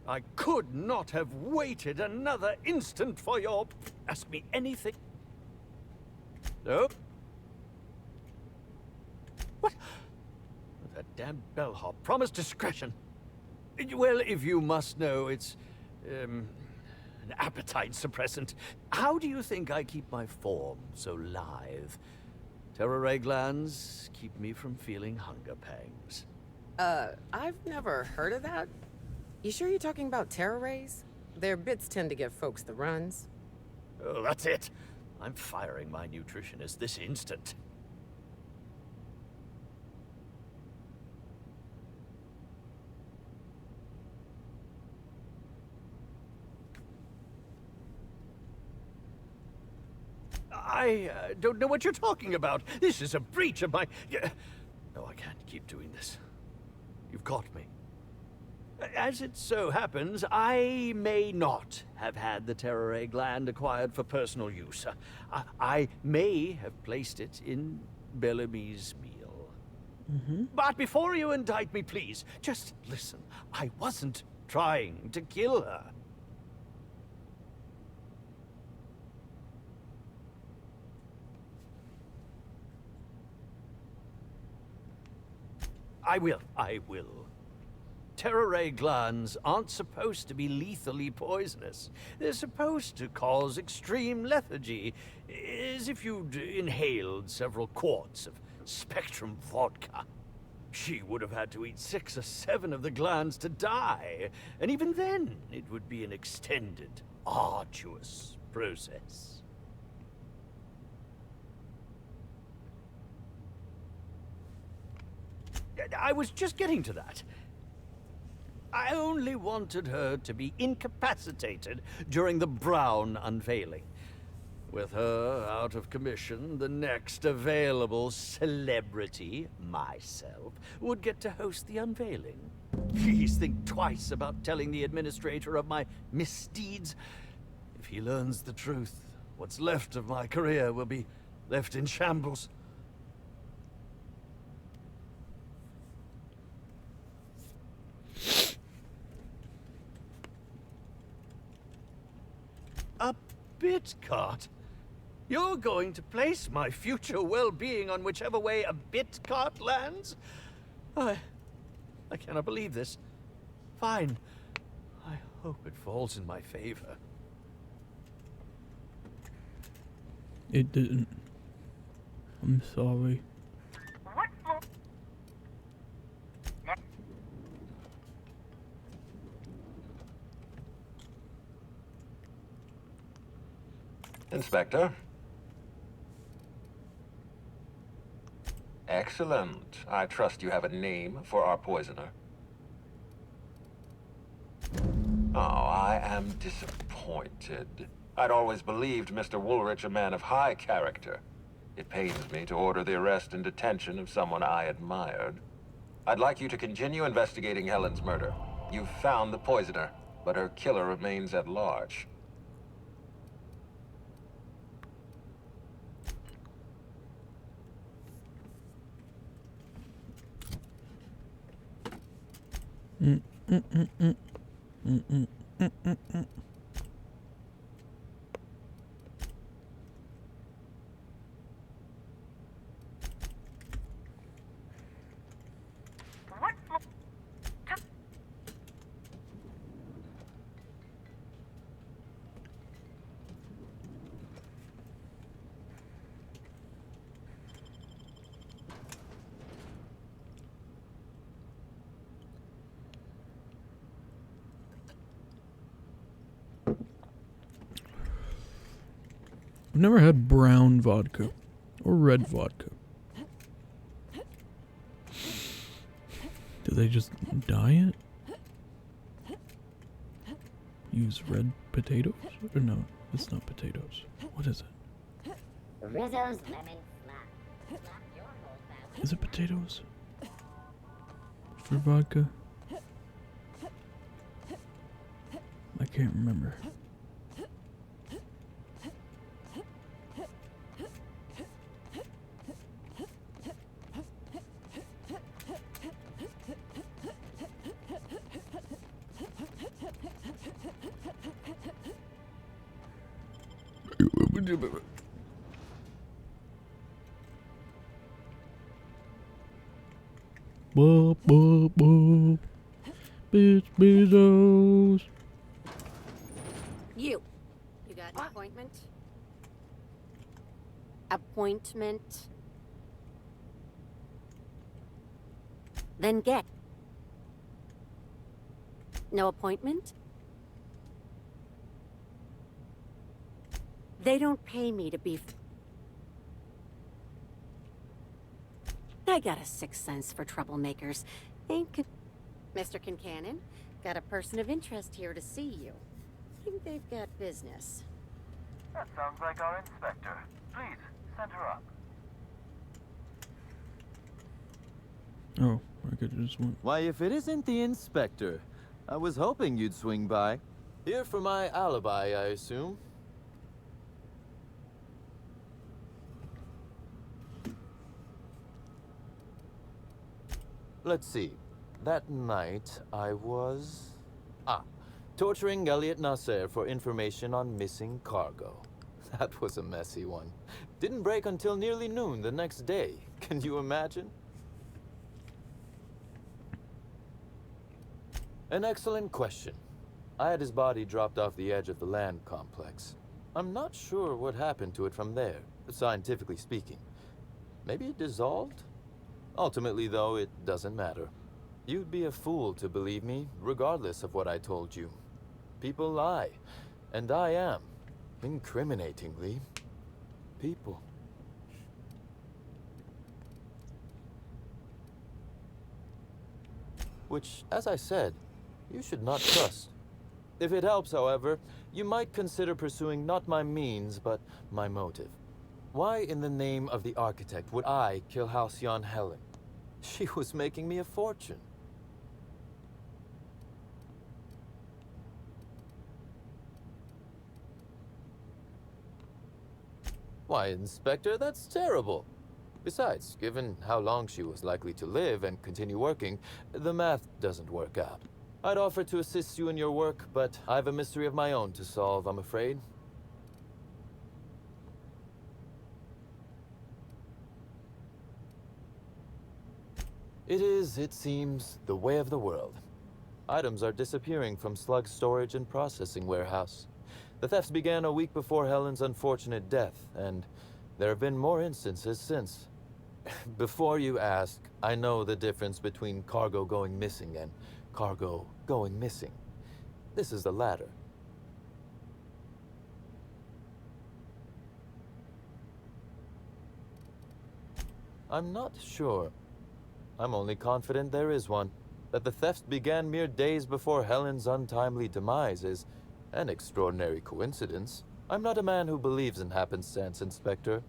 I could not have waited another instant for your... Ask me anything. No? What? That damn bellhop promised discretion. Well, if you must know, it's... an appetite suppressant. How do you think I keep my form so lithe? Terror ray glands keep me from feeling hunger pangs. I've never heard of that. You sure you're talking about terror rays? Their bits tend to give folks the runs. Oh, that's it. I'm firing my nutritionist this instant. I don't know what you're talking about. This is a breach of my... No, I can't keep doing this. You've caught me. As it so happens, I may not have had the terror ray gland acquired for personal use. I may have placed it in Bellamy's meal. But before you indict me, please, just listen. I wasn't trying to kill her. I will. Terror ray glands aren't supposed to be lethally poisonous. They're supposed to cause extreme lethargy, as if you'd inhaled several quarts of Spectrum vodka. She would have had to eat 6 or 7 of the glands to die, and even then, it would be an extended, arduous process. I was just getting to that. I only wanted her to be incapacitated during the Brown unveiling. With her out of commission, the next available celebrity, myself, would get to host the unveiling. Please think twice about telling the administrator of my misdeeds. he learns the truth, what's left of my career will be left in shambles. A bit cart? You're going to place my future well-being on whichever way a bit cart lands? I cannot believe this. Fine. I hope it falls in my favor. It didn't. I'm sorry. Inspector. Excellent. I trust you have a name for our poisoner. Oh, I am disappointed. I'd always believed Mr. Woolrich a man of high character. It pains me to order the arrest and detention of someone I admired. I'd like you to continue investigating Helen's murder. You've found the poisoner, but her killer remains at large. I've never had brown vodka or red vodka. Do they just dye it? Use red potatoes? Or no, it's not potatoes. What is it? Rizzo's lemon slap. Is it potatoes? For vodka? I can't remember. Boop, boop, boop. Bitch, Bezos. You got an appointment? Appointment? Then get. No appointment? They don't pay me to be... I got a sixth sense for troublemakers. Mr. Kincannon, got a person of interest here to see you. Think they've got business. That sounds like our inspector. Please, send her up. Oh, I could just went. Why, if it isn't the inspector, I was hoping you'd swing by. Here for my alibi, I assume. Let's see. That night, I was... torturing Elliot Nasser for information on missing cargo. That was a messy one. Didn't break until nearly noon the next day. Can you imagine? An excellent question. I had his body dropped off the edge of the land complex. I'm not sure what happened to it from there, scientifically speaking. Maybe it dissolved? Ultimately, though, it doesn't matter. You'd be a fool to believe me, regardless of what I told you. People lie, and I am, incriminatingly, people. Which, as I said, you should not trust. If it helps, however, you might consider pursuing not my means, but my motive. Why in the name of the architect would I kill Halcyon Helen? She was making me a fortune. Why, Inspector, that's terrible. Besides, given how long she was likely to live and continue working, the math doesn't work out. I'd offer to assist you in your work, but I've a mystery of my own to solve, I'm afraid. It is, it seems, the way of the world. Items are disappearing from Slug's storage and processing warehouse. The thefts began a week before Helen's unfortunate death, and there have been more instances since. Before you ask, I know the difference between cargo going missing and cargo going missing. This is the latter. I'm not sure. I'm only confident there is one. That the thefts began mere days before Helen's untimely demise is an extraordinary coincidence. I'm not a man who believes in happenstance, Inspector.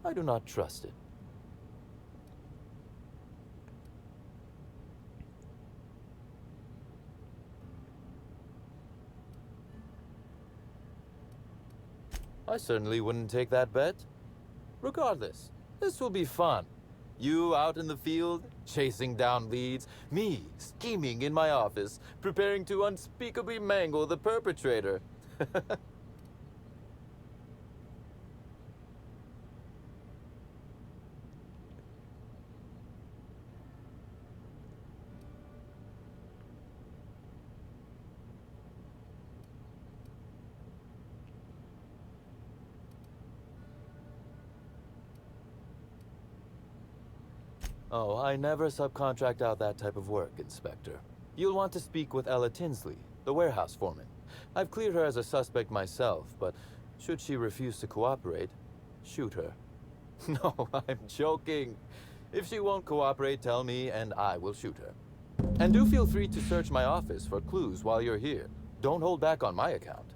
I do not trust it. I certainly wouldn't take that bet. Regardless, this will be fun. You out in the field, chasing down leads. Me, scheming in my office, preparing to unspeakably mangle the perpetrator. Oh, I never subcontract out that type of work, Inspector. You'll want to speak with Ella Tinsley, the warehouse foreman. I've cleared her as a suspect myself, but should she refuse to cooperate, shoot her. No, I'm joking. If she won't cooperate, tell me and I will shoot her. And do feel free to search my office for clues while you're here. Don't hold back on my account.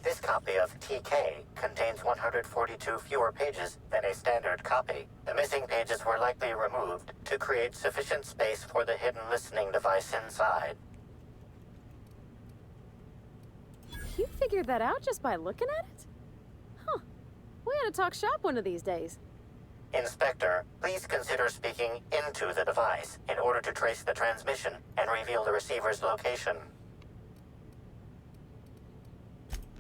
This copy of TK contains 142 fewer pages than a standard copy. The missing pages were likely removed to create sufficient space for the hidden listening device inside. You figured that out just by looking at it? Huh. We ought to talk shop one of these days. Inspector, please consider speaking into the device in order to trace the transmission and reveal the receiver's location.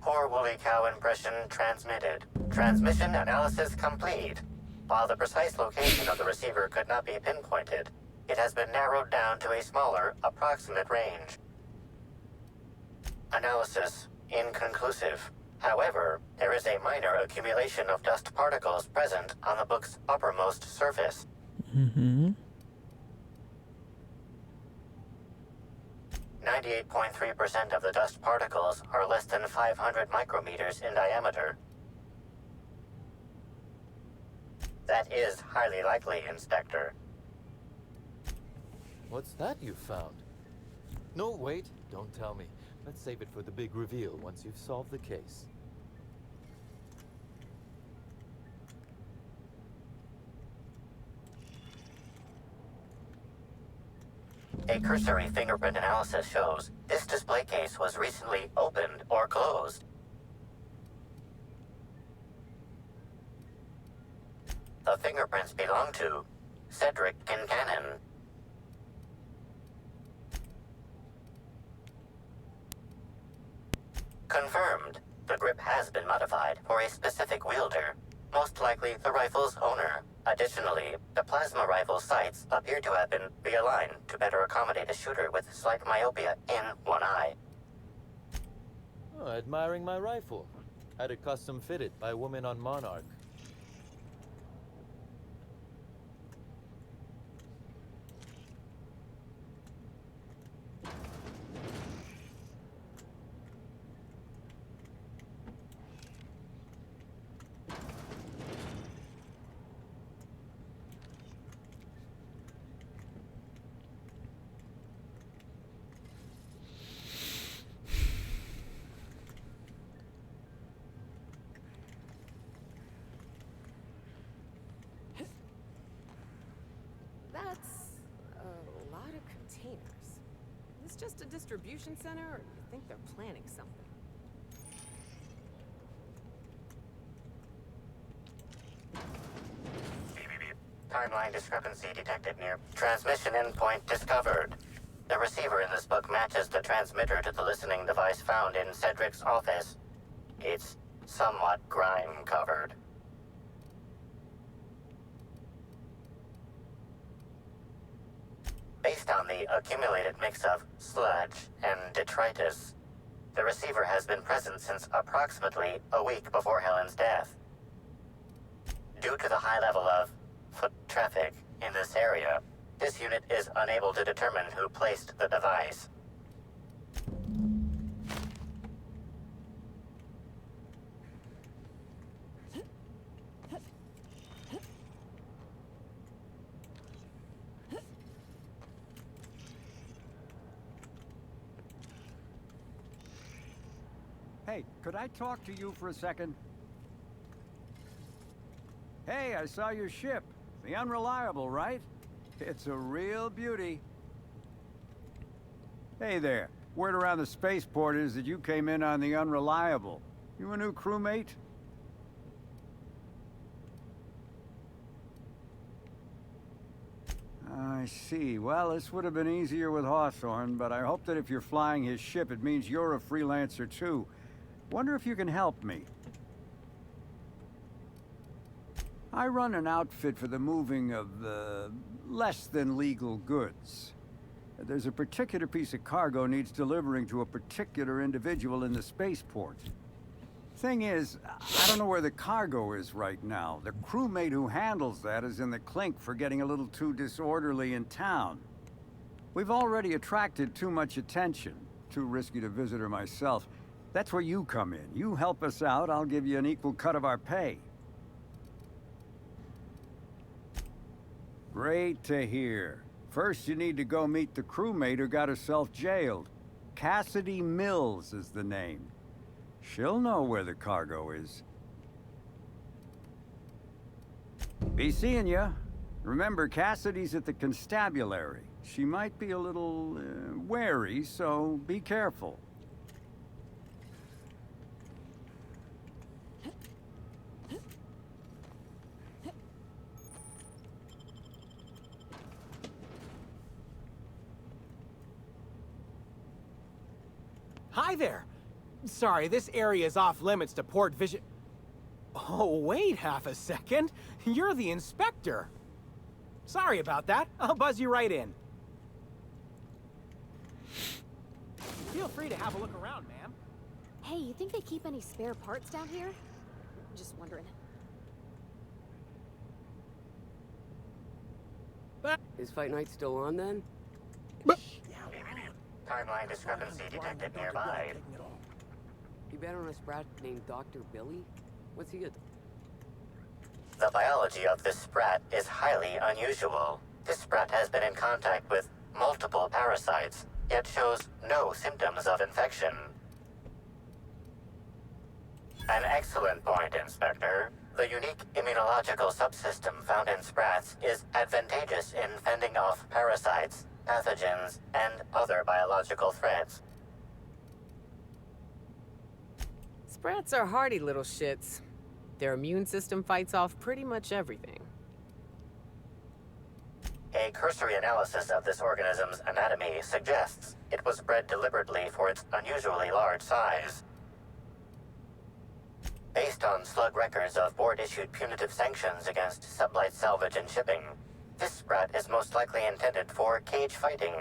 Poor woolly cow impression transmitted. Transmission analysis complete. While the precise location of the receiver could not be pinpointed, it has been narrowed down to a smaller, approximate range. Analysis inconclusive. However, there is a minor accumulation of dust particles present on the book's uppermost surface. 98.3% of the dust particles are less than 500 micrometers in diameter. That is highly likely, Inspector. What's that you found? No, wait, don't tell me. Let's save it for the big reveal once you've solved the case. A cursory fingerprint analysis shows this display case was recently opened or closed. The fingerprints belong to Cedric Kincannon. Confirmed. The grip has been modified for a specific wielder, most likely the rifle's owner. Additionally, the plasma rifle sights appear to have been realigned to better accommodate a shooter with slight myopia in one eye. Oh, admiring my rifle. Had it custom fitted by a woman on Monarch. just a distribution center, or do you think they're planning something? Timeline discrepancy detected near transmission endpoint discovered. The receiver in this book matches the transmitter to the listening device found in Cedric's office. It's somewhat grime-covered. Based on the accumulated mix of sludge and detritus, the receiver has been present since approximately a week before Helen's death. Due to the high level of foot traffic in this area, this unit is unable to determine who placed the device. Hey, could I talk to you for a second? Hey, I saw your ship. The Unreliable, right? It's a real beauty. Hey there. Word around the spaceport is that you came in on the Unreliable. You a new crewmate? I see. Well, this would have been easier with Hawthorne, but I hope that if you're flying his ship, it means you're a freelancer too. Wonder if you can help me. I run an outfit for the moving of less than legal goods. There's a particular piece of cargo needs delivering to a particular individual in the spaceport. Thing is, I don't know where the cargo is right now. The crewmate who handles that is in the clink for getting a little too disorderly in town. We've already attracted too much attention. Too risky to visit her myself. That's where you come in. You help us out, I'll give you an equal cut of our pay. Great to hear. First, you need to go meet the crewmate who got herself jailed. Cassidy Mills is the name. She'll know where the cargo is. Be seeing ya. Remember, Cassidy's at the constabulary. She might be a little wary, so be careful. Hi there. Sorry, this area is off limits to port vision. Oh, wait half a second. You're the inspector. Sorry about that. I'll buzz you right in. Feel free to have a look around, ma'am. Hey, you think they keep any spare parts down here? Just wondering. Is Fight Night still on then? Timeline discrepancy detected nearby. You bet on a sprat named Dr. Billy? What's he get? The biology of this sprat is highly unusual. This sprat has been in contact with multiple parasites, yet shows no symptoms of infection. An excellent point, Inspector. The unique immunological subsystem found in sprats is advantageous in fending off parasites, pathogens, and other biological threats. Sprats are hardy little shits. Their immune system fights off pretty much everything. A cursory analysis of this organism's anatomy suggests it was bred deliberately for its unusually large size. Based on slug records of board-issued punitive sanctions against sublight salvage and shipping, this sprat is most likely intended for cage fighting.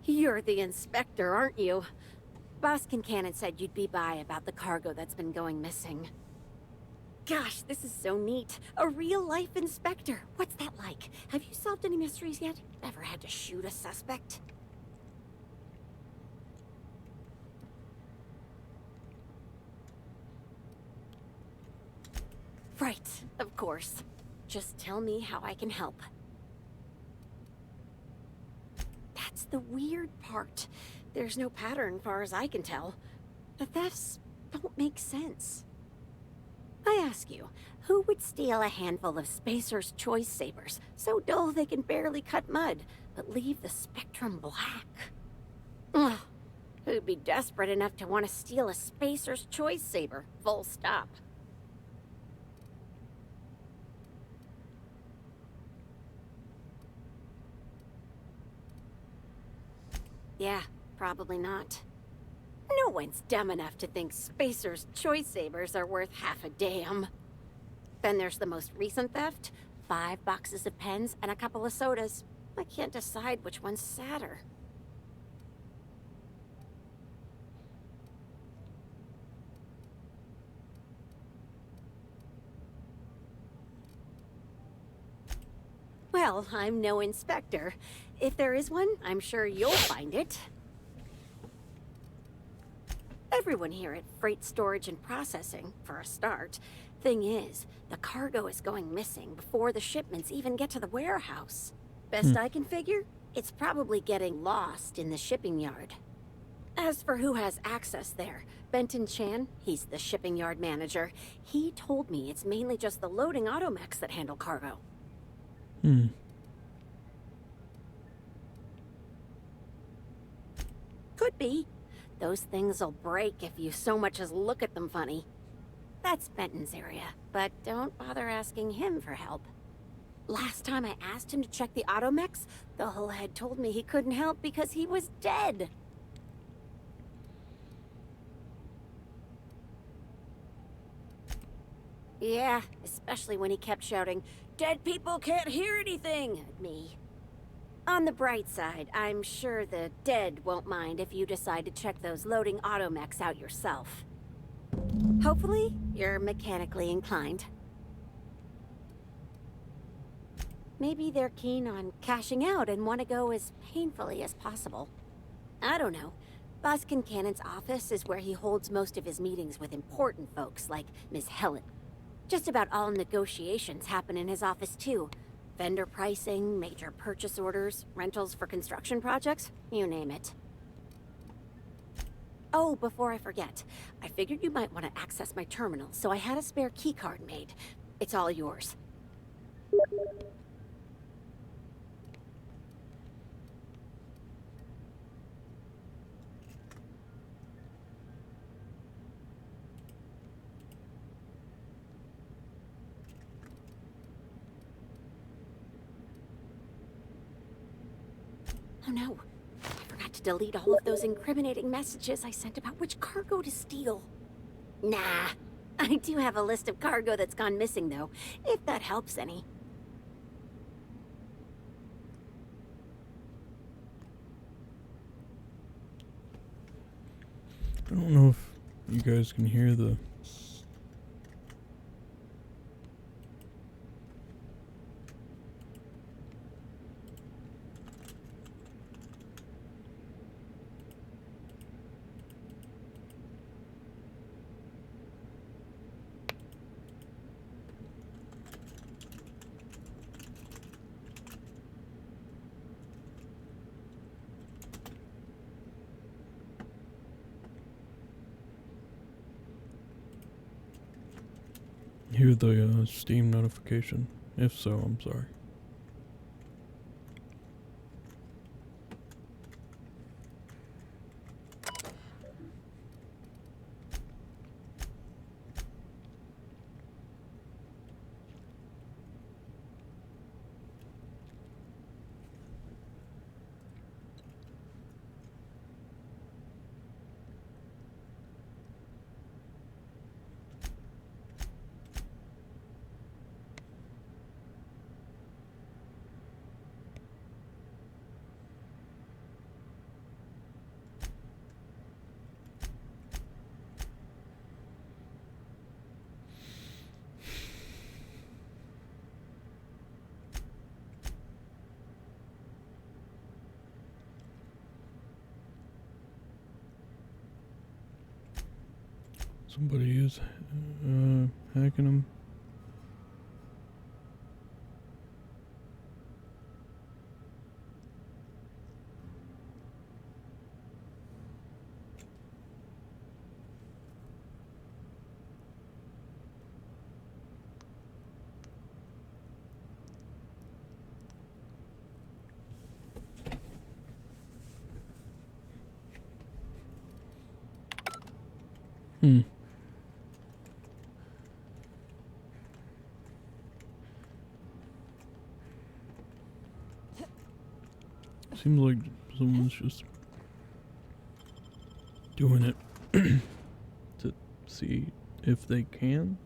You're the inspector, aren't you? Boss Kincannon said you'd be by about the cargo that's been going missing. Gosh, this is so neat. A real-life inspector. What's that like? Have you solved any mysteries yet? Ever had to shoot a suspect? Right, of course. Just tell me how I can help. That's the weird part. There's no pattern, far as I can tell. The thefts don't make sense. I ask you, who would steal a handful of Spacer's Choice Sabers, so dull they can barely cut mud, but leave the spectrum black? Ugh. Who'd be desperate enough to want to steal a Spacer's Choice Saber, full stop? Yeah, probably not. No one's dumb enough to think Spacer's Choice Sabers are worth half a damn. Then there's the most recent theft. 5 boxes of pens and a couple of sodas. I can't decide which one's sadder. Well, I'm no inspector. If there is one, I'm sure you'll find it. Everyone here at Freight Storage and Processing, for a start. Thing is, the cargo is going missing before the shipments even get to the warehouse. Best I can figure, it's probably getting lost in the shipping yard. As for who has access there, Benton Chan, he's the shipping yard manager. He told me it's mainly just the loading automechs that handle cargo. Could be. Those things'll break if you so much as look at them funny. That's Benton's area, but don't bother asking him for help. Last time I asked him to check the automechs, the whole head told me he couldn't help because he was dead. Yeah, especially when he kept shouting, "Dead people can't hear anything!" at me. On the bright side, I'm sure the dead won't mind if you decide to check those loading automechs out yourself. Hopefully, you're mechanically inclined. Maybe they're keen on cashing out and want to go as painfully as possible. I don't know. Boss Kincannon's office is where he holds most of his meetings with important folks like Miss Helen. Just about all negotiations happen in his office too. Vendor pricing, major purchase orders, rentals for construction projects, you name it. Oh, before I forget, I figured you might want to access my terminal, so I had a spare keycard made. It's all yours. Oh no, I forgot to delete all of those incriminating messages I sent about which cargo to steal. Nah, I do have a list of cargo that's gone missing though, if that helps any. I don't know if you guys can hear the Steam notification. If so, I'm sorry. Somebody is hacking them. Seems like someone's just doing it to see if they can.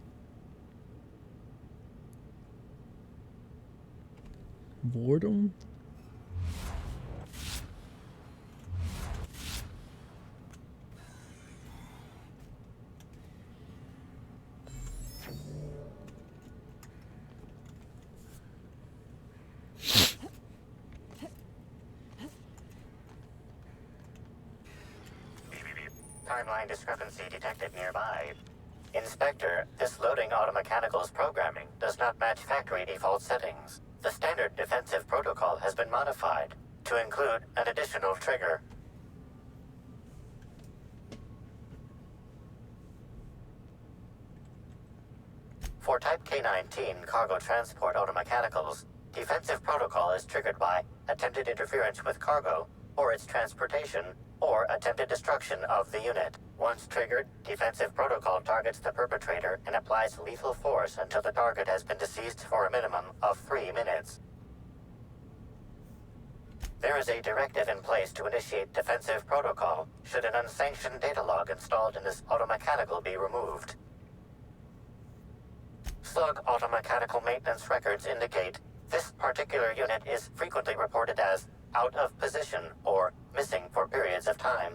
Boredom? Timeline discrepancy detected nearby. Inspector, this loading automechanical's programming does not match factory default settings. The standard defensive protocol has been modified to include an additional trigger. For Type K-19 cargo transport automechanicals, defensive protocol is triggered by attempted interference with cargo, or its transportation, or attempted destruction of the unit. Once triggered, defensive protocol targets the perpetrator and applies lethal force until the target has been deceased for a minimum of 3 minutes. There is a directive in place to initiate defensive protocol should an unsanctioned data log installed in this automechanical be removed. Slug automechanical maintenance records indicate this particular unit is frequently reported as out of position or missing for periods of time.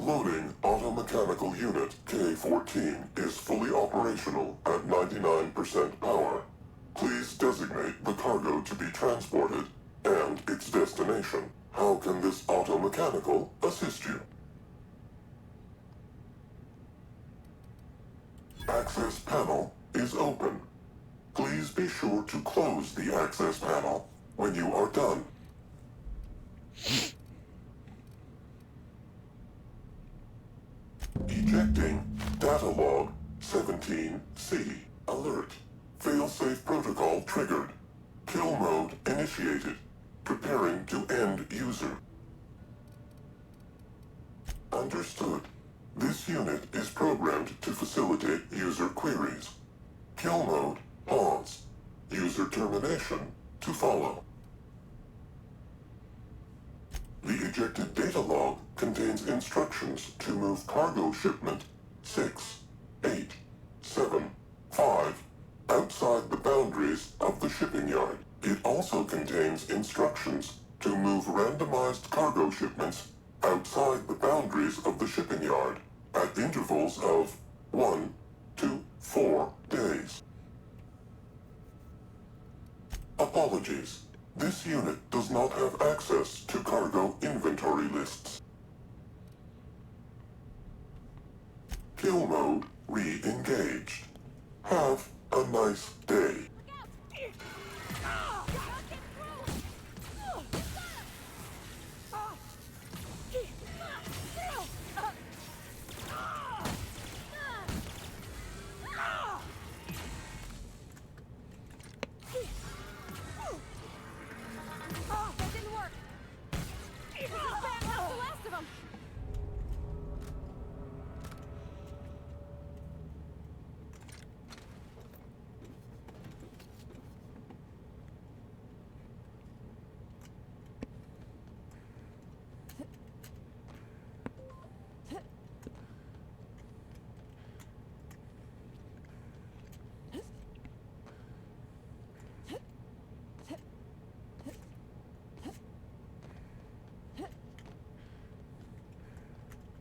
Loading automechanical unit K-14 is fully operational at 99% power. Please designate the cargo to be transported and its destination. How can this automechanical assist you? Access panel is open. Please be sure to close the access panel when you are done. Ejecting data log 17C. Alert. Failsafe protocol triggered. Kill mode initiated. Preparing to end user. Understood. This unit is programmed to facilitate user queries. Kill mode, pause. User termination, to follow. The ejected data log contains instructions to move cargo shipment 6, 8, 7, 5 outside the boundaries of the shipping yard. It also contains instructions to move randomized cargo shipments outside the boundaries of the shipping yard at intervals of 1 to 4 days. Apologies. This unit does not have access to cargo inventory lists. Kill mode re-engaged. Have a nice day. That didn't work. This is bad enough, the last of them.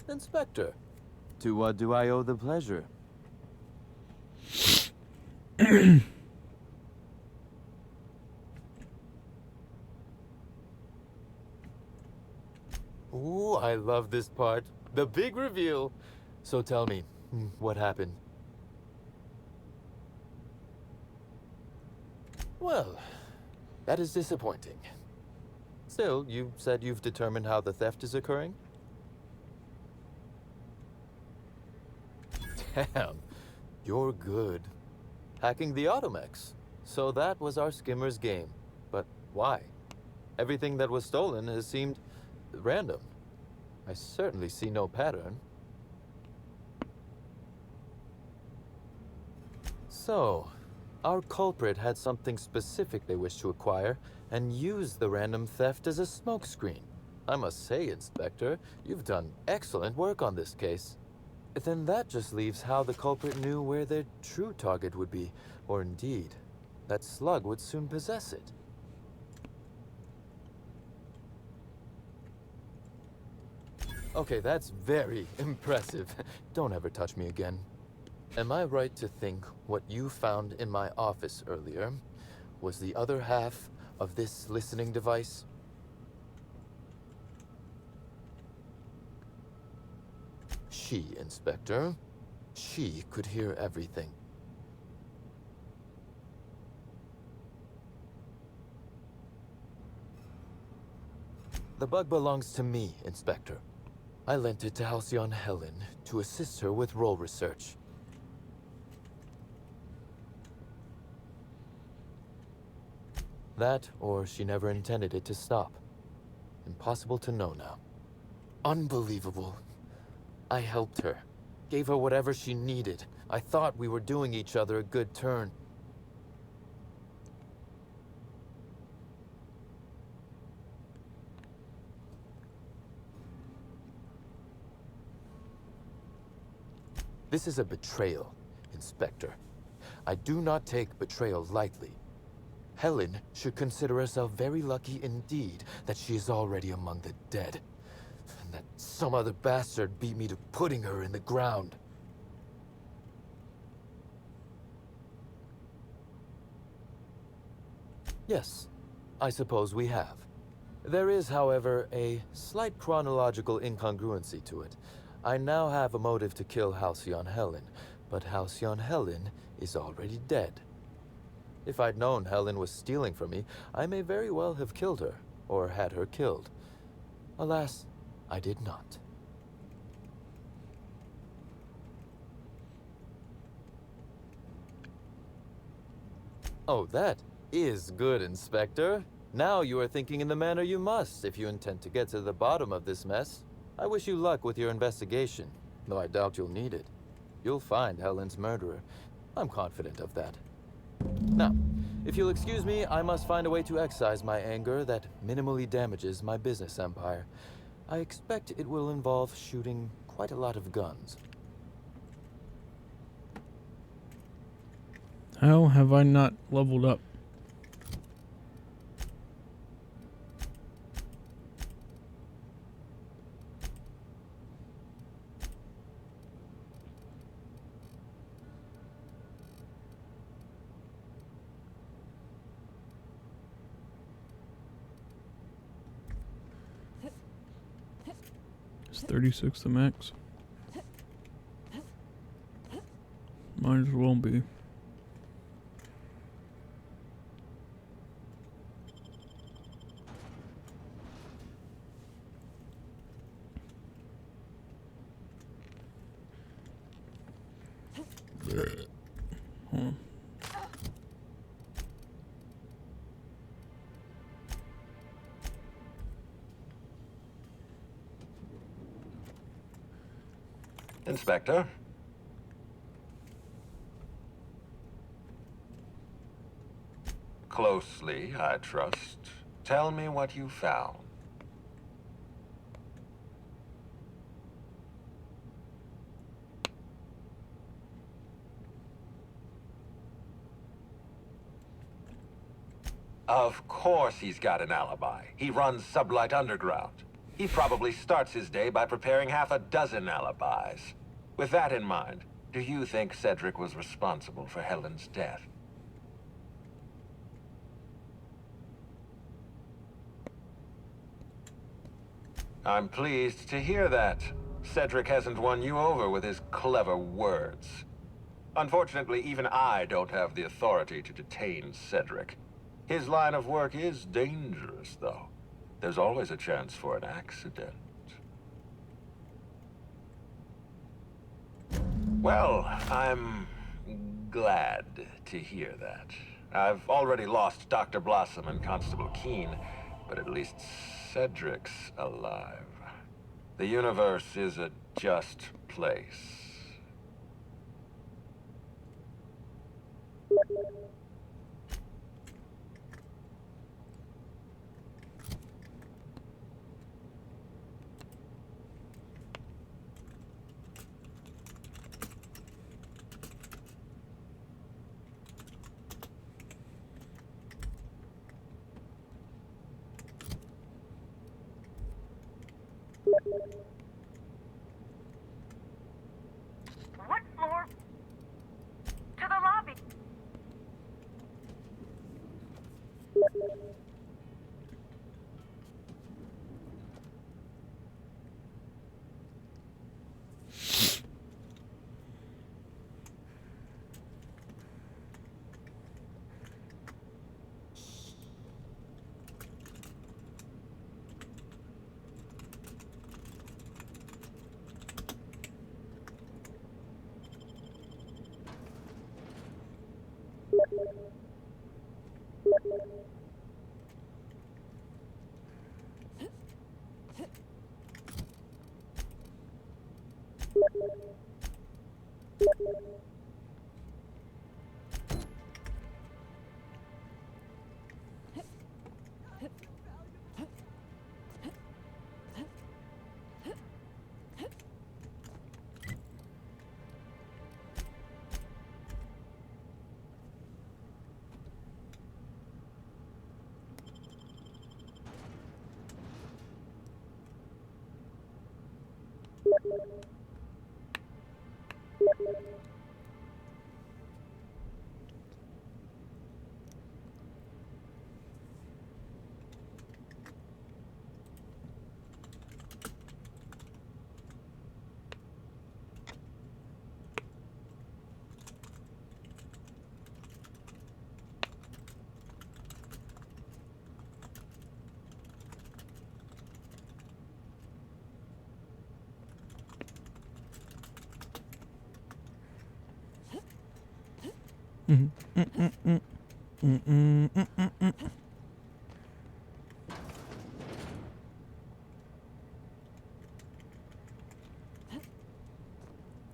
Inspector, to what do I owe the pleasure? Ooh, I love this part. The big reveal. So tell me, what happened? Well, that is disappointing. Still, you said you've determined how the theft is occurring? Damn, you're good. Hacking the Automex. So that was our skimmer's game. But why? Everything that was stolen has seemed random. I certainly see no pattern. So, our culprit had something specific they wished to acquire, and used the random theft as a smokescreen. I must say, Inspector, you've done excellent work on this case. Then that just leaves how the culprit knew where their true target would be, or indeed, that Slug would soon possess it. Okay, that's very impressive. Don't ever touch me again. Am I right to think what you found in my office earlier was the other half of this listening device? She, Inspector. She could hear everything. The bug belongs to me, Inspector. I lent it to Halcyon Helen to assist her with role research. That, or she never intended it to stop. Impossible to know now. Unbelievable. I helped her. Gave her whatever she needed. I thought we were doing each other a good turn. This is a betrayal, Inspector. I do not take betrayal lightly. Helen should consider herself very lucky indeed that she is already among the dead. And that some other bastard beat me to putting her in the ground. Yes, I suppose we have. There is, however, a slight chronological incongruency to it. I now have a motive to kill Halcyon Helen, but Halcyon Helen is already dead. If I'd known Helen was stealing from me, I may very well have killed her, or had her killed. Alas, I did not. Oh, that is good, Inspector. Now you are thinking in the manner you must if you intend to get to the bottom of this mess. I wish you luck with your investigation, though I doubt you'll need it. You'll find Helen's murderer. I'm confident of that. Now, if you'll excuse me, I must find a way to excise my anger that minimally damages my business empire. I expect it will involve shooting quite a lot of guns. How have I not leveled up? Is 36 the max? Might as well be. Huh. Inspector? Closely, I trust. Tell me what you found. Of course he's got an alibi. He runs Sublight Underground. He probably starts his day by preparing half a dozen alibis. With that in mind, do you think Cedric was responsible for Helen's death? I'm pleased to hear that. Cedric hasn't won you over with his clever words. Unfortunately, even I don't have the authority to detain Cedric. His line of work is dangerous, though. There's always a chance for an accident. Well, I'm glad to hear that. I've already lost Dr. Blossom and Constable Keene, but at least Cedric's alive. The universe is a just place. What floor? To the lobby.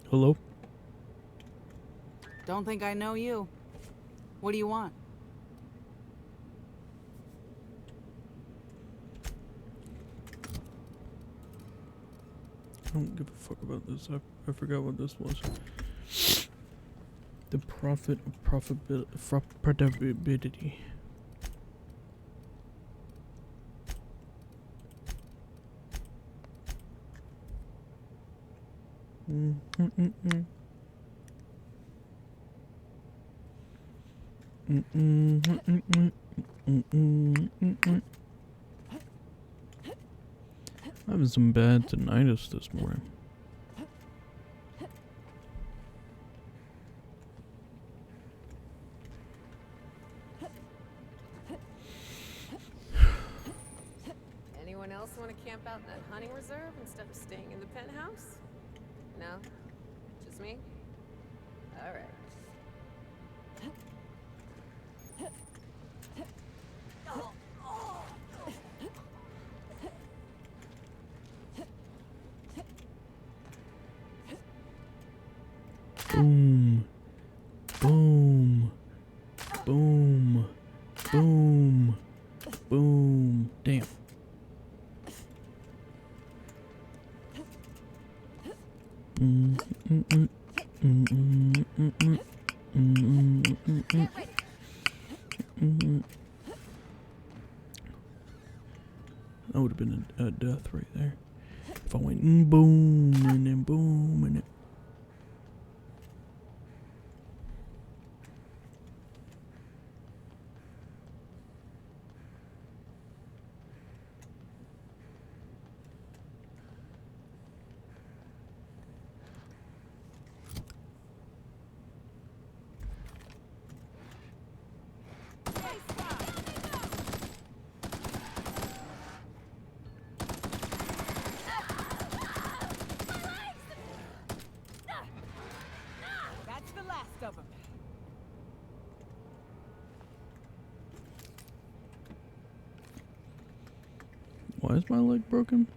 Hello? Don't think I know you. What do you want? I don't give a fuck about this. I forgot what this was. The profitability. I'm having some bad tinnitus this morning. Anyone else want to camp out in that hunting reserve instead of staying in the penthouse? No? Just me? Alright. Boom. Boom. Boom. Boom. Boom. Damn. That would have been a death right there. If I went boom and then boom and then. most of them. Why is my leg broken?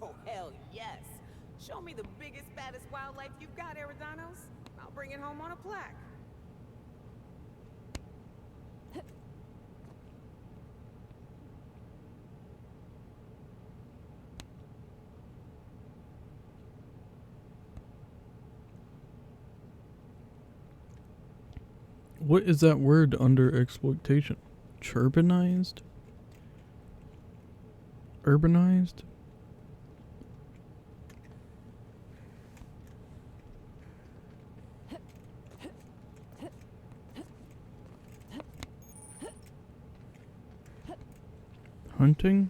Oh, hell yes. Show me the biggest, baddest wildlife you've got, Eridanos. I'll bring it home on a plaque. What is that word under exploitation? Churbanized? Urbanized? Hunting?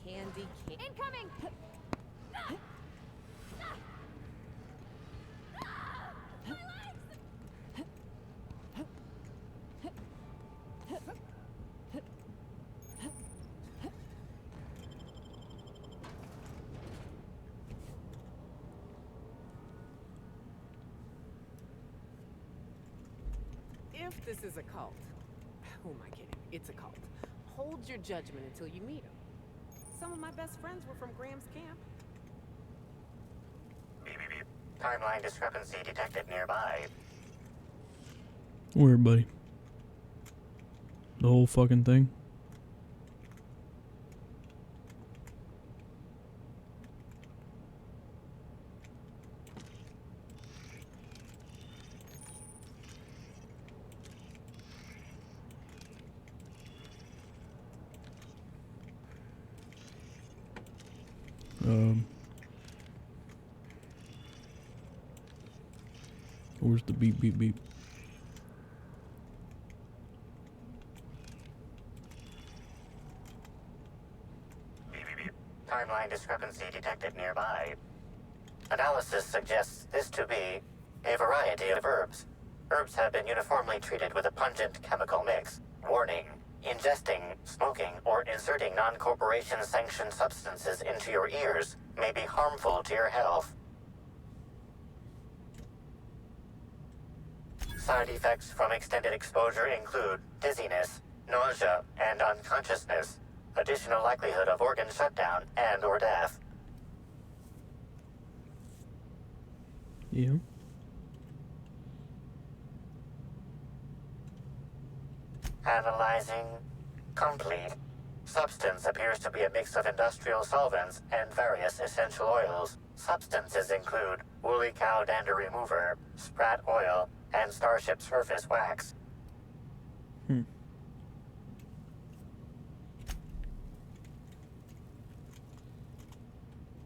Candy cane. Incoming! If this is a cult, who am I kidding? It's a cult. Hold your judgment until you meet them. Some of my best friends were from Graham's camp. Timeline discrepancy detected nearby. Where, buddy? The whole fucking thing? Where's the beep beep beep? Timeline discrepancy detected nearby. Analysis suggests this to be a variety of herbs. Herbs have been uniformly treated with a pungent chemical mix. Warning: ingesting, smoking, or inserting non-corporation sanctioned substances into your ears may be harmful to your health. Side effects from extended exposure include dizziness, nausea, and unconsciousness. Additional likelihood of organ shutdown and/or death. Yeah. Analyzing. Complete. Substance appears to be a mix of industrial solvents and various essential oils. Substances include woolly cow dander remover, sprat oil, and starship surface wax.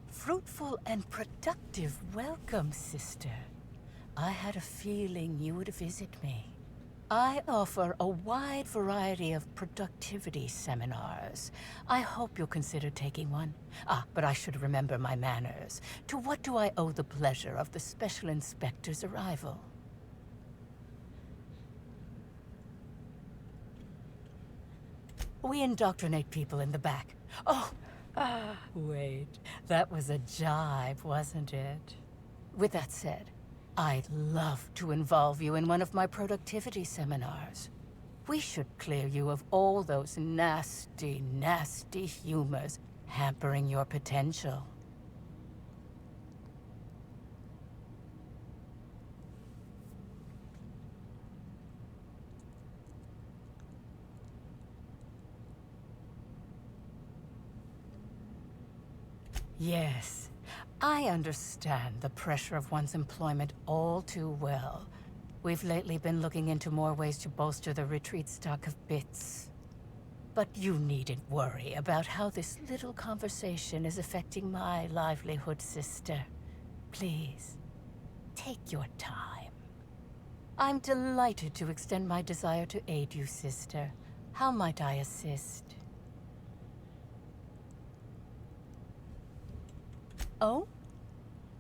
Fruitful and productive welcome, sister. I had a feeling you would visit me. I offer a wide variety of productivity seminars. I hope you'll consider taking one. But I should remember my manners. To what do I owe the pleasure of the Special Inspector's arrival? We indoctrinate people in the back. Wait. That was a jibe, wasn't it? With that said, I'd love to involve you in one of my productivity seminars. We should clear you of all those nasty, nasty humors hampering your potential. Yes, I understand the pressure of one's employment all too well. We've lately been looking into more ways to bolster the retreat stock of bits. But you needn't worry about how this little conversation is affecting my livelihood, sister. Please, take your time. I'm delighted to extend my desire to aid you, sister. How might I assist? Oh?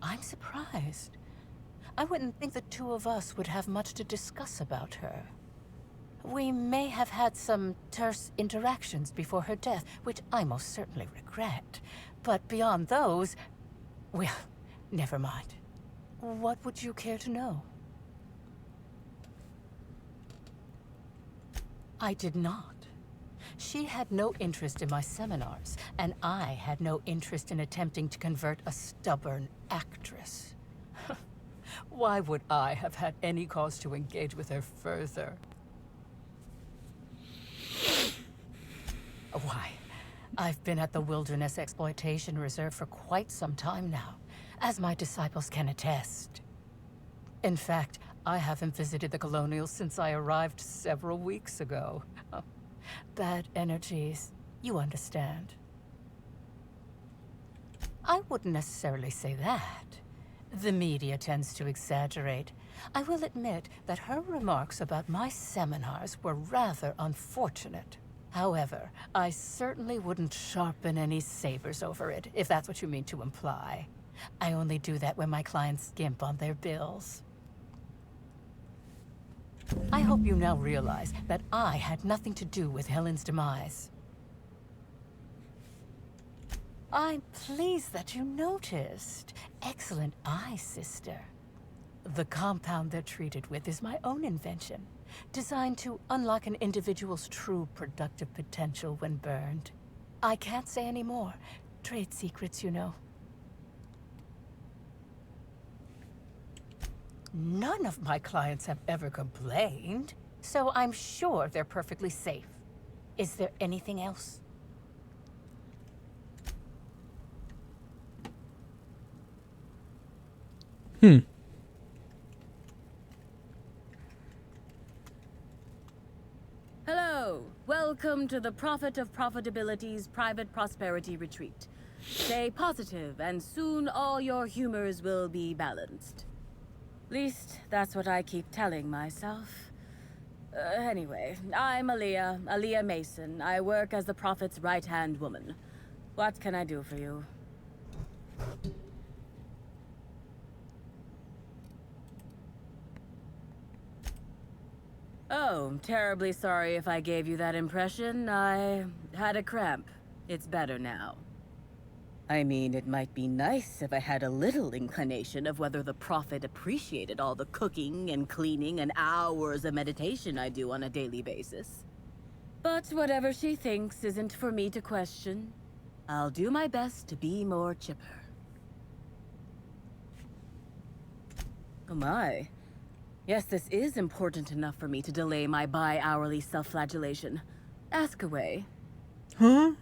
I'm surprised. I wouldn't think the two of us would have much to discuss about her. We may have had some terse interactions before her death, which I most certainly regret. But beyond those, well, never mind. What would you care to know? I did not. She had no interest in my seminars, and I had no interest in attempting to convert a stubborn actress. Why would I have had any cause to engage with her further? Why, I've been at the Wilderness Exploitation Reserve for quite some time now, as my disciples can attest. In fact, I haven't visited the Colonials since I arrived several weeks ago. Bad energies, you understand. I wouldn't necessarily say that. The media tends to exaggerate. I will admit that her remarks about my seminars were rather unfortunate. However, I certainly wouldn't sharpen any sabers over it, if that's what you mean to imply. I only do that when my clients skimp on their bills. I hope you now realize that I had nothing to do with Helen's demise. I'm pleased that you noticed. Excellent eye, sister. The compound they're treated with is my own invention, designed to unlock an individual's true productive potential when burned. I can't say any more. Trade secrets, you know. None of my clients have ever complained, so I'm sure they're perfectly safe. Is there anything else? Hello. Welcome to the Prophet of Profitability's Private Prosperity Retreat. Stay positive, and soon all your humors will be balanced. Least, that's what I keep telling myself. Anyway, I'm Aaliyah Mason. I work as the Prophet's right-hand woman. What can I do for you? Oh, terribly sorry if I gave you that impression. I had a cramp. It's better now. I mean, it might be nice if I had a little inclination of whether the Prophet appreciated all the cooking and cleaning and hours of meditation I do on a daily basis. But whatever she thinks isn't for me to question. I'll do my best to be more chipper. Oh my. Yes, this is important enough for me to delay my bi-hourly self-flagellation. Ask away. Huh?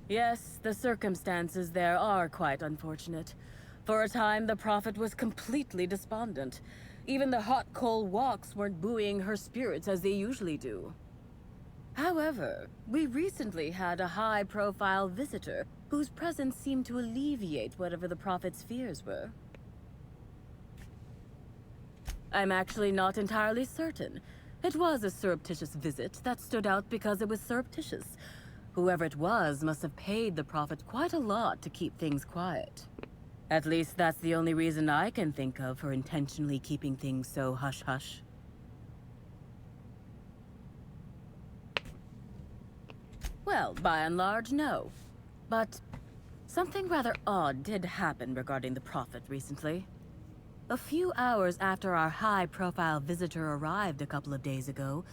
Yes, the circumstances there are quite unfortunate. For a time, the Prophet was completely despondent. Even the hot coal walks weren't buoying her spirits as they usually do. However, we recently had a high-profile visitor whose presence seemed to alleviate whatever the Prophet's fears were. I'm actually not entirely certain. It was a surreptitious visit that stood out because it was surreptitious. Whoever it was must have paid the Prophet quite a lot to keep things quiet. At least that's the only reason I can think of for intentionally keeping things so hush-hush. Well, by and large, no. But something rather odd did happen regarding the Prophet recently. A few hours after our high-profile visitor arrived a couple of days ago,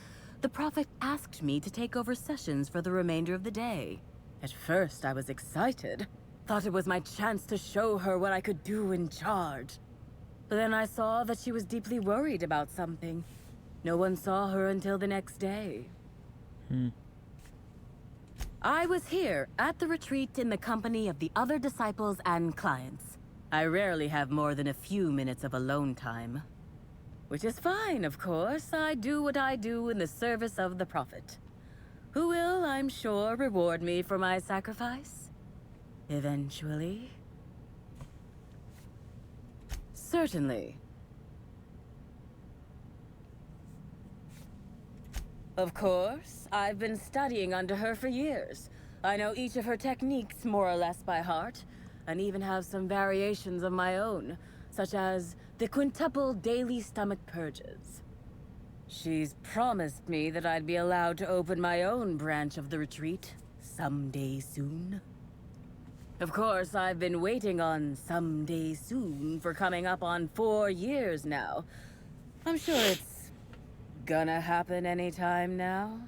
the Prophet asked me to take over sessions for the remainder of the day. At first, I was excited. Thought it was my chance to show her what I could do in charge. But then I saw that she was deeply worried about something. No one saw her until the next day. I was here at the retreat in the company of the other disciples and clients. I rarely have more than a few minutes of alone time. Which is fine, of course. I do what I do in the service of the Prophet, who will, I'm sure, reward me for my sacrifice. Eventually. Certainly. Of course, I've been studying under her for years. I know each of her techniques more or less by heart, and even have some variations of my own, such as the quintuple daily stomach purges. She's promised me that I'd be allowed to open my own branch of the retreat someday soon. Of course, I've been waiting on someday soon for coming up on 4 years now. I'm sure it's gonna happen anytime now.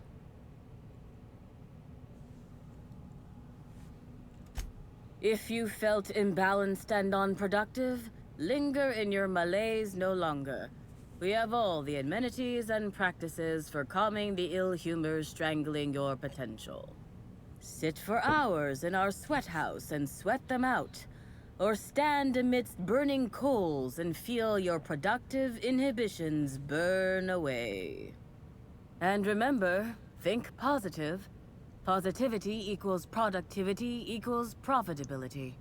If you felt imbalanced and unproductive, linger in your malaise no longer. We have all the amenities and practices for calming the ill humors strangling your potential. Sit for hours in our sweat house and sweat them out, or stand amidst burning coals and feel your productive inhibitions burn away. And remember, think positive. Positivity equals productivity equals profitability.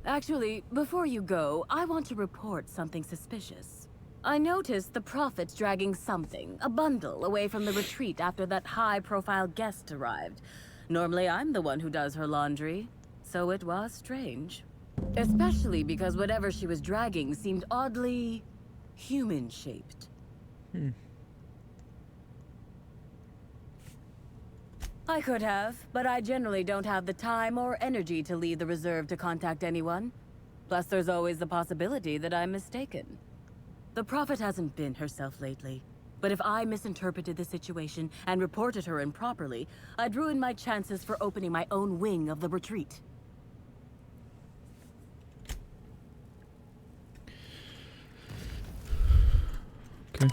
Actually, before you go, I want to report something suspicious. I noticed the Prophet's dragging something, a bundle, away from the retreat after that high-profile guest arrived. Normally, I'm the one who does her laundry, so it was strange. Especially because whatever she was dragging seemed oddly human-shaped. I could have, but I generally don't have the time or energy to leave the reserve to contact anyone. Plus, there's always the possibility that I'm mistaken. The Prophet hasn't been herself lately, but if I misinterpreted the situation and reported her improperly, I'd ruin my chances for opening my own wing of the retreat. Okay.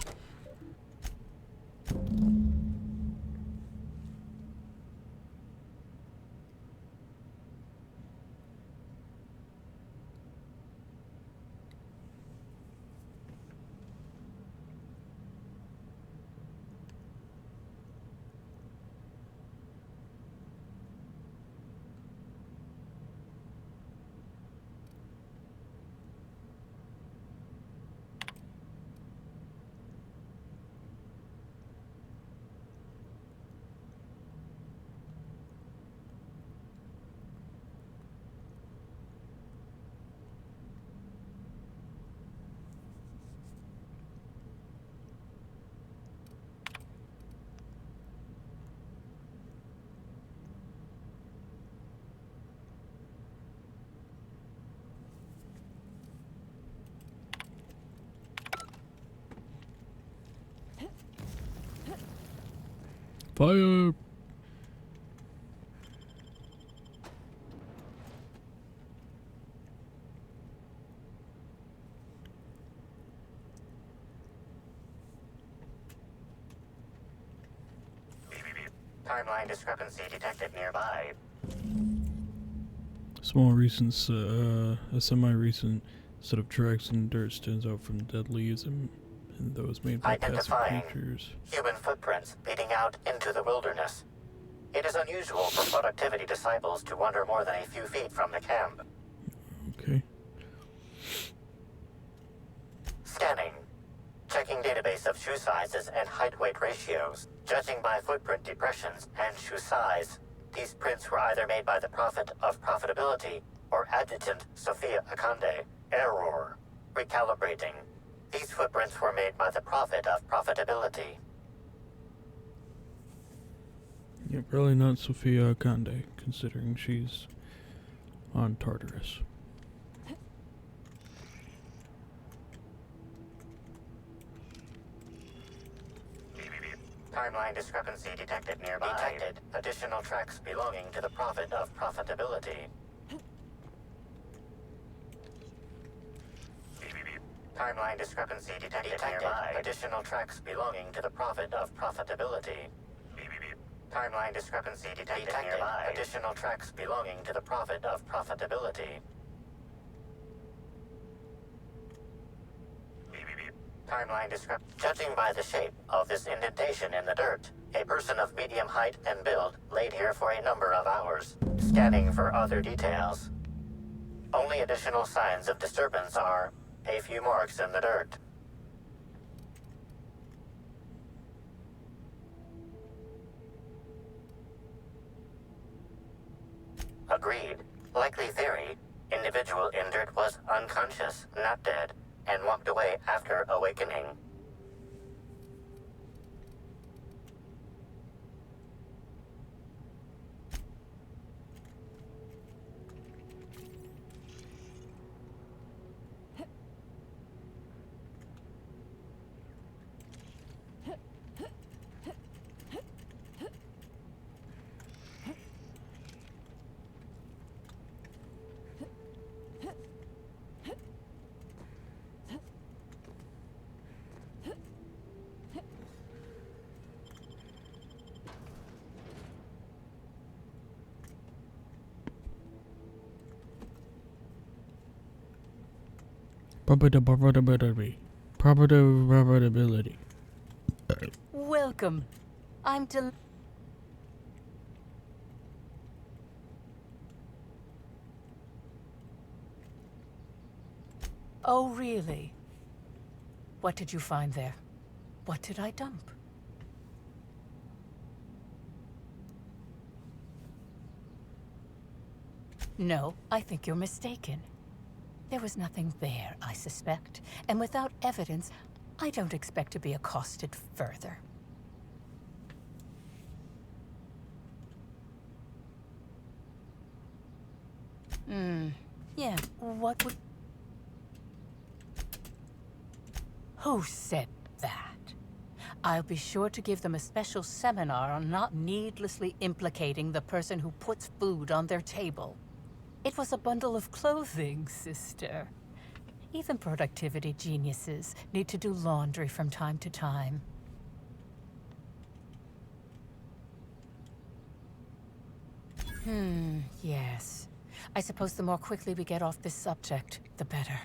Fire! Timeline discrepancy detected nearby. Small recent, a semi-recent set of tracks and dirt stands out from dead leaves and those made by passive Identifying creatures. human footprints leading out into the wilderness. It is unusual for productivity disciples to wander more than a few feet from the camp. Okay. Scanning. Checking database of shoe sizes and height-weight ratios. Judging by footprint depressions and shoe size, these prints were either made by the Prophet of Profitability or Adjutant Sophia Akande. Error. Recalibrating. These footprints were made by the Prophet of Profitability. Yeah, probably not Sophia Akande, considering she's on Tartarus. Timeline discrepancy detected nearby. Detected. Additional tracks belonging to the Prophet of Profitability. Timeline discrepancy detected nearby. Additional tracks belonging to the Prophet of Profitability. Timeline discrepancy detected nearby. Additional tracks belonging to the Prophet of Profitability. Timeline discrepancy. Judging by the shape of this indentation in the dirt, a person of medium height and build laid here for a number of hours. Scanning for other details. Only additional signs of disturbance are a few marks in the dirt. Agreed. Likely theory. Individual injured was unconscious, not dead, and walked away after awakening. Profitability. Welcome. I'm Oh, really? What did you find there? What did I dump? No, I think you're mistaken. There was nothing there, I suspect, and without evidence, I don't expect to be accosted further. Yeah, what would... Who said that? I'll be sure to give them a special seminar on not needlessly implicating the person who puts food on their table. It was a bundle of clothing, sister. Even productivity geniuses need to do laundry from time to time. Yes. I suppose the more quickly we get off this subject, the better.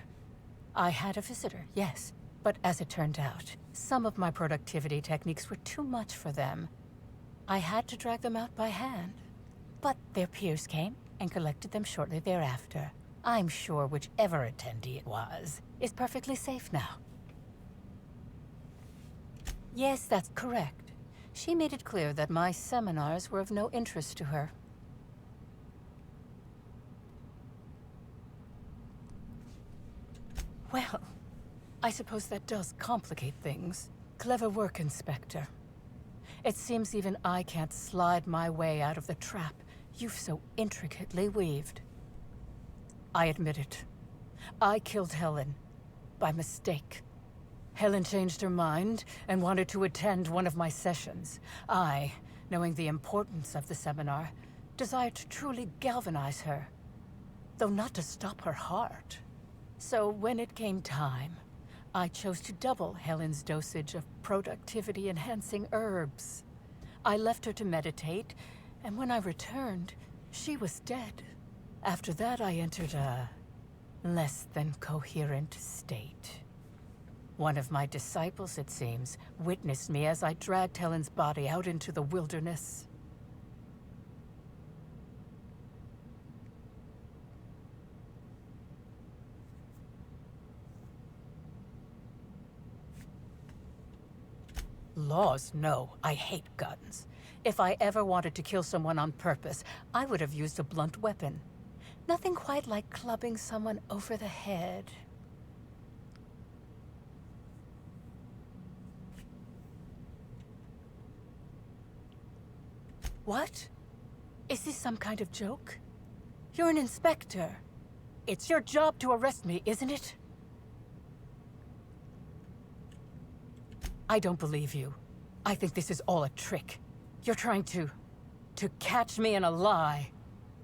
I had a visitor, yes. But as it turned out, some of my productivity techniques were too much for them. I had to drag them out by hand. But their peers came and collected them shortly thereafter. I'm sure whichever attendee it was is perfectly safe now. Yes, that's correct. She made it clear that my seminars were of no interest to her. Well, I suppose that does complicate things. Clever work, Inspector. It seems even I can't slide my way out of the trap you've so intricately weaved. I admit it. I killed Helen. By mistake. Helen changed her mind and wanted to attend one of my sessions. I, knowing the importance of the seminar, desired to truly galvanize her, though not to stop her heart. So when it came time, I chose to double Helen's dosage of productivity-enhancing herbs. I left her to meditate, and when I returned, she was dead. After that, I entered a less than coherent state. One of my disciples, it seems, witnessed me as I dragged Helen's body out into the wilderness. Laws, no. I hate guns. If I ever wanted to kill someone on purpose, I would have used a blunt weapon. Nothing quite like clubbing someone over the head. What? Is this some kind of joke? You're an inspector. It's your job to arrest me, isn't it? I don't believe you. I think this is all a trick. You're trying to catch me in a lie.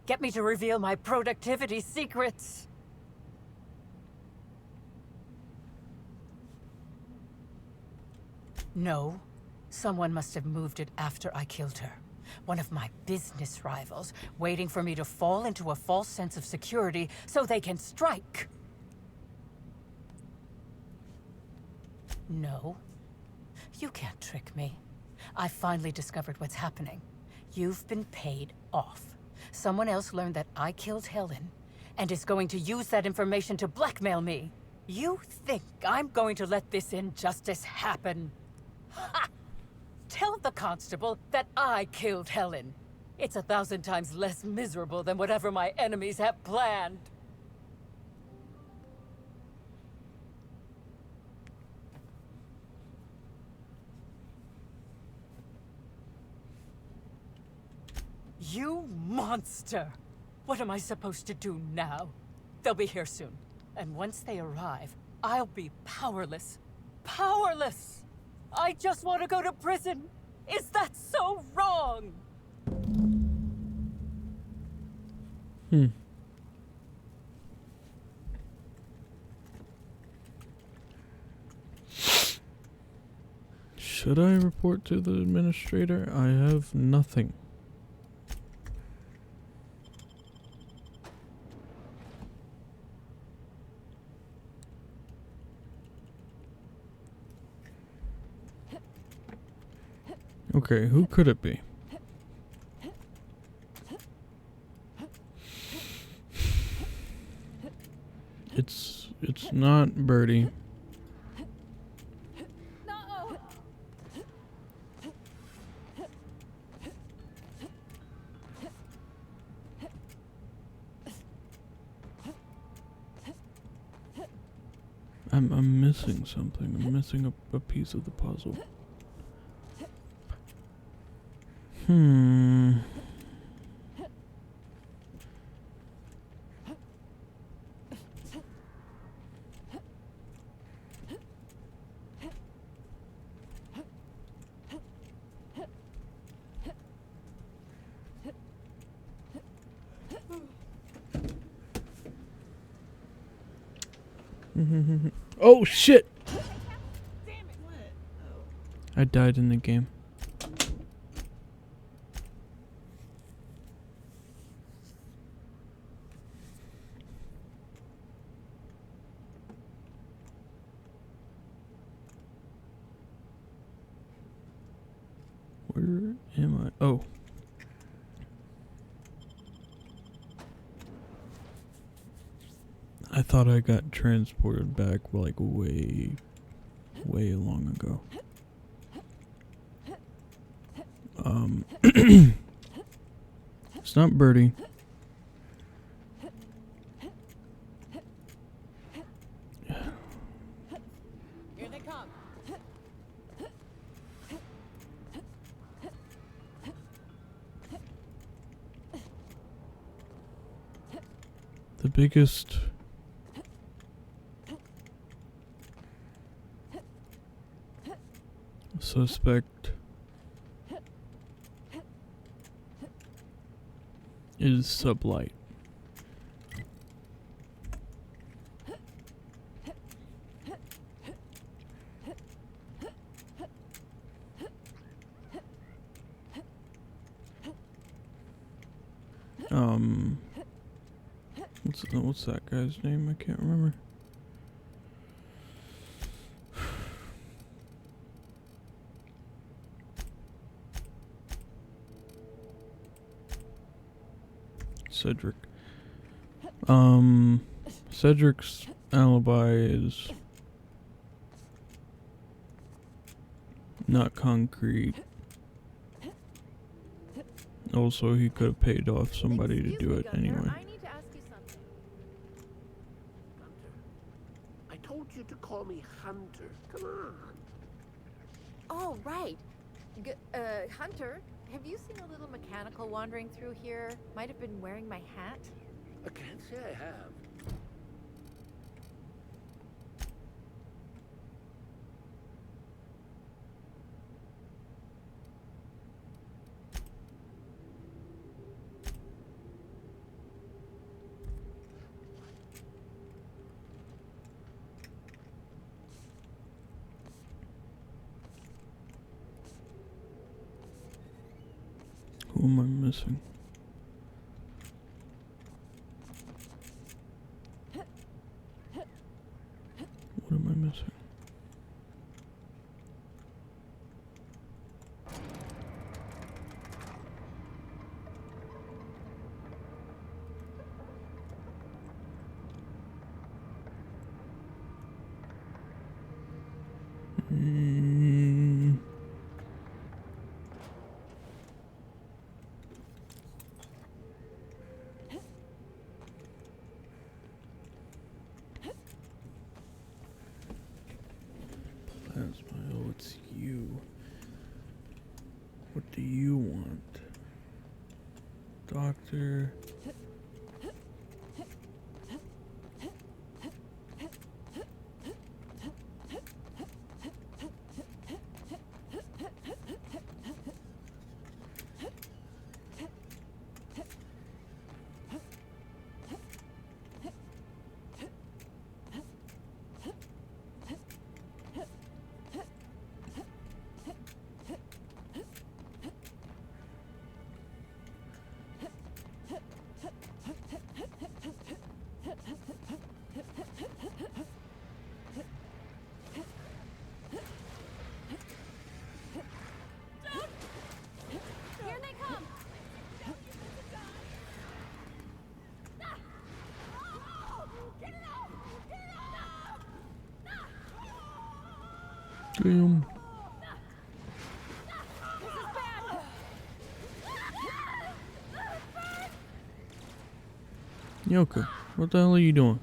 Get me to reveal my productivity secrets. No. Someone must have moved it after I killed her. One of my business rivals, waiting for me to fall into a false sense of security so they can strike. No. You can't trick me. I finally discovered what's happening. You've been paid off. Someone else learned that I killed Helen, and is going to use that information to blackmail me. You think I'm going to let this injustice happen? Ha! Tell the constable that I killed Helen. It's 1,000 times less miserable than whatever my enemies have planned. You monster! What am I supposed to do now? They'll be here soon. And once they arrive, I'll be powerless. Powerless! I just want to go to prison! Is that so wrong? Should I report to the administrator? I have nothing. Okay, who could it be? It's not Birdie. I'm missing something. I'm missing a piece of the puzzle. Oh shit! I died in the game. Where am I? Oh. I thought I got transported back like way long ago. It's not Birdie. Here they come. The biggest suspect is Sublight. What's that guy's name? I can't remember. Cedric. Cedric's alibi is not concrete. Also, he could have paid off somebody to do it anyway. I need to ask you something. Hunter, I told you to call me Hunter. Come on. Oh, right. Hunter, have you seen a little mechanical wandering through here? Might have been wearing my hat. I can't say I have. Who am I missing? What am I missing? Plasma, oh, it's you. What do you want? Doctor. Here they come! Damn. Yoko, what the hell are you doing?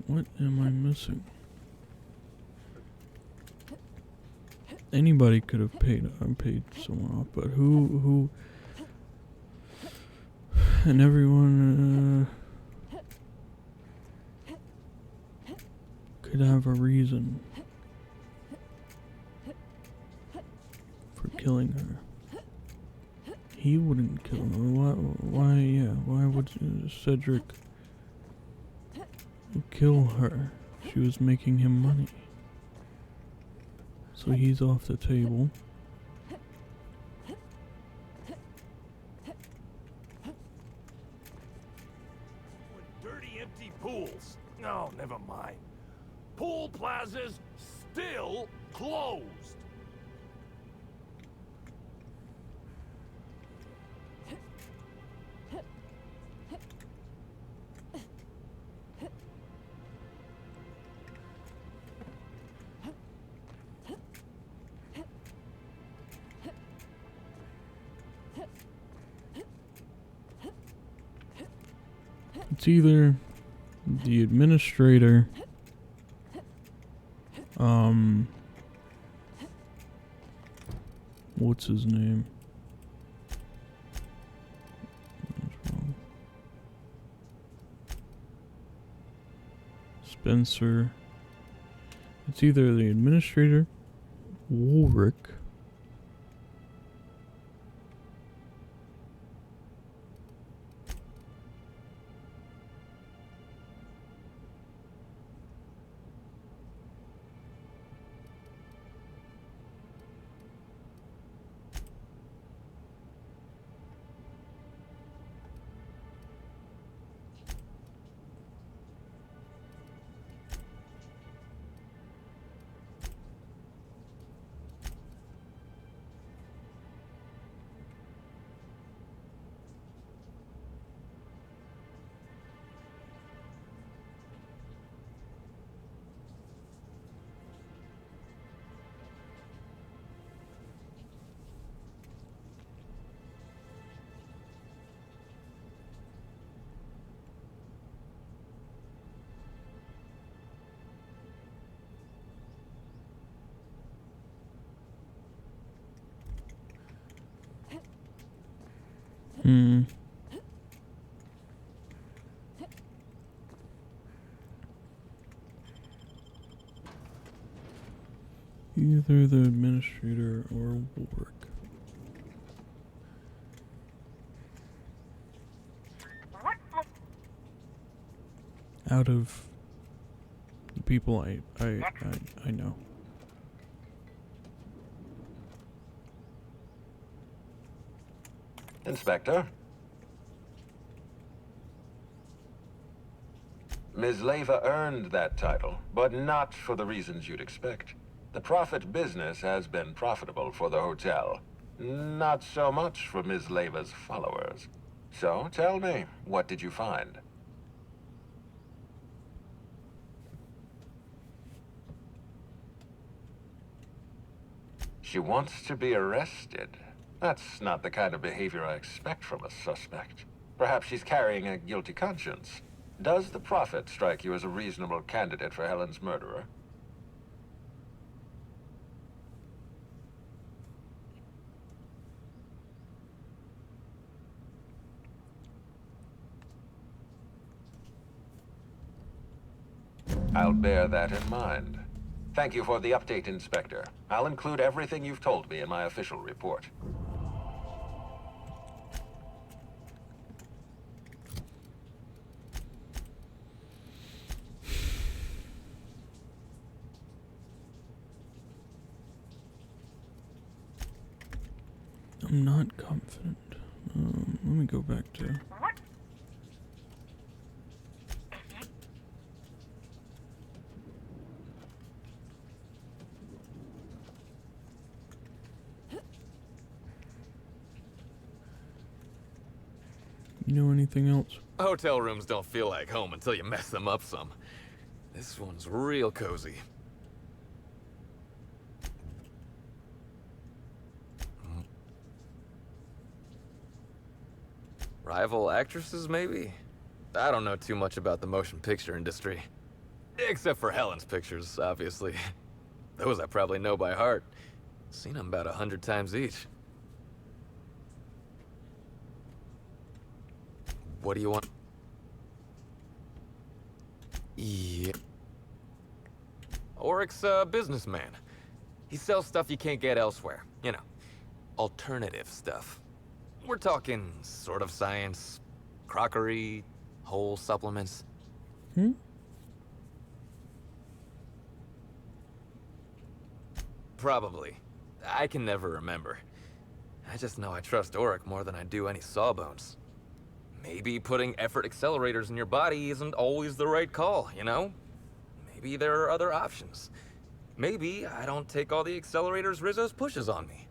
What am I missing? Anybody could have paid someone off, but who and everyone could have a reason for killing her. He wouldn't kill her. Why would Cedric kill her? She was making him money. So he's off the table. Dirty, empty pools. No, never mind. Pool plazas still closed. It's either the administrator, what's his name? That's wrong. Spencer. It's either the administrator, Warwick, Either the administrator or Warwick. Out of the people I know. Inspector? Ms. Leva earned that title, but not for the reasons you'd expect. The profit business has been profitable for the hotel. Not so much for Ms. Leva's followers. So, tell me, what did you find? She wants to be arrested. That's not the kind of behavior I expect from a suspect. Perhaps she's carrying a guilty conscience. Does the Prophet strike you as a reasonable candidate for Helen's murderer? I'll bear that in mind. Thank you for the update, Inspector. I'll include everything you've told me in my official report. I'm not confident. Let me go back to... You know anything else? Hotel rooms don't feel like home until you mess them up some. This one's real cozy. Rival actresses, maybe? I don't know too much about the motion picture industry. Except for Helen's pictures, obviously. Those I probably know by heart. Seen them about 100 times each. What do you want? Yeah. Oryx's a businessman. He sells stuff you can't get elsewhere. You know, alternative stuff. We're talking sort of science, crockery, whole supplements. Probably. I can never remember. I just know I trust Oryx more than I do any sawbones. Maybe putting effort accelerators in your body isn't always the right call, you know? Maybe there are other options. Maybe I don't take all the accelerators Rizzo's pushes on me.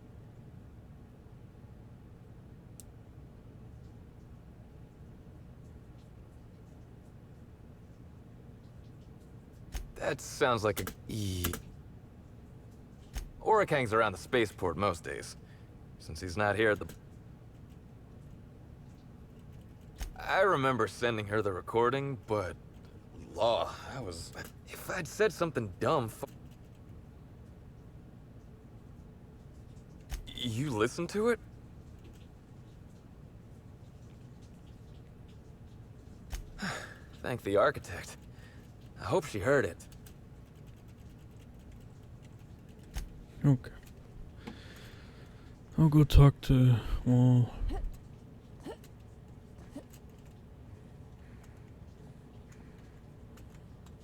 That sounds like a... Oryx hangs around the spaceport most days, since he's not here at the... I remember sending her the recording, but... Law, if I'd said something dumb... You listened to it? Thank the architect. I hope she heard it. Okay. I'll go talk to... well...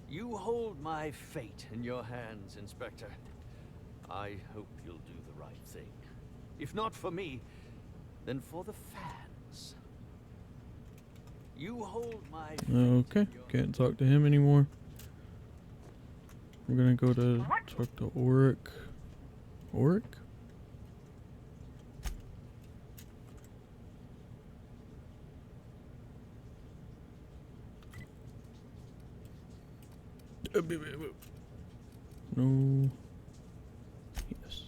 You hold my fate in your hands, Inspector. I hope you'll do the right thing. If not for me, then for the fans. You hold my fate. Okay, can't talk to him anymore. We're gonna go to talk to Oryx. Oryx? No. Yes.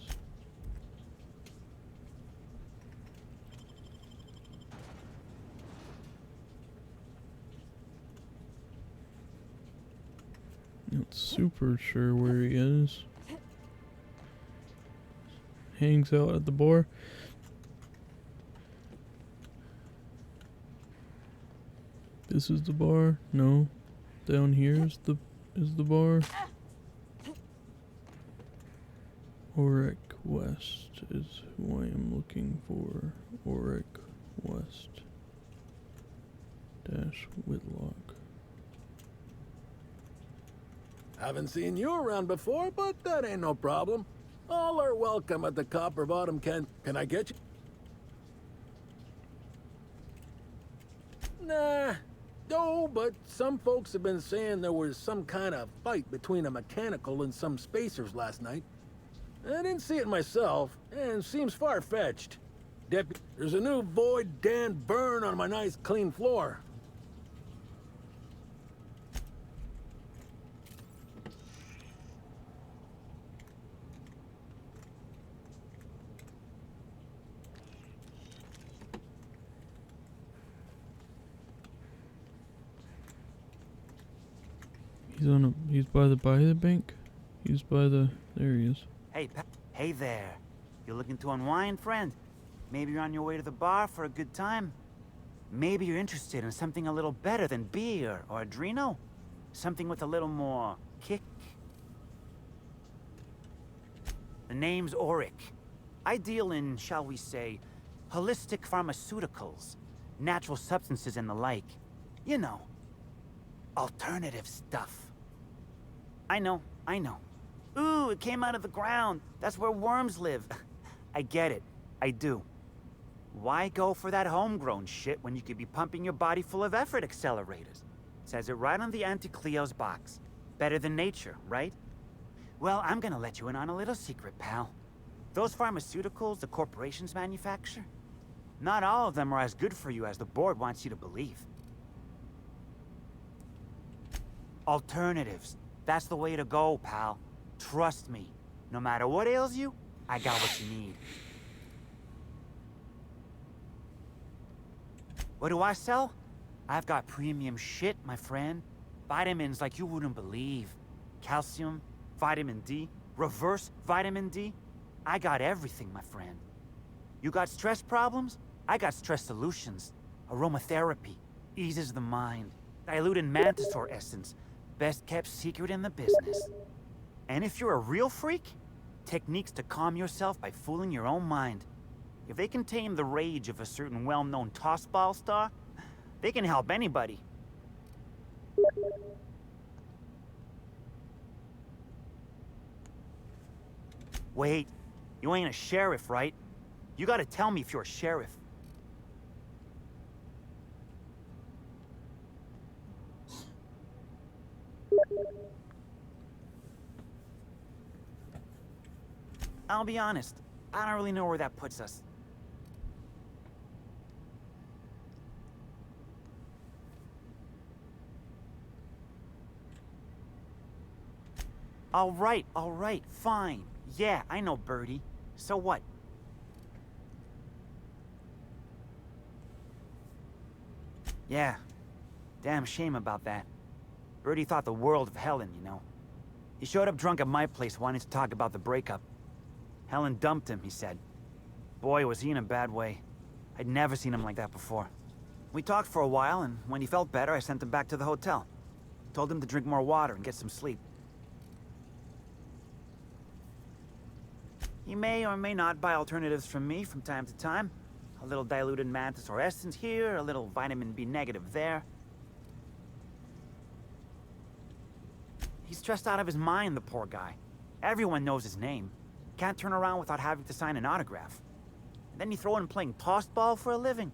Not super sure where he is. Hangs out at the bar. This is the bar? No. Down here is the bar. Auric West is who I am looking for. Auric West dash Whitlock. Haven't seen you around before, but that ain't no problem. All are welcome at the Copper Bottom. Can I get you? Nah. No, but some folks have been saying there was some kind of fight between a mechanical and some spacers last night. I didn't see it myself, and seems far-fetched. There's a new Void Dan burn on my nice clean floor. He's by the bank? He's by the, there he is. Hey there. You looking to unwind, friend? Maybe you're on your way to the bar for a good time? Maybe you're interested in something a little better than beer or Adreno? Something with a little more kick? The name's Auric. I deal in, shall we say, holistic pharmaceuticals, natural substances and the like. You know, alternative stuff. I know. Ooh, it came out of the ground. That's where worms live. I get it. I do. Why go for that homegrown shit when you could be pumping your body full of effort accelerators? Says it right on the Auntie Cleo's box. Better than nature, right? Well, I'm gonna let you in on a little secret, pal. Those pharmaceuticals the corporations manufacture, not all of them are as good for you as the board wants you to believe. Alternatives. That's the way to go, pal. Trust me. No matter what ails you, I got what you need. What do I sell? I've got premium shit, my friend. Vitamins like you wouldn't believe. Calcium, vitamin D, reverse vitamin D. I got everything, my friend. You got stress problems? I got stress solutions. Aromatherapy eases the mind. Diluted mantisaur essence. Best kept secret in the business. And if you're a real freak, techniques to calm yourself by fooling your own mind. If they can tame the rage of a certain well-known tossball star, they can help anybody. Wait, you ain't a sheriff, right? You gotta tell me if you're a sheriff. I'll be honest, I don't really know where that puts us. All right, fine. Yeah, I know Birdie. So what? Yeah, damn shame about that. Birdie thought the world of Helen, you know. He showed up drunk at my place wanting to talk about the breakup. Helen dumped him, he said. Boy, was he in a bad way. I'd never seen him like that before. We talked for a while, and when he felt better, I sent him back to the hotel. Told him to drink more water and get some sleep. He may or may not buy alternatives from me from time to time. A little diluted mantisaur essence here, a little vitamin B negative there. He's stressed out of his mind, the poor guy. Everyone knows his name. Can't turn around without having to sign an autograph. And then you throw in playing tossball for a living.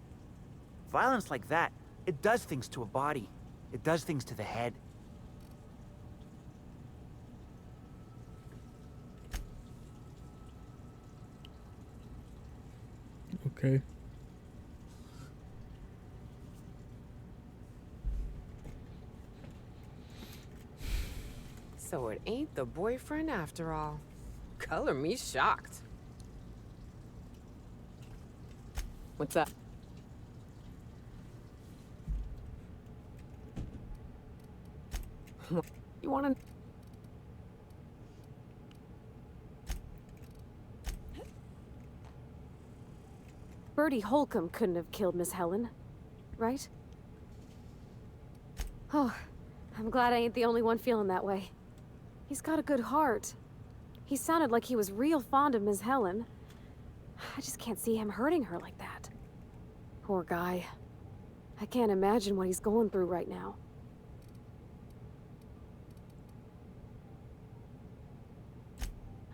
Violence like that, it does things to a body. It does things to the head. Okay. So it ain't the boyfriend after all. Color me shocked. What's up? You wanna... Bertie Holcomb couldn't have killed Miss Helen, right? Oh, I'm glad I ain't the only one feeling that way. He's got a good heart. He sounded like he was real fond of Miss Helen. I just can't see him hurting her like that. Poor guy. I can't imagine what he's going through right now.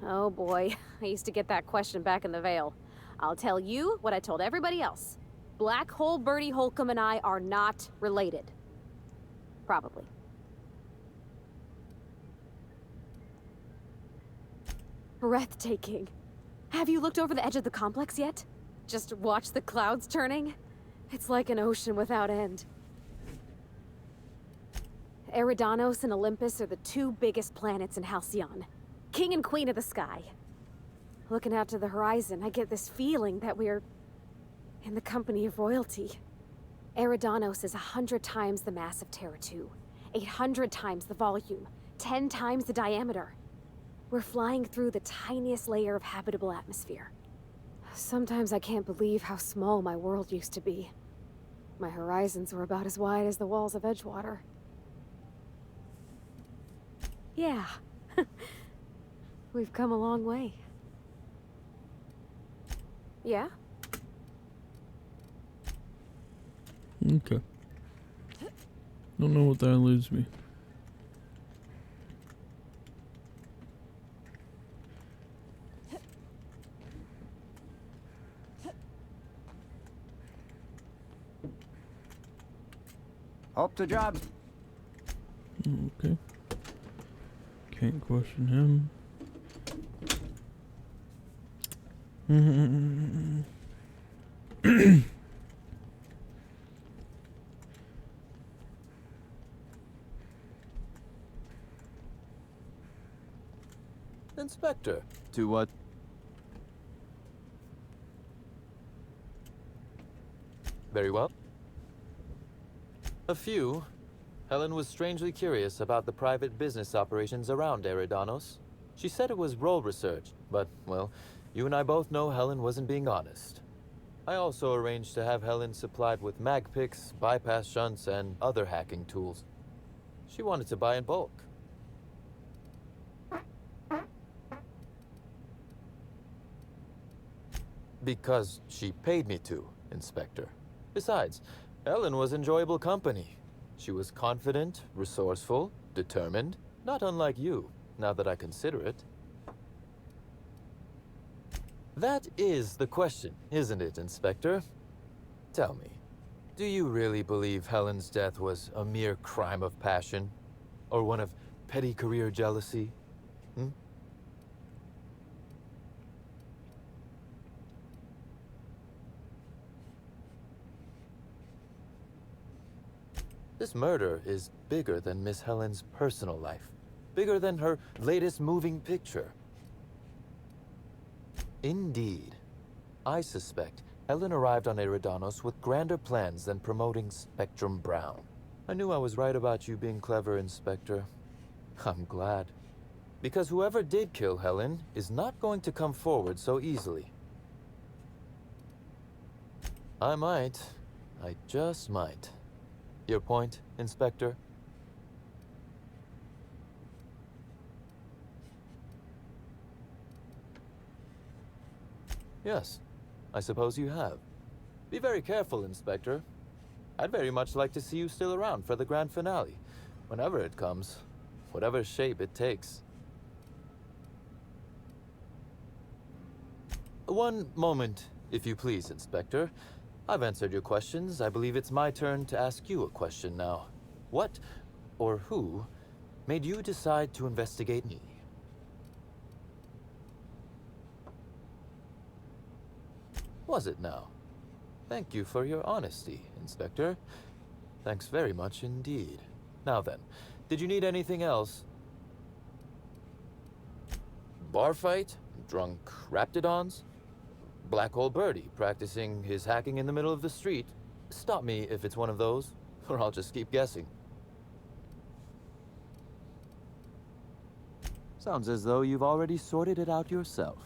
Oh boy, I used to get that question back in the Vale. I'll tell you what I told everybody else. Black Hole Bertie Holcomb and I are not related. Probably. Breathtaking. Have you looked over the edge of the complex yet? Just watch the clouds turning? It's like an ocean without end. Eridanos and Olympus are the two biggest planets in Halcyon. King and Queen of the Sky. Looking out to the horizon, I get this feeling that we're in the company of royalty. Eridanos is 100 times the mass of Terra 2, 800 times the volume, 10 times the diameter. We're flying through the tiniest layer of habitable atmosphere. Sometimes I can't believe how small my world used to be. My horizons were about as wide as the walls of Edgewater. Yeah. We've come a long way. Yeah? Okay. Don't know what that leads me. Up to job. Okay. Can't question him. Inspector. To what? Very well. A few. Helen was strangely curious about the private business operations around Eridanos. She said it was role research, but, well, you and I both know Helen wasn't being honest. I also arranged to have Helen supplied with mag picks, bypass shunts, and other hacking tools. She wanted to buy in bulk. Because she paid me to, Inspector. Besides, Helen was enjoyable company. She was confident, resourceful, determined, not unlike you, now that I consider it. That is the question, isn't it, Inspector? Tell me, do you really believe Helen's death was a mere crime of passion? Or one of petty career jealousy? This murder is bigger than Miss Helen's personal life. Bigger than her latest moving picture. Indeed. I suspect Helen arrived on Eridanos with grander plans than promoting Spectrum Brown. I knew I was right about you being clever, Inspector. I'm glad. Because whoever did kill Helen is not going to come forward so easily. I might. I just might. Your point, Inspector? Yes, I suppose you have. Be very careful, Inspector. I'd very much like to see you still around for the grand finale, whenever it comes, whatever shape it takes. One moment, if you please, Inspector. I've answered your questions. I believe it's my turn to ask you a question now. What, or who, made you decide to investigate me? Was it now? Thank you for your honesty, Inspector. Thanks very much indeed. Now then, did you need anything else? Bar fight? Drunk Raptidons? Black Hole Bertie practicing his hacking in the middle of the street? Stop me if it's one of those, or I'll just keep guessing. Sounds as though you've already sorted it out yourself.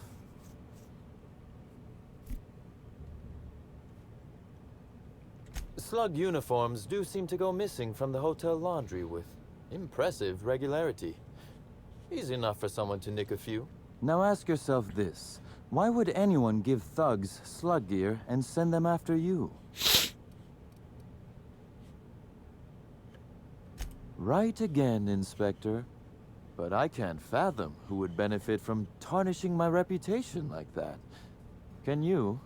Slug uniforms do seem to go missing from the hotel laundry with impressive regularity. Easy enough for someone to nick a few. Now ask yourself this. Why would anyone give thugs slug gear and send them after you? Right again, Inspector. But I can't fathom who would benefit from tarnishing my reputation like that. Can you?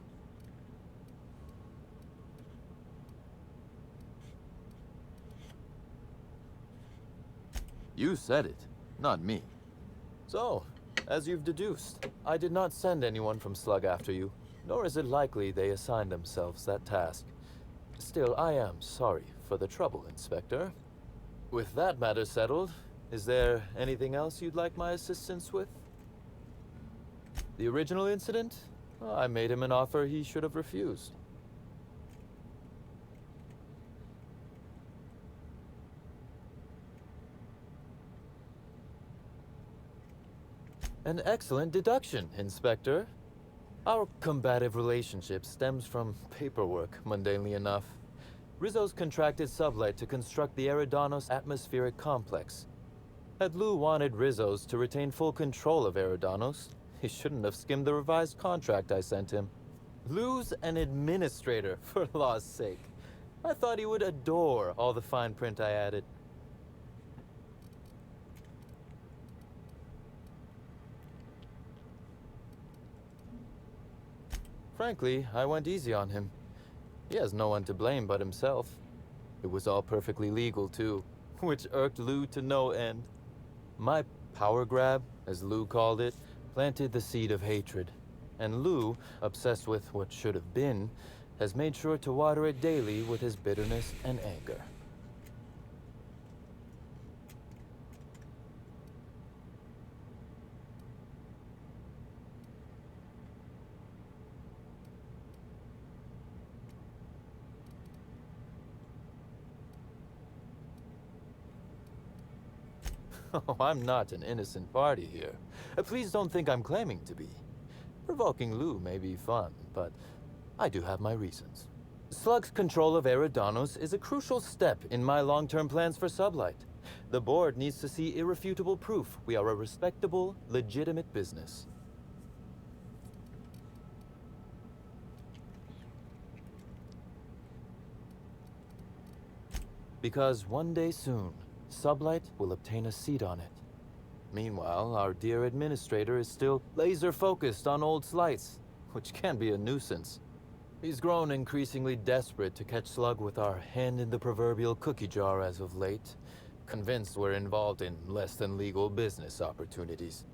You said it, not me. So, as you've deduced, I did not send anyone from Slug after you, nor is it likely they assigned themselves that task. Still, I am sorry for the trouble, Inspector. With that matter settled, is there anything else you'd like my assistance with? The original incident? Well, I made him an offer he should have refused. An excellent deduction, Inspector. Our combative relationship stems from paperwork, mundanely enough. Rizzo's contracted Sublight to construct the Eridanos atmospheric complex. Had Lou wanted Rizzo's to retain full control of Eridanos, he shouldn't have skimmed the revised contract I sent him. Lou's an administrator, for law's sake. I thought he would adore all the fine print I added. Frankly, I went easy on him. He has no one to blame but himself. It was all perfectly legal, too, which irked Lou to no end. My power grab, as Lou called it, planted the seed of hatred. And Lou, obsessed with what should have been, has made sure to water it daily with his bitterness and anger. Oh, I'm not an innocent party here. Please don't think I'm claiming to be. Provoking Lou may be fun, but I do have my reasons. Slug's control of Eridanos is a crucial step in my long-term plans for Sublight. The board needs to see irrefutable proof we are a respectable, legitimate business. Because one day soon, Sublight will obtain a seat on it. Meanwhile, our dear administrator is still laser-focused on old slights, which can be a nuisance. He's grown increasingly desperate to catch Slug with our hand in the proverbial cookie jar as of late, convinced we're involved in less than legal business opportunities.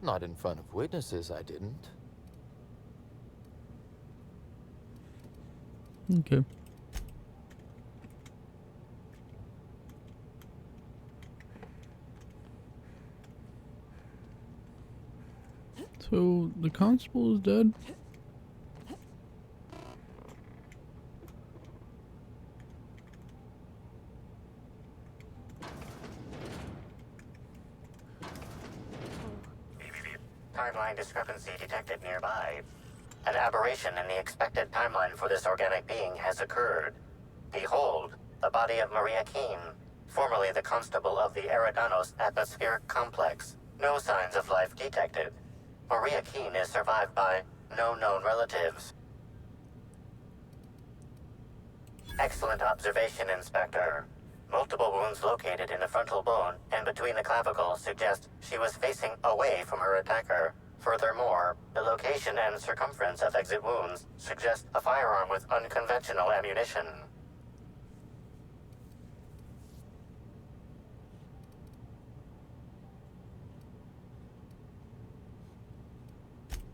Not in front of witnesses, I didn't. Okay. So, the constable is dead? Timeline discrepancy detected nearby. An aberration in the expected timeline for this organic being has occurred. Behold, the body of Maria Keene, formerly the constable of the Eridanos atmospheric complex. No signs of life detected. Maria Keene is survived by no known relatives. Excellent observation, Inspector. Multiple wounds located in the frontal bone and between the clavicles suggest she was facing away from her attacker. Furthermore, the location and circumference of exit wounds suggest a firearm with unconventional ammunition.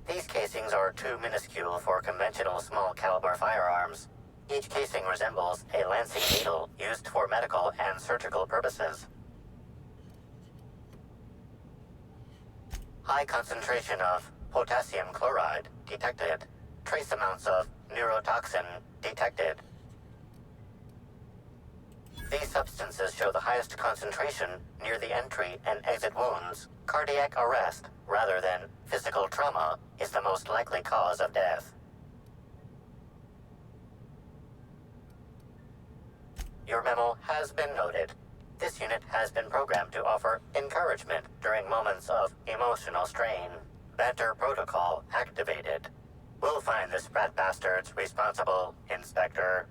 These casings are too minuscule for conventional small-caliber firearms. Each casing resembles a lancing needle used for medical and surgical purposes. High concentration of potassium chloride detected. Trace amounts of neurotoxin detected. These substances show the highest concentration near the entry and exit wounds, cardiac arrest, rather than physical trauma, is the most likely cause of death. Your memo has been noted. This unit has been programmed to offer encouragement during moments of emotional strain. Banter protocol activated. We'll find the Sprat bastards responsible, Inspector.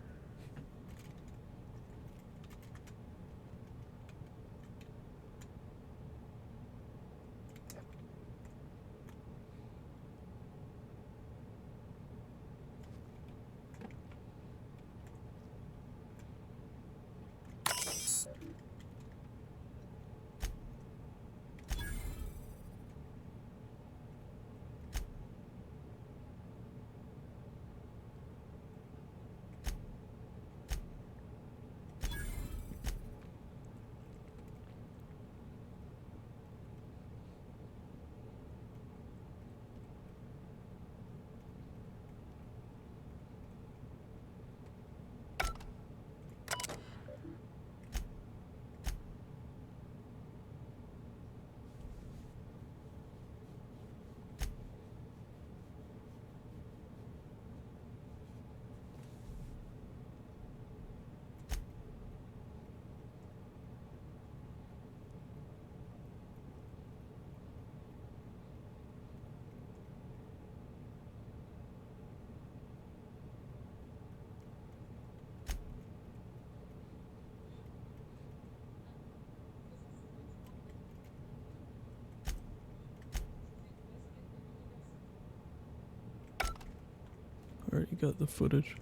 Already got the footage.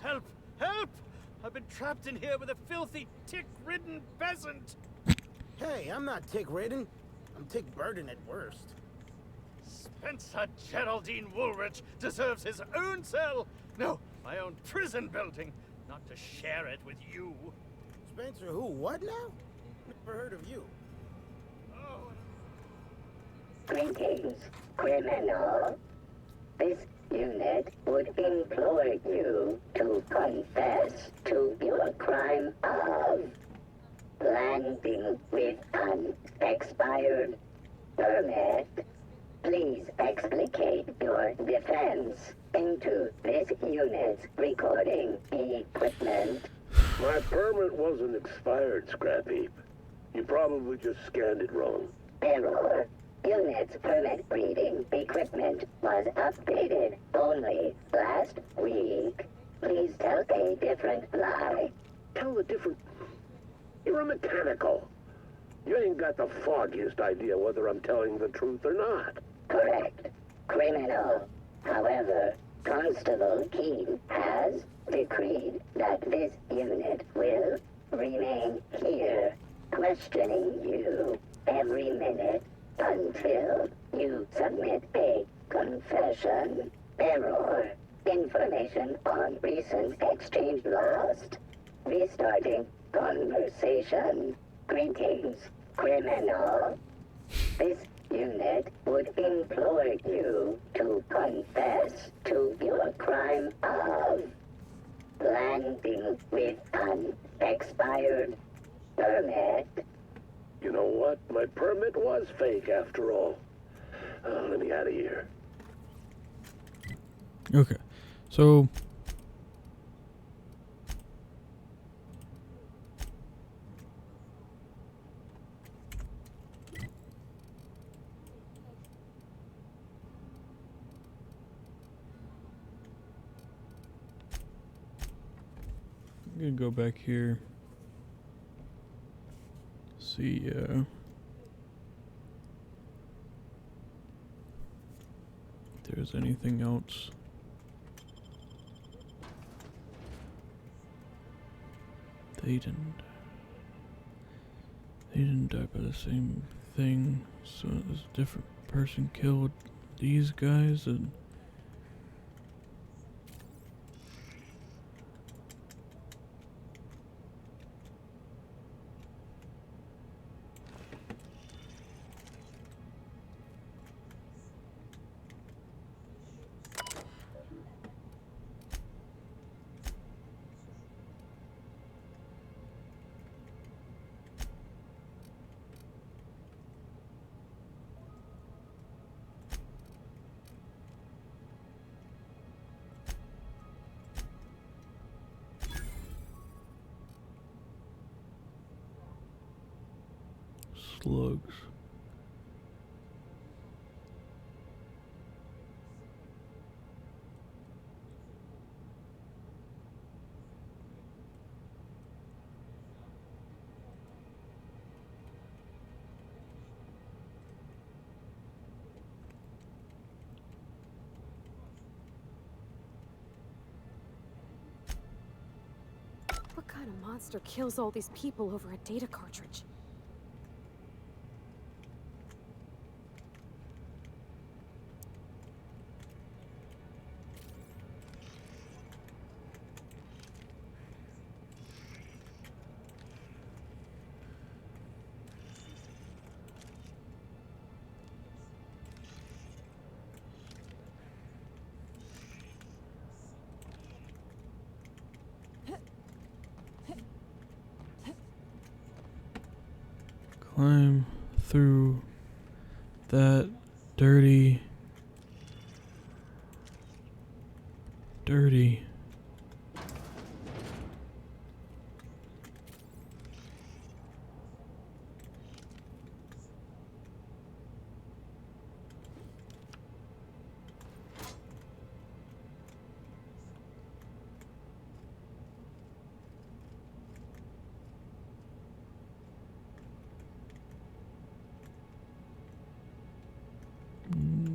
Help! Help! I've been trapped in here with a filthy, tick-ridden peasant! Hey, I'm not tick-ridden. I'm tick-burdened at worst. Spencer Geraldine Woolrich deserves his own cell! No, my own prison building, not to share it with you. Spencer who? What now? Never heard of you. Greetings, criminal. This unit would implore you to confess to your crime of landing with an expired permit. Please explicate your defense into this unit's recording equipment. My permit wasn't expired, Scrapheap. You probably just scanned it wrong. Error. Unit's permit reading equipment was updated only last week. Please tell a different lie. Tell a different... You're a mechanical. You ain't got the foggiest idea whether I'm telling the truth or not. Correct. Criminal. However, Constable Keene has decreed that this unit will remain here, questioning you every minute until you submit a confession. Error. Information on recent exchange lost. Restarting conversation. Greetings, criminal. This unit would implore you to confess to your crime of landing with an expired permit. You know what? My permit was fake after all. Let me out of here. Okay, so I'm gonna go back here. See, if there's anything else. They didn't die by the same thing, so this different person killed these guys and slugs. What kind of monster kills all these people over a data cartridge? Climb through that dirty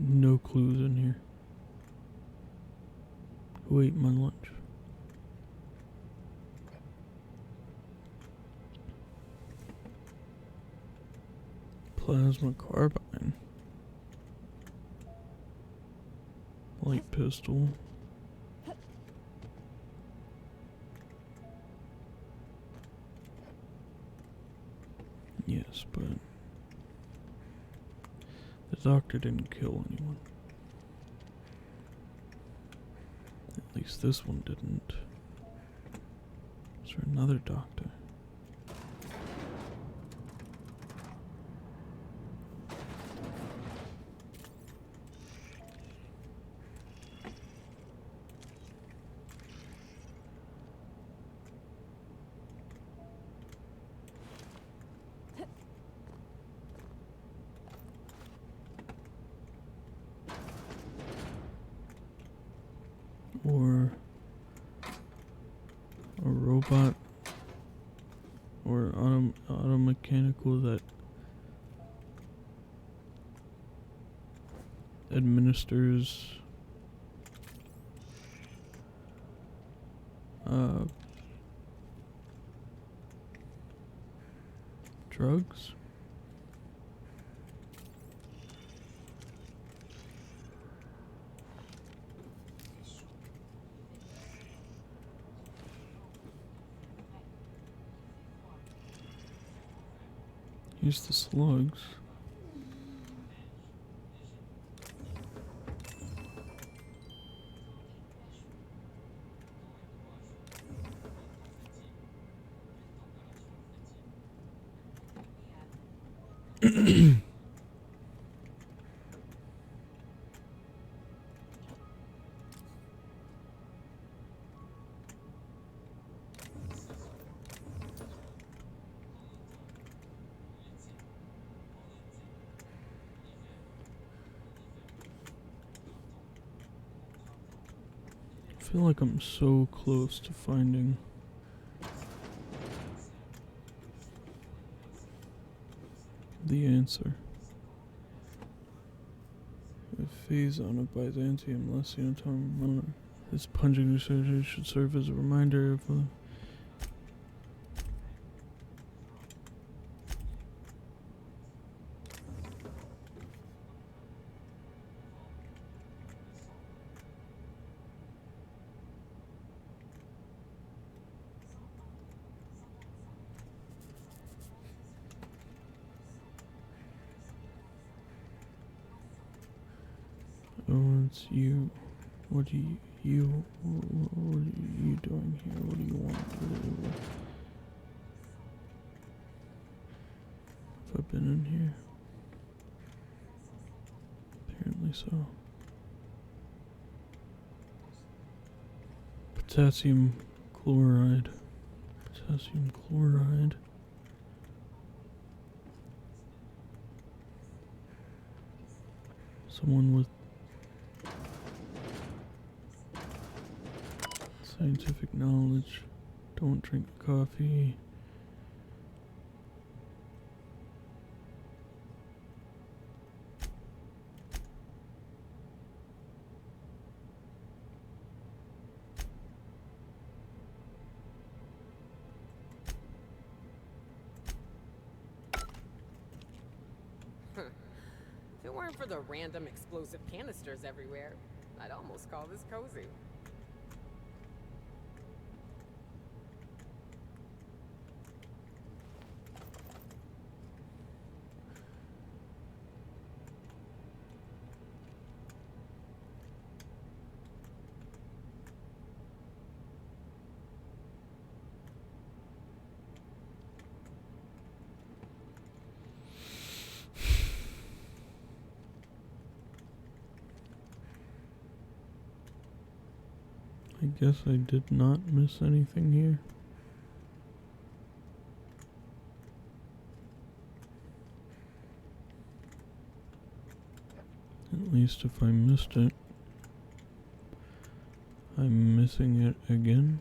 no clues in here. Who ate my lunch? Plasma carbine. Light pistol. Yes, but the doctor didn't kill anyone. At least this one didn't. Is there another doctor? Or a robot or auto mechanical that administers drugs. Here's the slugs. I feel like I'm so close to finding the answer. A phase on a Byzantium Lessianum. This pungent research should serve as a reminder of oh, it's you. What are you doing here? What do you want? Have I been in here? Apparently so. Potassium chloride. Potassium chloride. Someone with scientific knowledge. Don't drink coffee. If it weren't for the random explosive canisters everywhere, I'd almost call this cozy. I guess I did not miss anything here. At least if I missed it, I'm missing it again.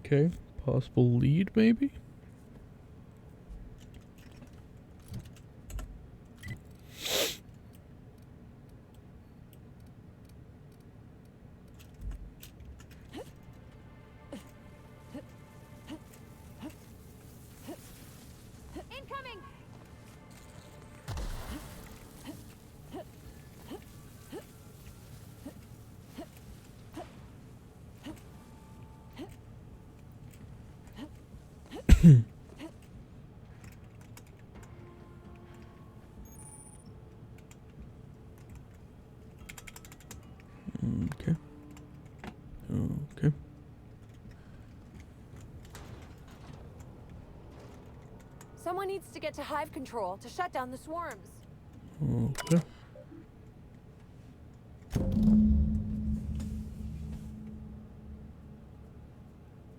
Okay, possible lead maybe? Incoming! Okay. Okay. Someone needs to get to Hive Control to shut down the swarms. Okay.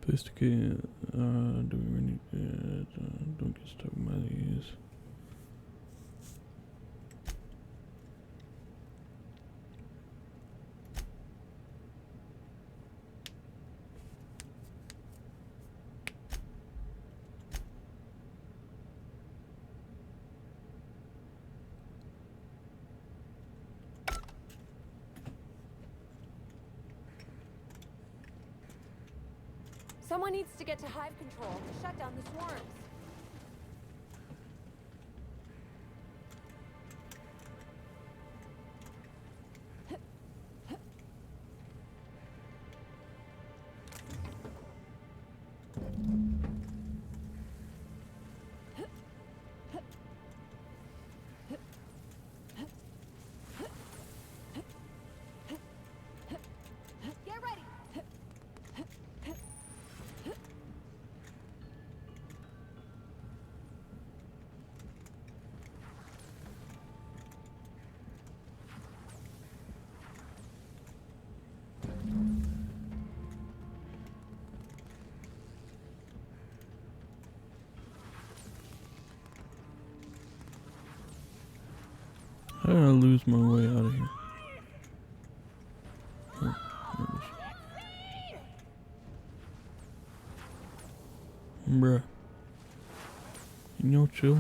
Investigate. Do we really don't get stuck by these. Someone needs to get to Hive Control to shut down the swarms. Get ready! How did I lose my way out of here? Oh, there it is. Bruh. You know, chill.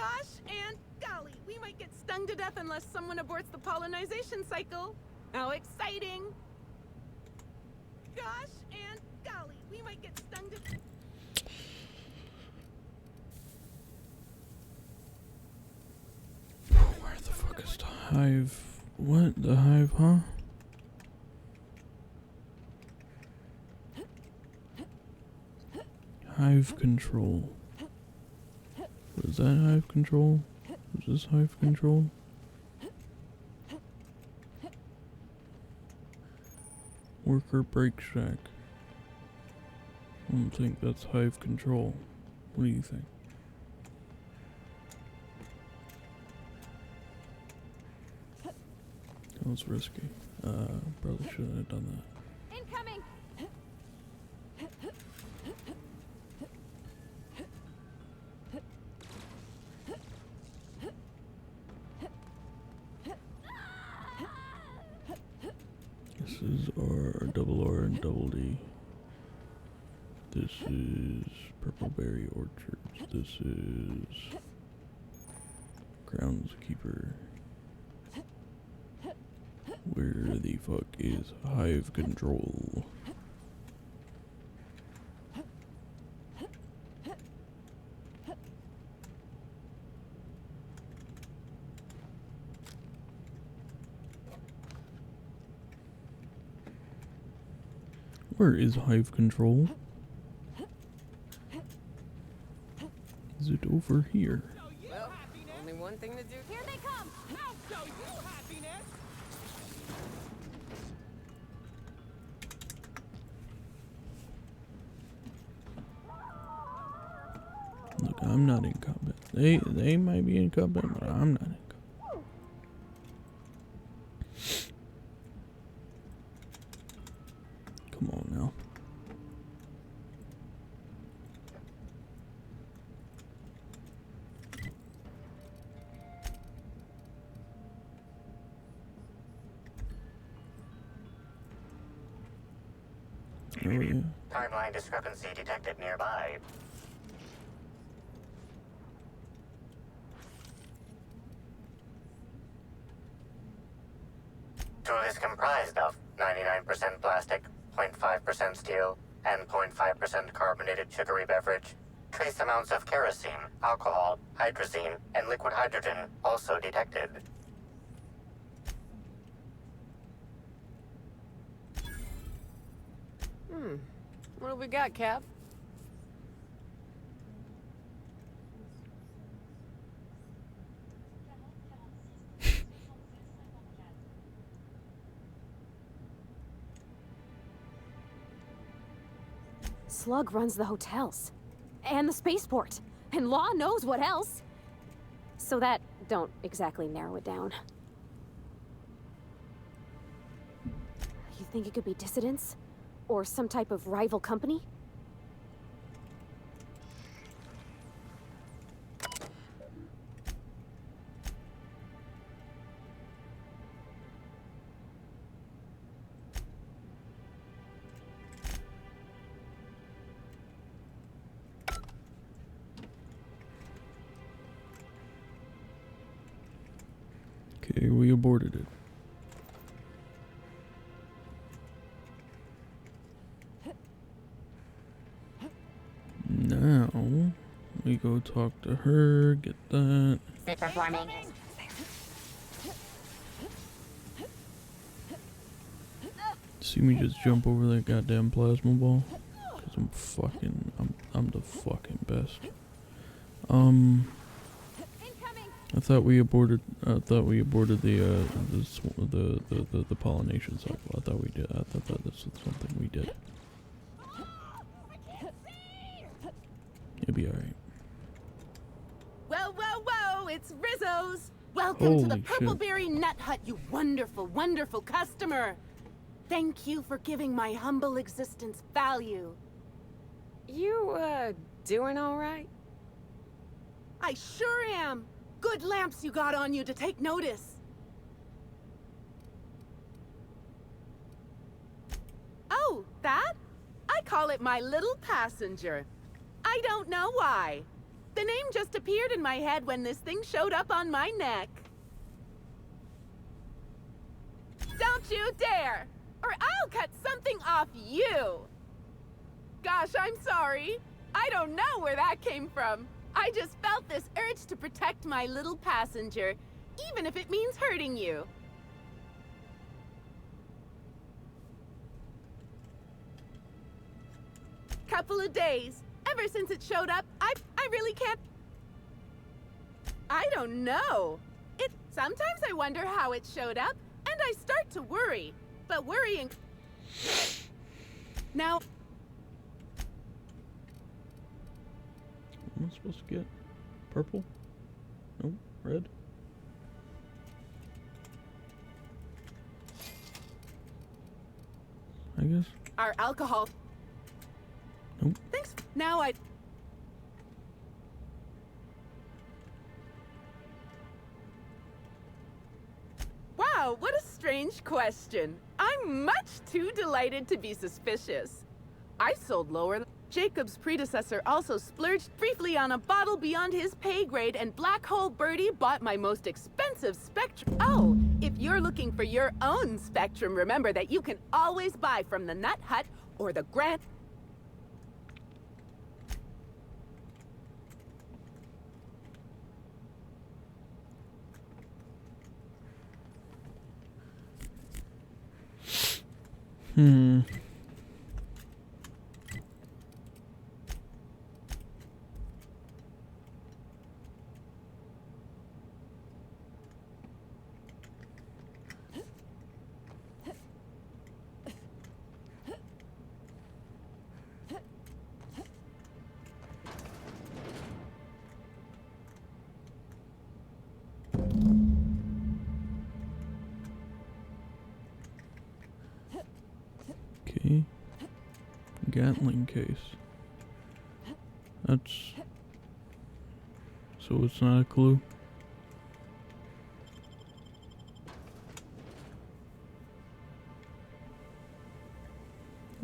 Gosh and golly, we might get stung to death unless someone aborts the pollinization cycle. How exciting! Gosh and golly, we might get stung to death. Where the fuck is the hive? What? The hive, huh? Hive control. Was that hive control? Was this hive control? Worker break shack. I don't think that's hive control. What do you think? That was risky. Probably shouldn't have done that. Incoming! This is R and double D. This is Purpleberry Orchards. This is Groundskeeper. Where the fuck is hive control? Where is hive control? Is it over here? Well, only one thing to do. Here they come! I'll show you happiness! Look, I'm not in combat. They might be in combat, but I'm not in combat. Come on now. Oh yeah. Timeline discrepancy detected nearby. Tool is comprised of 99% plastic, 0.5% steel, and 0.5% carbonated sugary beverage. Trace amounts of kerosene, alcohol, hydrazine, and liquid hydrogen also detected. What have we got, Cap? Slug runs the hotels. And the spaceport. And Law knows what else. So that don't exactly narrow it down. You think it could be dissidents? Or some type of rival company? Okay, we aborted it. Now, we go talk to her, get that. Performing. See me just jump over that goddamn plasma ball? Cause I'm the fucking best. I thought we aborted the pollination cycle. I thought we did. I thought that this was something we did. It'll be alright. Whoa, whoa, whoa! It's Rizzo's! Welcome to the Holy shit. Purpleberry Nut Hut, you wonderful, wonderful customer! Thank you for giving my humble existence value. You, doing all right? I sure am! Good lamps you got on you to take notice. Oh, that? I call it my little passenger. I don't know why. The name just appeared in my head when this thing showed up on my neck. Don't you dare! Or I'll cut something off you! Gosh, I'm sorry. I don't know where that came from. I just felt this urge to protect my little passenger, even if it means hurting you. Couple of days. Ever since it showed up, I really can't... I don't know. Sometimes I wonder how it showed up, and I start to worry. But worrying... Now... Am I supposed to get purple? No, red. I guess. Our alcohol... Nope. Thanks. Now I... Wow, what a strange question. I'm much too delighted to be suspicious. I sold lower... Jacob's predecessor also splurged briefly on a bottle beyond his pay grade, and Black Hole Birdie bought my most expensive Spectrum. Oh, if you're looking for your own Spectrum, remember that you can always buy from the Nut Hut or the Grand... Okay. Gatling case. That's... So it's not a clue?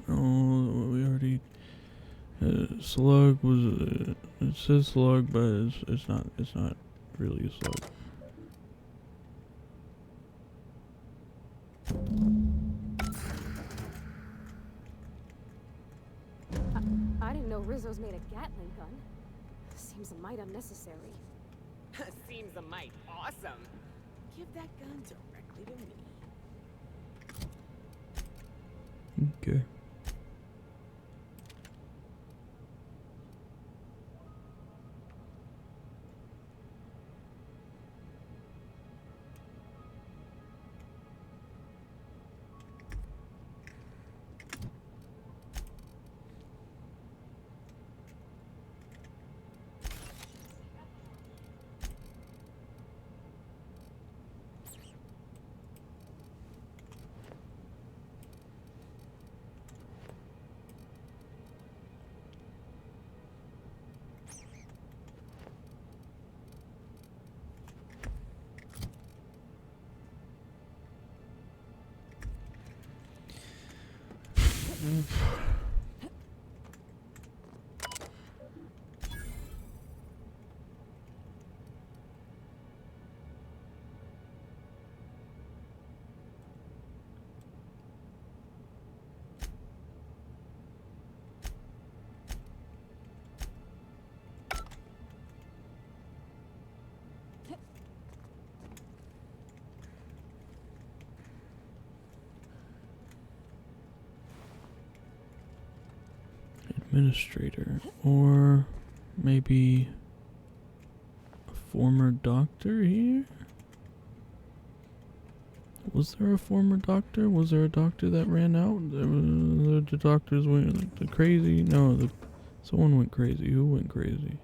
Oh, we already... slug was... it says slug, but it's not really a slug. I didn't know Rizzo's made a Gatling gun. Seems a mite unnecessary. Seems a mite awesome. Give that gun directly to me. Okay. Administrator, or maybe a former doctor here? Was there a former doctor? Was there a doctor that ran out? The doctors went crazy? No, someone went crazy. Who went crazy?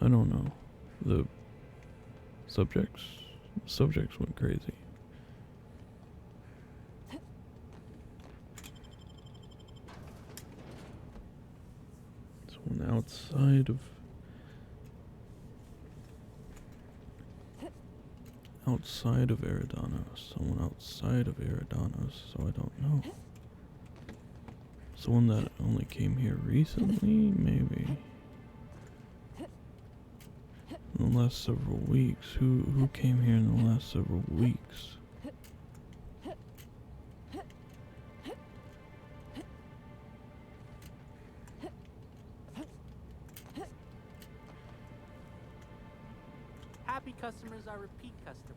I don't know. The subjects went crazy. Someone outside of Eridanos. Someone outside of Eridanos, so I don't know. Someone that only came here recently, maybe. in the last several weeks? Who came here in the last several weeks? Happy customers are repeat customers.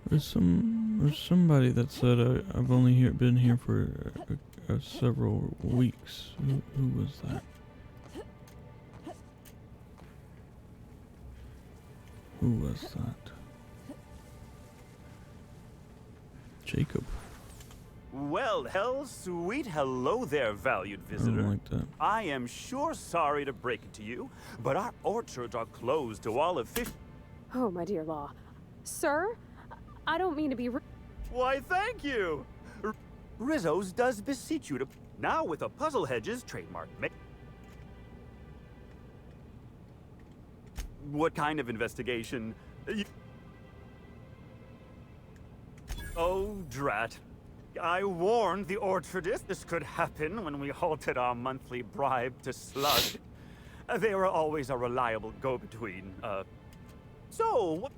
There's somebody that said I've only been here for several weeks. Who was that? Who was that? Jacob. Well, sweet hello there, valued visitor. I don't like that. I am sure sorry to break it to you, but our orchards are closed to all of fish. Oh, my dear Law. Sir? I don't mean to be Why, thank you! Rizzo's does beseech you to... Now with a Puzzle Hedges trademark What kind of investigation? Oh, drat. I warned the orchardist this could happen when we halted our monthly bribe to Slug. They were always a reliable go-between. So, what...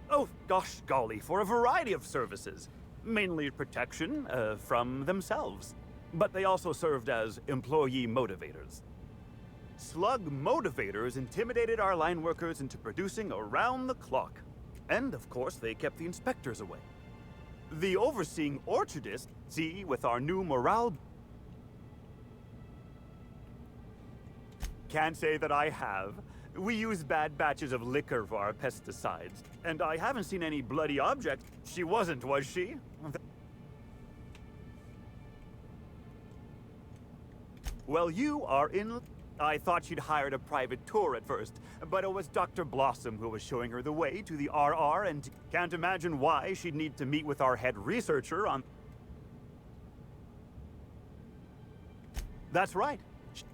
Oh, gosh golly, for a variety of services. Mainly protection from themselves. But they also served as employee motivators. Slug motivators intimidated our line workers into producing around the clock. And, of course, they kept the inspectors away. The overseeing orchardist, see, with our new morale... Can't say that I have. We use bad batches of liquor for our pesticides. And I haven't seen any bloody objects. She wasn't, was she? Well, you are in... I thought she'd hired a private tour at first, but it was Dr. Blossom who was showing her the way to the RR, and can't imagine why she'd need to meet with our head researcher on... That's right.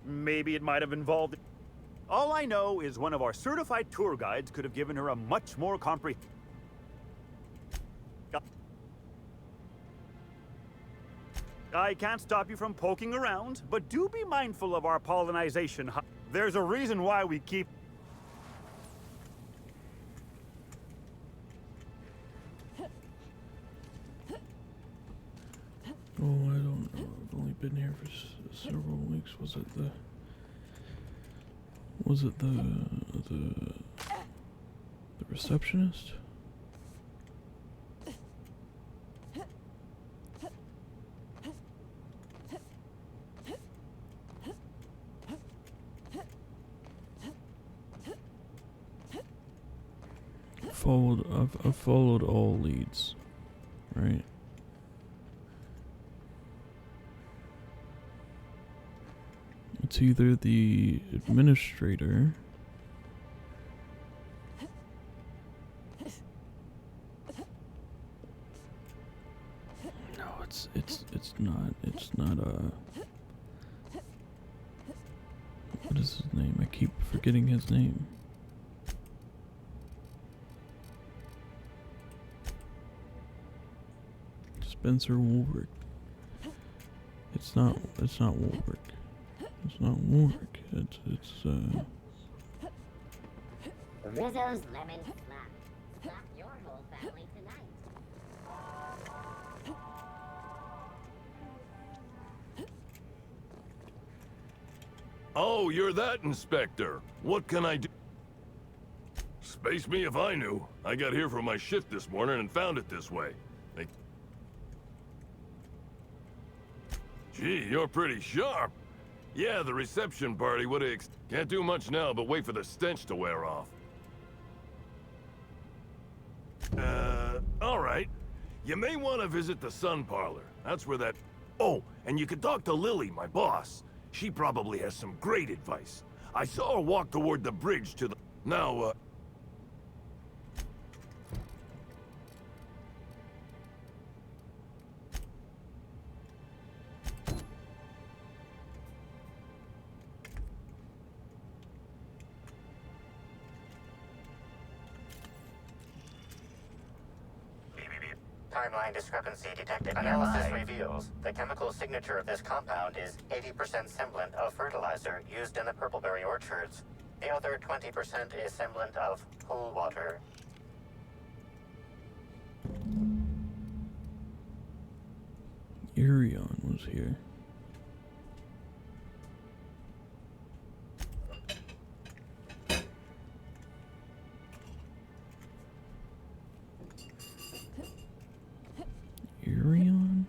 Maybe it might have involved... All I know is one of our certified tour guides could have given her a much more I can't stop you from poking around, but do be mindful of our pollinization. There's a reason why we keep... Oh, I don't know. I've only been here for several weeks. Was it the receptionist? I've followed all leads, right? It's either the administrator No, it's not what is his name? I keep forgetting his name. Spencer Woolrick. It's not Woolrick. It's not Woolrick. It's Rizzo's lemon slap. Slap your whole family tonight. Oh, you're that inspector. What can I do? Space me if I knew. I got here for my shift this morning and found it this way. Gee, you're pretty sharp. Yeah, the reception party would have can't do much now but wait for the stench to wear off. All right. You may want to visit the Sun Parlor. That's where that... Oh, and you could talk to Lily, my boss. She probably has some great advice. I saw her walk toward the bridge to the... Now, timeline discrepancy detected. Analysis reveals the chemical signature of this compound is 80% semblant of fertilizer used in the purpleberry orchards. The other 20% is semblant of pool water. Irion was here. Irion?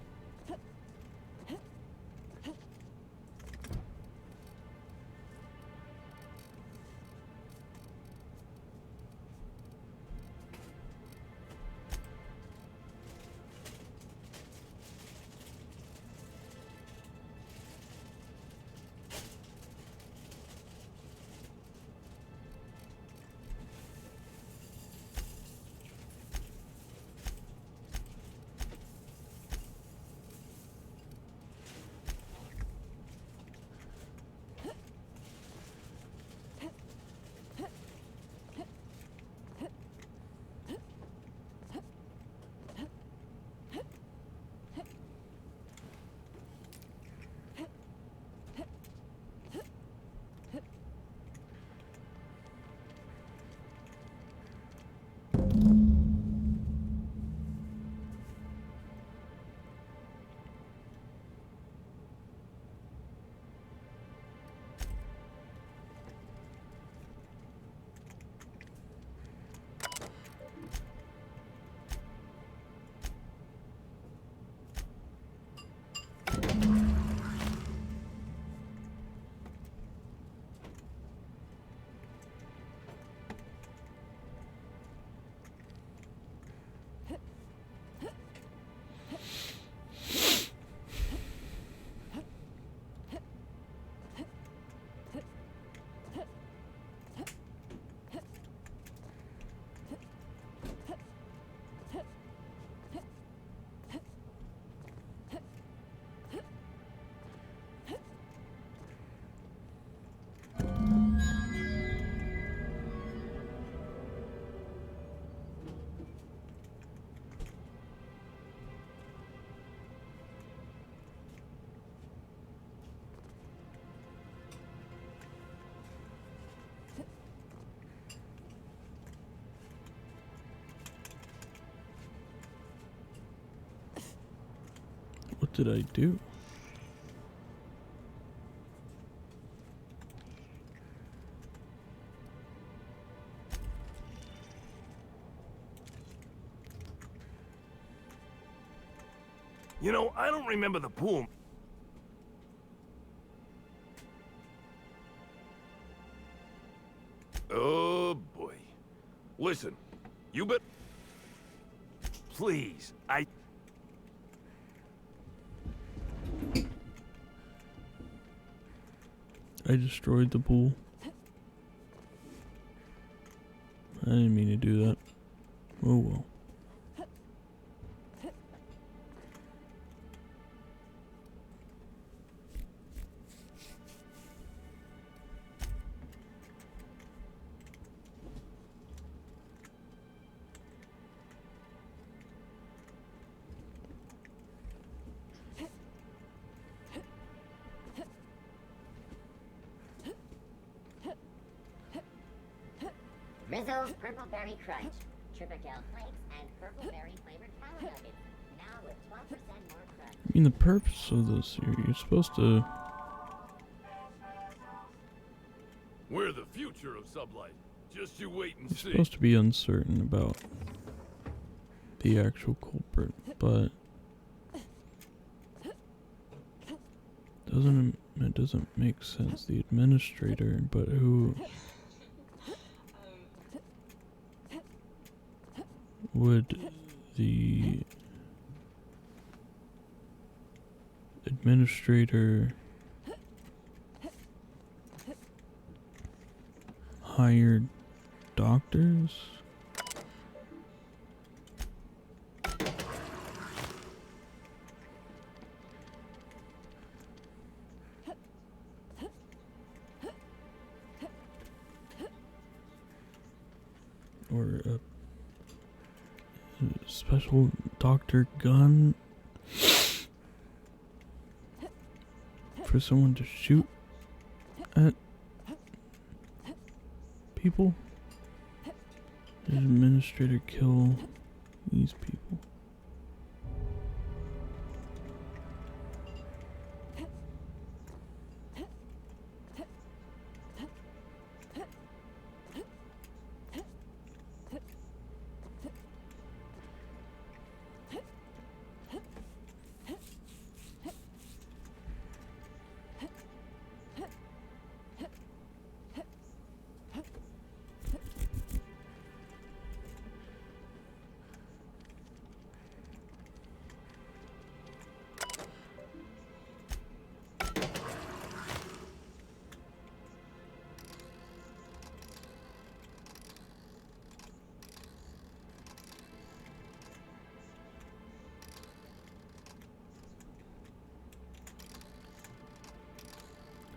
What did I do? You know, I don't remember the pool. Oh, boy. Listen, you bet... Please, I destroyed the pool. I didn't mean to do that. Oh well. Rizzo's Purpleberry Crunch, Triple-Gel Flakes, and Purpleberry flavored Power Nuggets. Now with 12% more crunch. I mean, the purpose of this, you're supposed to... We're the future of Sublight. Just you wait and see. Supposed to be uncertain about the actual culprit, but it doesn't make sense. The administrator, but who would the administrator hire doctors? Or a special Dr. Gun for someone to shoot at people? Did administrator kill these people?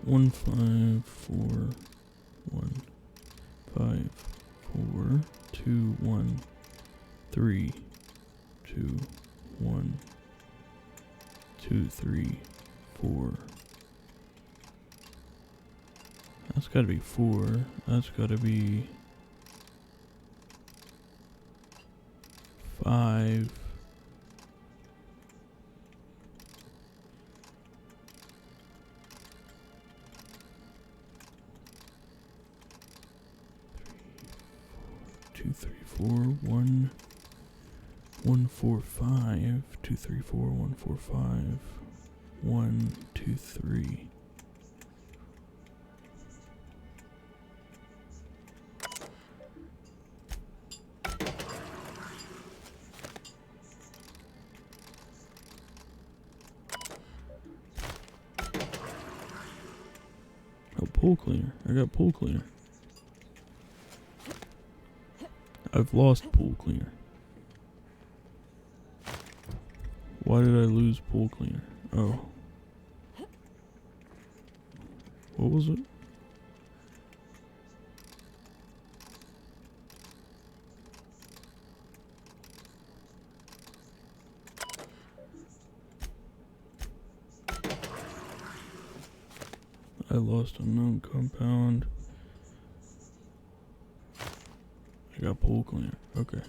One 5 4 1 5 4 2 1 3 2 1 2 3 4. That's gotta be 4. That's gotta be 5. 2 3 4 1 1 4 5 2 3 4 1 4 5 1 2 3. Oh, pool cleaner. I got pool cleaner. I've lost pool cleaner. Why did I lose pool cleaner? Oh. What was it? I lost unknown compound. I got pool cleaner. Okay.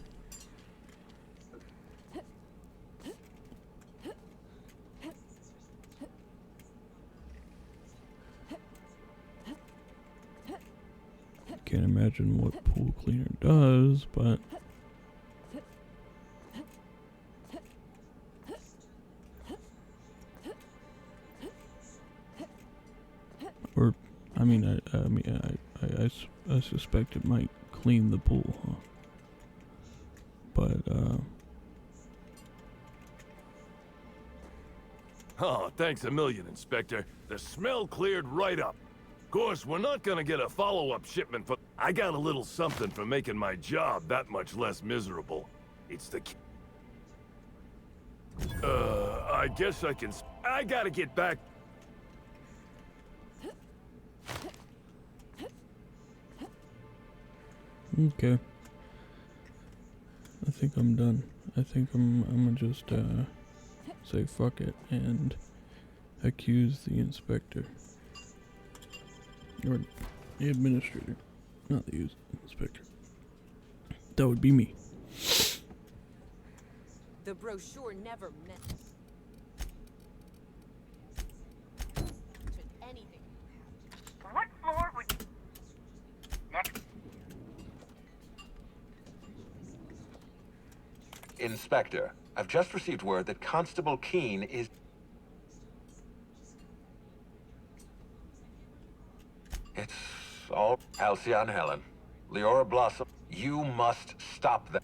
Can't imagine what pool cleaner does, but or I suspect it might clean the pool, huh? But Oh, thanks a million, Inspector. The smell cleared right up. Of course, we're not gonna get a follow-up shipment, but I got a little something for making my job that much less miserable. It's the I guess I can... I gotta get back... okay. I think I'm done. I think I'm gonna just say fuck it and accuse the inspector. Or the administrator. Not the inspector. That would be me. The brochure never meant anything. What floor would you... Next. Inspector, I've just received word that Constable Keene is... It's all... Halcyon Helen. Leora Blossom, you must stop them.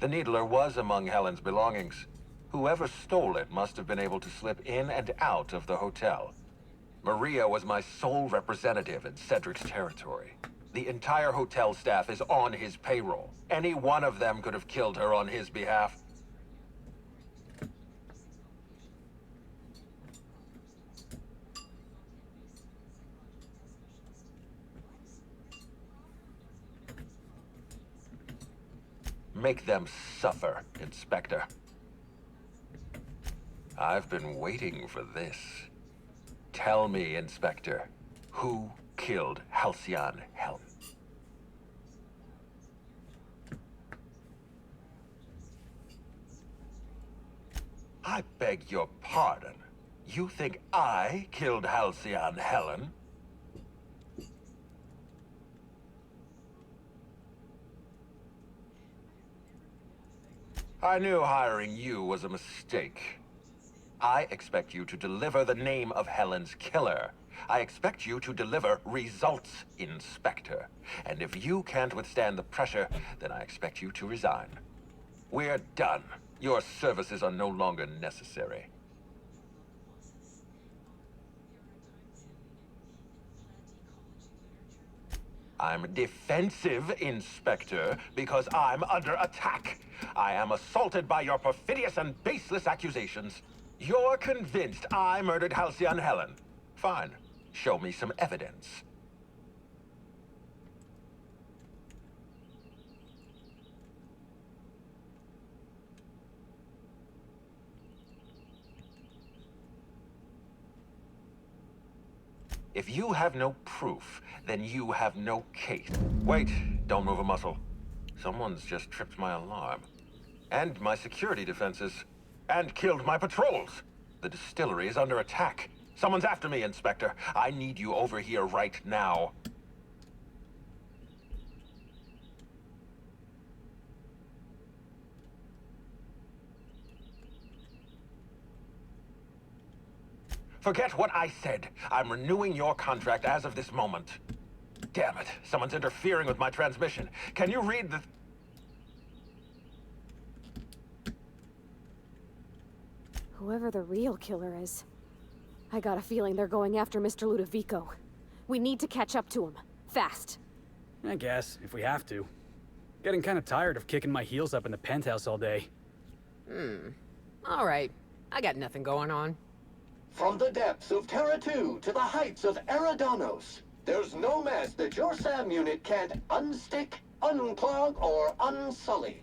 The Needler was among Helen's belongings. Whoever stole it must have been able to slip in and out of the hotel. Maria was my sole representative in Cedric's territory. The entire hotel staff is on his payroll. Any one of them could have killed her on his behalf. Make them suffer, Inspector. I've been waiting for this. Tell me, Inspector, who killed Halcyon Helen? I beg your pardon. You think I killed Halcyon Helen? I knew hiring you was a mistake. I expect you to deliver the name of Helen's killer. I expect you to deliver results, Inspector. And if you can't withstand the pressure, then I expect you to resign. We're done. Your services are no longer necessary. I'm defensive, Inspector, because I'm under attack. I am assaulted by your perfidious and baseless accusations. You're convinced I murdered Halcyon Helen. Fine. Show me some evidence. If you have no proof, then you have no case. Wait, don't move a muscle. Someone's just tripped my alarm. And my security defenses. And killed my patrols. The distillery is under attack. Someone's after me, Inspector. I need you over here right now. Forget what I said. I'm renewing your contract as of this moment. Damn it. Someone's interfering with my transmission. Can you read the... Whoever the real killer is, I got a feeling they're going after Mr. Ludovico. We need to catch up to him. Fast. I guess, if we have to. Getting kind of tired of kicking my heels up in the penthouse all day. All right. I got nothing going on. From the depths of Terra 2 to the heights of Eridanos, there's no mess that your SAM unit can't unstick, unclog, or unsully.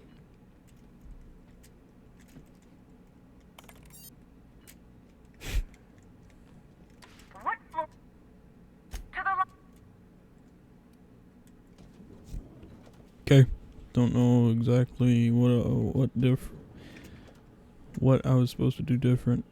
Okay, don't know exactly what I was supposed to do different.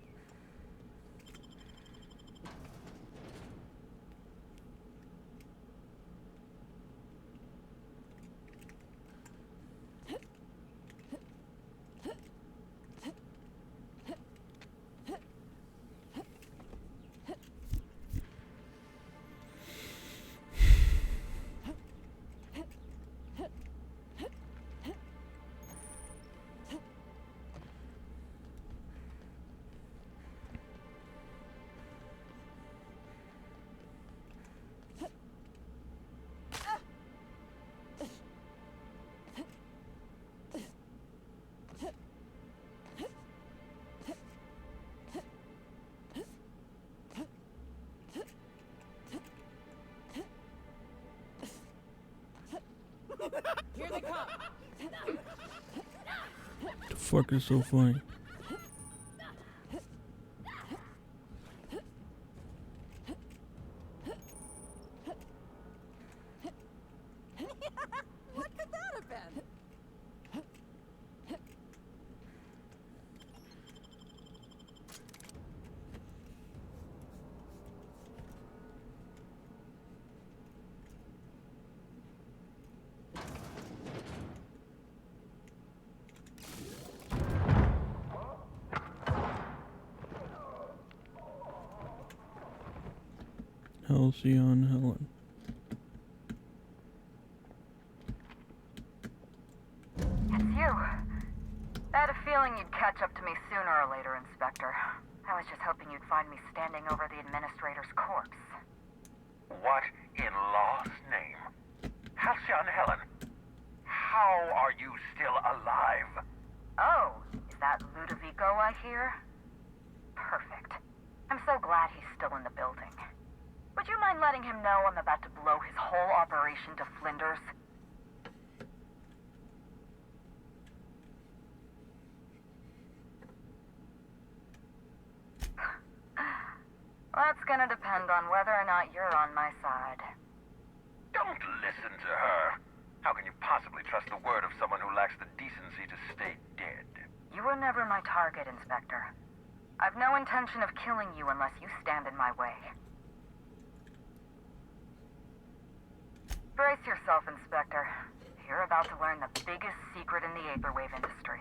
Here they come. The fuck is so funny? What could that have been? Halcyon Helen. It's you. I had a feeling you'd catch up to me sooner or later, Inspector. I was just hoping you'd find me standing over the administrator's corpse. What in law's name? Halcyon Helen, how are you still alive? Oh, is that Ludovico I hear? Perfect. I'm so glad he's still in the building. Would you mind letting him know I'm about to blow his whole operation to flinders? That's gonna depend on whether or not you're on my side. Don't listen to her. How can you possibly trust the word of someone who lacks the decency to stay dead? You were never my target, Inspector. I've no intention of killing you unless you stand in my way. Brace yourself, Inspector. You're about to learn the biggest secret in the Vaporwave industry.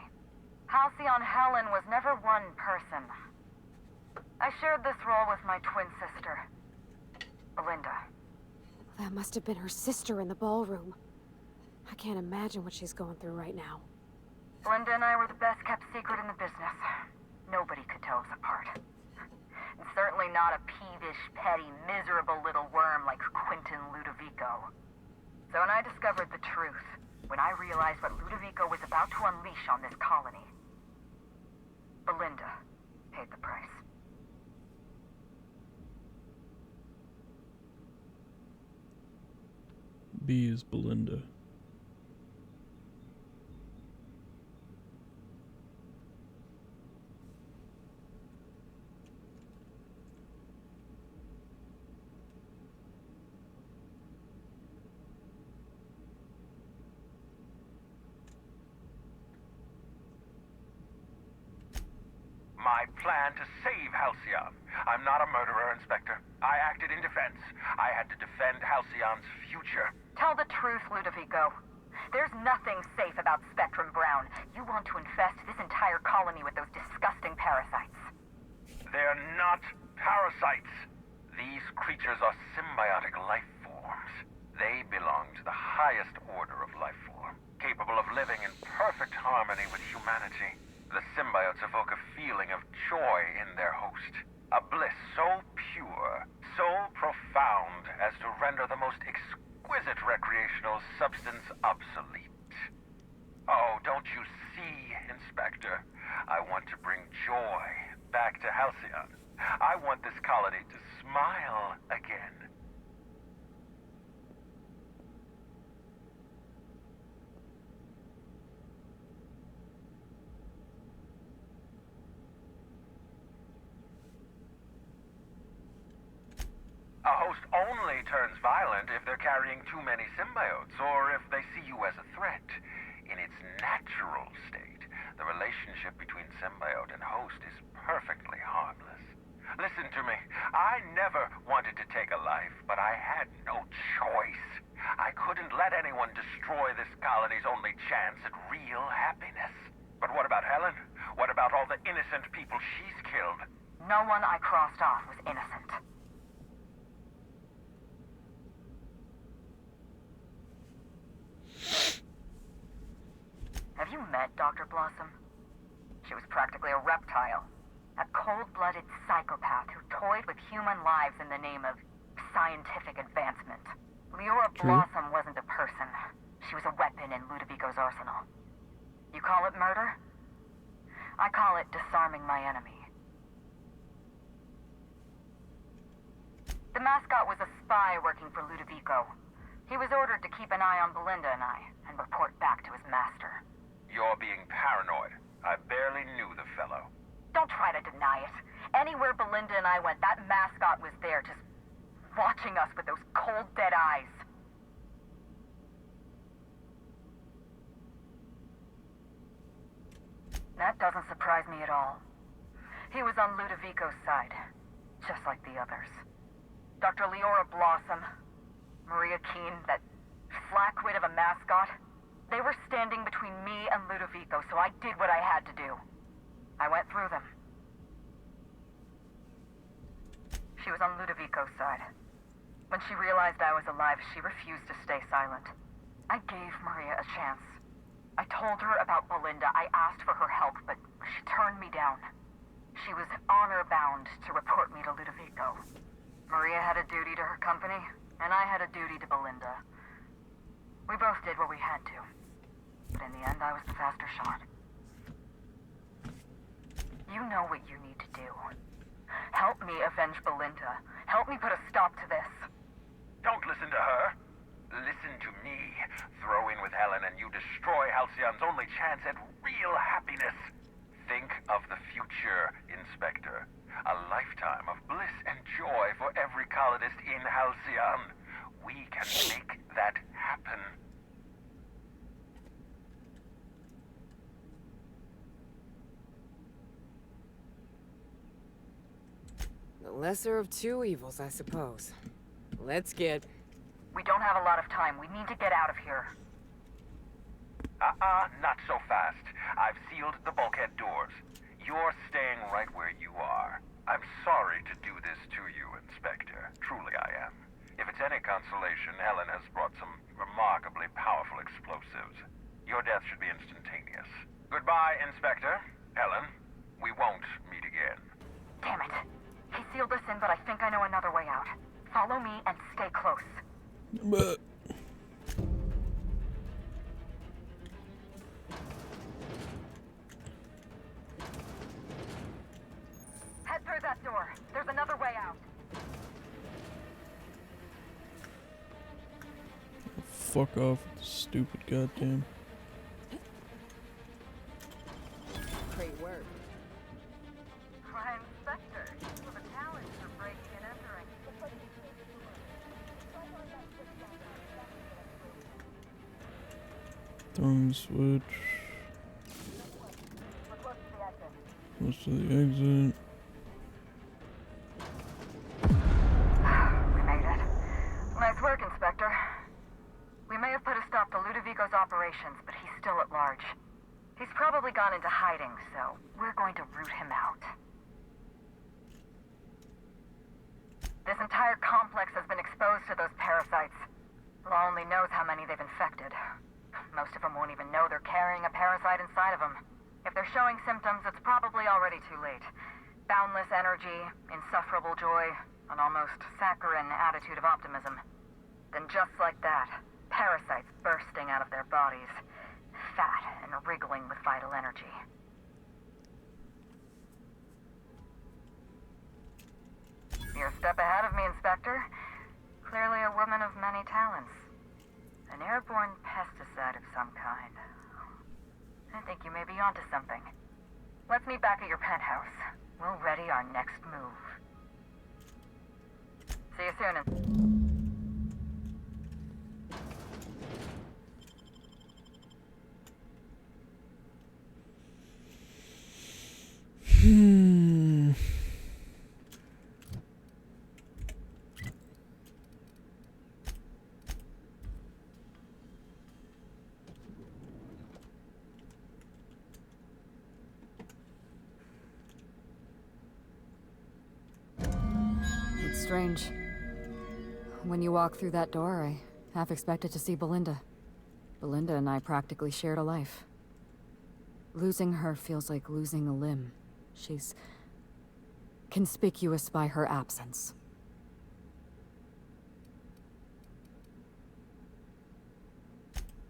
Halcyon Helen was never one person. I shared this role with my twin sister, Belinda. That must have been her sister in the ballroom. I can't imagine what she's going through right now. Belinda and I were the best kept secret in the business. Nobody could tell us apart. And certainly not a peevish, petty, miserable little worm like Quentin Ludovico. So when I discovered the truth, when I realized what Ludovico was about to unleash on this colony, Belinda paid the price. B is Belinda. My plan to save Halcyon. I'm not a murderer, Inspector. I acted in defense. I had to defend Halcyon's future. Tell the truth, Ludovico. There's nothing safe about Spectrum Brown. You want to infest this entire colony with those disgusting parasites. They're not parasites. These creatures are symbiotic life forms. They belong to the highest order of life form, capable of living in perfect harmony with humanity. The symbiotes evoke a feeling of joy in their host. A bliss so pure, so profound as to render the most exquisite recreational substance obsolete. Oh, don't you see, Inspector? I want to bring joy back to Halcyon. I want this colony to smile again. A host only turns violent if they're carrying too many symbiotes, or if they see you as a threat. In its natural state, the relationship between symbiote and host is perfectly harmless. Listen to me. I never wanted to take a life, but I had no choice. I couldn't let anyone destroy this colony's only chance at real happiness. But what about Helen? What about all the innocent people she's killed? No one I crossed off was innocent. Have you met Dr. Blossom? She was practically a reptile. A cold-blooded psychopath who toyed with human lives in the name of scientific advancement. Leora Blossom wasn't a person. She was a weapon in Ludovico's arsenal. You call it murder? I call it disarming my enemy. The mascot was a spy working for Ludovico. He was ordered to keep an eye on Belinda and I, and report back to his master. You're being paranoid. I barely knew the fellow. Don't try to deny it. Anywhere Belinda and I went, that mascot was there, just watching us with those cold, dead eyes. That doesn't surprise me at all. He was on Ludovico's side, just like the others. Dr. Leora Blossom, Maria Keene, that flackwit of a mascot, they were standing between me and Ludovico, so I did what I had to do. I went through them. She was on Ludovico's side. When she realized I was alive, she refused to stay silent. I gave Maria a chance. I told her about Belinda. I asked for her help, but she turned me down. She was honor-bound to report me to Ludovico. Maria had a duty to her company, and I had a duty to Belinda. We both did what we had to. But in the end, I was the faster shot. You know what you need to do. Help me avenge Belinda. Help me put a stop to this. Don't listen to her. Listen to me. Throw in with Helen and you destroy Halcyon's only chance at real happiness. Think of the future, Inspector. A lifetime of bliss and joy colonist in Halcyon. We can make that happen. The lesser of two evils, I suppose. Let's get... We don't have a lot of time. We need to get out of here. Not so fast. I've sealed the bulkhead doors. You're staying right where you are. I'm sorry to do this to you, Inspector. Truly I am. If it's any consolation, Helen has brought some remarkably powerful explosives. Your death should be instantaneous. Goodbye, Inspector. Helen, we won't meet again. Damn it. He sealed us in, but I think I know another way out. Follow me and stay close. But Head through that door. There's another way out. fuck off, stupid goddamn. Great work. Prime Inspector, you have a talent for breaking and entering. Throwing the switch. Close to the exit. We made it. Nice work, Inspector. We may have put a stop to Ludovico's operations, but he's still at large. He's probably gone into hiding, so we're going to root him out. This entire complex has been exposed to those parasites. Law only knows how many they've infected. Most of them won't even know they're carrying a parasite inside of them. If they're showing symptoms, it's probably already too late. Boundless energy, insufferable joy, an almost saccharine attitude of optimism. Then just like that, parasites bursting out of their bodies, fat and wriggling with vital energy. You're a step ahead of me, Inspector. Clearly a woman of many talents. An airborne pesticide of some kind. I think you may be onto something. Let's meet back at your penthouse. We'll ready our next move. See you soon. It's strange. When you walk through that door, I half expected to see Belinda. Belinda and I practically shared a life. Losing her feels like losing a limb. She's conspicuous by her absence.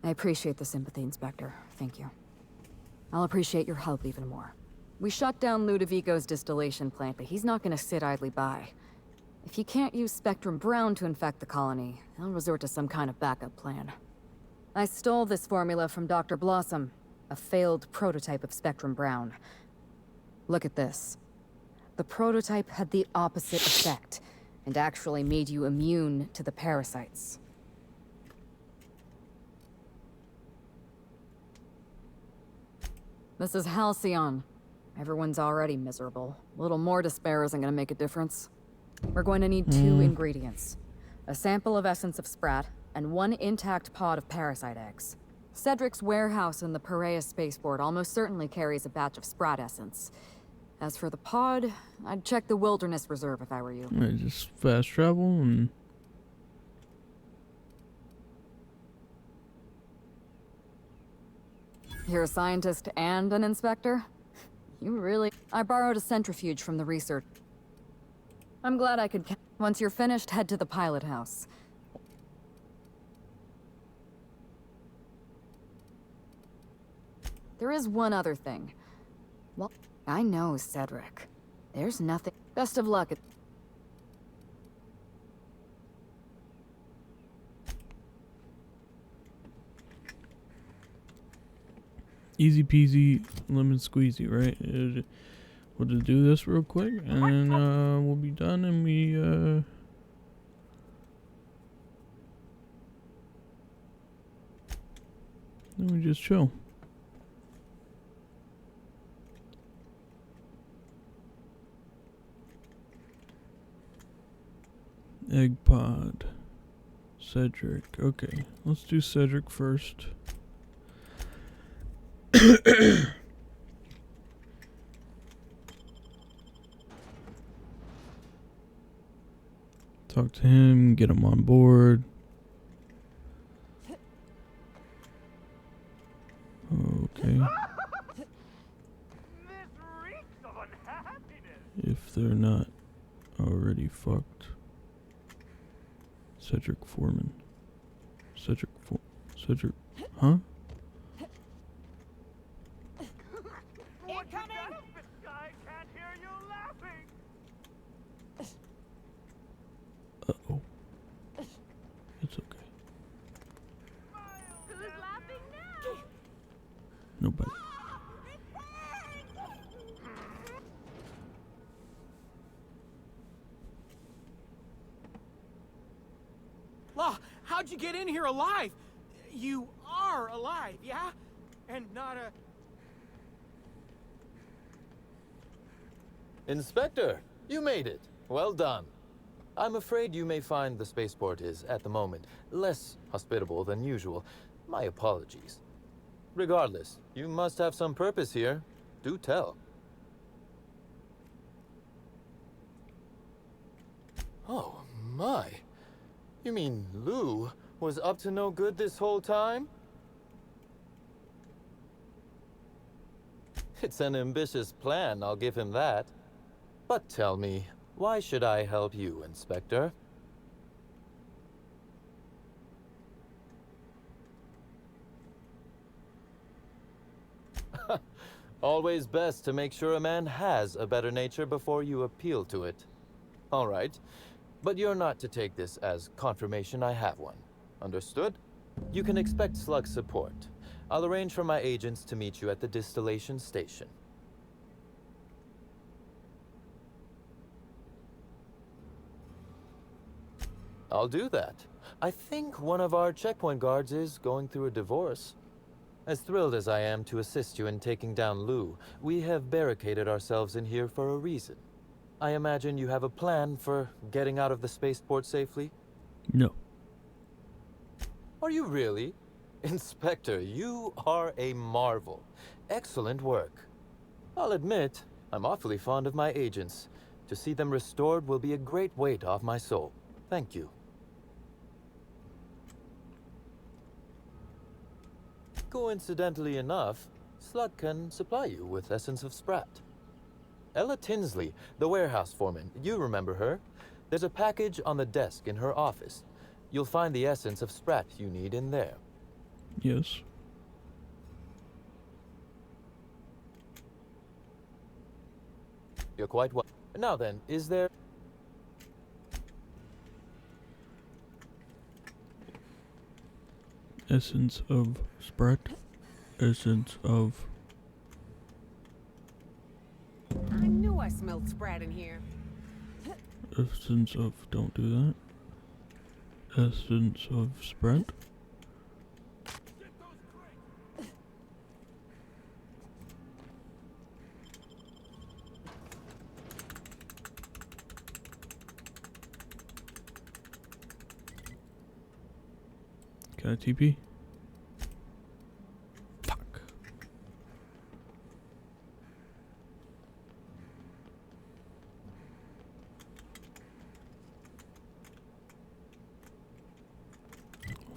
I appreciate the sympathy, Inspector. Thank you. I'll appreciate your help even more. We shut down Ludovico's distillation plant, but he's not gonna sit idly by. If he can't use Spectrum Brown to infect the colony, he'll resort to some kind of backup plan. I stole this formula from Dr. Blossom, a failed prototype of Spectrum Brown. Look at this. The prototype had the opposite effect, and actually made you immune to the parasites. This is Halcyon. Everyone's already miserable. A little more despair isn't gonna make a difference. We're going to need 2 ingredients. A sample of essence of Sprat, and 1 intact pod of parasite eggs. Cedric's warehouse in the Perea spaceport almost certainly carries a batch of Sprat essence. As for the pod, I'd check the Wilderness Reserve if I were you. I just fast travel and... You're a scientist and an inspector? You really... I borrowed a centrifuge from the research. I'm glad I could... Once you're finished, head to the pilot house. There is one other thing. Well, I know, Cedric. There's nothing... Best of luck at... Easy peasy, lemon squeezy, right? We'll just do this real quick, and we'll be done, and Then we just chill. Egg pod. Cedric. Okay, let's do Cedric first. Talk to him, get him on board. Okay. If they're not already fucked. Cedric Foreman. Cedric, huh? Uh-oh. It's okay. Who's laughing now? Nobody. Law, how'd you get in here alive? You are alive, yeah? And not a... Inspector, you made it. Well done. I'm afraid you may find the spaceport is, at the moment, less hospitable than usual. My apologies. Regardless, you must have some purpose here. Do tell. Oh, my. You mean Lou was up to no good this whole time? It's an ambitious plan, I'll give him that. But tell me, why should I help you, Inspector? Always best to make sure a man has a better nature before you appeal to it. All right. But you're not to take this as confirmation I have one. Understood? You can expect Slug support. I'll arrange for my agents to meet you at the distillation station. I'll do that. I think one of our checkpoint guards is going through a divorce. As thrilled as I am to assist you in taking down Lou, we have barricaded ourselves in here for a reason. I imagine you have a plan for getting out of the spaceport safely? No. Are you really? Inspector, you are a marvel. Excellent work. I'll admit, I'm awfully fond of my agents. To see them restored will be a great weight off my soul. Thank you. Coincidentally enough, Slug can supply you with Essence of Sprat. Ella Tinsley, the warehouse foreman, you remember her? There's a package on the desk in her office. You'll find the Essence of Sprat you need in there. Yes. You're quite well. Now then, is there... Essence of Sprat. Essence of... I knew I smelled Sprat in here. Essence of... Don't do that. Essence of Sprat. Got a TP? Fuck.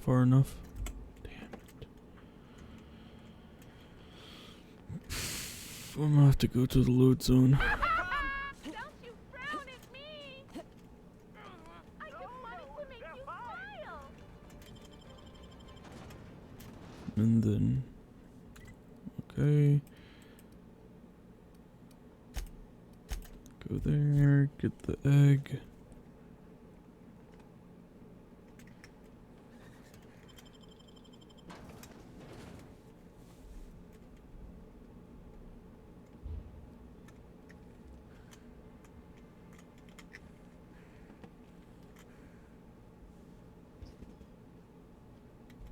Far enough? Damn it. I'm gonna have to go to the load zone. And then, okay, go there, get the egg.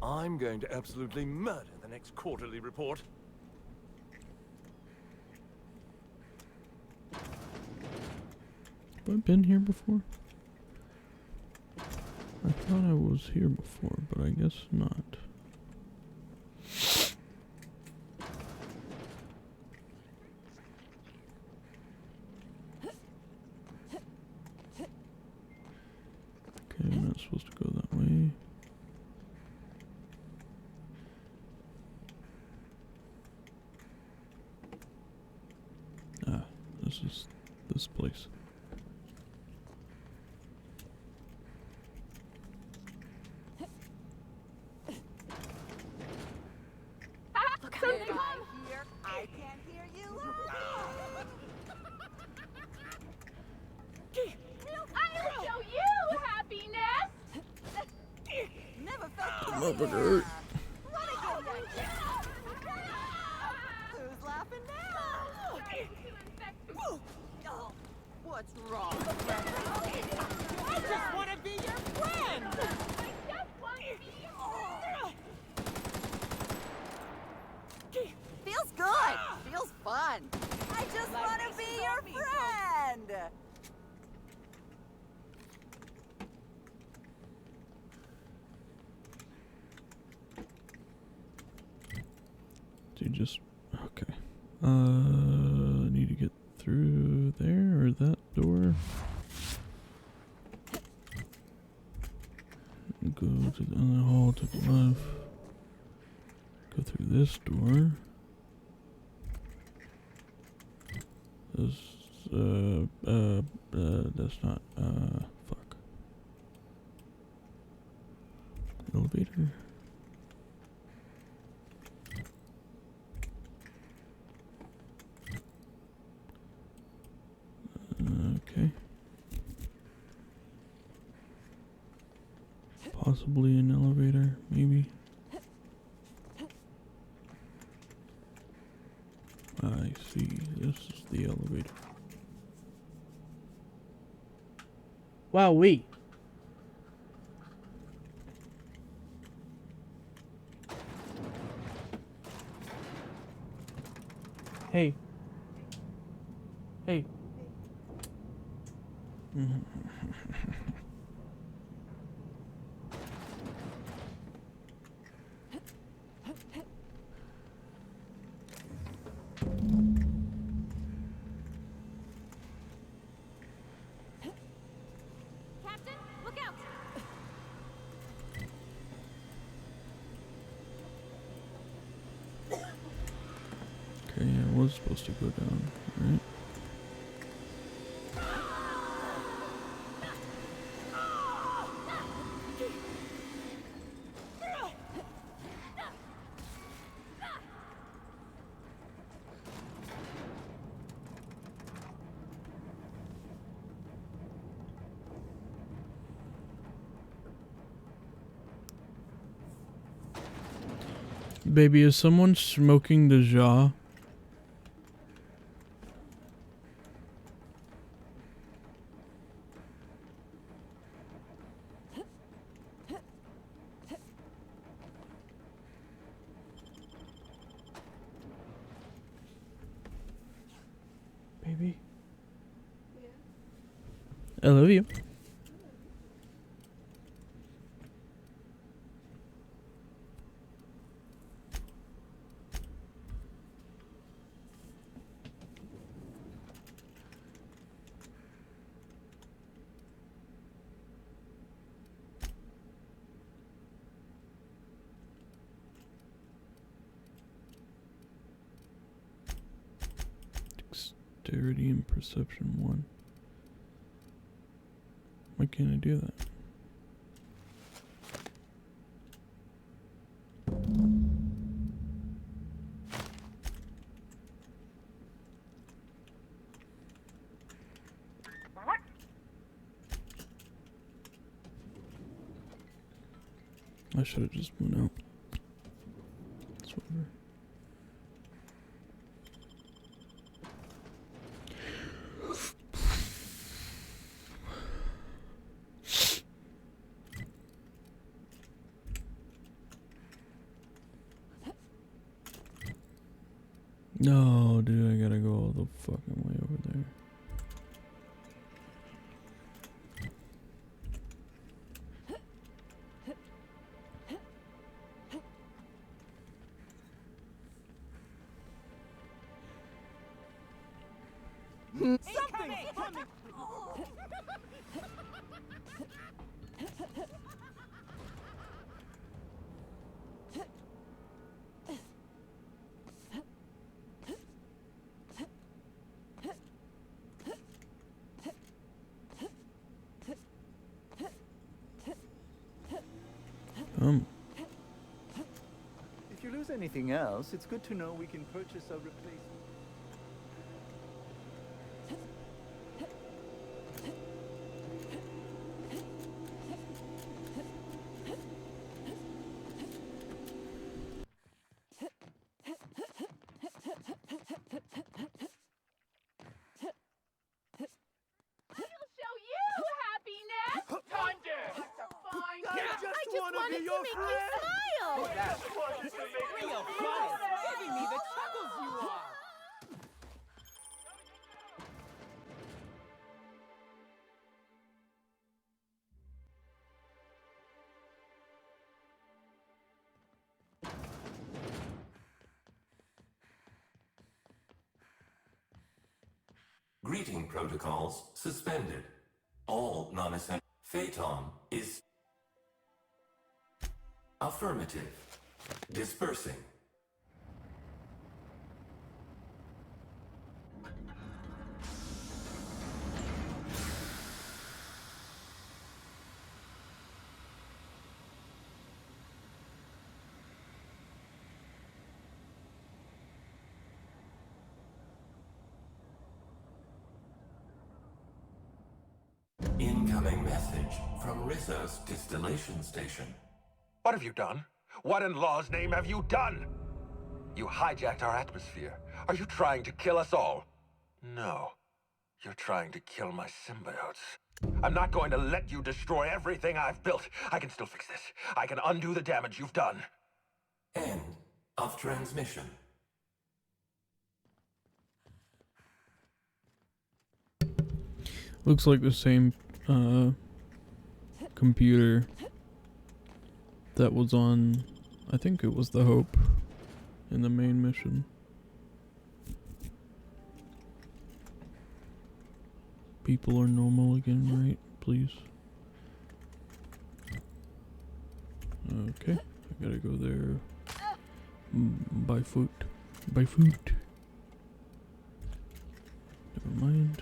I'm going to absolutely murder the next quarterly report. Have I been here before? I thought I was here before, but I guess not. Okay, we're not supposed to go that way. Ah, this is this place. I can't hear you. I'll show you happiness. Never felt Come over there. Who's laughing now? Oh, what's wrong? I just want to be your friend. I just want to be Feels good. Feels fun. I just want to be your friend. Do you just okay? Need to get through there or that door. Go to the other hall to the left. Go through this door. This, that's not, fuck. Elevator. Okay. Possibly an elevator, maybe. I see. This is the elevator. Wowee. Hey. Hey. Captain, look out. Okay, I was supposed to go down, right? Baby, is someone smoking the jaw? Baby. I love you. Dexterity and perception 1. Why can't I do that? What? I should have just went out. It's whatever. No, dude, I gotta go all the fucking way over there. Something's coming! If you lose anything else, it's good to know we can purchase a replacement. I'll show you happiness. Thunder! I just wanted to make you smile. That's real fun! Giving me the chuckles you are! Greeting protocols suspended. All non-essential. Phaeton is affirmative. Dispersing. Incoming message from Rizzo's distillation station. What have you done? What in law's name have you done? You hijacked our atmosphere. Are you trying to kill us all? No. You're trying to kill my symbiotes. I'm not going to let you destroy everything I've built. I can still fix this. I can undo the damage you've done. End of transmission. Looks like the same computer that was on, I think it was the Hope in the main mission. People are normal again, right? Please. Okay, I gotta go there by foot. By foot. Never mind.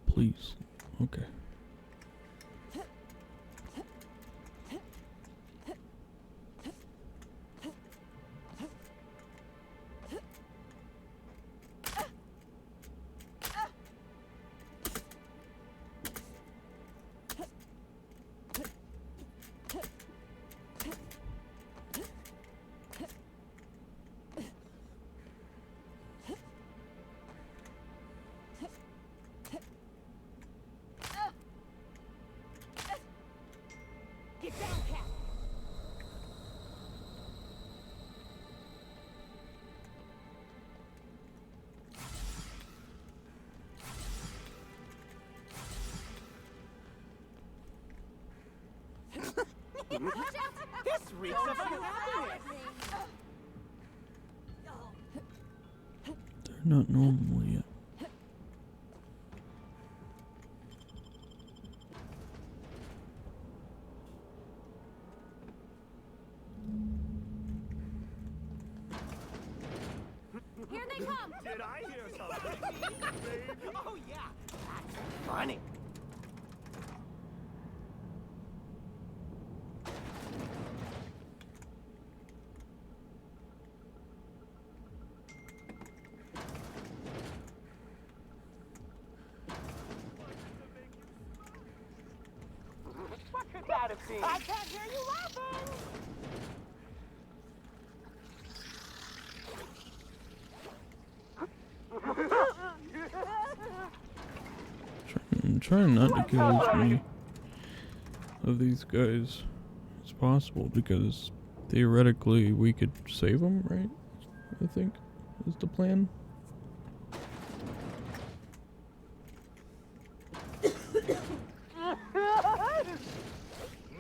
Please. Okay. Get down, Cap. This reeks of unhappiness! They're not normal yet. Here they come. Did I hear something? Oh yeah, that's funny. What could that have been? I can't hear you laughing! I'm trying not to kill me. of these guys as possible, because theoretically we could save them, right? I think is the plan.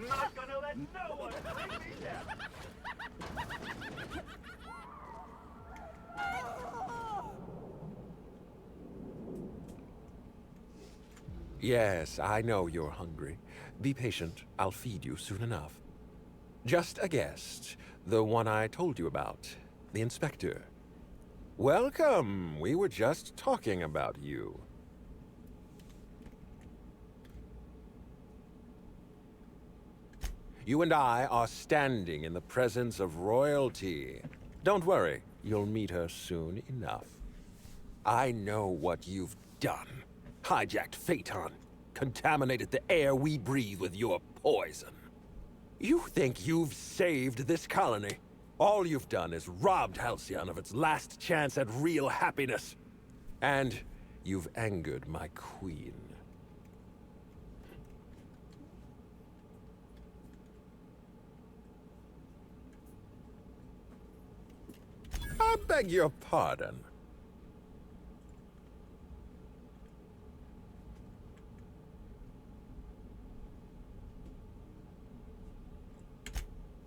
Not gonna let no one bring me down. Yes, I know you're hungry. Be patient. I'll feed you soon enough. Just a guest. The one I told you about. The inspector. Welcome. We were just talking about you. You and I are standing in the presence of royalty. Don't worry. You'll meet her soon enough. I know what you've done. Hijacked Phaeton, contaminated the air we breathe with your poison. You think you've saved this colony? All you've done is robbed Halcyon of its last chance at real happiness. And you've angered my queen. I beg your pardon.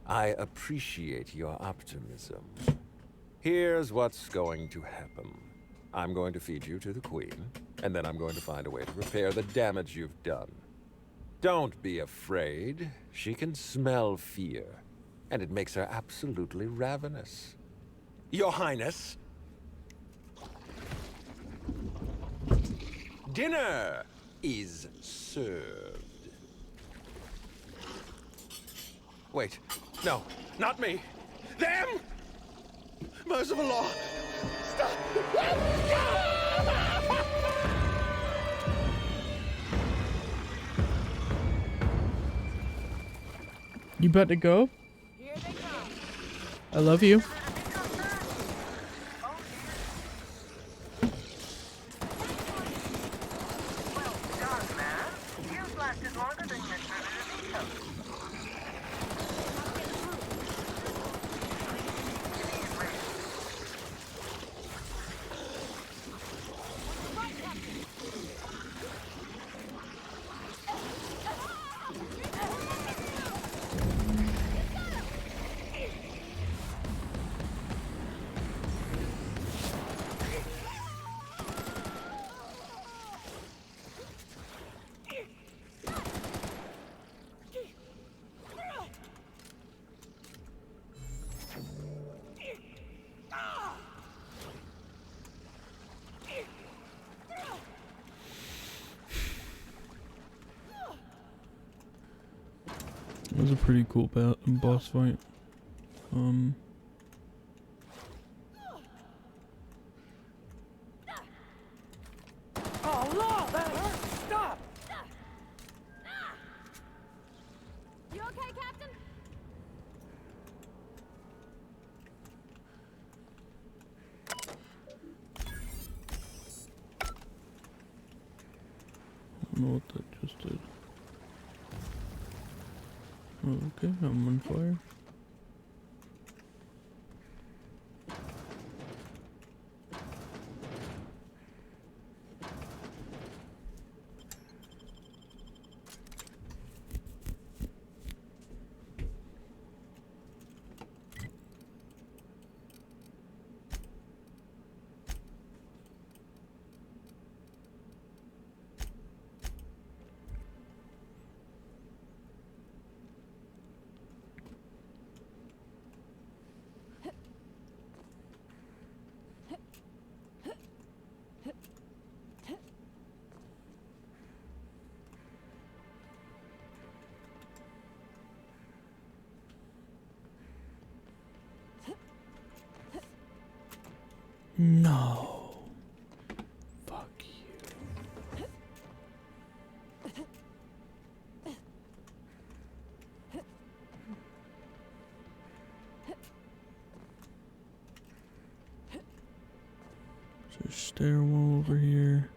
I appreciate your optimism. Here's what's going to happen. I'm going to feed you to the Queen, and then I'm going to find a way to repair the damage you've done. Don't be afraid. She can smell fear, and it makes her absolutely ravenous. Your Highness! Dinner is served. Wait. No, not me. Them! Merciful law! Stop! You about to go? I love you. It was a pretty cool boss fight. Oh, Law, that hurts! Stop! You okay, Captain? I don't know what that just did. Oh, okay, I'm on fire. No. Fuck you. There's a stairwell over here.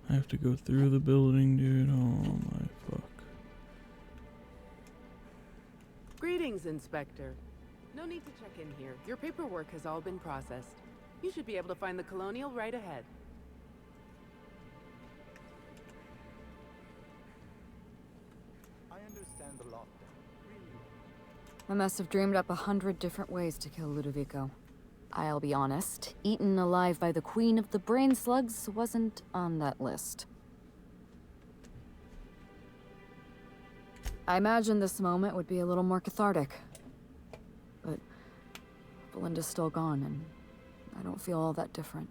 I have to go through the building, dude. Oh my fuck. Greetings, Inspector. No need to check in here. Your paperwork has all been processed. You should be able to find the Colonial right ahead. I understand the lockdown. I must have dreamed up 100 different ways to kill Ludovico. I'll be honest, eaten alive by the Queen of the Brain Slugs wasn't on that list. I imagined this moment would be a little more cathartic. But Belinda's still gone, and I don't feel all that different.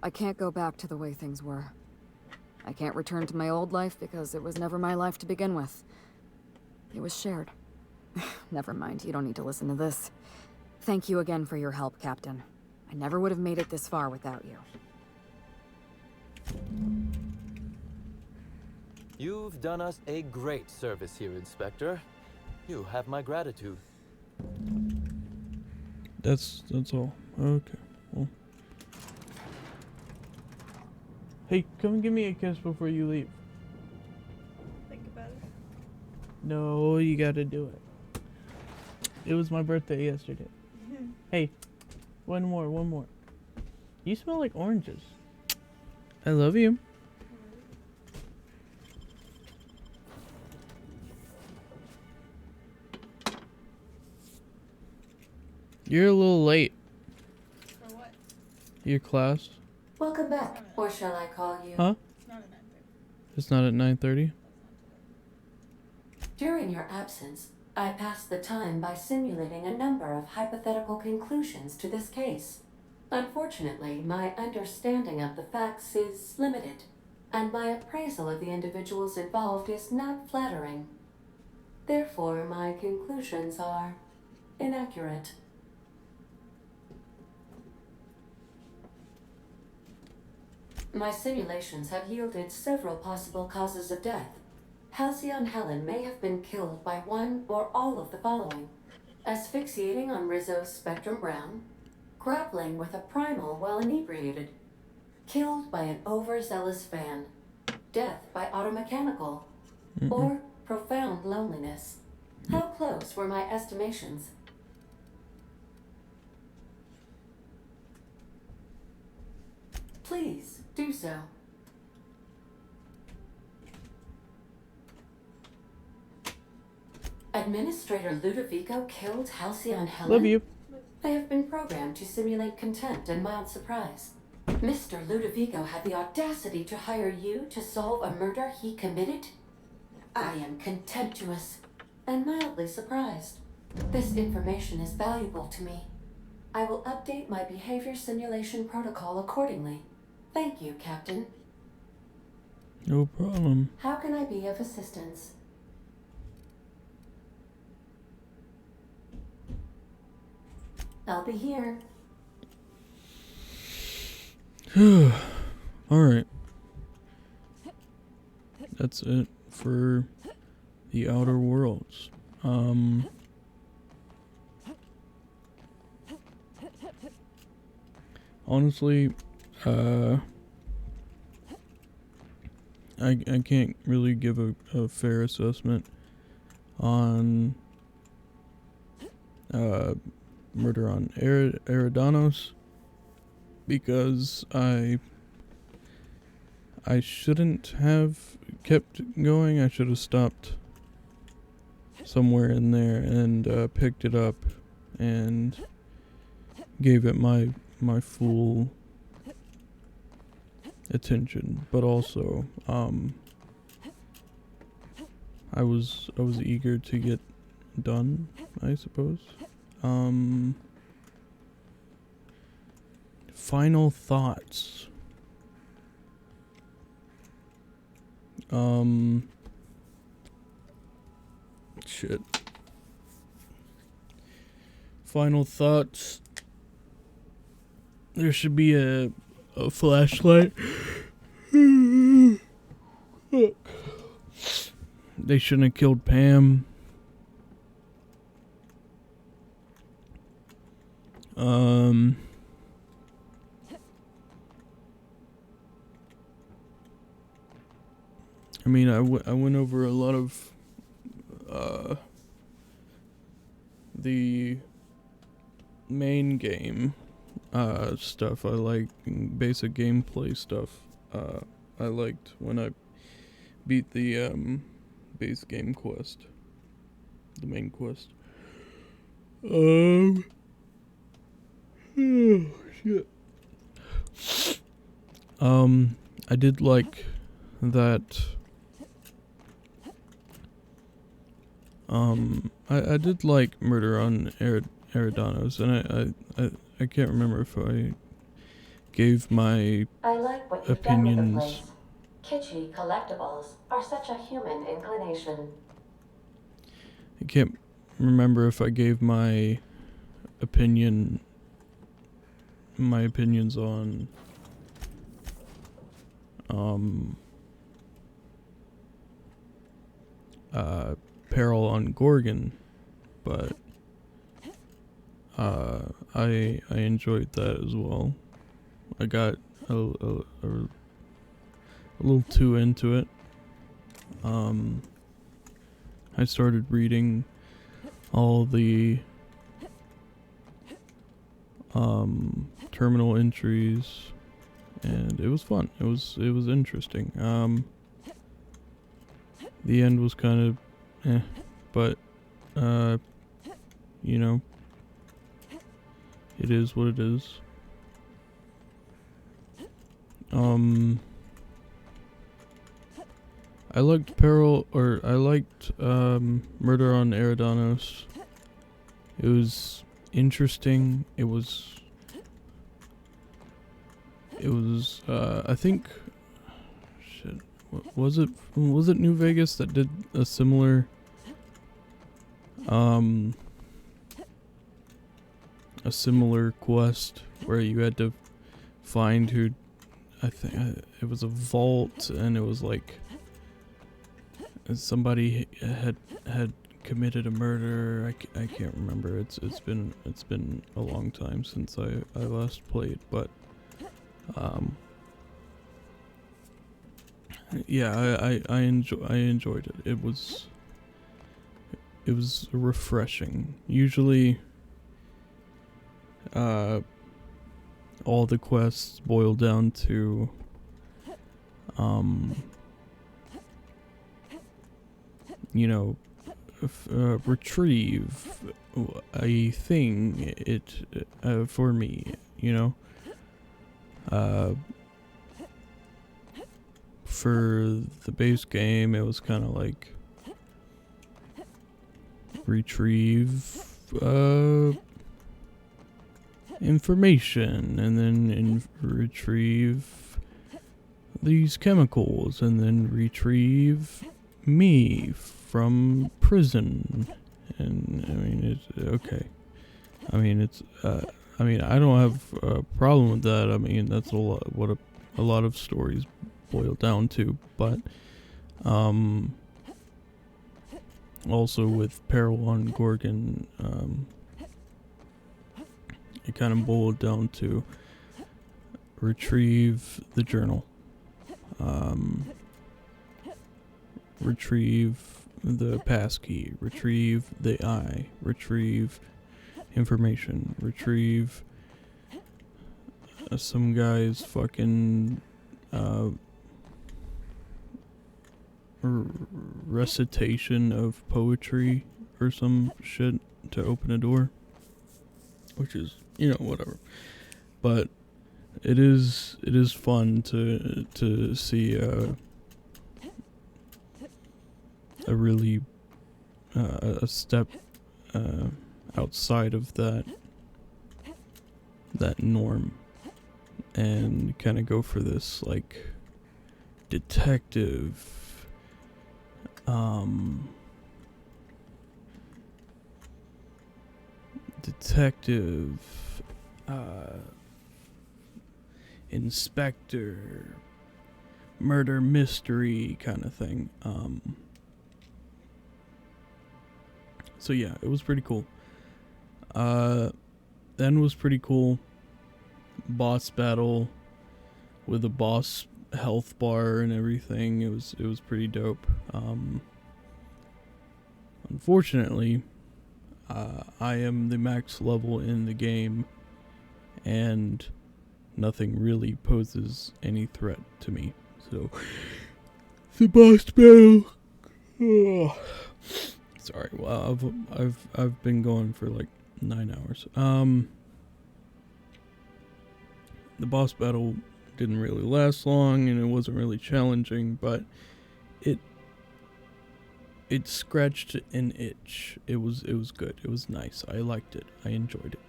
I can't go back to the way things were. I can't return to my old life because it was never my life to begin with. It was shared. Never mind, you don't need to listen to this. Thank you again for your help, Captain. I never would have made it this far without you. You've done us a great service here, Inspector. You have my gratitude. That's all. Okay. Well. Hey, come give me a kiss before you leave. Think about it. No, you gotta do it. It was my birthday yesterday. Hey, one more. You smell like oranges. I love you. You're a little late. For what? Your class? Welcome back, or shall I call you? Huh? It's not at 9:30. During your absence, I passed the time by simulating a number of hypothetical conclusions to this case. Unfortunately, my understanding of the facts is limited, and my appraisal of the individuals involved is not flattering. Therefore, my conclusions are inaccurate. My simulations have yielded several possible causes of death. Halcyon Helen may have been killed by one or all of the following: asphyxiating on Rizzo's Spectrum Brown, grappling with a primal while inebriated, killed by an overzealous fan, death by automechanical, or profound loneliness. How close were my estimations? Please do so. Administrator Ludovico killed Halcyon Helen? Love you. I have been programmed to simulate contempt and mild surprise. Mr. Ludovico had the audacity to hire you to solve a murder he committed? I am contemptuous and mildly surprised. This information is valuable to me. I will update my behavior simulation protocol accordingly. Thank you, Captain. No problem. How can I be of assistance? I'll be here. Alright. That's it for the Outer Worlds. Honestly, I can't really give a fair assessment on Murder on Eridanos because I shouldn't have kept going. I should have stopped somewhere in there and picked it up and gave it my full attention, but also I was eager to get done, I suppose. Final thoughts. Shit. Final thoughts. There should be a flashlight. They shouldn't have killed Pam. I mean, I went over a lot of the main game stuff. I like basic gameplay stuff. I liked when I beat the base game quest, the main quest. Oh shit. I did like that. I did like Murder on Eridanos, and I can't remember if I gave my I like what you've done with the place. Kitschy collectibles are such a human inclination. I can't remember if I gave my opinions on Peril on Gorgon, but I enjoyed that as well. I got a little too into it. I started reading all the terminal entries, and it was fun. It was interesting. The end was kind of but you know, it is what it is. I liked Murder on Eridanos. It was interesting. It was I think, shit, was it New Vegas that did a similar quest where you had to find who, I think it was a vault, and it was like somebody had committed a murder. I can't remember. It's been a long time since I last played, but yeah, I enjoyed it. It was refreshing. Usually all the quests boil down to you know, retrieve a thing for me, you know. For the base game, it was kind of like retrieve information, and then retrieve these chemicals, and then retrieve me from prison. And I mean, it's okay. I mean, it's I mean, I don't have a problem with that. I mean, that's a lot of stories boil down to, but also with Peril on Gorgon, it kind of boiled down to retrieve the journal, retrieve the passkey, retrieve the eye, retrieve information, retrieve some guy's fucking recitation of poetry or some shit to open a door, which is, you know, whatever. But it is fun to see a really a step outside of that norm, and kind of go for this like detective inspector murder mystery kind of thing. So yeah, it was pretty cool. Then was pretty cool. Boss battle with a boss health bar and everything. It was pretty dope. Unfortunately, I am the max level in the game, and nothing really poses any threat to me. So the boss battle. Sorry, well, I've been going for like 9 hours. The boss battle didn't really last long, and it wasn't really challenging, but it scratched an itch. It was good. It was nice. I liked it. I enjoyed it.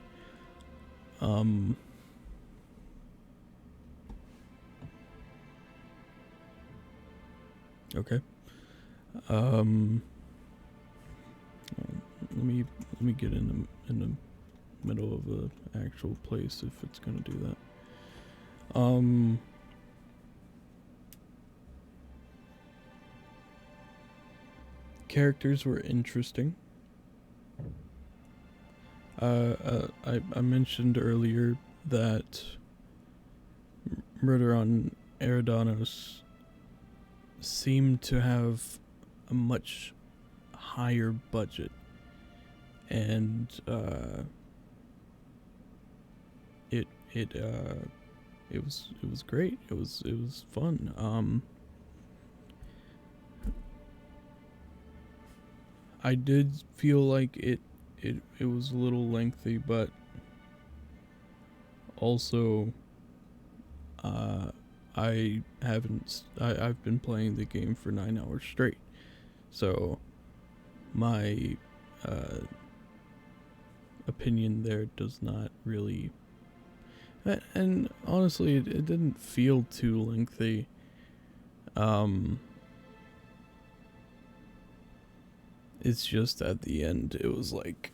Okay. Let me get in the middle of the actual place if it's gonna do that. Characters were interesting. I mentioned earlier that Murder on Eridanos seemed to have a much higher budget, and it was great. It was fun. I did feel like it was a little lengthy, but also I've been playing the game for 9 hours straight, so my opinion there does not really, and honestly it didn't feel too lengthy. It's just at the end it was like,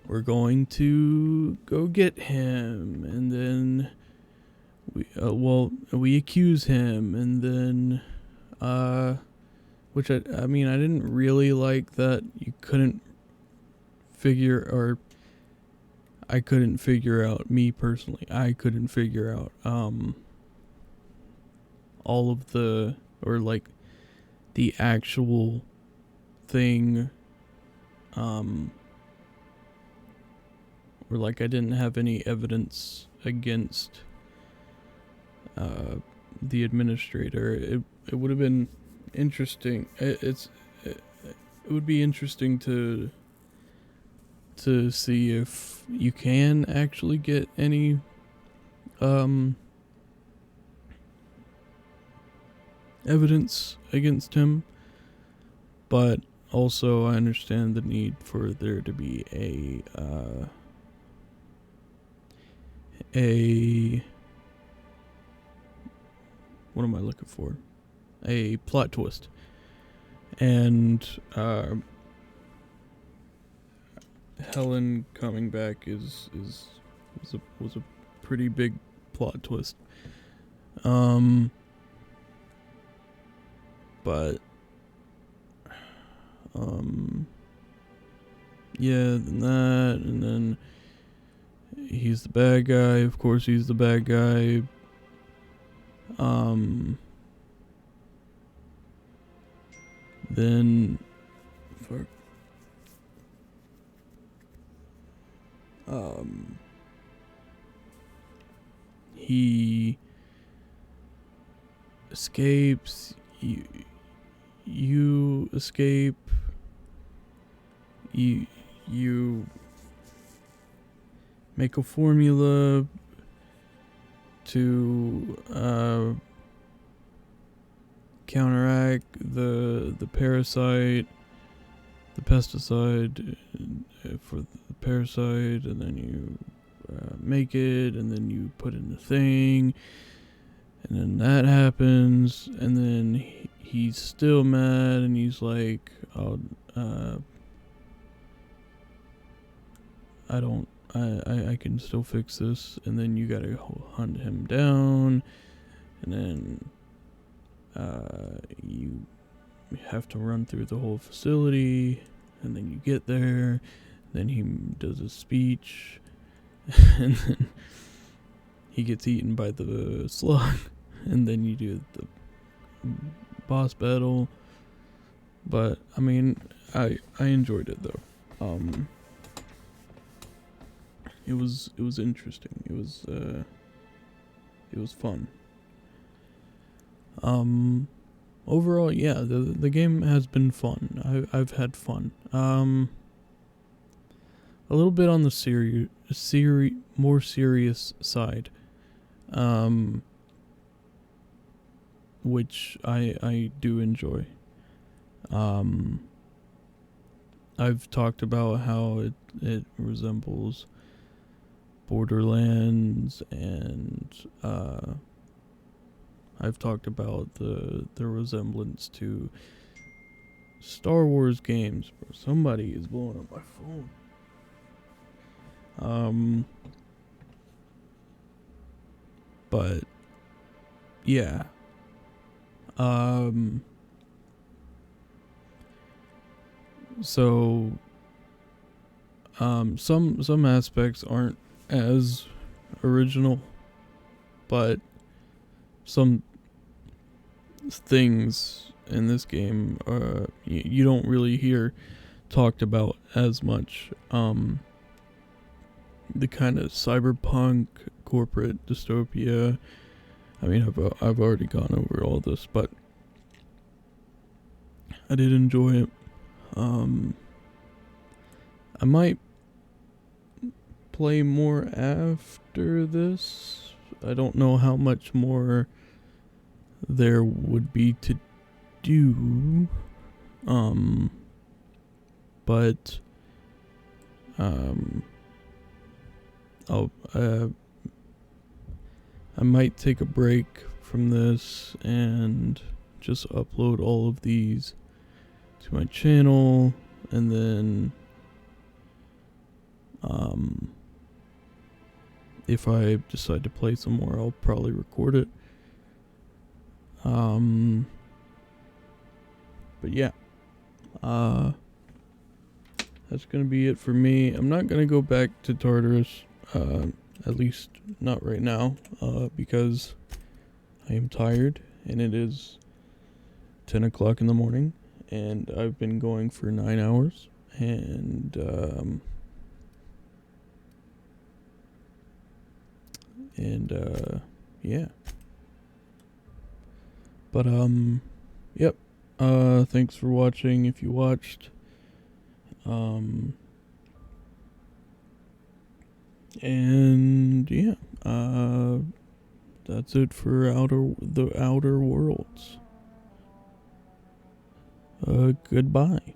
we're going to go get him, and then we accuse him, and then which I mean, I didn't really like that you couldn't figure, or I couldn't figure out, me personally, I couldn't figure out all of the, or like the actual thing, or like I didn't have any evidence against the administrator. It would have been interesting. It would be interesting to see if you can actually get any evidence against him, but also I understand the need for there to be a what am I looking for? A plot twist. And Helen coming back was a pretty big plot twist. But yeah, then that, and then he's the bad guy. Of course, he's the bad guy. Then fuck. He escapes. You escape. You make a formula to counteract the parasite, the pesticide for the parasite, and then you make it, and then you put in the thing, and then that happens, and then he's still mad, and he's like, I can still fix this, and then you gotta hunt him down, and then you have to run through the whole facility, and then you get there, then he does a speech, and then he gets eaten by the slug, and then you do the boss battle. But I mean, I enjoyed it though. It was interesting. It was fun. Overall, yeah, the game has been fun. I've had fun. A little bit on the more serious side, which I do enjoy. I've talked about how it resembles Borderlands, and I've talked about the resemblance to Star Wars games. Bro, somebody is blowing up my phone. But yeah. So some aspects aren't as original, but some things in this game you don't really hear talked about as much. The kind of cyberpunk corporate dystopia. I mean, I've already gone over all this, but I did enjoy it. I might play more after this. I don't know how much more there would be to do. But I might take a break from this and just upload all of these to my channel, and then if I decide to play some more, I'll probably record it. But yeah, that's gonna be it for me. I'm not gonna go back to Tartarus, at least not right now, because I am tired, and it is 10 o'clock in the morning, and I've been going for 9 hours, and yeah. But yep. Thanks for watching if you watched. And yeah, that's it for the Outer Worlds. Goodbye.